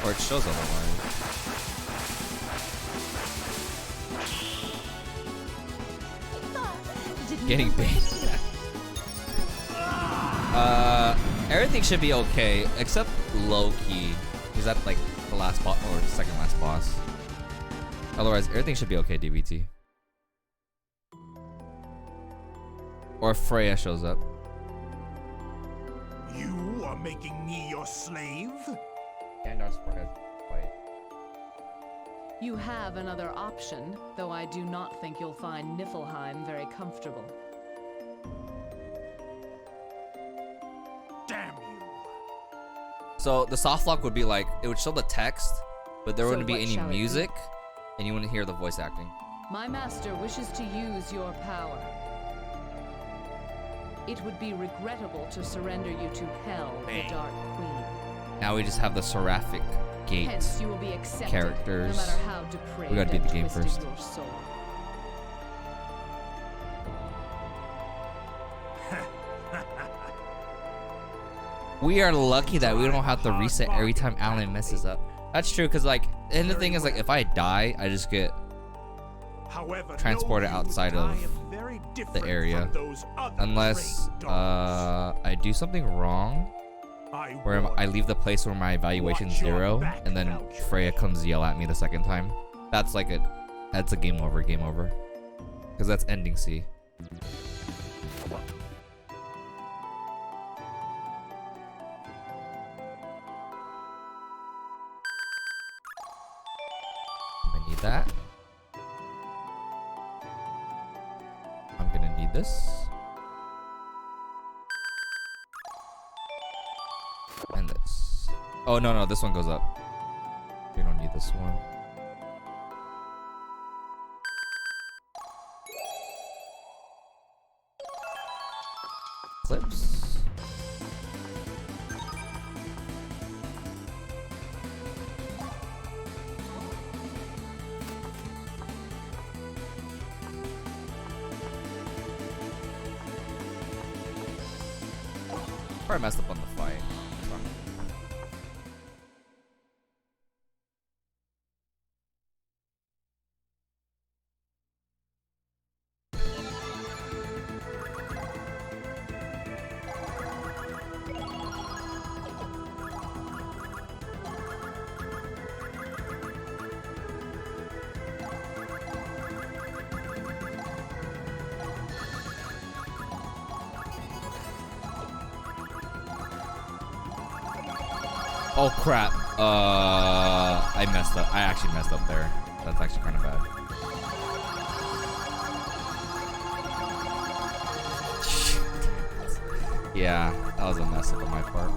Or it shows otherwise. Getting bait. Everything should be okay except Loki. Is that like the last boss or the second last boss? Otherwise, everything should be okay. DVT. Or Freya shows up. You are making me your slave? Gandar's forehead white. You have another option, though I do not think you'll find Niflheim very comfortable. Damn you. So the soft lock would be like, it would show the text, but there So wouldn't be what any shall it be? music, and you wouldn't hear the voice acting. My master wishes to use your power. It would be regrettable to surrender you to Hell, the Dark Queen. Now we just have the Seraphic Gate Hence, you will be accepted, characters. no matter how depraved We gotta beat and the game twisted first. your soul. We are lucky that we don't have to reset every time Alan messes up. That's true, because like, and the thing is like, if I die, I just get However, transported know you outside that I of am very the different area. from those other Unless trained dogs. I do something wrong, where I leave the place where my evaluation's 0, and then Freya comes yell at me the second time. That's like that's a game over, because that's ending C. I need that. I'm gonna need this. Oh, no, this one goes up. We don't need this one. Clips. Probably messed up on the fight. Oh crap. I messed up. I actually messed up there. That's actually kind of bad. Yeah, that was a mess up on my part.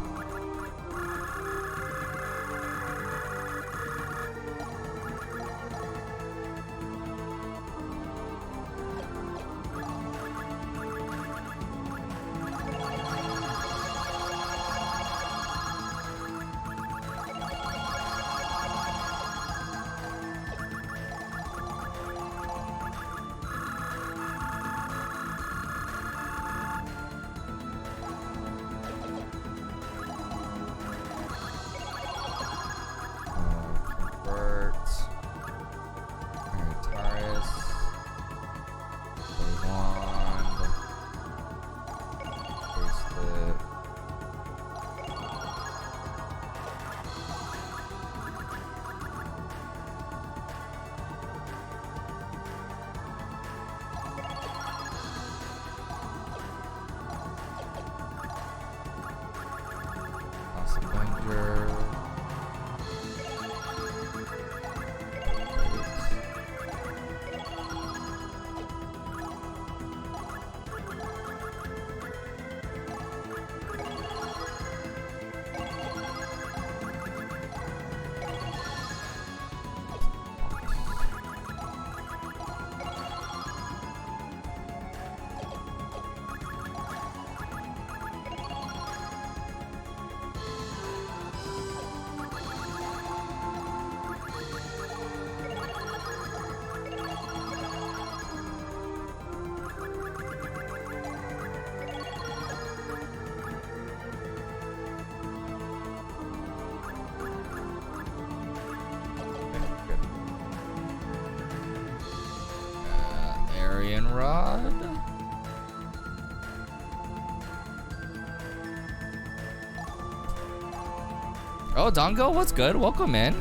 Oh, Dongo, what's good? Welcome in.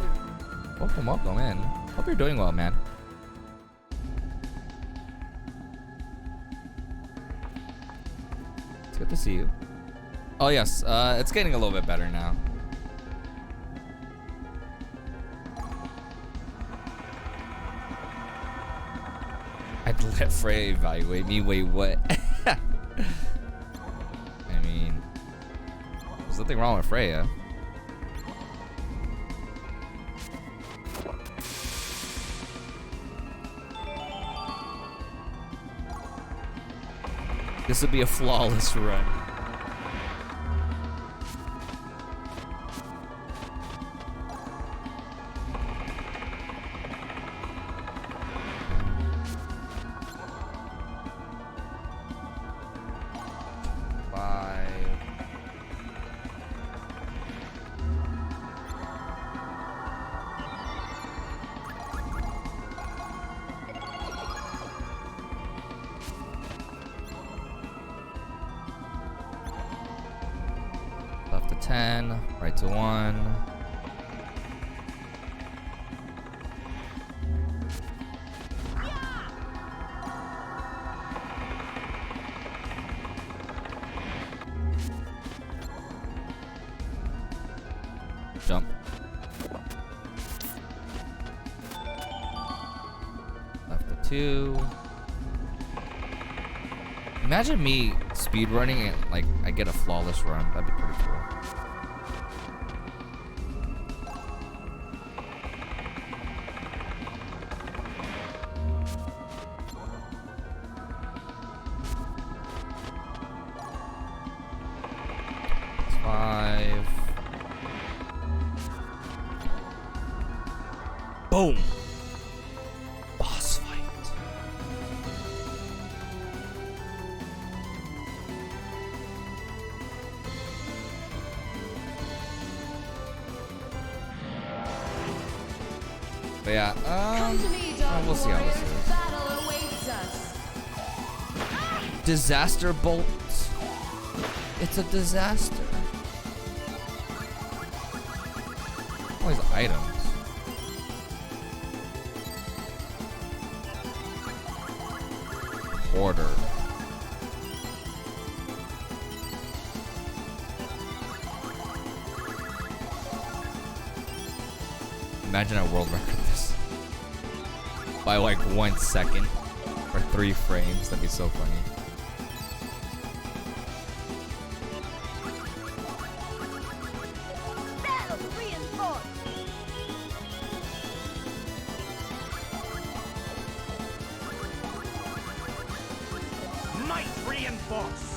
Welcome in. Hope you're doing well, man. It's good to see you. Oh, yes. It's getting a little bit better now. I'd let Frey evaluate me. Wait, what? I mean, there's nothing wrong with Freya. This would be a flawless run. Left to 10, right to 1. Jump. Left to 2. Imagine me speedrunning and like I get a flawless run. That'd be pretty cool. 5. Boom. Boss fight. But yeah, we'll see how this is. Battle awaits us. Disaster bolt. It's a disaster. All these items. Order. Imagine I world record this by like 1 second or 3 frames. That'd be so funny. Might reinforce.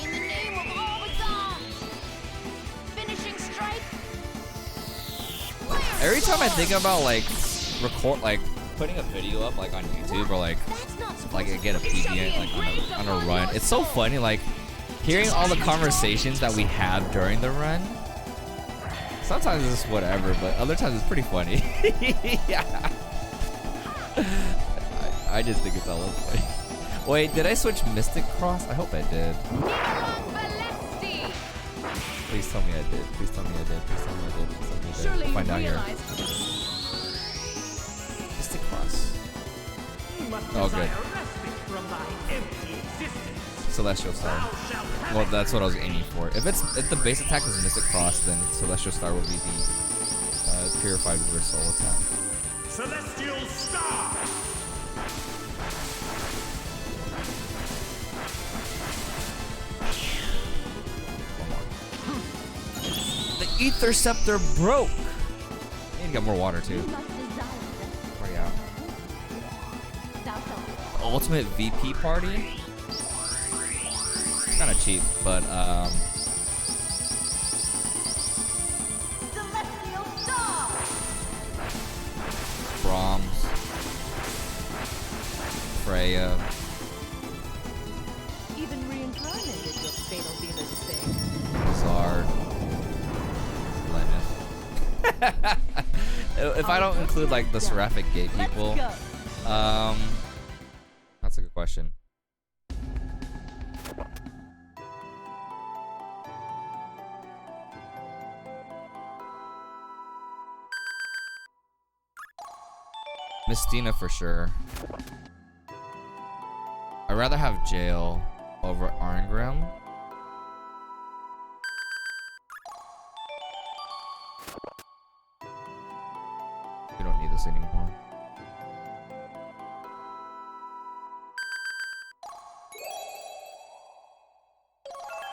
In the name of all the gods, finishing strike. Every time I think about like putting a video up like on YouTube or like I get a PB like on a run, it's so funny like hearing all the conversations that we have during the run. Sometimes it's whatever, but other times it's pretty funny. Yeah. I just think it's all funny. Wait, did I switch Mystic Cross? I hope I did. Please tell me I did. Please tell me I did. Please tell me I did. Please tell me I did. Surely you Find out here. realize. Mystic Cross. Oh, good. Celestial Star. Well, that's what I was aiming for. If the base attack is Mystic Cross, then Celestial Star will be the purified Weird Soul attack. Celestial Star. The Ether Scepter broke. I need to get more water too. Where you at? Ultimate VP party. Kind of cheap, but Celestial Star. Brahms, Freya. Even reincarnated your fatal Venus thing. Zard, Lenneth. If I don't include like the Seraphic Gate people, that's a good question. Mystina for sure. I'd rather have Jail over Arngrim. We don't need this anymore.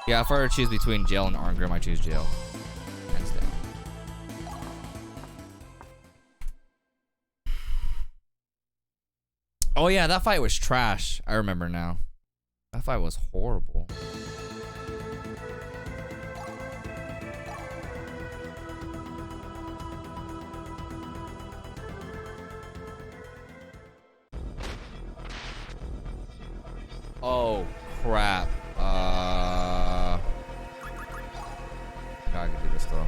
Yeah, if I were to choose between Jail and Arngrim, I choose Jail. Hands down. Oh yeah, that fight was trash. I remember now. That fight was horrible. Oh crap. I can do this though.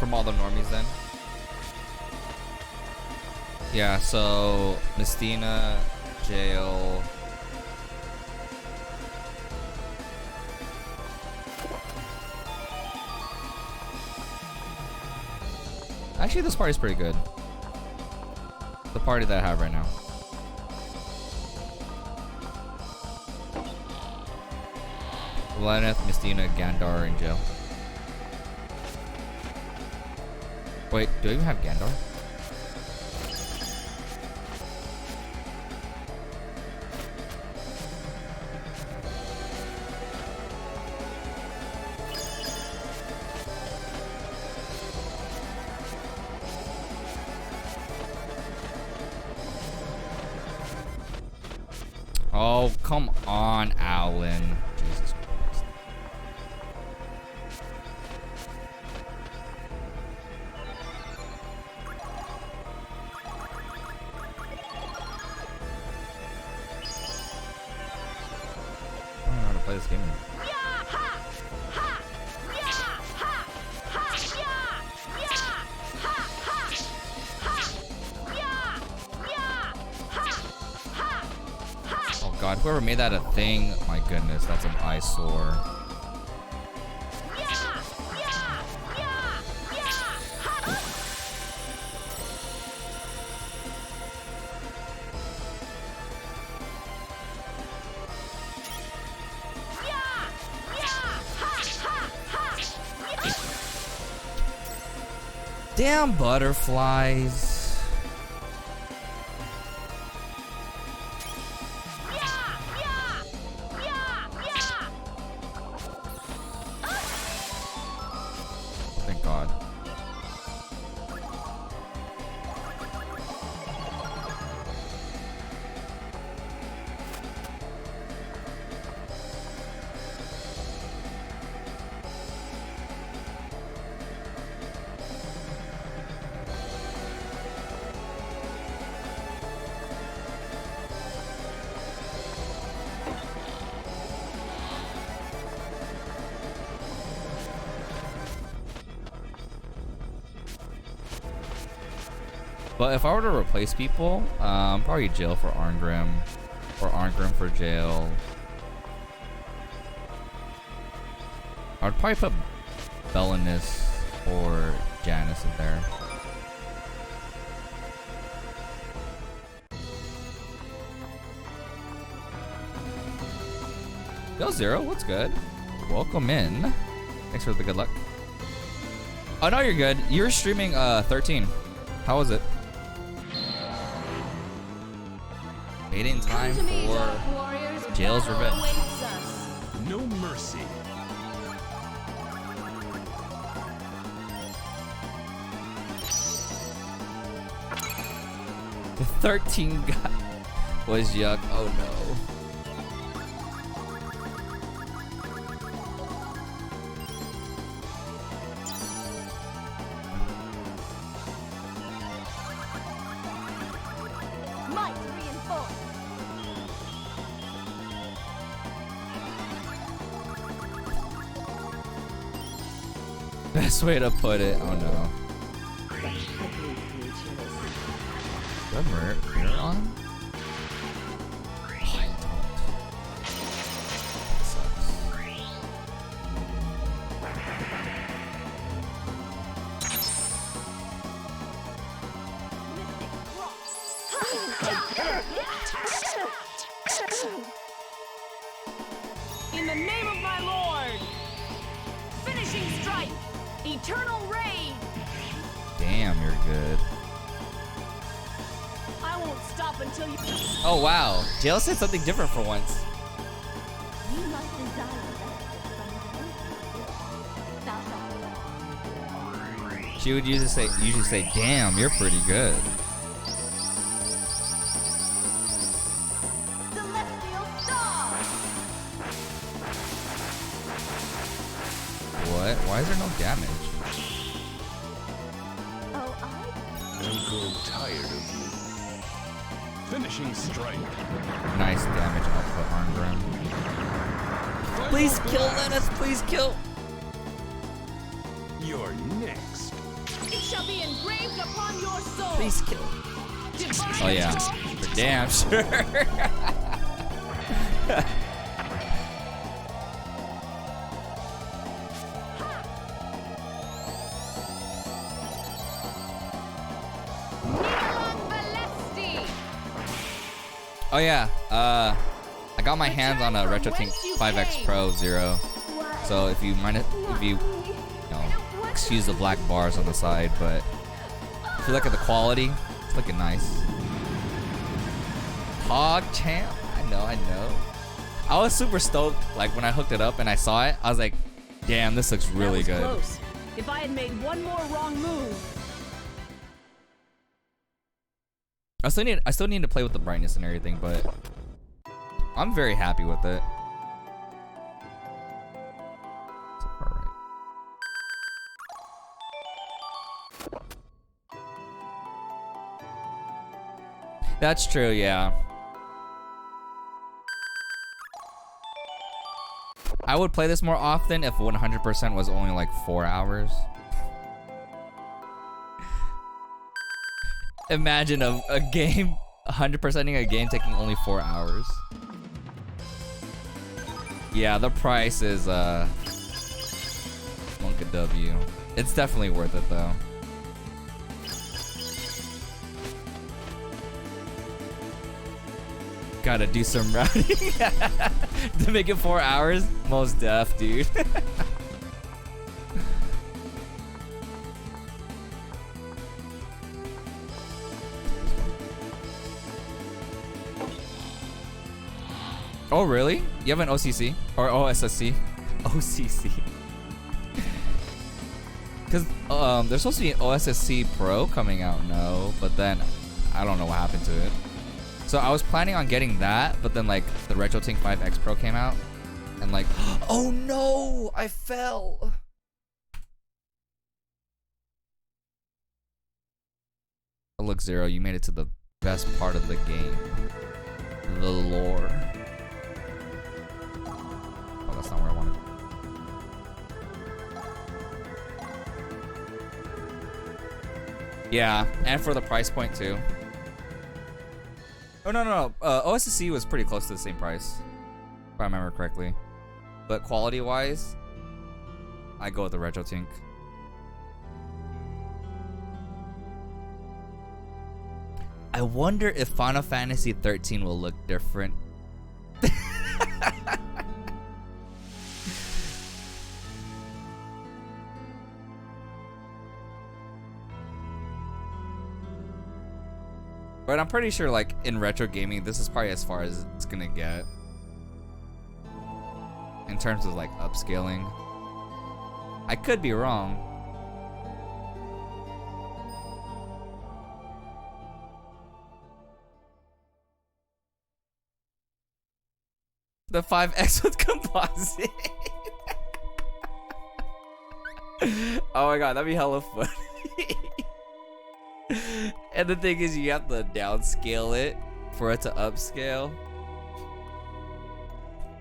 from all the normies then. Yeah, so Mistina, Jail. Actually, this party's pretty good. The party that I have right now. Leneth, Mistina, Gandar, and Jail. Wait, do I even have Gandar? Oh, come on, Alan. Jesus Christ. I don't know how to play this game. God, whoever made that a thing, my goodness, that's an eyesore. Damn butterflies. Thank God. But if I were to replace people, probably Jail for Arngrim, or Arngrim for Jail. I would probably put Belinus or Janice in there. Yo, Zero, what's good? Welcome in. Thanks for the good luck. Oh, no, you're good. You're streaming 13. How was it? Made in time for Jail's Revenge. No mercy. The 13 guy was yuck. Oh no. Best way to put it. Oh no. Do I have mirror on? Oh, I don't. That sucks. In the name of my lord! Finishing strike! Eternal raid! Damn, you're good. I won't stop until you. Oh wow, Jail said something different for once. She would usually say, "Damn, you're pretty good." What? Why is there no damage? I grow tired of you. Finishing strike. Nice damage output, Arngrim. Please kill Lennis, please kill. You're next. shall be engraved upon your soul. Please kill. Oh yeah, for damn sure. Oh yeah, I got my hands on a Retrotink 5X Pro Zero. So if you mind it, if you know, excuse the black bars on the side, but if you look at the quality, it's looking nice. Hog champ, I know. I was super stoked, like when I hooked it up and I saw it, I was like, damn, this looks really good. Close. If I had made one more wrong move. I still need to play with the brightness and everything, but I'm very happy with it. So far, right. That's true, yeah. I would play this more often if 100% was only like 4 hours. Imagine a game, 100%ing a game taking only 4 hours. Yeah, the price is Monka W. It's definitely worth it though. Gotta do some routing to make it 4 hours. Most def, dude. Oh really? You have an OCC or OSSC? OCC. Because there's supposed to be an OSSC Pro coming out, no, but then I don't know what happened to it. So I was planning on getting that, but then like the Retrotink 5X Pro came out, and like, oh no, I fell. Oh, look, Zero, you made it to the best part of the game, the lore. Oh, that's not where I wanted. Yeah, and for the price point too. Oh no. OSSC was pretty close to the same price, if I remember correctly. But quality-wise, I go with the Retrotink. I wonder if Final Fantasy 13 will look different. But I'm pretty sure, like, in retro gaming, this is probably as far as it's gonna get. In terms of, like, upscaling. I could be wrong. The 5X with composite. Oh my god, that'd be hella funny. And the thing is, you have to downscale it for it to upscale.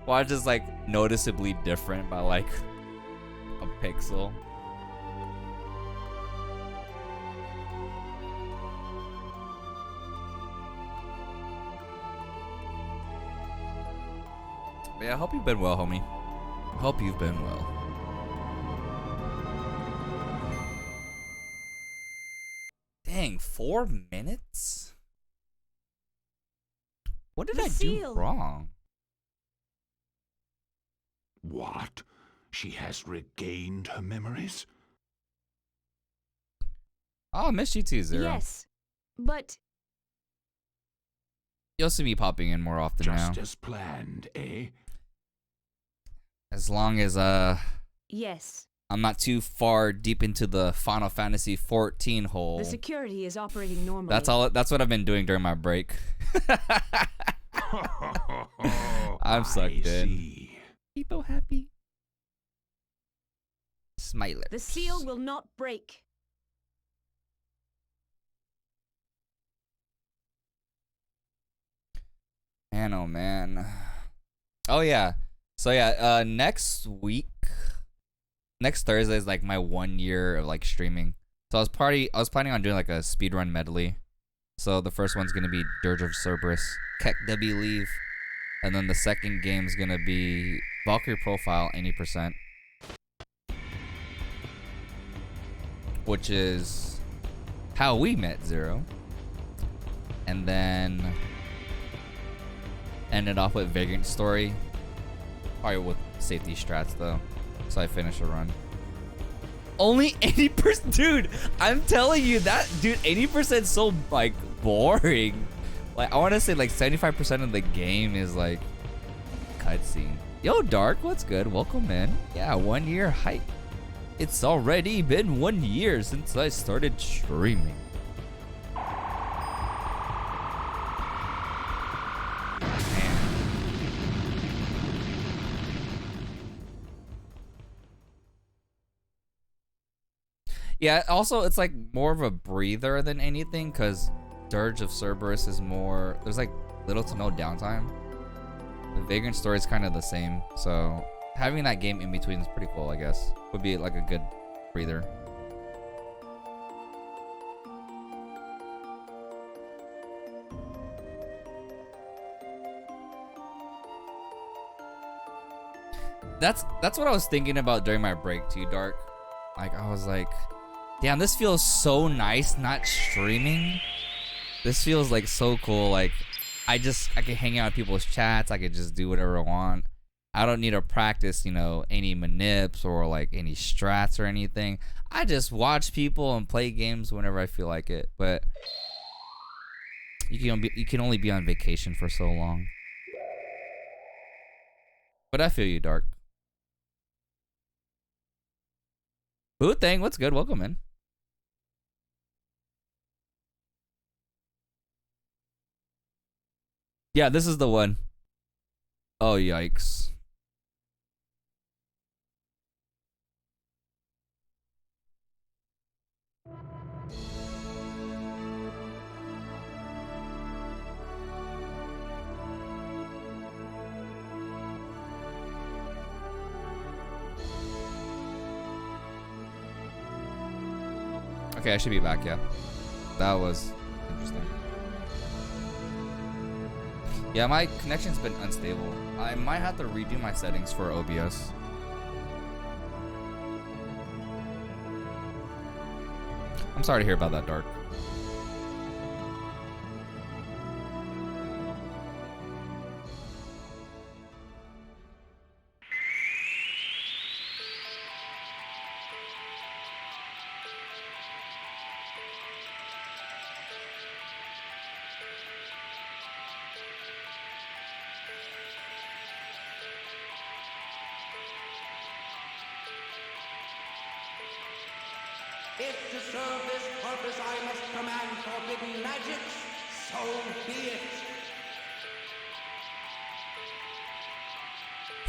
Well, it's just like noticeably different by like a pixel. But yeah, I hope you've been well, homie. Hope you've been well. Dang, 4 minutes? What did I do wrong? What? She has regained her memories? Oh, I missed you too, Zero. Yes, but You'll see me popping in more often now. Just as planned, eh? As long as yes. I'm not too far deep into the Final Fantasy 14 hole. The security is operating normally. That's all. That's what I've been doing during my break. I'm sucked in. People happy. Smiler. The seal will not break. Man, oh man. Oh yeah. So yeah, next week, next Thursday is like my 1 year of like streaming. So I was planning on doing like a speedrun medley. So the first one's gonna be Dirge of Cerberus, Keck W Leave, and then the second game's gonna be Valkyrie Profile 80%, which is how we met Zero, and then ended off with Vagrant Story, probably with safety strats though. So I finish a run. Only 80%, dude. I'm telling you that, dude. 80% is so like boring. Like I want to say like 75% of the game is like cutscene. Yo, Dark, what's good? Welcome in. Yeah, 1 year hype. It's already been 1 year since I started streaming. Yeah, also it's like more of a breather than anything because Dirge of Cerberus is more, there's like little to no downtime. The Vagrant Story is kind of the same, so having that game in between is pretty cool, I guess. Would be like a good breather. That's what I was thinking about during my break too, Dark. Like I was like, damn, this feels so nice not streaming. This feels like so cool. Like I can hang out in people's chats. I could just do whatever I want. I don't need to practice, you know, any manips or like any strats or anything. I just watch people and play games whenever I feel like it. But you can only be on vacation for so long. But I feel you, Dark. Boo Thing, what's good? Welcome in. Yeah, this is the one. Oh, yikes. Okay, I should be back, yeah. That was interesting. Yeah, my connection's been unstable. I might have to redo my settings for OBS. I'm sorry to hear about that, Dark. If to serve this purpose I must command forbidden magics, so be it.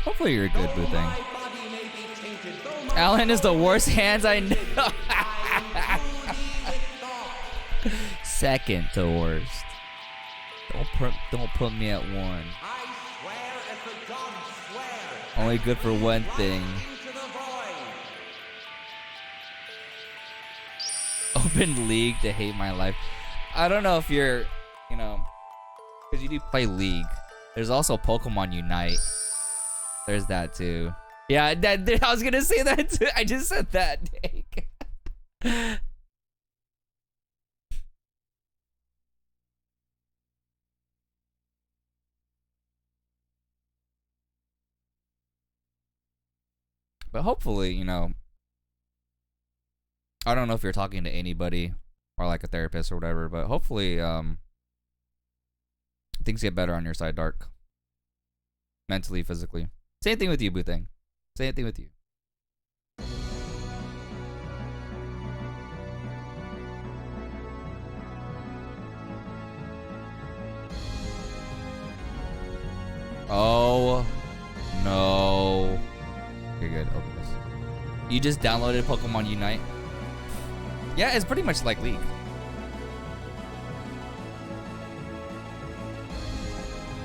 Hopefully you're a good Boo Thing. Alan is the worst hands I know. Second to worst. Don't put me at one. I swear as the gods swear. Only good for one thing. Open League to hate my life. I don't know if you're, you know, because you do play League. There's also Pokemon Unite. There's that too. Yeah, I was gonna say that too. I just said that. But hopefully, you know, I don't know if you're talking to anybody or like a therapist or whatever, but hopefully things get better on your side, Dark. Mentally, physically. Same thing with you, Boo Thing. Same thing with you. Oh no. Okay, good. Open this. You just downloaded Pokemon Unite? Yeah, it's pretty much like League.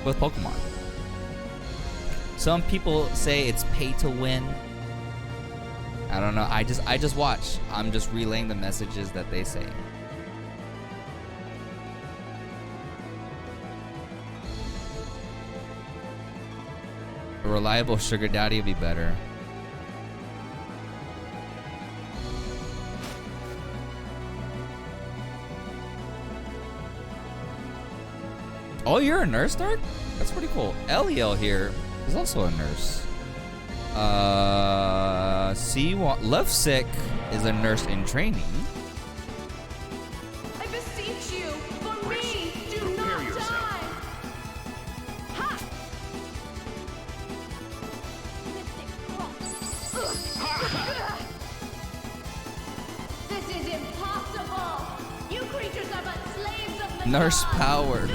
With Pokemon. Some people say it's pay to win. I don't know. I just watch. I'm just relaying the messages that they say. A reliable sugar daddy would be better. Oh, you're a nurse, Dark? That's pretty cool. Eliel here is also a nurse. Lovesick is a nurse in training. I beseech you, for me, do not die! Ha! This is impossible! You creatures are but slaves of the Nurse gods. powers.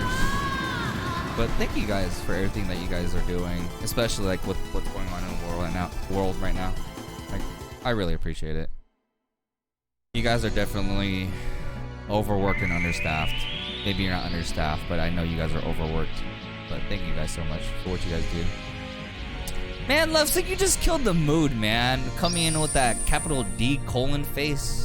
But thank you guys for everything that you guys are doing, especially like with what's going on in the world right now. Like, I really appreciate it. You guys are definitely overworked and understaffed. Maybe you're not understaffed, but I know you guys are overworked. But thank you guys so much for what you guys do. Man, Lovesick, you just killed the mood, man. Coming in with that capital D : face.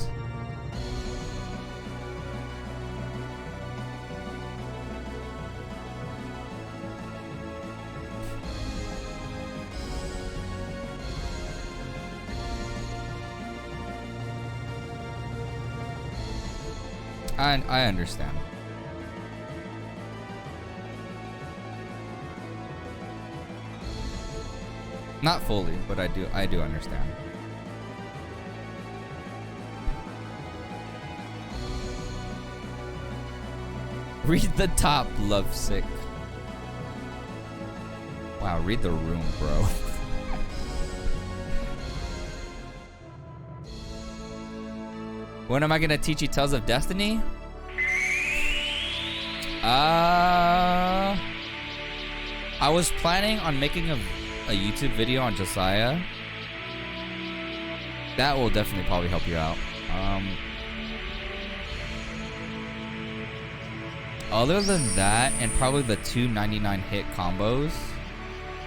I understand. Not fully, but I do understand. Read the top, Lovesick. Wow, read the room, bro. When am I gonna teach you Tales of Destiny? I was planning on making a YouTube video on Josiah. That will definitely probably help you out. Other than that, and probably the 299 hit combos,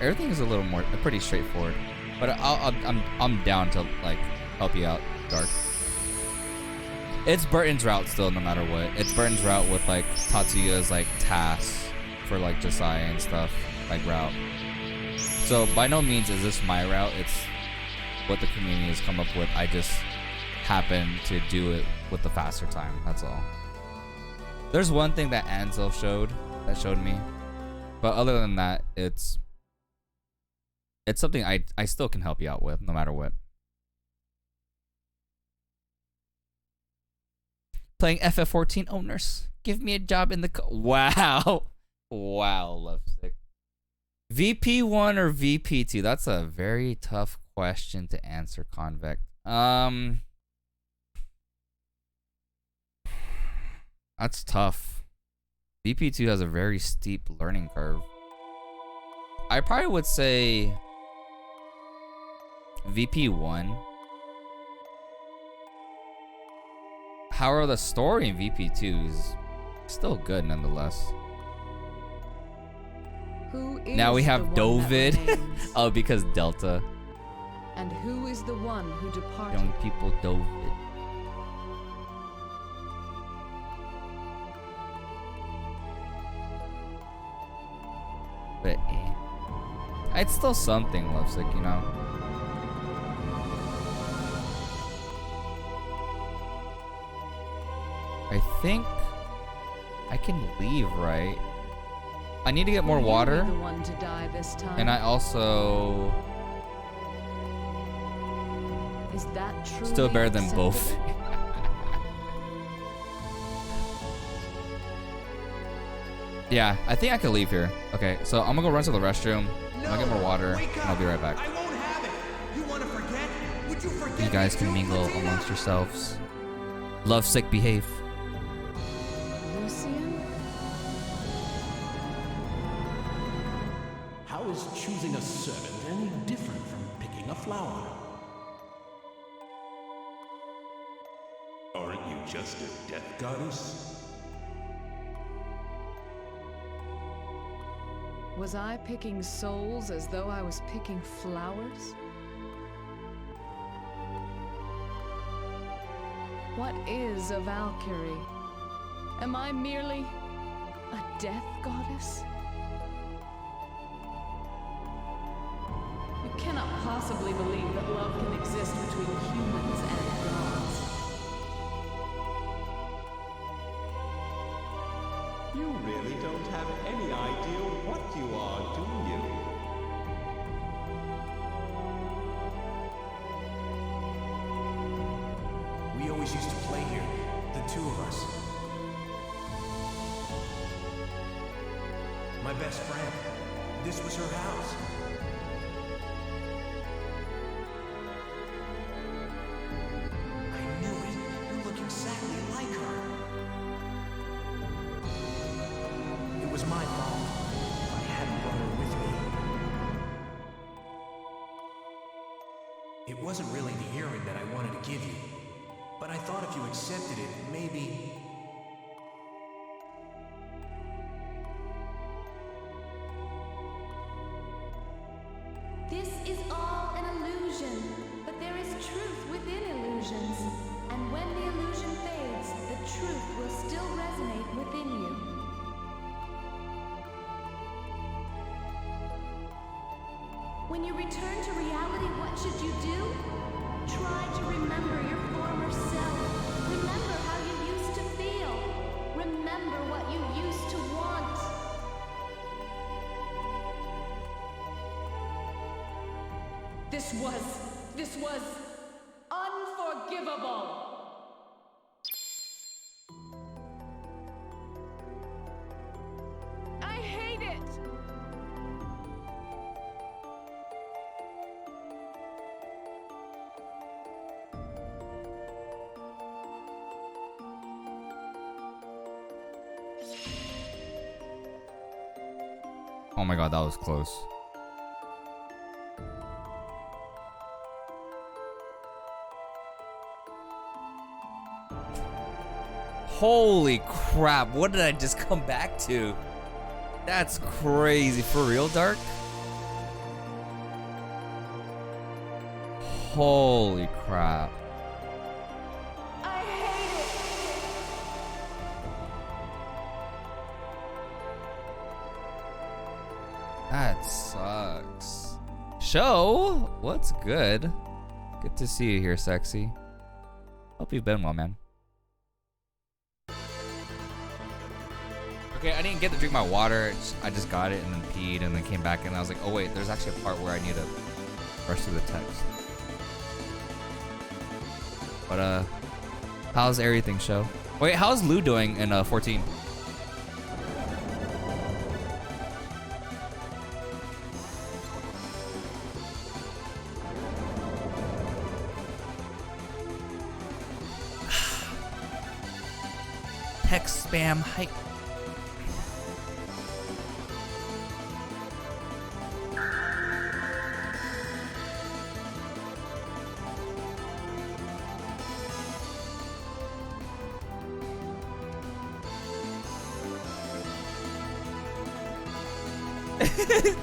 everything is a little more pretty straightforward. But I'm down to like help you out, Dark. It's Burton's route still, no matter what. It's Burton's route with like Tatsuya's like tasks for like Josiah and stuff, like route. So by no means is this my route. It's what the community has come up with. I just happen to do it with the faster time. That's all. There's one thing that Ansel showed me, but other than that, it's something I still can help you out with, no matter what. Playing FF14 owners. Give me a job in the wow. Wow, Lovesick. VP1 or VP2? That's a very tough question to answer, Convect. That's tough. VP2 has a very steep learning curve. I probably would say VP1. However, the story in VP2 is still good nonetheless. Who is now we have the one Dovid. that remains? Oh, because Delta. And who is the one who departed? Young people Dovid. But it's still something, Lovesick, you know. I think I can leave, right? I need to get more water. The one to die this time? And I also Is that truly still better than both. acceptable? Yeah, I think I could leave here. Okay, so I'm gonna go run to the restroom. I'm gonna get more water, and I'll be right back. I won't have it. You want to forget? Would you forget? You guys can mingle amongst yourselves. Lovesick, behave. Lucian? How is choosing a servant any different from picking a flower? Aren't you just a death goddess? Was I picking souls as though I was picking flowers? What is a Valkyrie? Am I merely a death goddess? You cannot possibly believe that love can exist between humans and gods. You really don't have any idea what you are, do you? We always used to play here, the two of us. My best friend. This was her house. I knew it. You look exactly like her. It was my fault. I hadn't brought her with me. It wasn't really the earring that I wanted to give you. But I thought if you accepted it, maybe... This is all an illusion, but there is truth within illusions. And when the illusion fades, the truth will still resonate within you. When you return to reality, what should you do? Try to remember your former self. Remember how you used to feel. Remember what you used to want. This was unforgivable. I hate it. Oh my god, that was close. Holy crap, what did I just come back to? That's crazy. For real, Dark? Holy crap. I hate it. That sucks. Show, what's good? Good to see you here, sexy. Hope you've been well, man. Okay, I didn't get to drink my water. I just got it and then peed and then came back and I was like, oh wait, there's actually a part where I need to rush through the text. But how's everything, Show? Wait, how's Lou doing in 14? Text spam hype.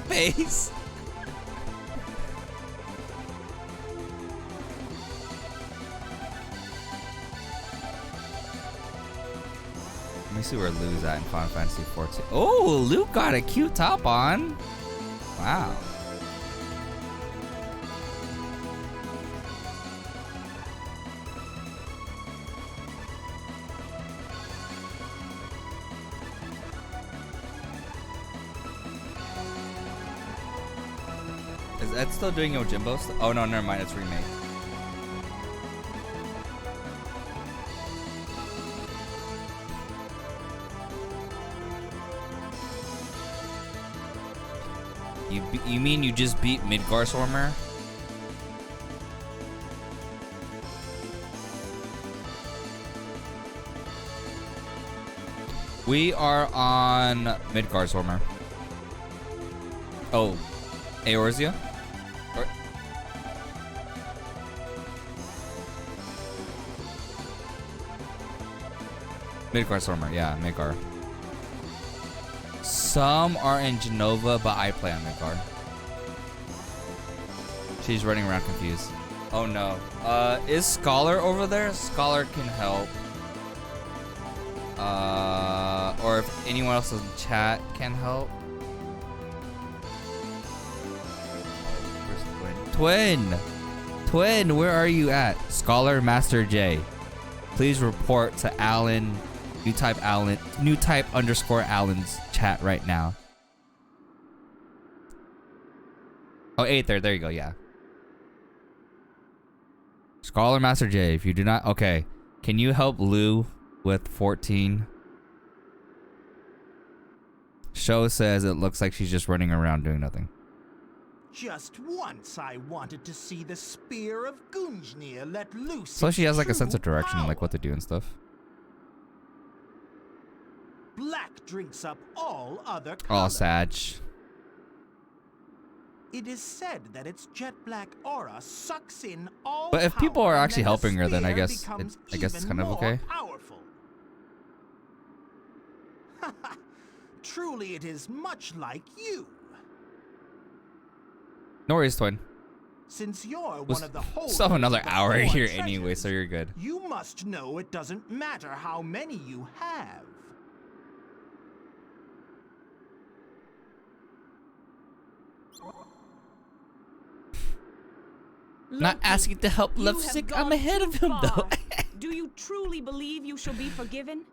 Face. Let me see where Lou's at in Final Fantasy 14. Oh, Lou got a cute top on. Wow. Is that still doing Yojimbo? Oh no, never mind. It's remake. You mean you just beat Midgar Swarmer? We are on Midgar Swarmer. Oh, Eorzea? Midgar Swarmer, yeah, Midgar. Some are in Genova, but I play on Midgar. She's running around confused. Oh no. Is Scholar over there? Scholar can help. Or if anyone else in chat can help. Twin, where are you at? Scholar Master J. Please report to Alan. New type _ Alan's chat right now. Oh, 8 there. There you go. Yeah. Scholar Master J. If you do not, okay. Can you help Lou with 14? Show says it looks like she's just running around doing nothing. Just once I wanted to see the spear of Gungnir let loose. So she has like a sense of true direction and power. like what to do and stuff. Black drinks up all other Oh, colors. Sag. It is said that its jet black aura sucks in all But if people power, are and actually then the helping her, then I spear guess becomes it's kind of even okay. more powerful. Truly, it is much like you. No worries, Twin. Since you're We'll one of the holders still have another of the hour 4 here treasures, anyway, so you're good. You must know it doesn't matter how many you have. Not asking to help You left have sick. gone I'm ahead too of him though. far. Do you truly believe you shall be forgiven?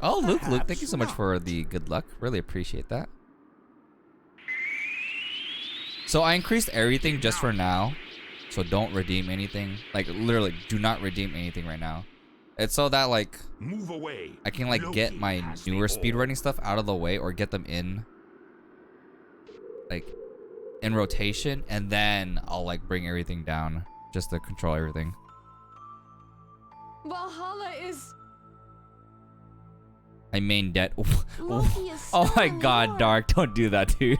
Oh, Luke, thank you Perhaps so much not. for the good luck. Really appreciate that. So I increased everything just for now. So don't redeem anything. Like literally, do not redeem anything right now. It's so that like Move away. I can like get Loki my has the newer ore. speedrunning stuff out of the way or get them in like in rotation, and then I'll like bring everything down just to control everything. Valhalla is... I main debt. Loki is Oh my still god, more. Dark, don't do that, dude.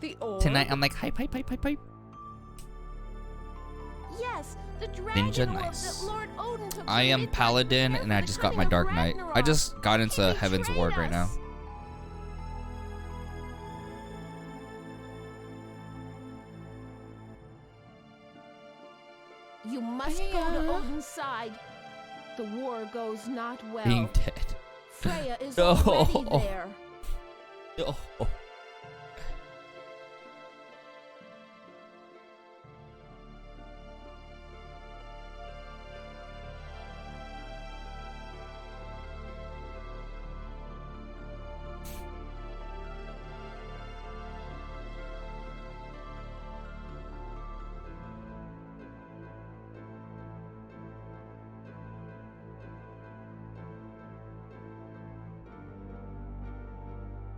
The orb? Tonight I'm like hype. Yes, the dragon Ninja orb nice. that Lord Odin took I from am Midgard Paladin to and I prevent just the got my coming Dark of Knight. I Ragnarok. just got into He Heaven's betrayed Ward right now. us. You must go to Odin's side. The war goes not well. Being dead. Freya is No. already there. Oh.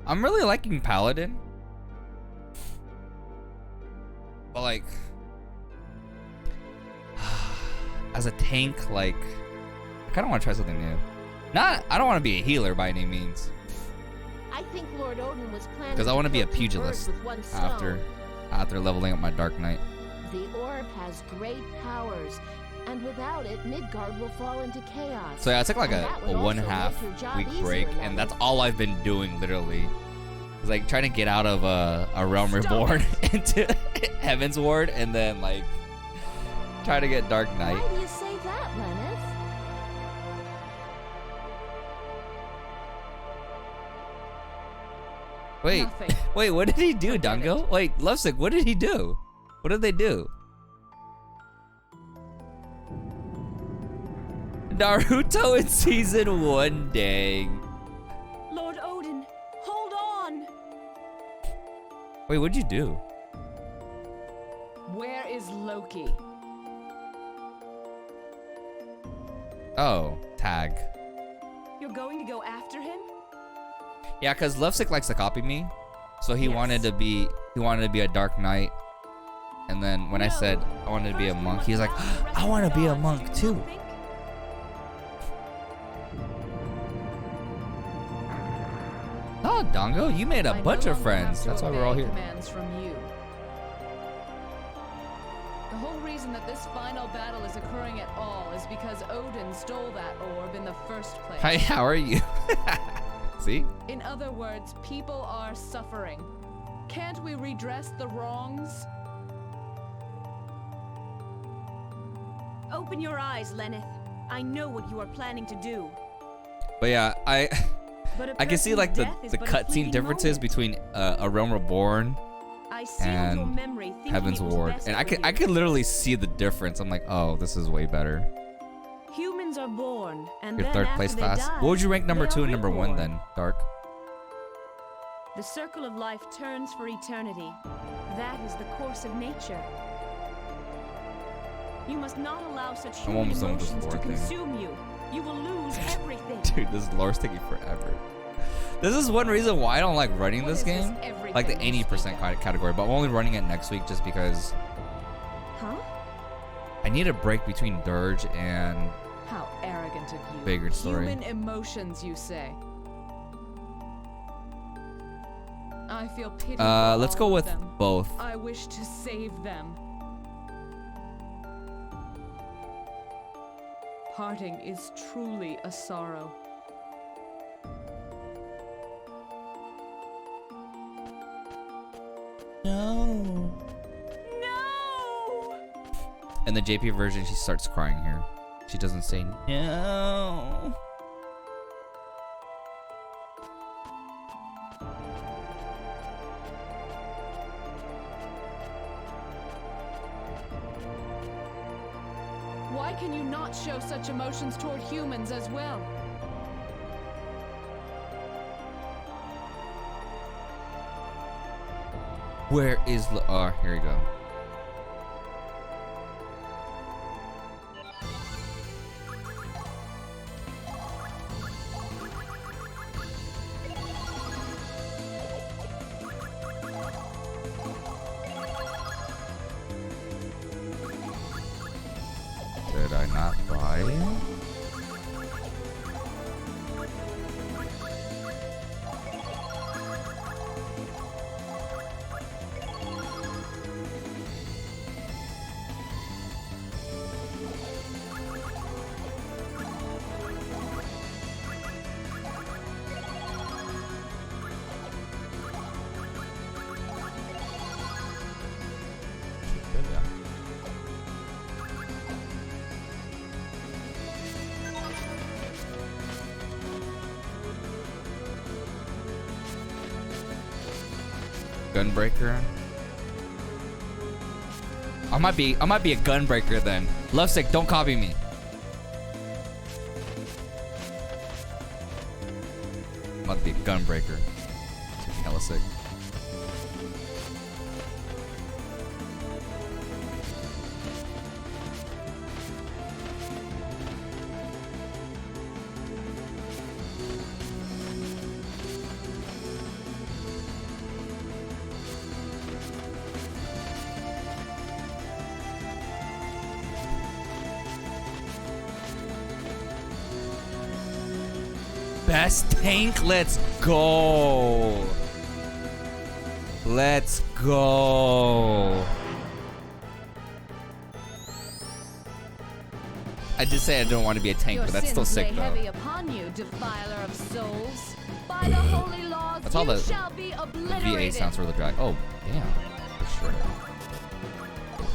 I'm really liking Paladin. But like as a tank, like I kinda wanna try something new. I don't wanna be a healer by any means. I think Lord Odin was planning Because I wanna be a kill two birds pugilist with one after leveling up my Dark Knight. The orb has great powers, and without it, Midgard will fall into chaos. So yeah, I took like And a that would also 1.5 make your job week easier, break, Lenny. and that's all I've been doing literally. It's like trying to get out of a Realm Reborn into Heaven's Ward, and then like try to get Dark Knight. Why do you say that, Lenneth? Wait, Nothing. wait, what did he do, Forget Dango? it. Wait, Lovesick, what did he do? What did they do? Naruto in season 1, dang. Lord Odin, hold on! Wait, what'd you do? Where is Loki? Oh, tag. You're going to go after him? Yeah, cause Lovesick likes to copy me, so he Yes. wanted to be a Dark Knight, and then when I said I wanted to be a First, we monk, must he's like, battle the rest I of want the to be a gods, monk do you too. not think? Oh, Dongo, you made a I no bunch of longer friends. have to That's why we're all obey here. commands from you. The whole reason that this final battle is occurring at all is because Odin stole that orb in the first place. Hi, how are you? See? In other words, people are suffering. Can't we redress the wrongs? Open your eyes, Lenneth. I know what you are planning to do. But yeah, I can see like the person's death is but a cutscene fleeting differences moment. between A Realm Reborn I sealed your and memory thinking Heaven's it was Ward, best and for I you. could literally see the difference. I'm like, oh, this is way better. Humans are born, and Your then third after place they class. die, What would you rank number they 2 are and number 1 reborn. then, Dark? The circle of life turns for eternity. That is the course of nature. You must not allow such I'm human almost done with this emotions to lore thing. consume you. You will lose everything. Dude, this lore's taking forever. This is one reason why I don't like running this game. Like the 80% category, but I'm only running it next week just because Huh? I need a break between Dirge and How arrogant of you. Vagrant Story. Human emotions, you say. I feel pity for let's all go of with them. both. I wish to save them. Parting is truly a sorrow. No. No! In the JP version, she starts crying here. She doesn't say no. Why can you not show such emotions toward humans as well? Where is oh, here you go. Did I not buy it? Gunbreaker. I might be a gunbreaker then. Lovesick, don't copy me. I'm about to be a gunbreaker. It's hella sick. Best tank, let's go. Let's go. I did say I don't want to be a tank, Your but that's still sins sick lay though. heavy upon you, defiler of souls. By the holy laws, That's all you the shall be The obliterated. VA sounds really dry. Oh, damn. For sure.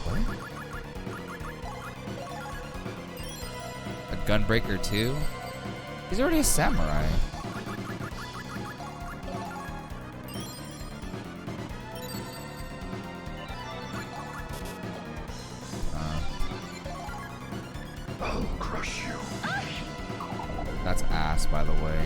What? A gunbreaker too? He's already a samurai. I'll crush you. That's ass, by the way.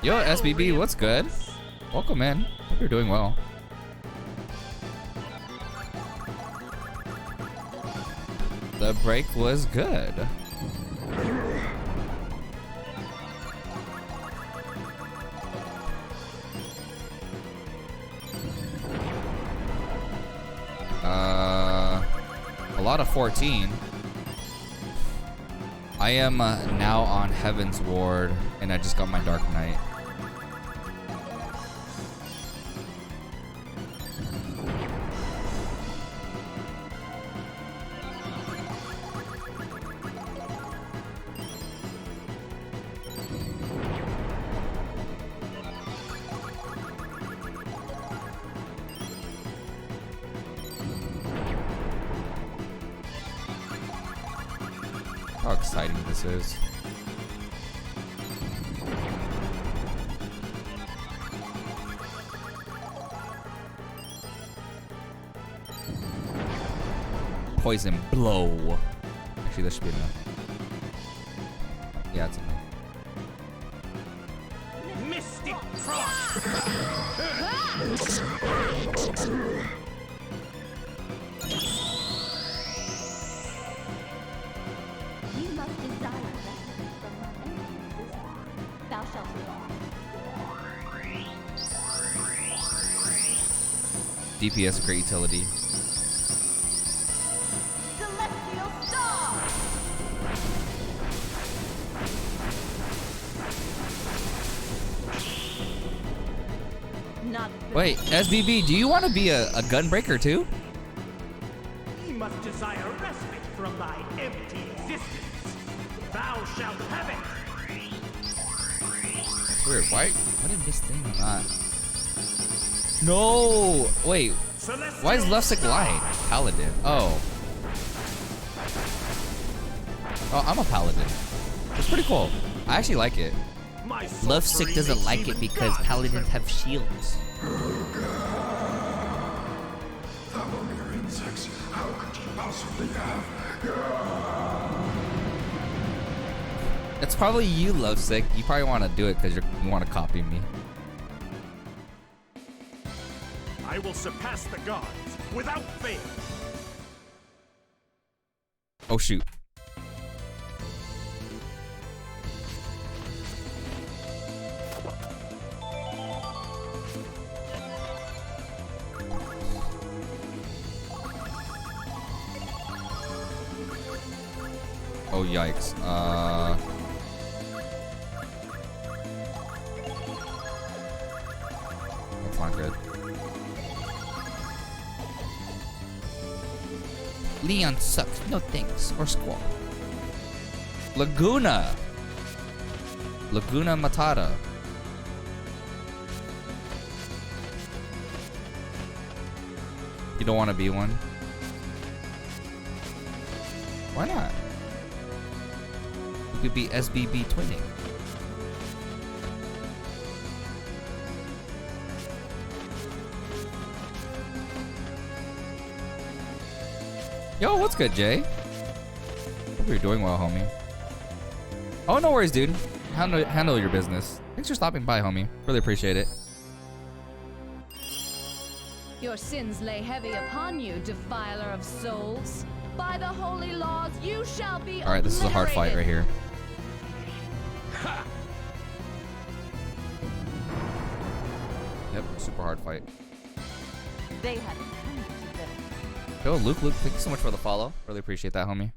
Yo, SBB, what's good? Welcome, man. Hope you're doing well. The break was good. A lot of 14. I am now on Heaven's Ward, and I just got my Dark Knight. How exciting this is. Poison blow. Actually, that should be enough. Yeah, it's enough. Mystic Cross! You must desire rescue from my enemy existence. Thou shalt be. DPS, great utility. Celestial Star! Not Wait, SBB, do you want to be a gunbreaker too? Ye must desire respite from thy empty existence. Thou shalt have it. Weird. Why did this thing not? No. Wait. Why is Lefsick lying? Paladin. Oh. Oh, I'm a paladin. It's pretty cool. I actually like it. Lovesick doesn't like it because paladins have shields. Insects, how could you possibly have? It's probably you, Lovesick. You probably want to do it because you want to copy me. I will surpass the gods without fail. Oh shoot. Oh yikes. That's not good. Leon sucks. No thanks. Or Squall. Laguna. Laguna Matata. You don't want to be one? Why not? You could be SBB twinning. Yo, what's good, Jay? Hope you're doing well, homie. Oh, no worries, dude. Handle your business. Thanks for stopping by, homie. Really appreciate it. Your sins lay heavy upon you, defiler of souls. By the holy laws, you shall be All right, this is a hard fight right here. Yep, super hard fight. They had intended to them. Yo, Luke, thank you so much for the follow. Really appreciate that, homie.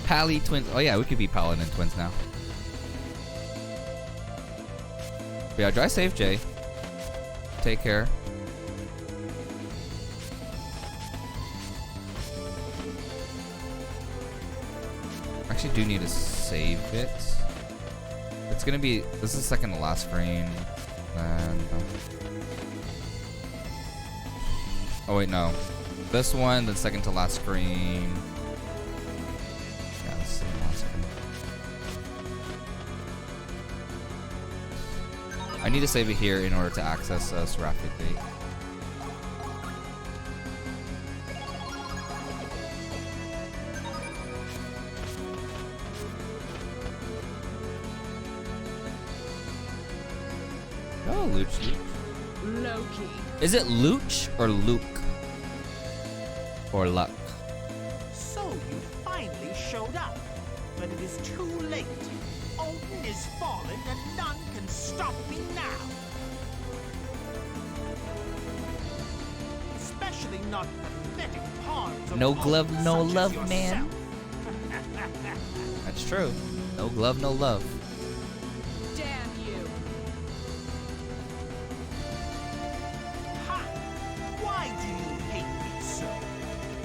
Pally twins. Oh yeah, we could be Paladin twins now. But yeah, drive safe, Jay. Take care. Actually, do need to save it. It's gonna be. This is second to last screen. And oh wait, no. This one, then second to last screen. I need to save it here in order to access Seraphic Gate. Luch. Loki. Is it Luch or Luke? Or Luck? So you finally showed up, but it is too late. Odin is fallen and none can stop me now. Especially not pathetic pawns of No glove, Odin no such as love, man. yourself. That's true. No glove, no love. Damn you. Ha! Why do you hate me so?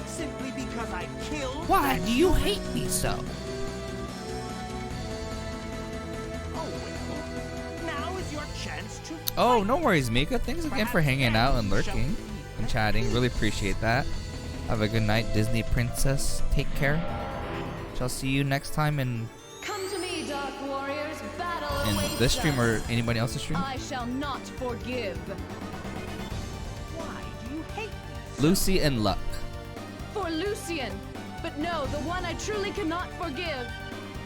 Simply because I killed Why that do you human? hate me so? Oh well. Now is your chance to Oh, no worries, Mika. Thanks again for hanging out and lurking and chatting. Really appreciate that. Have a good night, Disney princess. Take care. Shall see you next time in Come to me, Dark Warriors. Battle awaits this stream us. or anybody else's stream. I shall not forgive. Why do you hate me? Lucy and Luck. For Lucian. But no, the one I truly cannot forgive.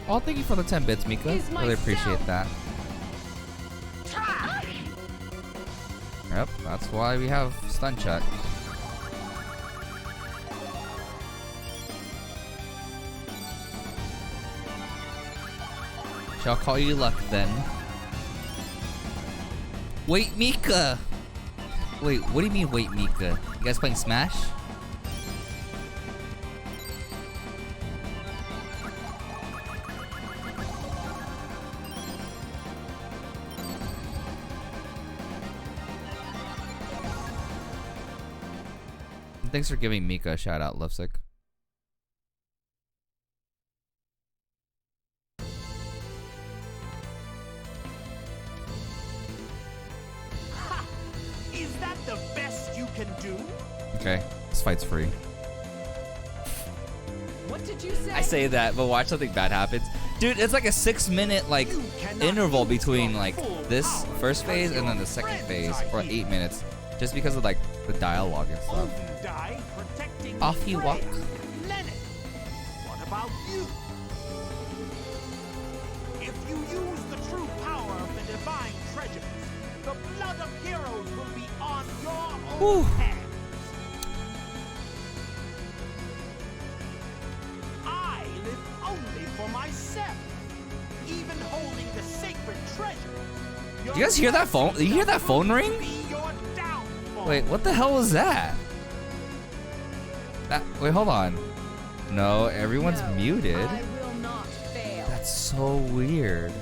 Oh, thank you for the 10 bits, Mika. Is Really appreciate myself. that. Yep, that's why we have stun check. Shall call you Luck then. Wait, Mika! Wait, what do you mean, wait, Mika? You guys playing Smash? Thanks for giving Mika a shout out, Lovesick. Ha! Is that the best you can do? Okay, this fight's free. What did you say? I say that, but watch something bad happens. Dude, it's like a 6-minute like interval between like this first phase and then the second phase for 8 minutes. Just because of like the dialogue and stuff. Die protecting Off you walk. Lenin, what about you? If you use the true power of the divine treasures, the blood of heroes will be on your own hands. I live only for myself, even holding the sacred treasure. Do you guys hear that phone? You hear that phone ring? Wait, what the hell was that? Wait, hold on. No, everyone's muted. I will not fail. That's so weird.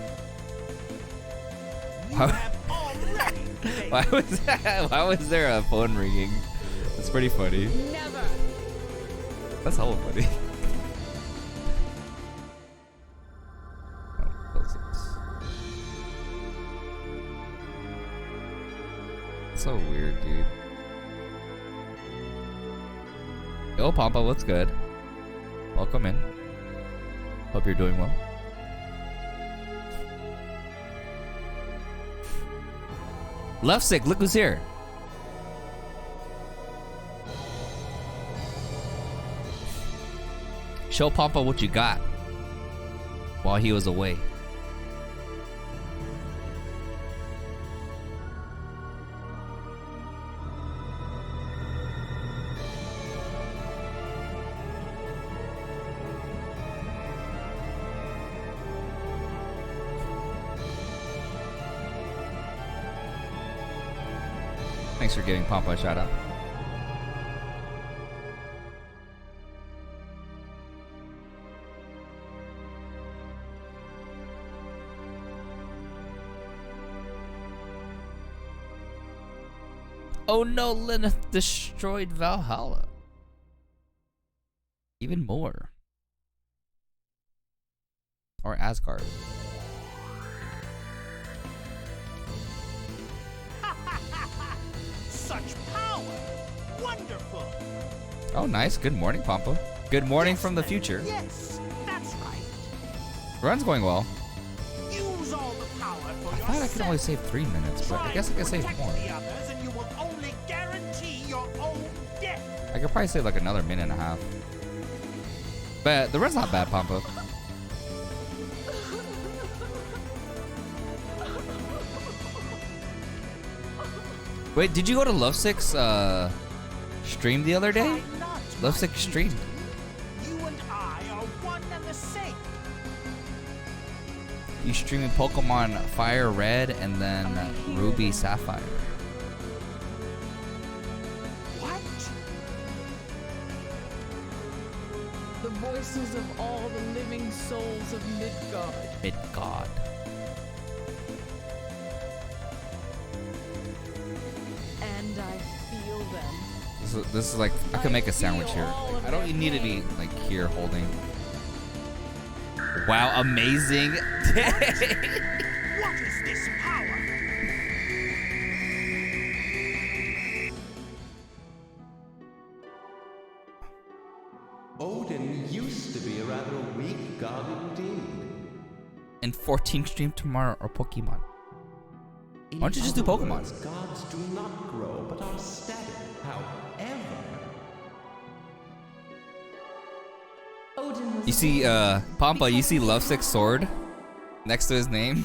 Why was there a phone ringing? That's pretty funny. Never. That's hella funny. So weird, dude. Yo, Pampa, what's good? Welcome in. Hope you're doing well. Left sick, look who's here. Show Pampa what you got while he was away. Thanks for giving Pampa a shout out. Oh no, Lilith destroyed Valhalla. Even more. Or Asgard. Such power! Wonderful! Oh, nice. Good morning, Pampa. Good morning from the future. Yes, that's right. Run's going well. Use all the power for I thought I could only save 3 minutes, but I guess I can save more. the others, and you will only guarantee your own death. I could probably save like another minute and a half. But the run's not bad, Pampa. Wait, did you go to Lovesick's stream the other day? Lovesick streamed. You and I are one and the same. You streaming Pokemon Fire Red and then Ruby Sapphire. What? The voices of all the living souls of Midgard. Midgard. And I feel them. This is like, I could make a sandwich here. I don't even need to be like here holding. Wow, amazing. What is this power? Odin used to be a rather weak god indeed. And 14 stream tomorrow or Pokemon. Why don't you just do Pokemon? Gods do not grow, but are static. However, You see, Pampa, you see Lovesick's sword next to his name?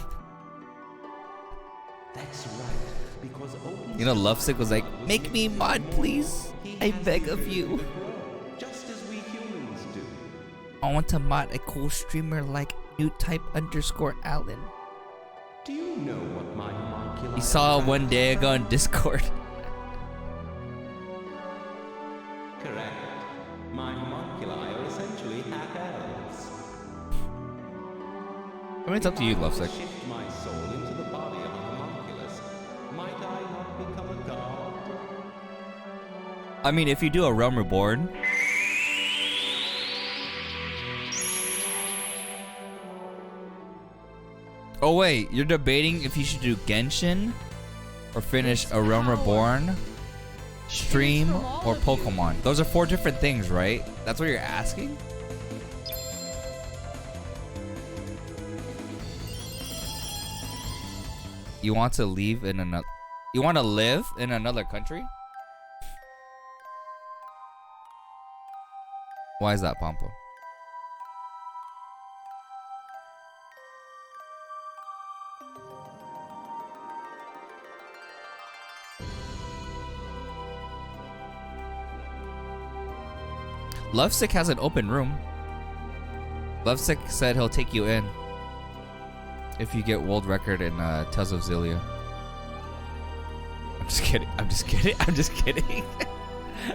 that's right, because Odin. You know, Lovesick was like, make me mod, please. I beg of you. Just as we humans do. I want to mod a cool streamer like newtype_Allen. Do you know what my homunculi? He saw it one day ago on Discord. Correct. My homunculi are essentially half elves. I mean, it's up to you, Lovesick. Shift my soul into the body of a homunculus. Might I not become a god? I mean, if you do a Realm Reborn. Oh wait, you're debating if you should do Genshin or finish a Realm Reborn, stream, or Pokemon. Those are 4 different things, right? That's what you're asking? You want to leave in another... You want to live in another country? Why is that, Pompo? Lovesick has an open room. Lovesick said he'll take you in if you get world record in Tales of Xillia. I'm just kidding. I'm just kidding. I'm just kidding.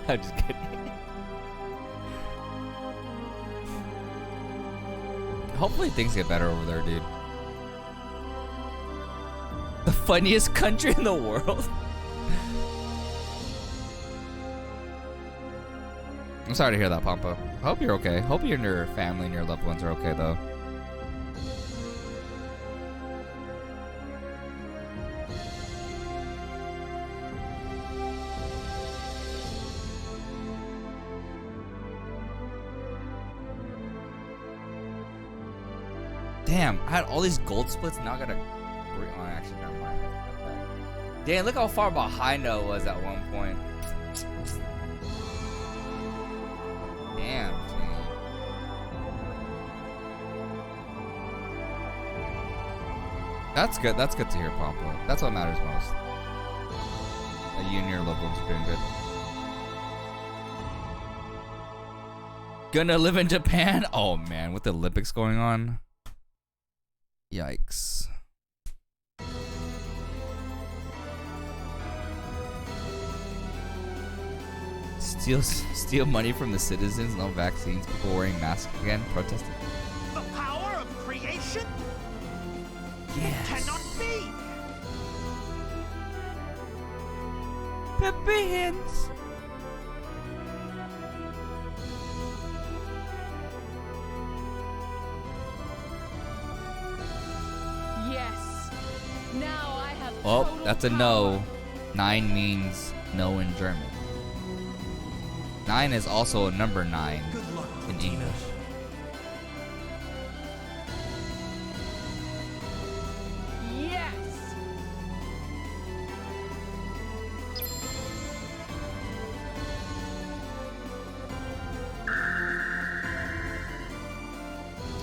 I'm just kidding. Hopefully things get better over there, dude. The funniest country in the world. I'm sorry to hear that, Pampa. I hope you're okay. Hope you and your family and your loved ones are okay, though. Damn, I had all these gold splits, now I gotta... Oh, actually, never mind. Damn, look how far behind I was at one point. Damn, Jane. That's good. That's good to hear, Pampa. That's what matters most. That you and your loved ones are doing good. Gonna live in Japan? Oh man, with the Olympics going on. Yikes. Steal money from the citizens, no vaccines, people wearing masks again, protesting. The power of creation? Yes. Cannot be. Pepper hands. Yes. Now I have. Oh, total that's a power. no. 9 means no in German. 9 is also a number 9 in English. Yes.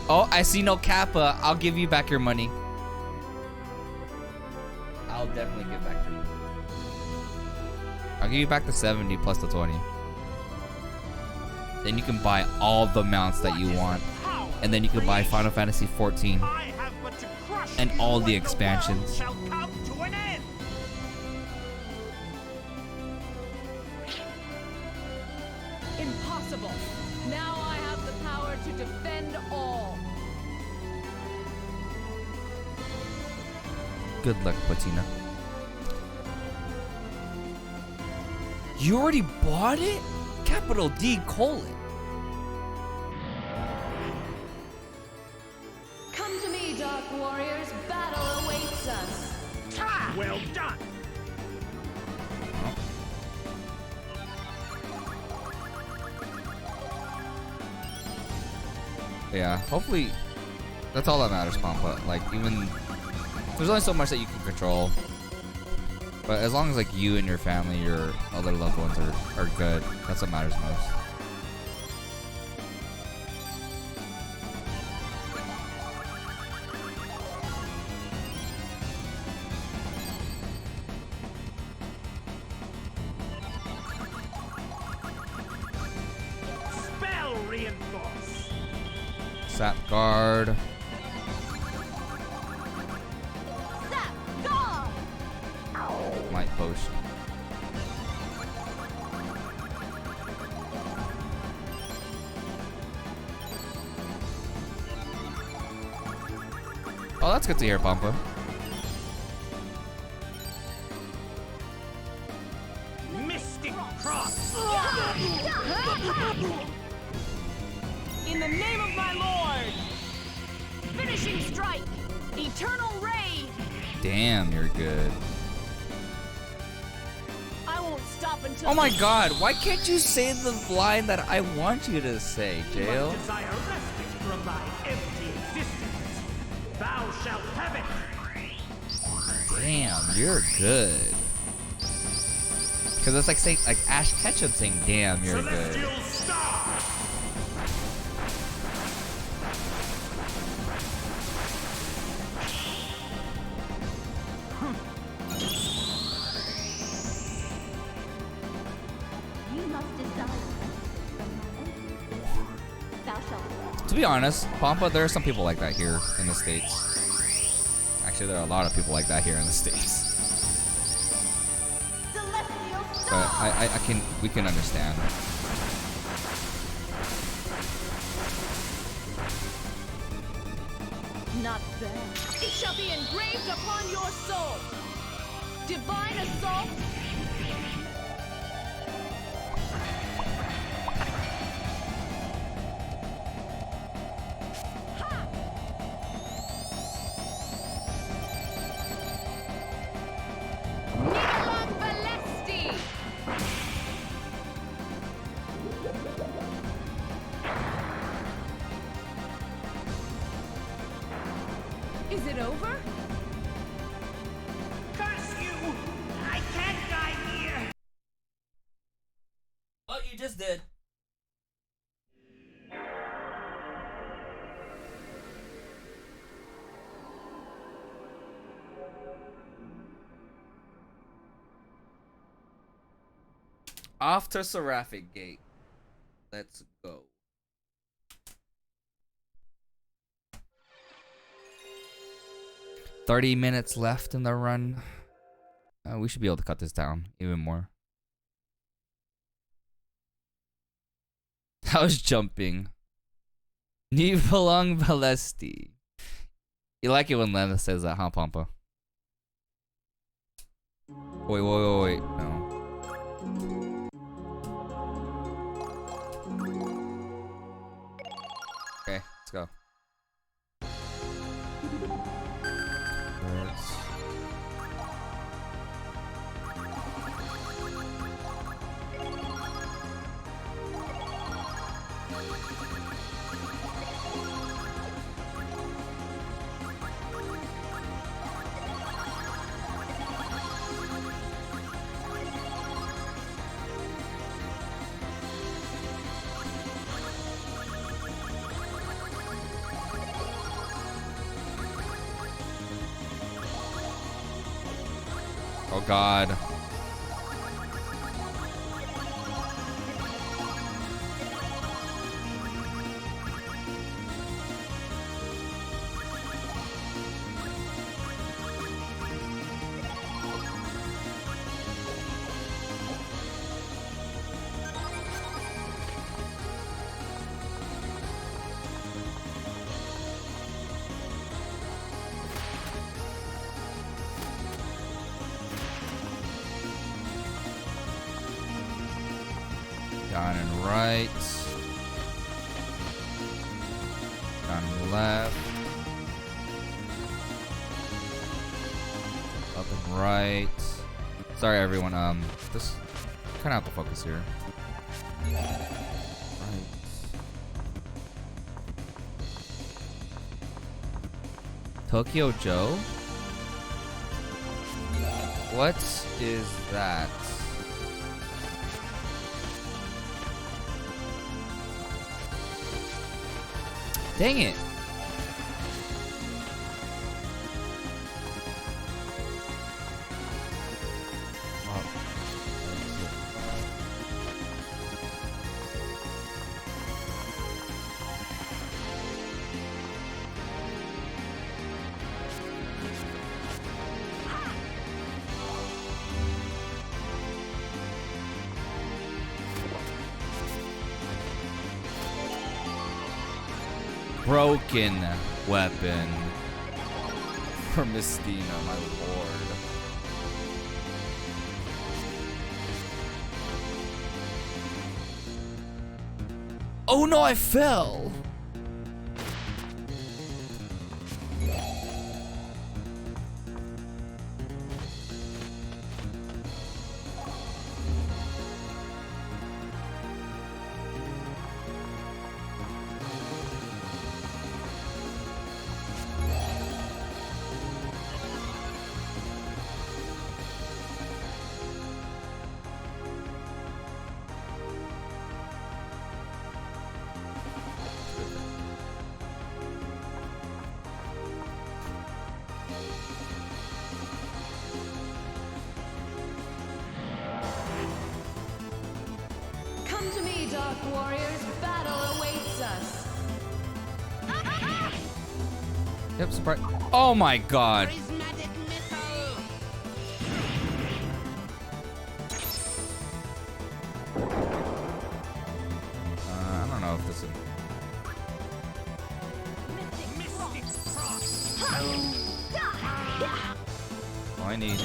Oh, I see no Kappa. I'll give you back your money. I'll definitely give back your money. I'll give you back the 70 plus the 20. Then you can buy all the mounts that you want. And then you can buy Final Fantasy 14 and all the expansions. Shall come to an end. Impossible. Now I have the power to defend all. Good luck, Patina. You already bought it? Capital D colon. Come to me, Dark Warriors. Battle awaits us. Ah, well done. Yeah, hopefully that's all that matters, Pampa. Like, even there's only so much that you can control. But as long as like you and your family, your other loved ones are good, that's what matters most. Spell reinforce. Sap guard. Might potion. Oh, that's good to hear, Pampa. Mystic cross. In the name of my lord! Finishing strike! Eternal raid! Damn, you're good. I won't stop until. Oh my god, why can't you say the line that I want you to say, Jail? Desire respite from thy empty existence. Thou shalt have it. Damn, you're good. Cause it's like saying, like Ash Ketchum saying, "Damn, you're good." Celestial star. You must decide from my empty. Thou shalt. To be honest, Pampa, there are some people like that here in the States. Actually, there are a lot of people like that here in the States. But we can understand. Not bad. It shall be engraved upon your soul. Divine assault. Is it over? Curse you! I can't die here. Oh, you just did. Off to Seraphic Gate. Let's go. $30 minutes left in the run. We should be able to cut this down even more. How's jumping? Nivalang Valesti. You like it when Lena says that, huh, Pampa? Wait. No. Okay, let's go. Oh God. Down and right. Down and left. Up and right. Sorry everyone, just kinda have to focus here. Right. Tokyo Joe? What is that? Dang it. Broken weapon for Mistina, my lord. Oh no, I fell. Come to me, Dark Warriors. Battle awaits us. Yep, surprise. Oh my god. I don't know if this is... Oh, I need...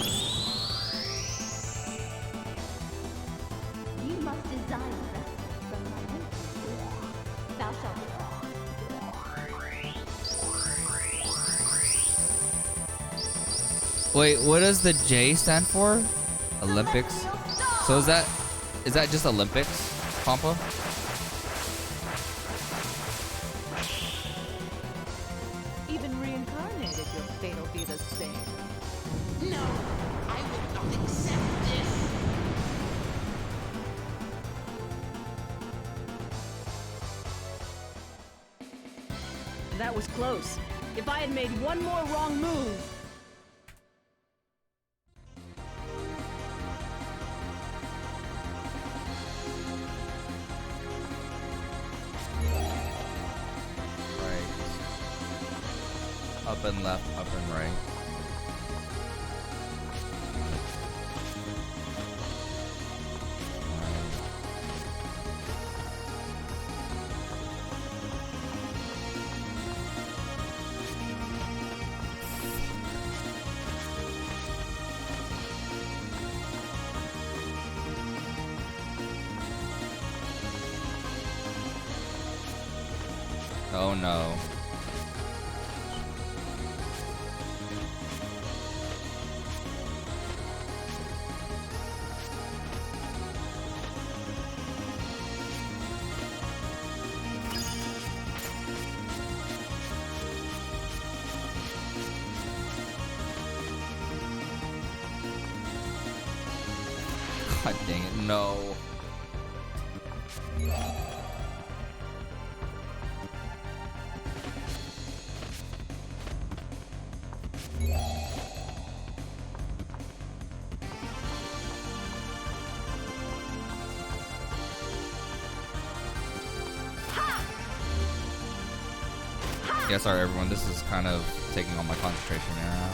You must desire rest from my influence. Thou shalt Wait, what does the J stand for? Olympics? So is that just Olympics, Pampa? Even reincarnated, your fate will be the same. No, I will not accept this. That was close. If I had made one more wrong move. Up and left, up and right. Oh no. God dang it, no. Yeah, sorry everyone, this is kind of taking all my concentration now.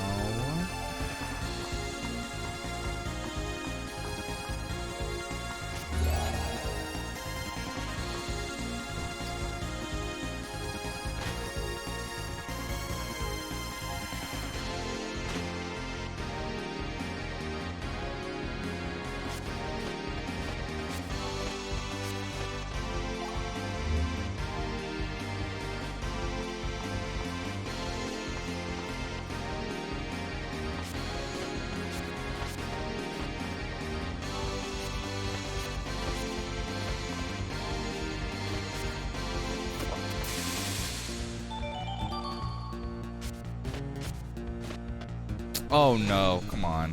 Oh no, come on.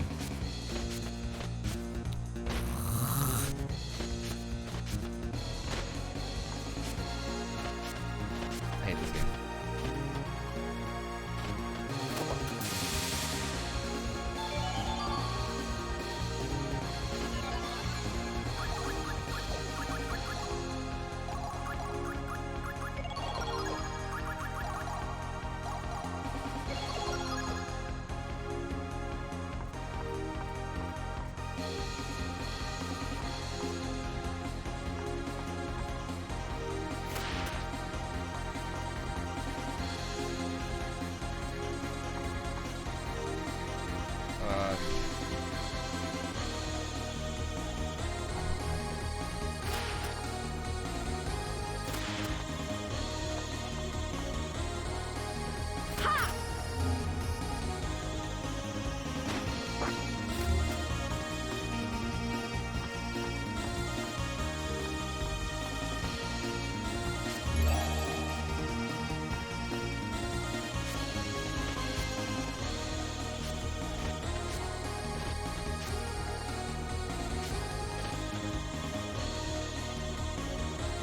I hate this game.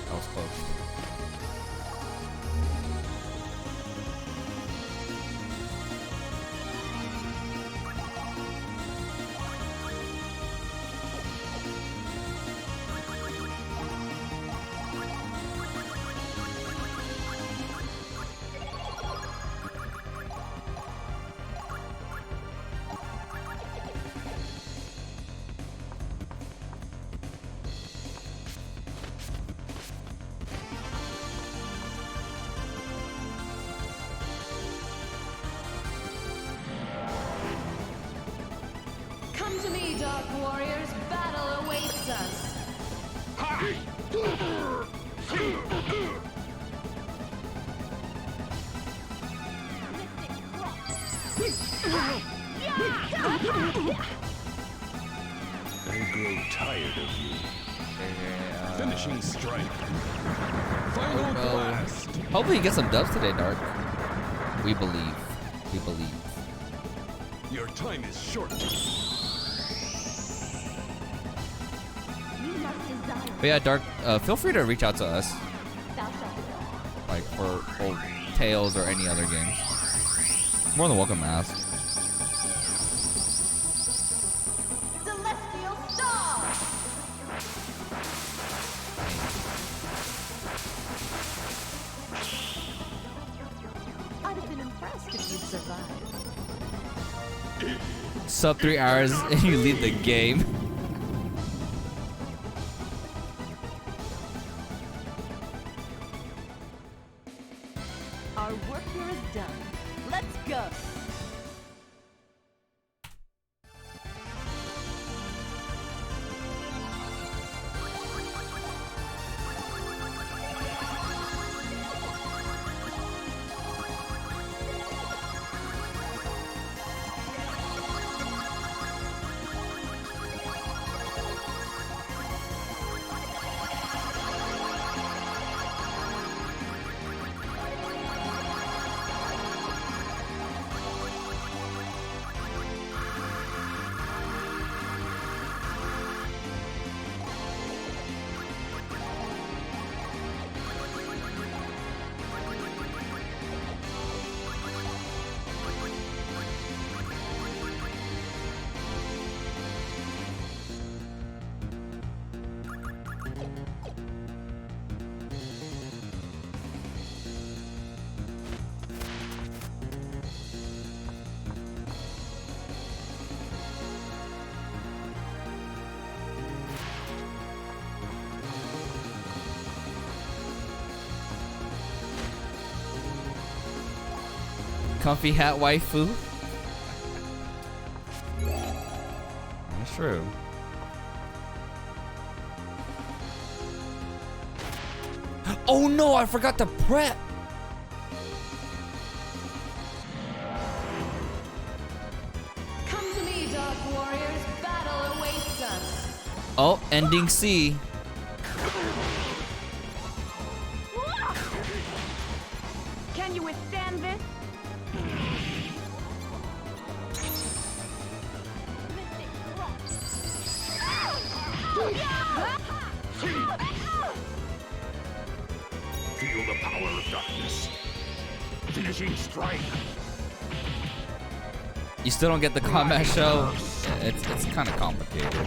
That was close. Come to me, Dark Warriors. Battle awaits us. I grow tired of you. Finishing strike. Final blast. Hopefully you get some dubs today, Dark. We believe. We believe. Your time is short. But yeah, Dark, feel free to reach out to us. Like for old Tales or any other game. More than welcome to ask. Celestial Star! I'd have been impressed if you'd survived. Sub 3 hours and you leave the game. Our work here is done. Let's go. Comfy hat waifu. That's true. Oh no, I forgot to prep. Come to me, Dark Warriors. Battle awaits us. Oh, ending C. Can you withstand this? Feel the power of darkness. Finishing strike. You still don't get the combat show? It's kind of complicated.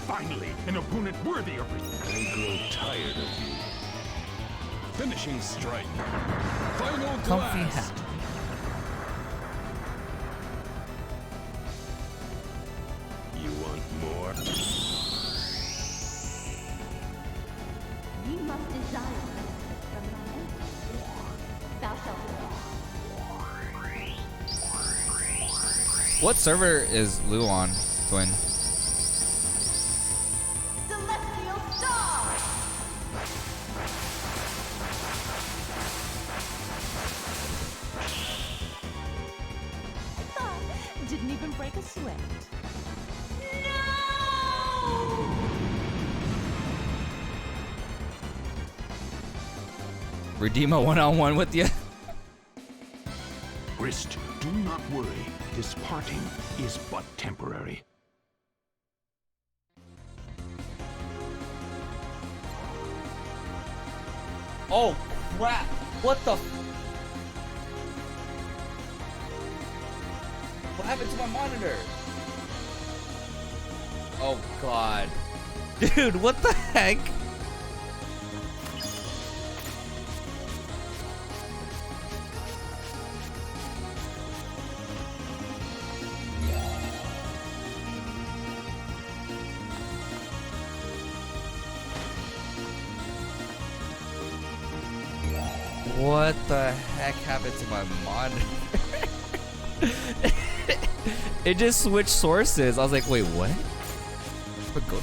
Finally, an opponent worthy of it. I grow tired of you. Finishing strike. Final Comfy blast. hat. You want more? We must desire from the end. Thou shalt What server is Lou on, Twin? Celestial Star! Didn't even break a sweat. Redeem a one-on-one with you? Wrist, do not worry. This parting is but temporary. Oh crap! What the? What happened to my monitor? Oh god. Dude, what the heck? What the heck happened to my monitor? It just switched sources. I was like, wait, what? But go.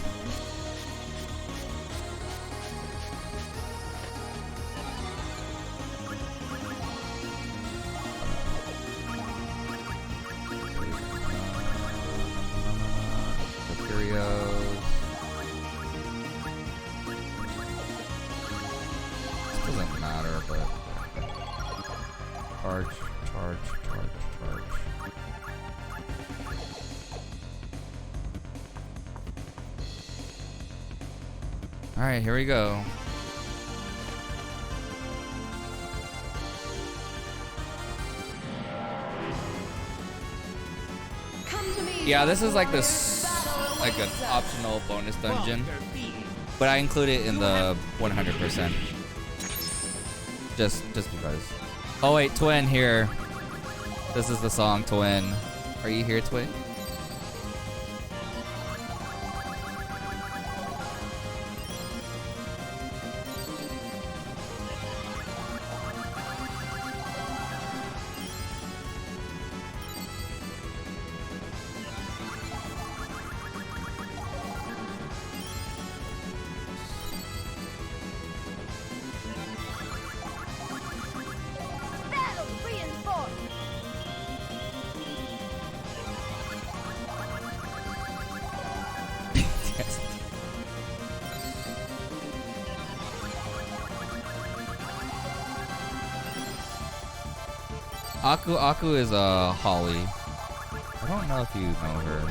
Doesn't matter, but charge. All right, here we go. Yeah, this is like this, like an optional bonus dungeon, but I include it in the 100%. Just because. Oh wait, Twin here. This is the song, Twin. Are you here, Twin? battle reinforced! Aku is Holly. I don't know if you know her.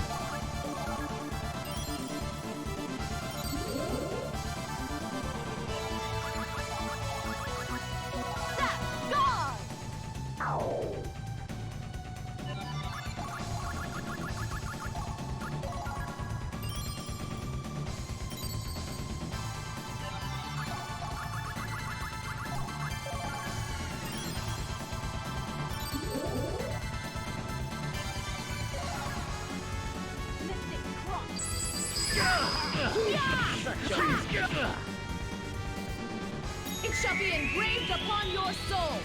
It shall be engraved upon your soul.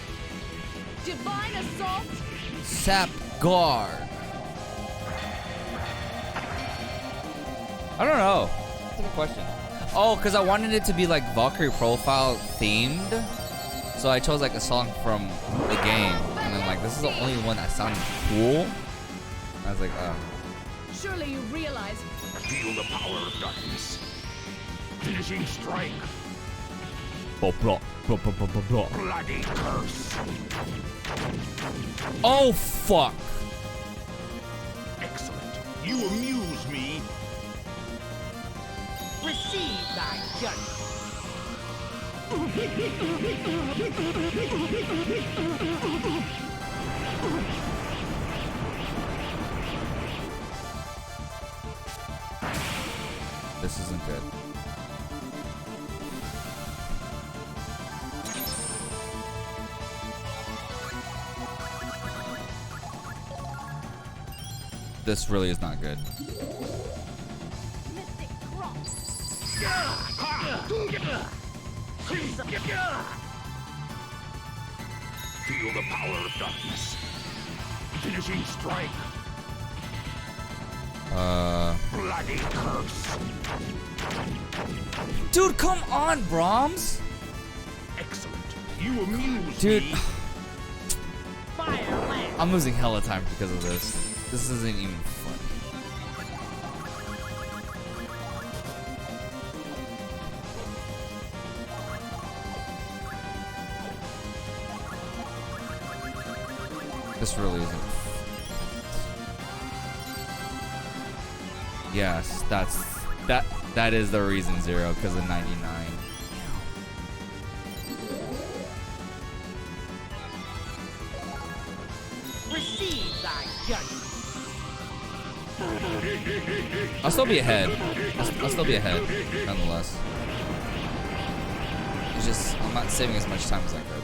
Divine assault. Sap Guard. I don't know. That's a good question. Oh, because I wanted it to be like Valkyrie Profile themed. So I chose like a song from the game. And then like, this is the only one that sounded cool. I was like, oh. Surely you realize. Feel the power of darkness. Finishing strike. Bloody curse. Oh, fuck. Excellent. You amuse me Receive thy judgment. This isn't good. This really is not good. Mystic Cross. Feel the power of darkness. Finishing strike. Bloody curse. Dude, come on, Brahms. Excellent. You amuse Dude. me. I'm losing hella time because of this. This isn't even funny. This really isn't. Yes, that is the reason, Zero, because of 99. Receive thy judgment. I'll still be ahead. I'll still be ahead, nonetheless. It's just I'm not saving as much time as I could.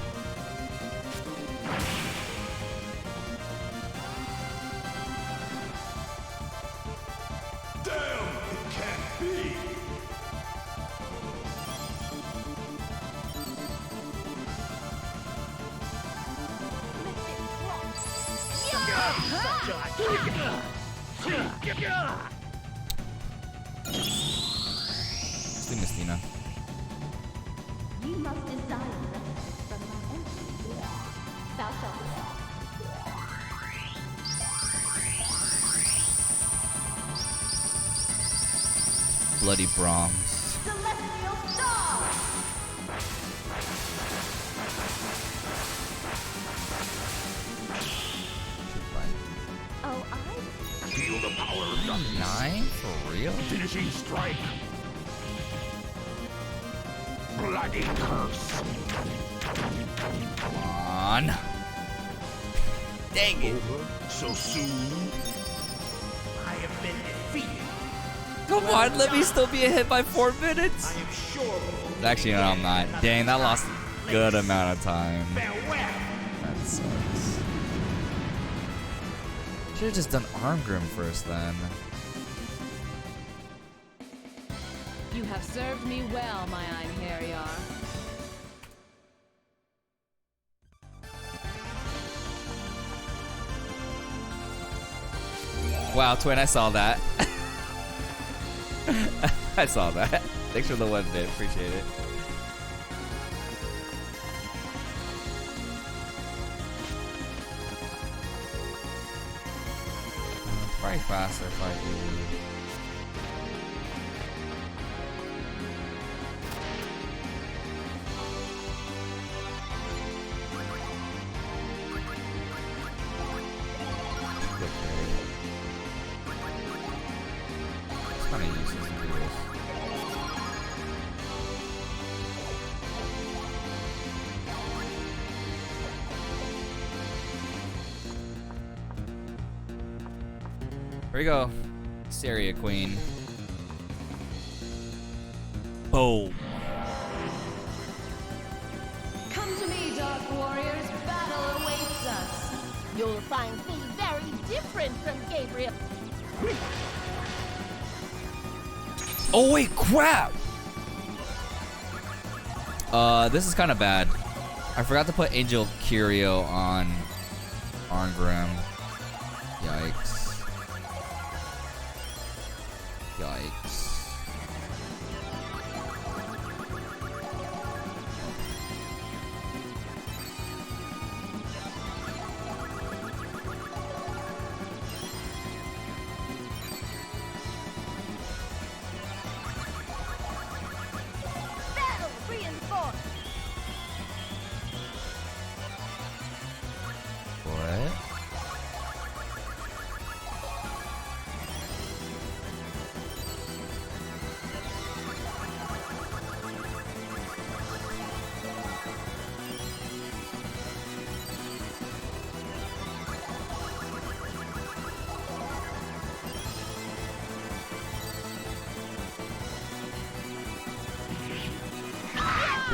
See, Miss Nina. You must desire rest from my entry. Thou shalt Bloody Brahms. Celestial Star! Oh, I Feel the power of darkness. 9? For real? Finishing strike. Bloody curse. Come on. Dang it. Over so soon? I have been defeated. Come on, let me still be ahead by 4 minutes. I am sure. Actually, no, I'm not. Dang, that lost a good amount of time. Farewell. That sucks. Should have just done Armgrim first then. You have served me well, my Einherjar. Wow, Twin, I saw that. I saw that. Thanks for the 1 bit. Appreciate it. It's probably faster if I do. It's kind of useless to do this. Here we go. Syria Queen. Boom. Come to me, Dark Warriors. Battle awaits us. You'll find me very different from Gabriel. Oh wait, crap! This is kind of bad. I forgot to put Angel Curio on Arngrim. Yikes. Yikes. battle reinforced! What?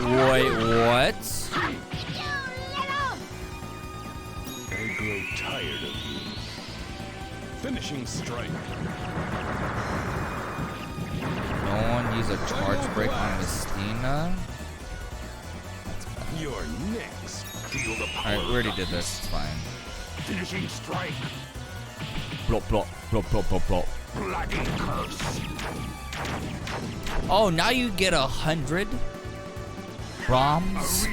Wait, what? I grow tired of you. Finishing strike. No one use a charge break on Mistina? You're next. Feel the power. Alright, we already did this. It's fine. Finishing strike. Blop, blop, blop, blop, blop, blop. Bloody curse. Oh, now you get 100 bombs.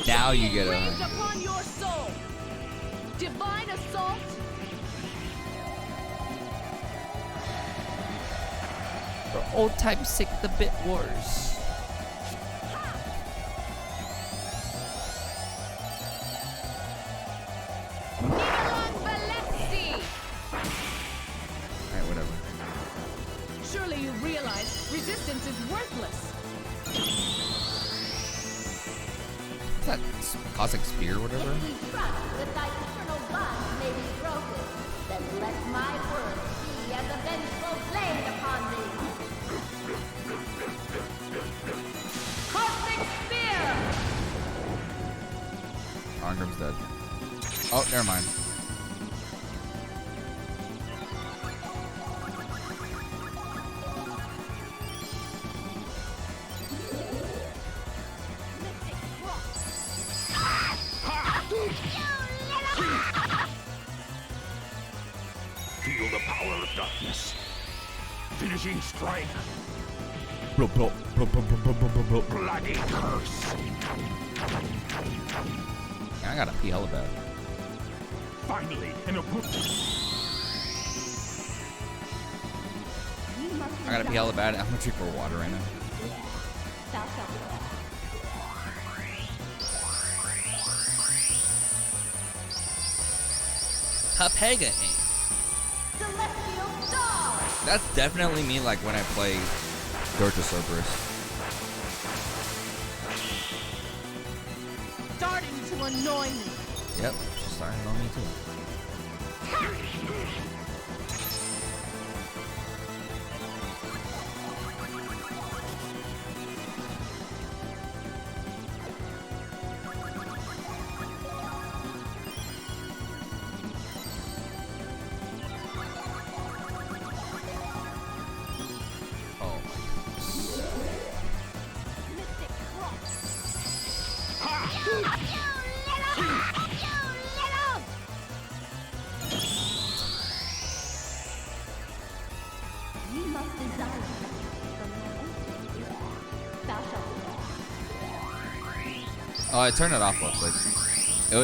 Now you get 100. Upon your soul. Divine assault. For old time's sake, the Bit Wars. Alright, whatever. Surely you realize resistance is worthless. What's that? Cosmic Spear or whatever? If we trust that thy eternal bonds may be broken, then let my words be as a vengeful blade upon thee. Cosmic Spear! Arngrim's dead. Oh, never mind. Feel the power of darkness. Finishing strike. Blop, blop, blop, blop, blop, blop, blop, blop. Bloody curse. I gotta pee hella bad. Finally, an opponent. I gotta pee hella bad. I'm gonna drink more water right now. Thou shalt Papega. Celestial Star! That's definitely me, like when I play Dorto Cerberus. Starting to annoy me. Yep, she's starting on me too. Ye must desire from my entity. Thou shalt Oh, I turned it off real quick.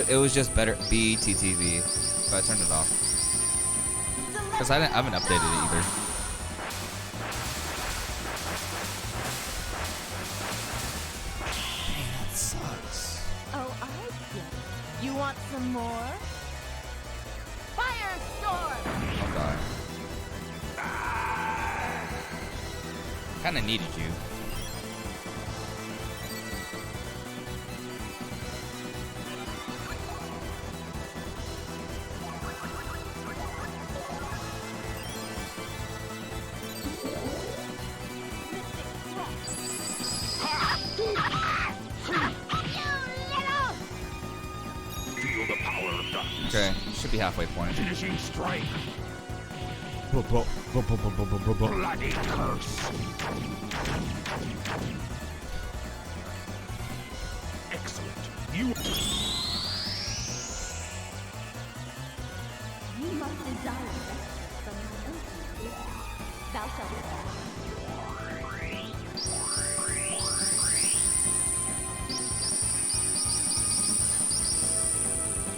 It was just better BTTV, but I turned it off because I haven't updated it either. Dang, that sucks. Oh, I get it. You want some more? Firestorm! Oh god. Kinda needed you. Feel the power of darkness. Okay, should be halfway point. Finishing strike. Bloody curse. Excellent. You. Ye must desire rescue from my entity. Thou shalt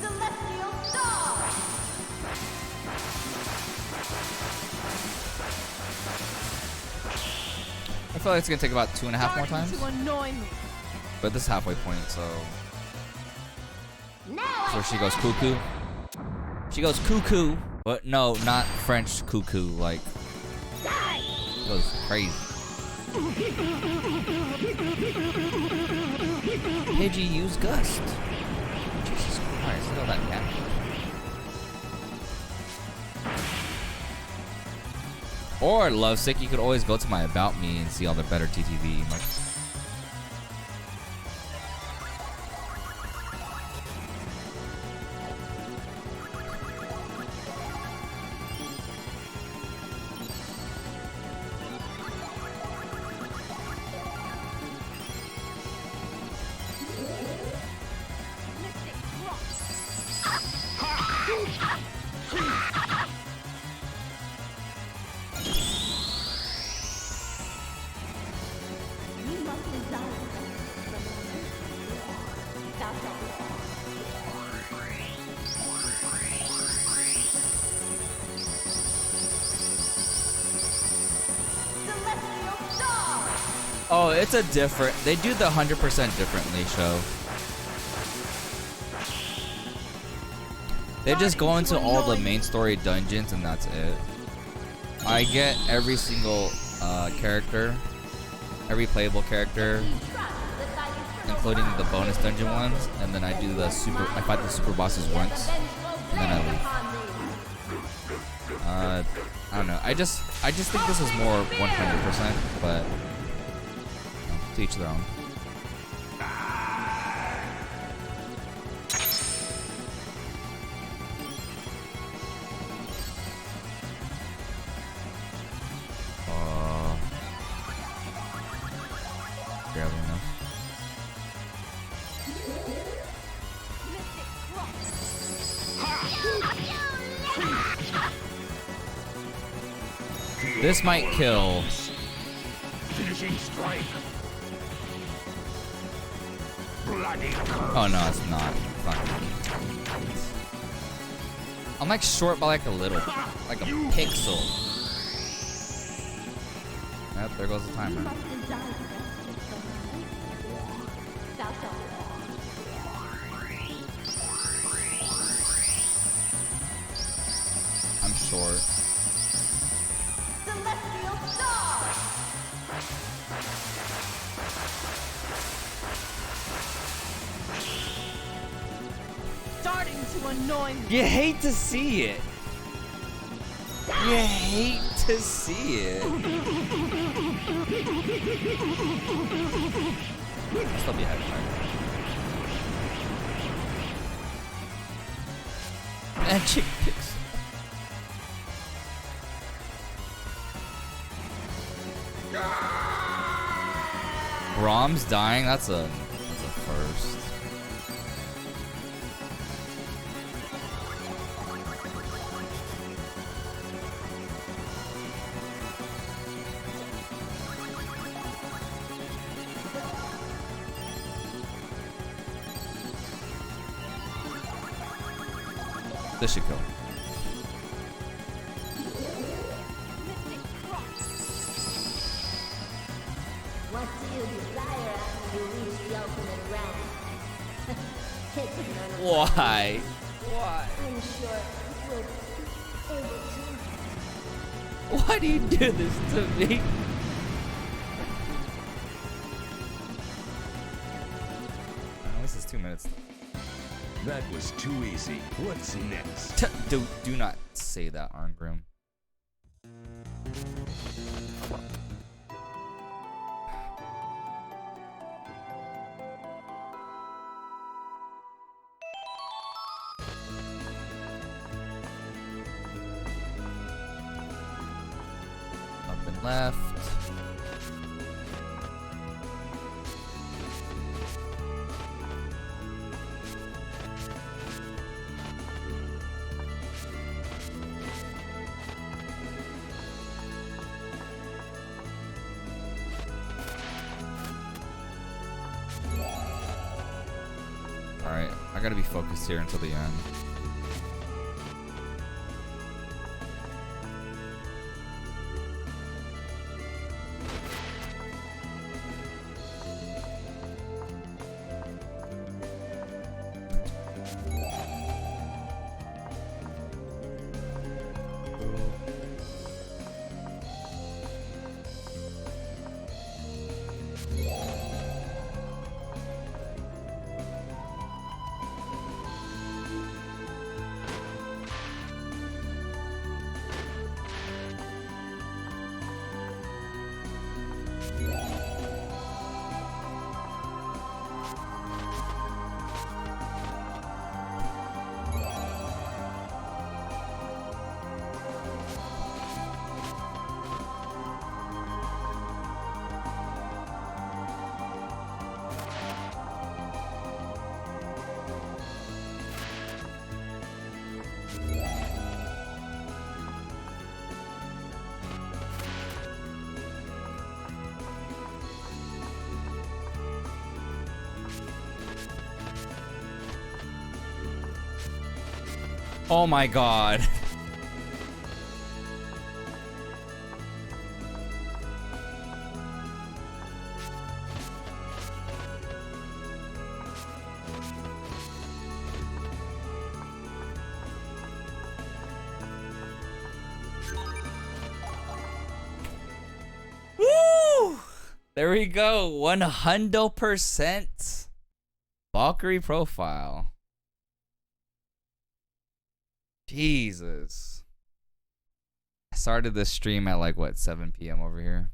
Celestial Star! I feel like it's gonna take about 2.5 more times, To annoy me. but this is halfway point, so. Now That's where she goes cuckoo. She goes cuckoo, but no, not French cuckoo. Like, she goes crazy. Pidgey use gust. Jesus Christ, look at that cat. Or Lovesick, you could always go to my About Me and see all the better TTV. Oh, it's a different. They do the 100% differently show. They just go into all the main story dungeons and that's it. I get every single character, every playable character, including the bonus dungeon ones, and then I do the I fight the super bosses once, and then I leave. I don't know. I just think this is more 100%, but you know, to each their own. Barely enough. This might kill. Finishing strike. Bloody curse. Oh no, it's not. It's not. I'm like short by like a little, like a pixel. Yep, there goes the timer. I'm short. Celestial Star! Starting to annoy me. You hate to see it. You hate to see it. I'll still be ahead of Magic Pixel. Brahms dying? That's a first. This should go. What do you desire after you reach the ultimate realm? It's none of Why? Why? I'm sure we'll be able to. Why do you do this to me? This is 2 minutes. That was too easy. What's next? Do not say that, Arngrim. Nothing left. Alright, I gotta be focused here until the end. Oh my god. There we go. 100% Valkyrie Profile. Jesus. I started this stream at like what, 7 p.m. over here.